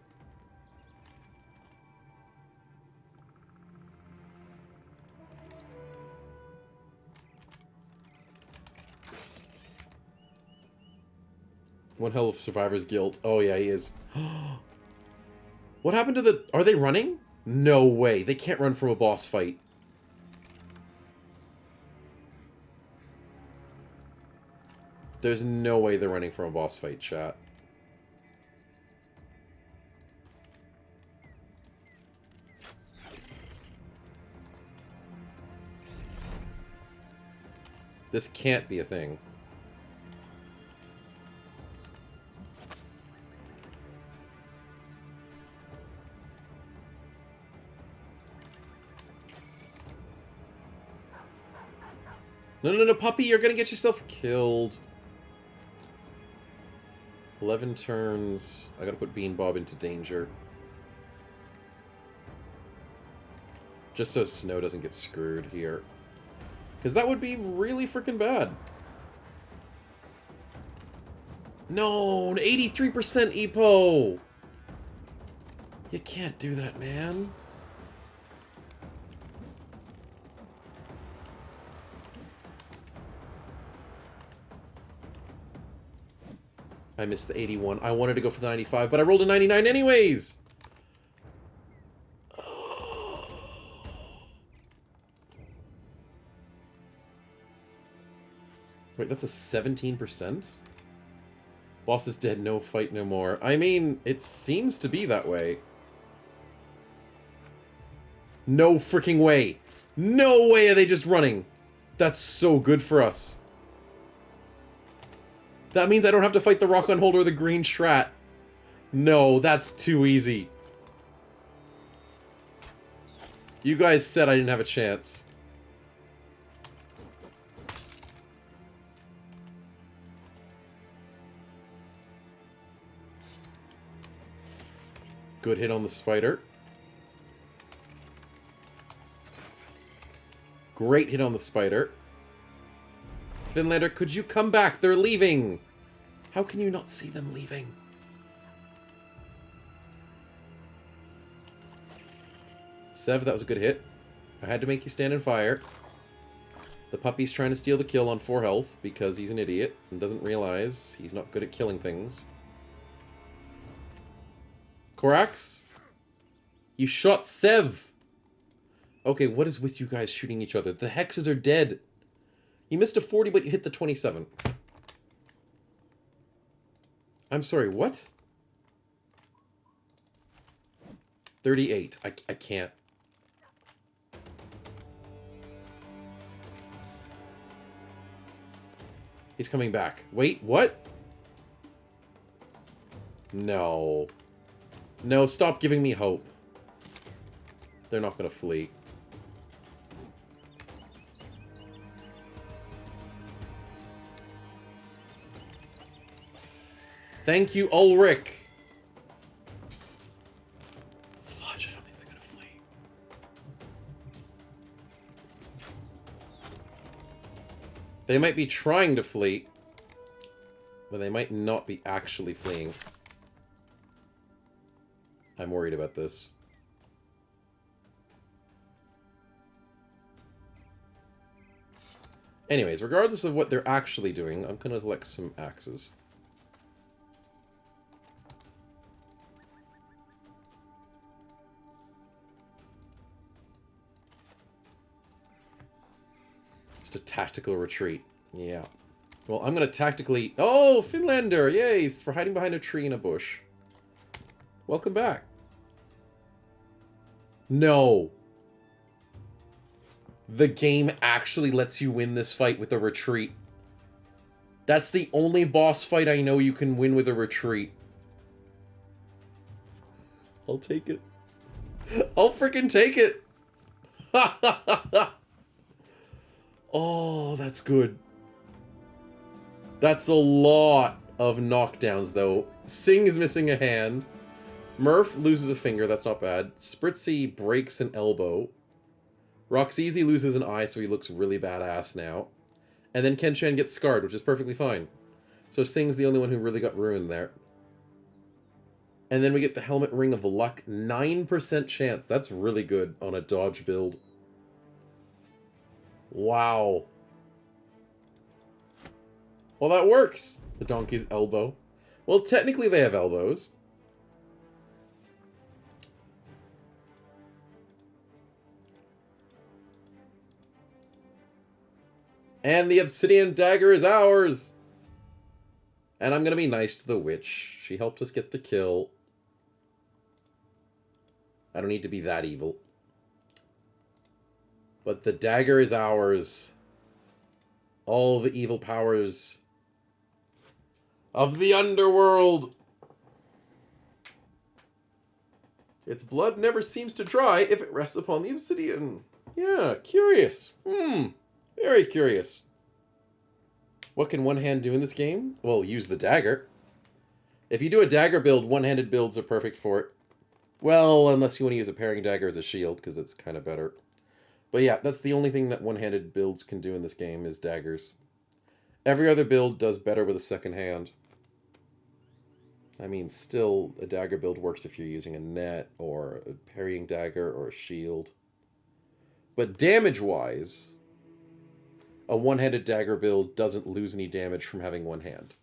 Speaker 2: One hell of survivor's guilt. Oh yeah, he is. What happened to the... Are they running? No way. They can't run from a boss fight. There's no way they're running from a boss fight, chat. This can't be a thing. No, no, no, puppy, you're gonna get yourself killed. 11 turns. I gotta put Bean Bob into danger. Just so Snow doesn't get screwed here. Because that would be really freaking bad. No, 83% EPO! You can't do that, man. I missed the 81. I wanted to go for the 95, but I rolled a 99 anyways! Wait, that's a 17%? Boss is dead, no fight no more. I mean, it seems to be that way. No freaking way! No way are they just running! That's so good for us. That means I don't have to fight the Rock-on Holder or the Green Strat. No, that's too easy. You guys said I didn't have a chance. Good hit on the spider. Great hit on the spider. Finlander, could you come back? They're leaving! How can you not see them leaving? Sev, that was a good hit. I had to make you stand and fire. The puppy's trying to steal the kill on 4 health because he's an idiot and doesn't realize he's not good at killing things. Korax? You shot Sev! Okay, what is with you guys shooting each other? The hexes are dead! You missed a 40, but you hit the 27. I'm sorry, what? 38. I can't. He's coming back. Wait, what? No. No, stop giving me hope. They're not gonna flee. Thank you, Ulrich. Fudge, I don't think they're gonna flee. They might be trying to flee, but they might not be actually fleeing. I'm worried about this. Anyways, regardless of what they're actually doing, I'm gonna collect some axes. Just a tactical retreat. Yeah. Well, I'm gonna tactically... Oh, Finlander! Yay! For hiding behind a tree in a bush. Welcome back. No. The game actually lets you win this fight with a retreat. That's the only boss fight I know you can win with a retreat. I'll take it. I'll freaking take it. Oh, that's good. That's a lot of knockdowns, though. Sing is missing a hand. Murph loses a finger, that's not bad. Spritzy breaks an elbow. Roxeasy loses an eye, so he looks really badass now. And then Ken-chan gets scarred, which is perfectly fine. So Sing's the only one who really got ruined there. And then we get the Helmet Ring of Luck. 9% chance. That's really good on a dodge build. Wow. Well, that works. The donkey's elbow. Well, technically they have elbows. And the obsidian dagger is ours! And I'm gonna be nice to the witch. She helped us get the kill. I don't need to be that evil. But the dagger is ours. All the evil powers of the underworld. Its blood never seems to dry if it rests upon the obsidian. Yeah, curious. Very curious. What can one hand do in this game? Well, use the dagger. If you do a dagger build, one-handed builds are perfect for it. Well, unless you want to use a parrying dagger as a shield, because it's kind of better. But yeah, that's the only thing that one-handed builds can do in this game is daggers. Every other build does better with a second hand. I mean, still, a dagger build works if you're using a net, or a parrying dagger, or a shield. But damage-wise, a one-handed dagger build doesn't lose any damage from having one hand.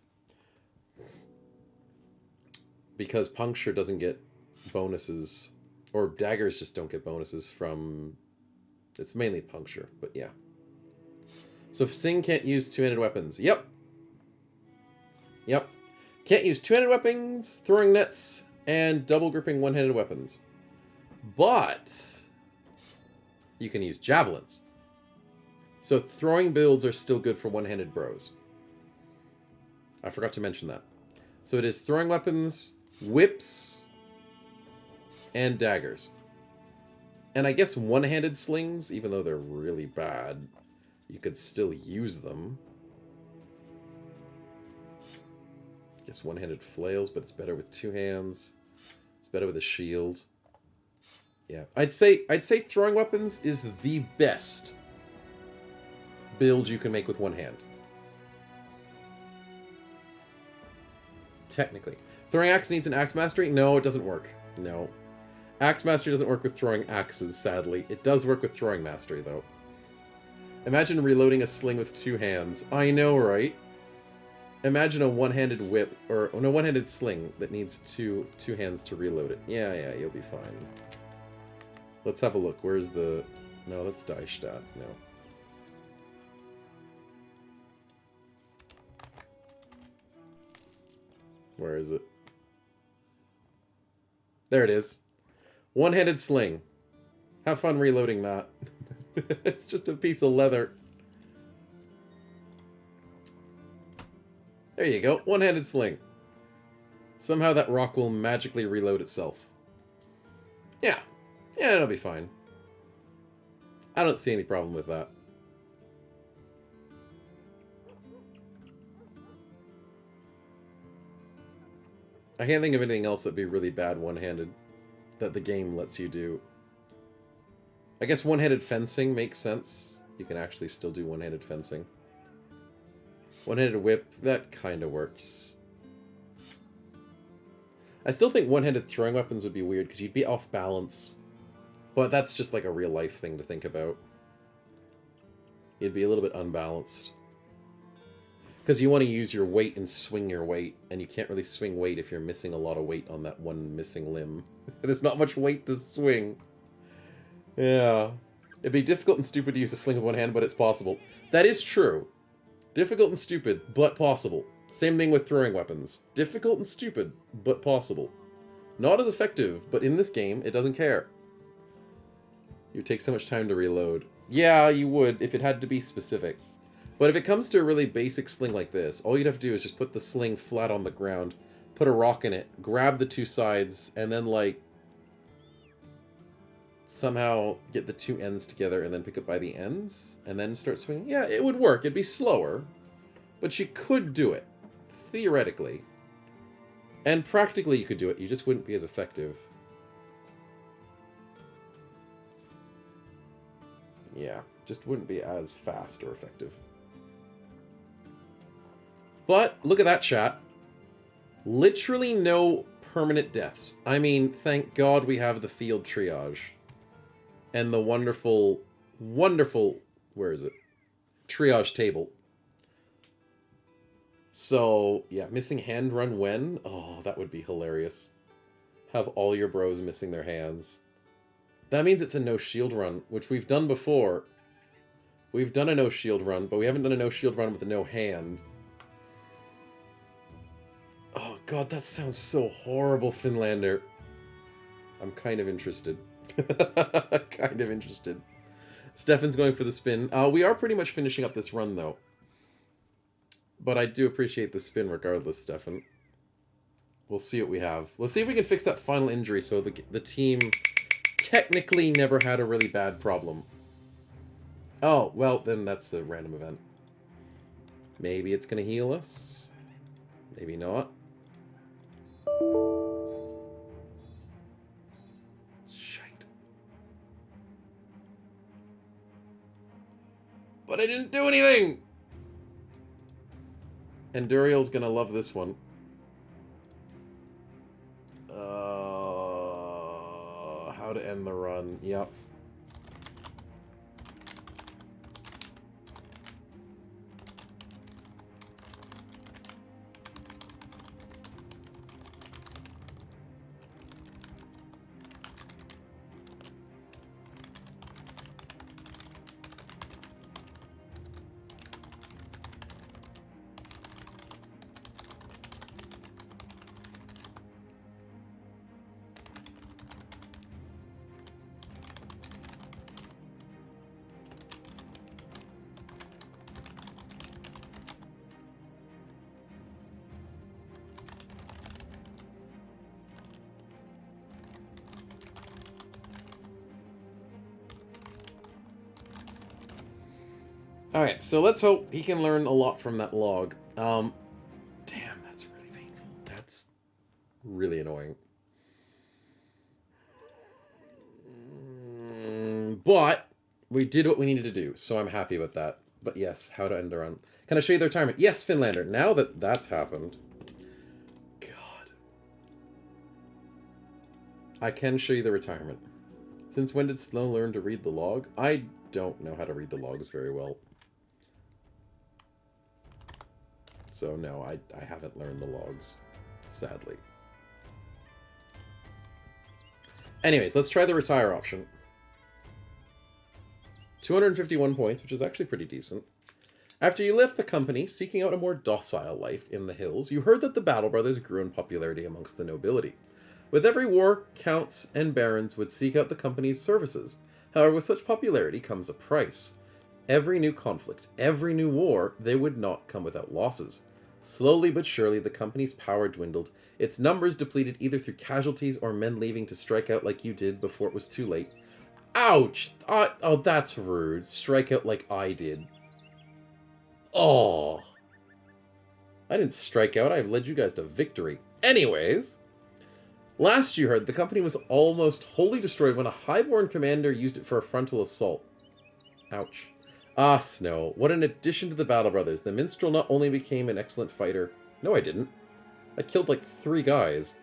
Speaker 2: Because puncture doesn't get bonuses, or daggers just don't get bonuses from... It's mainly puncture, but yeah. So Sing can't use two-handed weapons. Yep. Can't use two-handed weapons, throwing nets, and double gripping one-handed weapons. But you can use javelins. So throwing builds are still good for one-handed bros. I forgot to mention that. So it is throwing weapons, whips, and daggers. And I guess one-handed slings, even though they're really bad, you could still use them. I guess one-handed flails, but it's better with two hands. It's better with a shield. Yeah, I'd say throwing weapons is the best build you can make with one hand. Technically. Throwing axe needs an axe mastery? No, it doesn't work. No. Axe mastery doesn't work with throwing axes, sadly. It does work with throwing mastery, though. Imagine reloading a sling with two hands. I know, right? Imagine a one-handed whip, or no, one-handed sling that needs two hands to reload it. Yeah, you'll be fine. Let's have a look. Where's the... No, that's Deichstadt. No. Where is it? There it is. One-handed sling. Have fun reloading that. It's just a piece of leather. There you go. One-handed sling. Somehow that rock will magically reload itself. Yeah, it'll be fine. I don't see any problem with that. I can't think of anything else that'd be really bad one-handed that the game lets you do. I guess one-handed fencing makes sense. You can actually still do one-handed fencing. One-handed whip, that kind of works. I still think one-handed throwing weapons would be weird because you'd be off balance. But that's just like a real-life thing to think about. You'd be a little bit unbalanced. Because you want to use your weight and swing your weight, and you can't really swing weight if you're missing a lot of weight on that one missing limb. There's not much weight to swing. Yeah. It'd be difficult and stupid to use a sling with one hand, but it's possible. That is true. Difficult and stupid, but possible. Same thing with throwing weapons. Difficult and stupid, but possible. Not as effective, but in this game, it doesn't care. You take so much time to reload. Yeah, you would, if it had to be specific. But if it comes to a really basic sling like this, all you'd have to do is just put the sling flat on the ground, put a rock in it, grab the two sides, and then, like, somehow get the two ends together and then pick up by the ends, and then start swinging. Yeah, it would work. It'd be slower, but you could do it, theoretically. And practically you could do it, you just wouldn't be as effective. Yeah, just wouldn't be as fast or effective. But, look at that, chat. Literally no permanent deaths. I mean, thank God we have the field triage. And the wonderful, wonderful, where is it? Triage table. So, yeah, missing hand run when? Oh, that would be hilarious. Have all your bros missing their hands. That means it's a no shield run, which we've done before. We've done a no-shield run, but we haven't done a no-shield run with a no-hand. Oh god, that sounds so horrible, Finlander. I'm kind of interested. Kind of interested. Stefan's going for the spin. We are pretty much finishing up this run, though. But I do appreciate the spin regardless, Stefan. We'll see what we have. Let's see if we can fix that final injury so the team technically never had a really bad problem. Oh, well, then that's a random event. Maybe it's going to heal us. Maybe not. Shite. But I didn't do anything! And Duriel's going to love this one. How to end the run. Yep. Alright, so let's hope he can learn a lot from that log. Damn, that's really painful. That's really annoying. But we did what we needed to do, so I'm happy with that. But yes, how to end a run. Can I show you the retirement? Yes, Finlander. Now that that's happened. God. I can show you the retirement. Since when did Snow learn to read the log? I don't know how to read the logs very well. So no, I haven't learned the logs, sadly. Anyways, let's try the retire option. 251 points, which is actually pretty decent. After you left the company, seeking out a more docile life in the hills, you heard that the Battle Brothers grew in popularity amongst the nobility. With every war, counts and barons would seek out the company's services. However, with such popularity comes a price. Every new conflict, every new war, they would not come without losses. Slowly but surely, the company's power dwindled, its numbers depleted either through casualties or men leaving to strike out like you did before it was too late. Ouch! Oh, that's rude. Strike out like I did. Oh. I didn't strike out, I led you guys to victory. Anyways, last you heard, the company was almost wholly destroyed when a highborn commander used it for a frontal assault. Ouch. Ah, Snow, what an addition to the Battle Brothers. The minstrel not only became an excellent fighter... No, I didn't. I killed like 3 guys.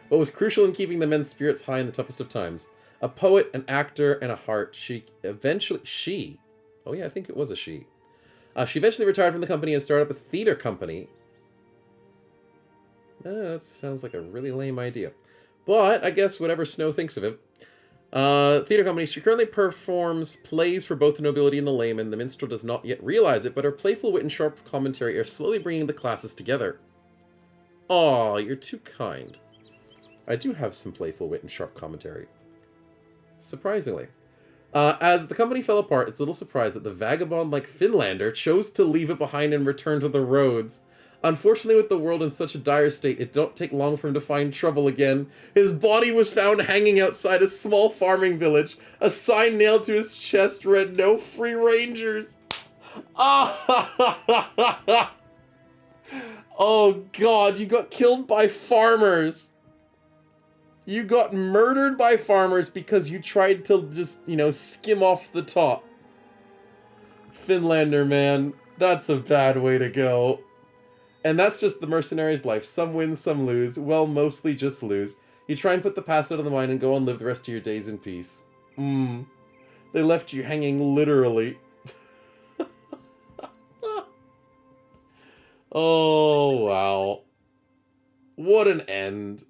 Speaker 2: But was crucial in keeping the men's spirits high in the toughest of times. A poet, an actor, and a heart, she... Oh yeah, I think it was a she. She eventually retired from the company and started up a theater company. That sounds like a really lame idea. But I guess whatever Snow thinks of it. Theater company. She currently performs plays for both the nobility and the layman. The minstrel does not yet realize it, but her playful wit and sharp commentary are slowly bringing the classes together. Aw, you're too kind. I do have some playful wit and sharp commentary. Surprisingly. As the company fell apart, it's little surprise that the vagabond-like Finlander chose to leave it behind and return to the roads. Unfortunately, with the world in such a dire state, it don't take long for him to find trouble again. His body was found hanging outside a small farming village. A sign nailed to his chest read, "No free rangers." Ah! Oh god, you got killed by farmers. You got murdered by farmers because you tried to just, you know, skim off the top. Finlander, man, that's a bad way to go. And that's just the mercenary's life. Some win, some lose. Well, mostly just lose. You try and put the past out of the mind and go and live the rest of your days in peace. They left you hanging literally. Oh, wow. What an end.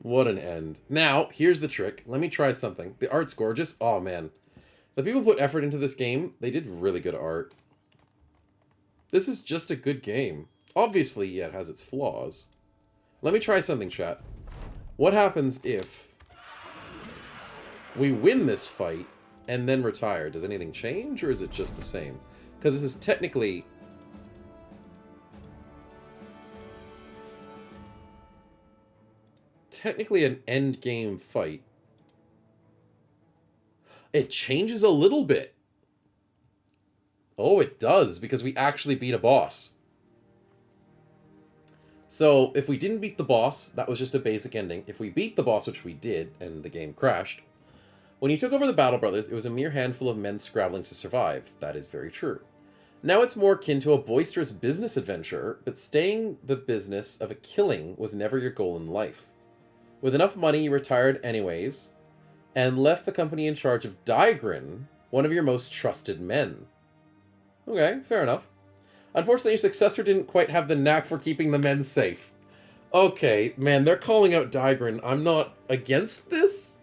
Speaker 2: What an end. Now, here's the trick. Let me try something. The art's gorgeous. Oh, man. The people put effort into this game, they did really good art. This is just a good game. Obviously, yeah, it has its flaws. Let me try something, chat. What happens if we win this fight and then retire? Does anything change, or is it just the same? Because this is technically... an end game fight. It changes a little bit. Oh, it does, because we actually beat a boss. So, if we didn't beat the boss, that was just a basic ending. If we beat the boss, which we did, and the game crashed, when you took over the Battle Brothers, it was a mere handful of men scrabbling to survive. That is very true. Now it's more akin to a boisterous business adventure, but staying the business of a killing was never your goal in life. With enough money, you retired anyways, and left the company in charge of Daigrin, one of your most trusted men. Okay, fair enough. Unfortunately, your successor didn't quite have the knack for keeping the men safe. Okay, man, they're calling out Daigrin. I'm not against this,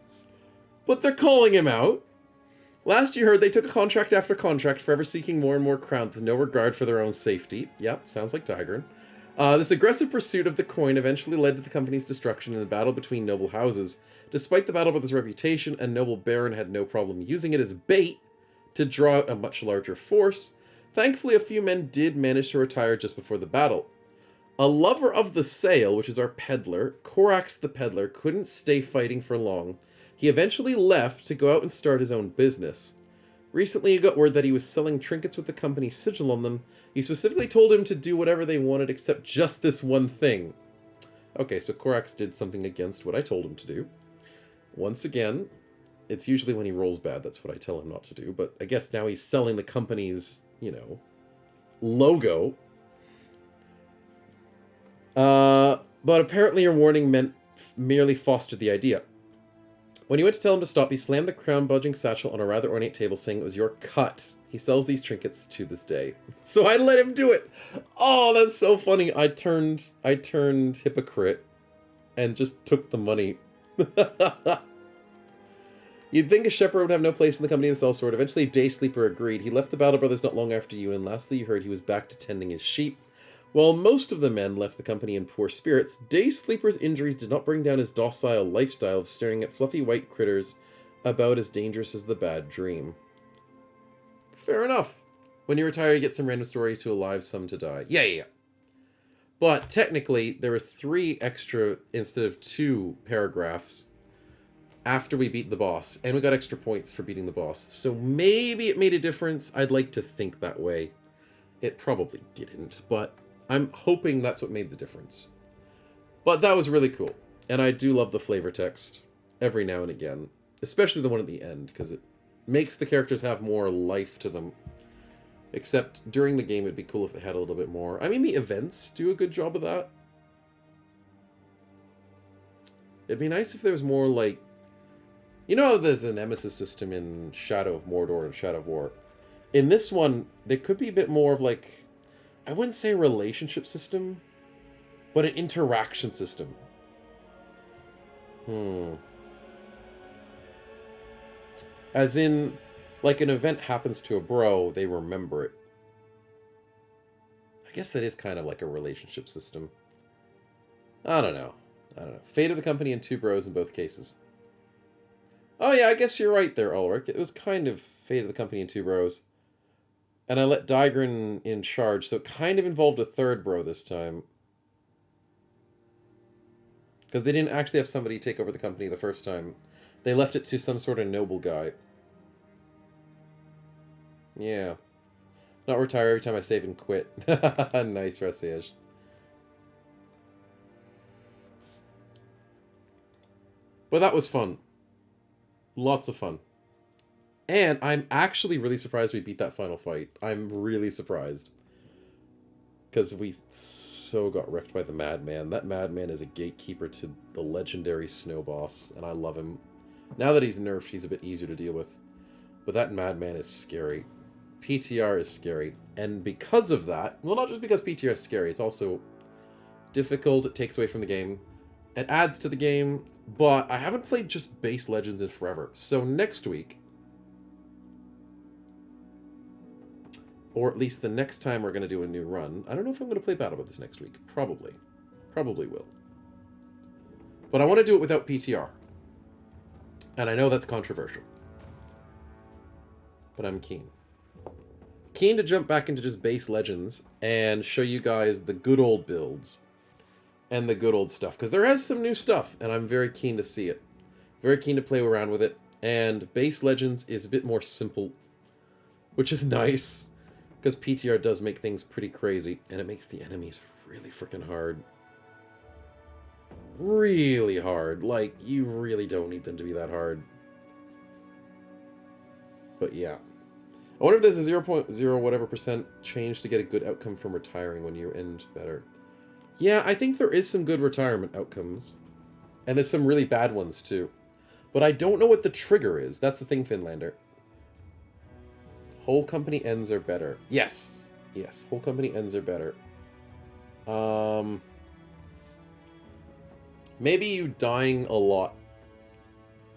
Speaker 2: but they're calling him out. Last you heard, they took contract after contract, forever seeking more and more crowns with no regard for their own safety. Yep, sounds like Daigrin. This aggressive pursuit of the coin eventually led to the company's destruction in a battle between noble houses. Despite the Battle Brothers' reputation, a noble baron had no problem using it as bait to draw out a much larger force. Thankfully, a few men did manage to retire just before the battle. A lover of the sale, which is our peddler, Korax the peddler, couldn't stay fighting for long. He eventually left to go out and start his own business. Recently, you got word that he was selling trinkets with the company's sigil on them. He specifically told him to do whatever they wanted except just this one thing. Okay, so Korax did something against what I told him to do. Once again, it's usually when he rolls bad, that's what I tell him not to do, but I guess now he's selling the company's, you know, logo. But apparently your warning merely fostered the idea. When you went to tell him to stop, he slammed the crown-budging satchel on a rather ornate table, saying it was your cut. He sells these trinkets to this day. So I let him do it! Oh, that's so funny. I turned hypocrite and just took the money. You'd think a shepherd would have no place in the company and sell sword. Eventually, Daysleeper agreed. He left the Battle Brothers not long after you, and lastly you heard he was back to tending his sheep. While most of the men left the company in poor spirits, Daysleeper's injuries did not bring down his docile lifestyle of staring at fluffy white critters about as dangerous as the bad dream. Fair enough. When you retire, you get some random story to alive, some to die. Yeah. But technically, there was 3 extra instead of 2 paragraphs after we beat the boss, and we got extra points for beating the boss. So maybe it made a difference. I'd like to think that way. It probably didn't, but I'm hoping that's what made the difference. But that was really cool. And I do love the flavor text every now and again, especially the one at the end, because it makes the characters have more life to them. Except during the game, it'd be cool if they had a little bit more. I mean, the events do a good job of that. It'd be nice if there was more, like... You know how there's the Nemesis system in Shadow of Mordor and Shadow of War? In this one, there could be a bit more of, like... I wouldn't say a relationship system, but an interaction system. As in, like, an event happens to a bro, they remember it. I guess that is kind of like a relationship system. I don't know. Fate of the company and 2 bros in both cases. Oh yeah, I guess you're right there, Ulrich. It was kind of Fate of the company and 2 bros. And I let Daigrin in charge, so it kind of involved a 3rd bro this time. Because they didn't actually have somebody take over the company the first time. They left it to some sort of noble guy. Yeah. Not retire every time I save and quit. Nice, Rasiej. But that was fun. Lots of fun. And I'm actually really surprised we beat that final fight. I'm really surprised. Because we so got wrecked by the Madman. That Madman is a gatekeeper to the legendary Snow Boss, and I love him. Now that he's nerfed, he's a bit easier to deal with. But that Madman is scary. PTR is scary. And because of that, well, not just because PTR is scary, it's also difficult, it takes away from the game. It adds to the game, but I haven't played just base Legends in forever. So next week, Or at least the next time we're going to do a new run. I don't know if I'm going to play Battle this next week. Probably. Probably will. But I want to do it without PTR. And I know that's controversial. But I'm keen. Keen to jump back into just base Legends and show you guys the good old builds. And the good old stuff. Because there is some new stuff, and I'm very keen to see it. Very keen to play around with it. And base Legends is a bit more simple. Which is nice. Because PTR does make things pretty crazy. And it makes the enemies really freaking hard. Really hard. Like, you really don't need them to be that hard. But yeah. I wonder if there's a 0.0 whatever percent change to get a good outcome from retiring when you end better. Yeah, I think there is some good retirement outcomes. And there's some really bad ones too. But I don't know what the trigger is. That's the thing, Finlander. Whole company ends are better. Yes. Yes, whole company ends are better. Maybe you dying a lot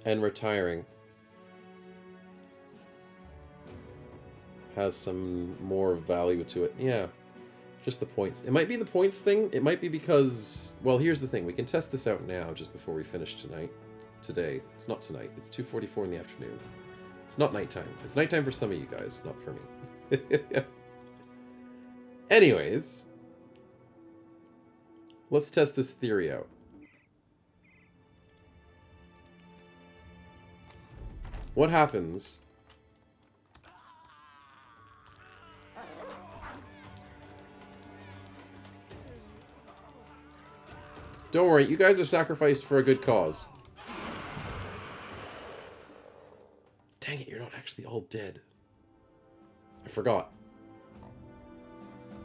Speaker 2: and retiring has some more value to it. Yeah, just the points. It might be the points thing. It might be because... Well, here's the thing. We can test this out now just before we finish tonight. Today. It's not tonight. It's 2:44 in the afternoon. It's not nighttime. It's nighttime for some of you guys, not for me. Anyways, let's test this theory out. What happens Don't worry, you guys are sacrificed for a good cause. Dang it, you're not actually all dead. I forgot.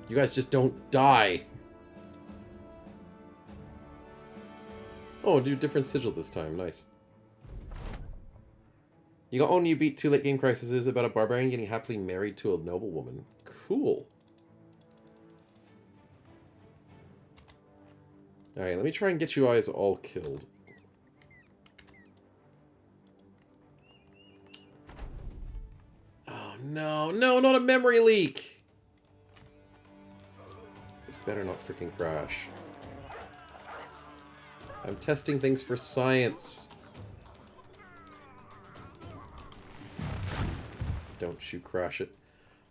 Speaker 2: You guys just don't die. Oh, do a different sigil this time. Nice. You got on You Beat 2 Late Game Crisis is about a barbarian getting happily married to a noble woman. Cool. Alright, let me try and get you guys all killed. Oh no, no, not a memory leak! This better not freaking crash. I'm testing things for science. Don't you crash it.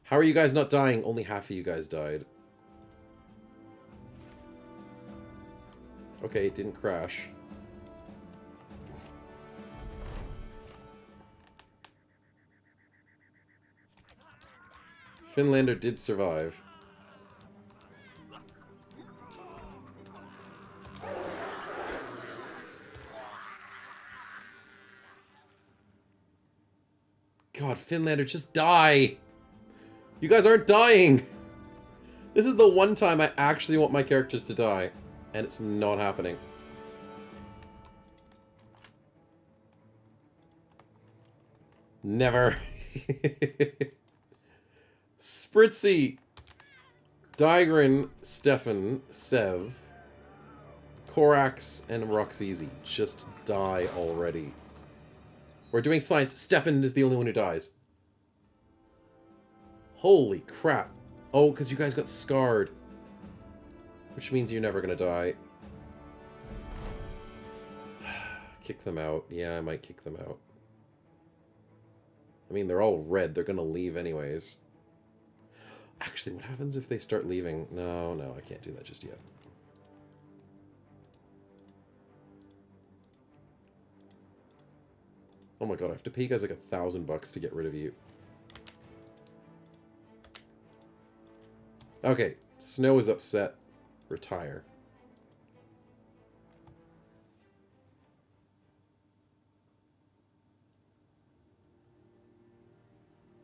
Speaker 2: How are you guys not dying? Only half of you guys died. Okay, it didn't crash. Finlander did survive. God, Finlander, just die! You guys aren't dying! This is the one time I actually want my characters to die, and it's not happening. Never. Spritzy, Digrin, Stefan, Sev, Korax, and Roxeasy. Just die already. We're doing science. Stefan is the only one who dies. Holy crap. Oh, because you guys got scarred. Which means you're never going to die. Kick them out. Yeah, I might kick them out. I mean, they're all red. They're going to leave anyways. Actually, what happens if they start leaving? No, no, I can't do that just yet. Oh my god, I have to pay you guys like $1,000 to get rid of you. Okay, Snow is upset. Retire.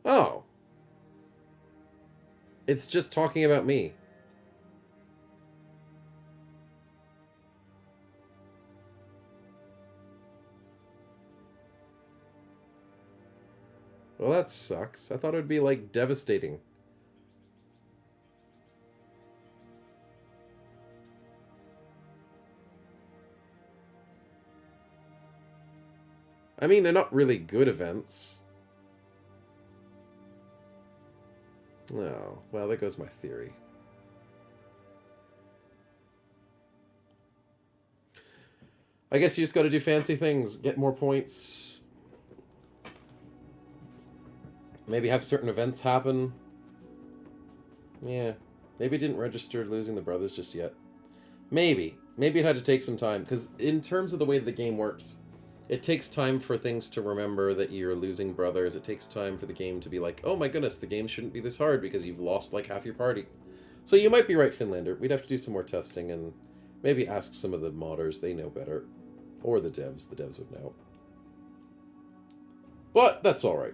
Speaker 2: Oh. It's just talking about me. Well, that sucks. I thought it would be, like, devastating. I mean, they're not really good events. Oh, well, there goes my theory. I guess you just gotta do fancy things, get more points. Maybe have certain events happen. Yeah. Maybe it didn't register losing the brothers just yet. Maybe. Maybe it had to take some time, because in terms of the way the game works, it takes time for things to remember that you're losing brothers. It takes time for the game to be like, oh my goodness, the game shouldn't be this hard because you've lost like half your party. So you might be right, Finlander. We'd have to do some more testing and maybe ask some of the modders. They know better. Or the devs. The devs would know. But that's alright.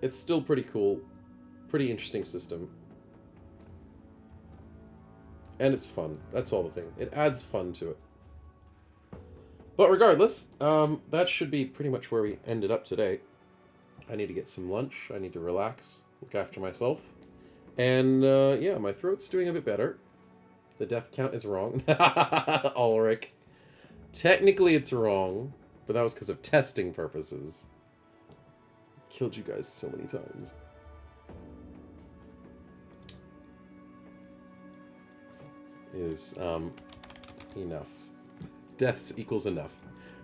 Speaker 2: It's still pretty cool. Pretty interesting system. And it's fun. That's all the thing. It adds fun to it. But regardless, that should be pretty much where we ended up today. I need to get some lunch. I need to relax. Look after myself. And, yeah, my throat's doing a bit better. The death count is wrong. Ulrich. Technically it's wrong, but that was because of testing purposes. Killed you guys so many times. Is, enough. Deaths equals enough.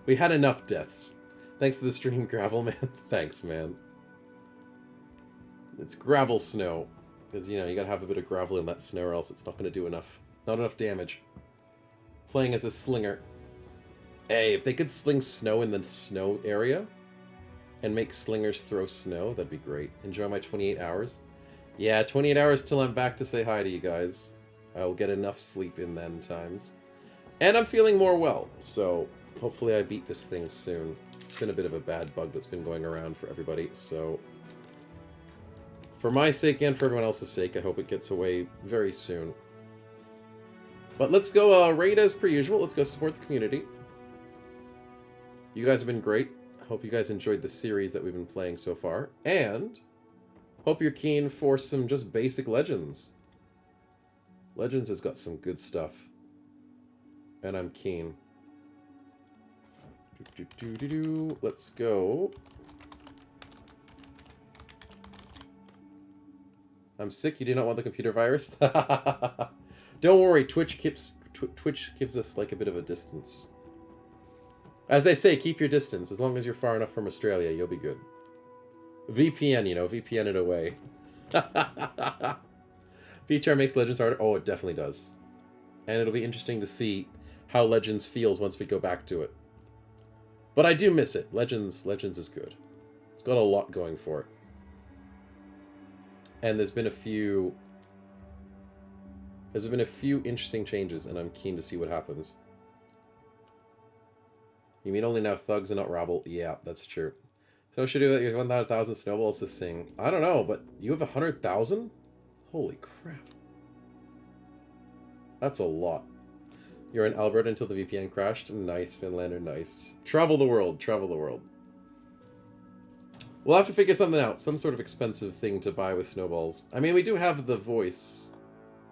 Speaker 2: We had enough deaths. Thanks to the stream, Gravel Man. Thanks, man. It's gravel snow. Because, you know, you gotta have a bit of gravel in that snow or else it's not gonna do enough. Not enough damage. Playing as a slinger. Hey, if they could sling snow in the snow area and make slingers throw snow, that'd be great. Enjoy my 28 hours. Yeah, 28 hours till I'm back to say hi to you guys. I'll get enough sleep in then times. And I'm feeling more well, so hopefully I beat this thing soon. It's been a bit of a bad bug that's been going around for everybody, so for my sake and for everyone else's sake, I hope it gets away very soon. But let's go raid as per usual. Let's go support the community. You guys have been great. I hope you guys enjoyed the series that we've been playing so far. And hope you're keen for some just basic Legends. Legends has got some good stuff. And I'm keen. Let's go. I'm sick. You do not want the computer virus? Don't worry. Twitch gives us like a bit of a distance. As they say, keep your distance. As long as you're far enough from Australia, you'll be good. VPN, you know. VPN it away. PTR makes Legends harder. Oh, it definitely does. And it'll be interesting to see how Legends feels once we go back to it. But I do miss it. Legends is good. It's got a lot going for it. And there's been a few interesting changes, and I'm keen to see what happens. You mean only now thugs and not rabble? Yeah, that's true. So should do that. You have 100,000 snowballs to sing. I don't know, but you have 100,000? Holy crap. That's a lot. You're in Alberta until the VPN crashed. Nice, Finlander, nice. Travel the world, travel the world. We'll have to figure something out. Some sort of expensive thing to buy with snowballs. I mean, we do have the voice.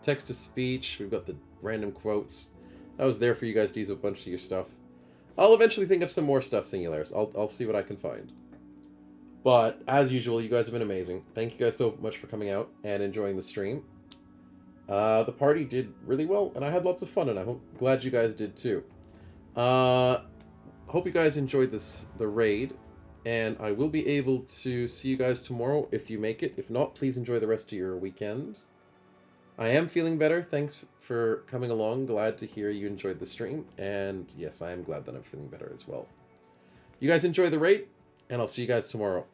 Speaker 2: Text-to-speech. We've got the random quotes. That was there for you guys to use a bunch of your stuff. I'll eventually think of some more stuff, Singularis. I'll see what I can find. But, as usual, you guys have been amazing. Thank you guys so much for coming out and enjoying the stream. The party did really well, and I had lots of fun, and I'm glad you guys did too. Hope you guys enjoyed the raid, and I will be able to see you guys tomorrow if you make it. If not, please enjoy the rest of your weekend. I am feeling better. Thanks for coming along. Glad to hear you enjoyed the stream, and yes, I am glad that I'm feeling better as well. You guys enjoy the raid, and I'll see you guys tomorrow.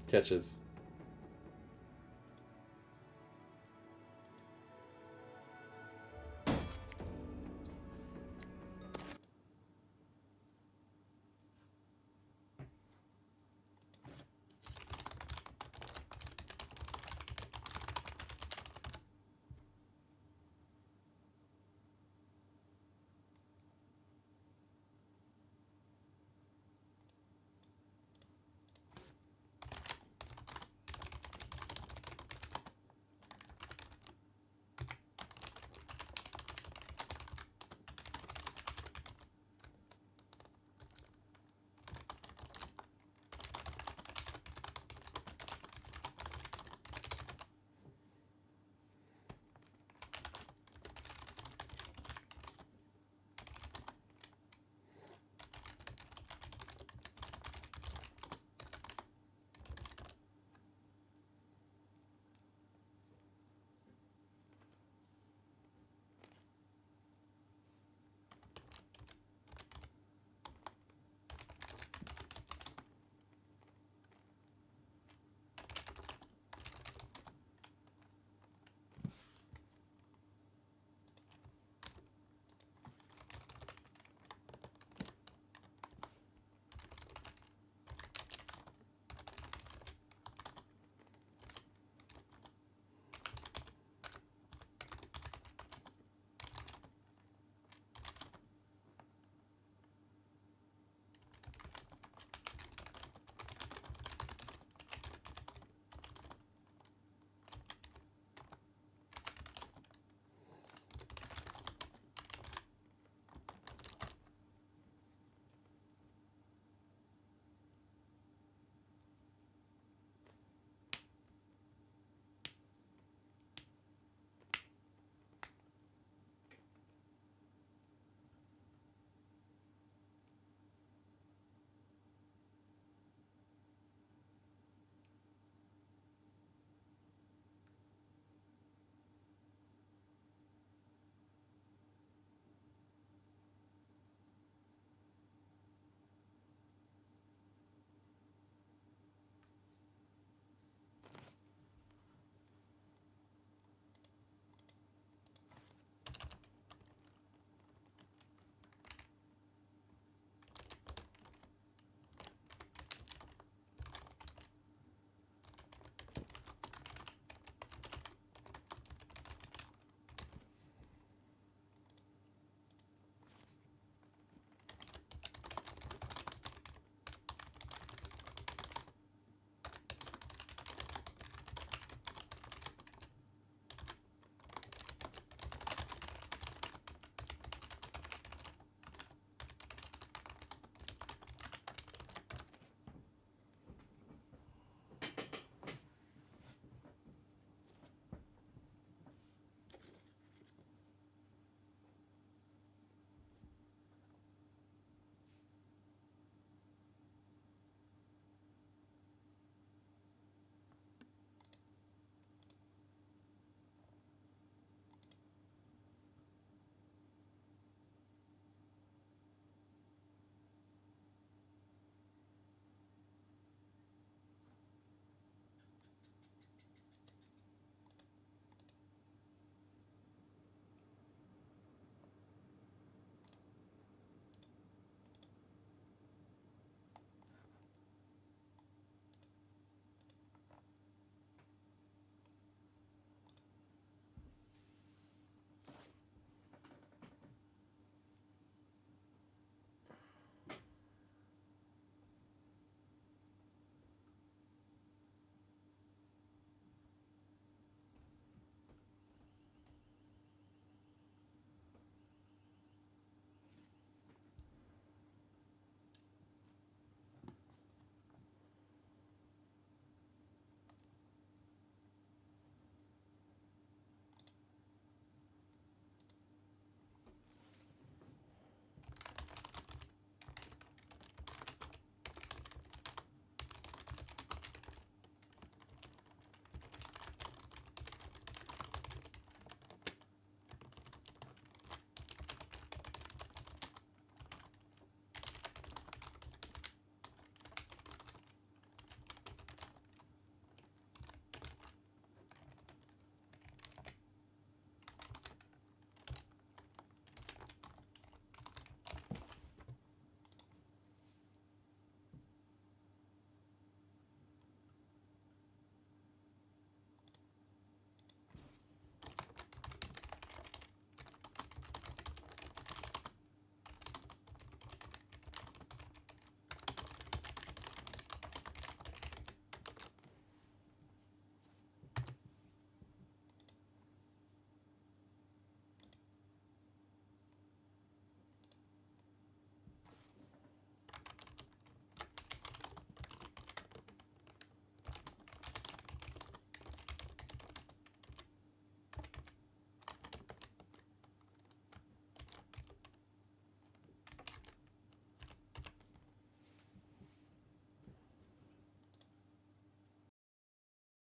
Speaker 2: Catches.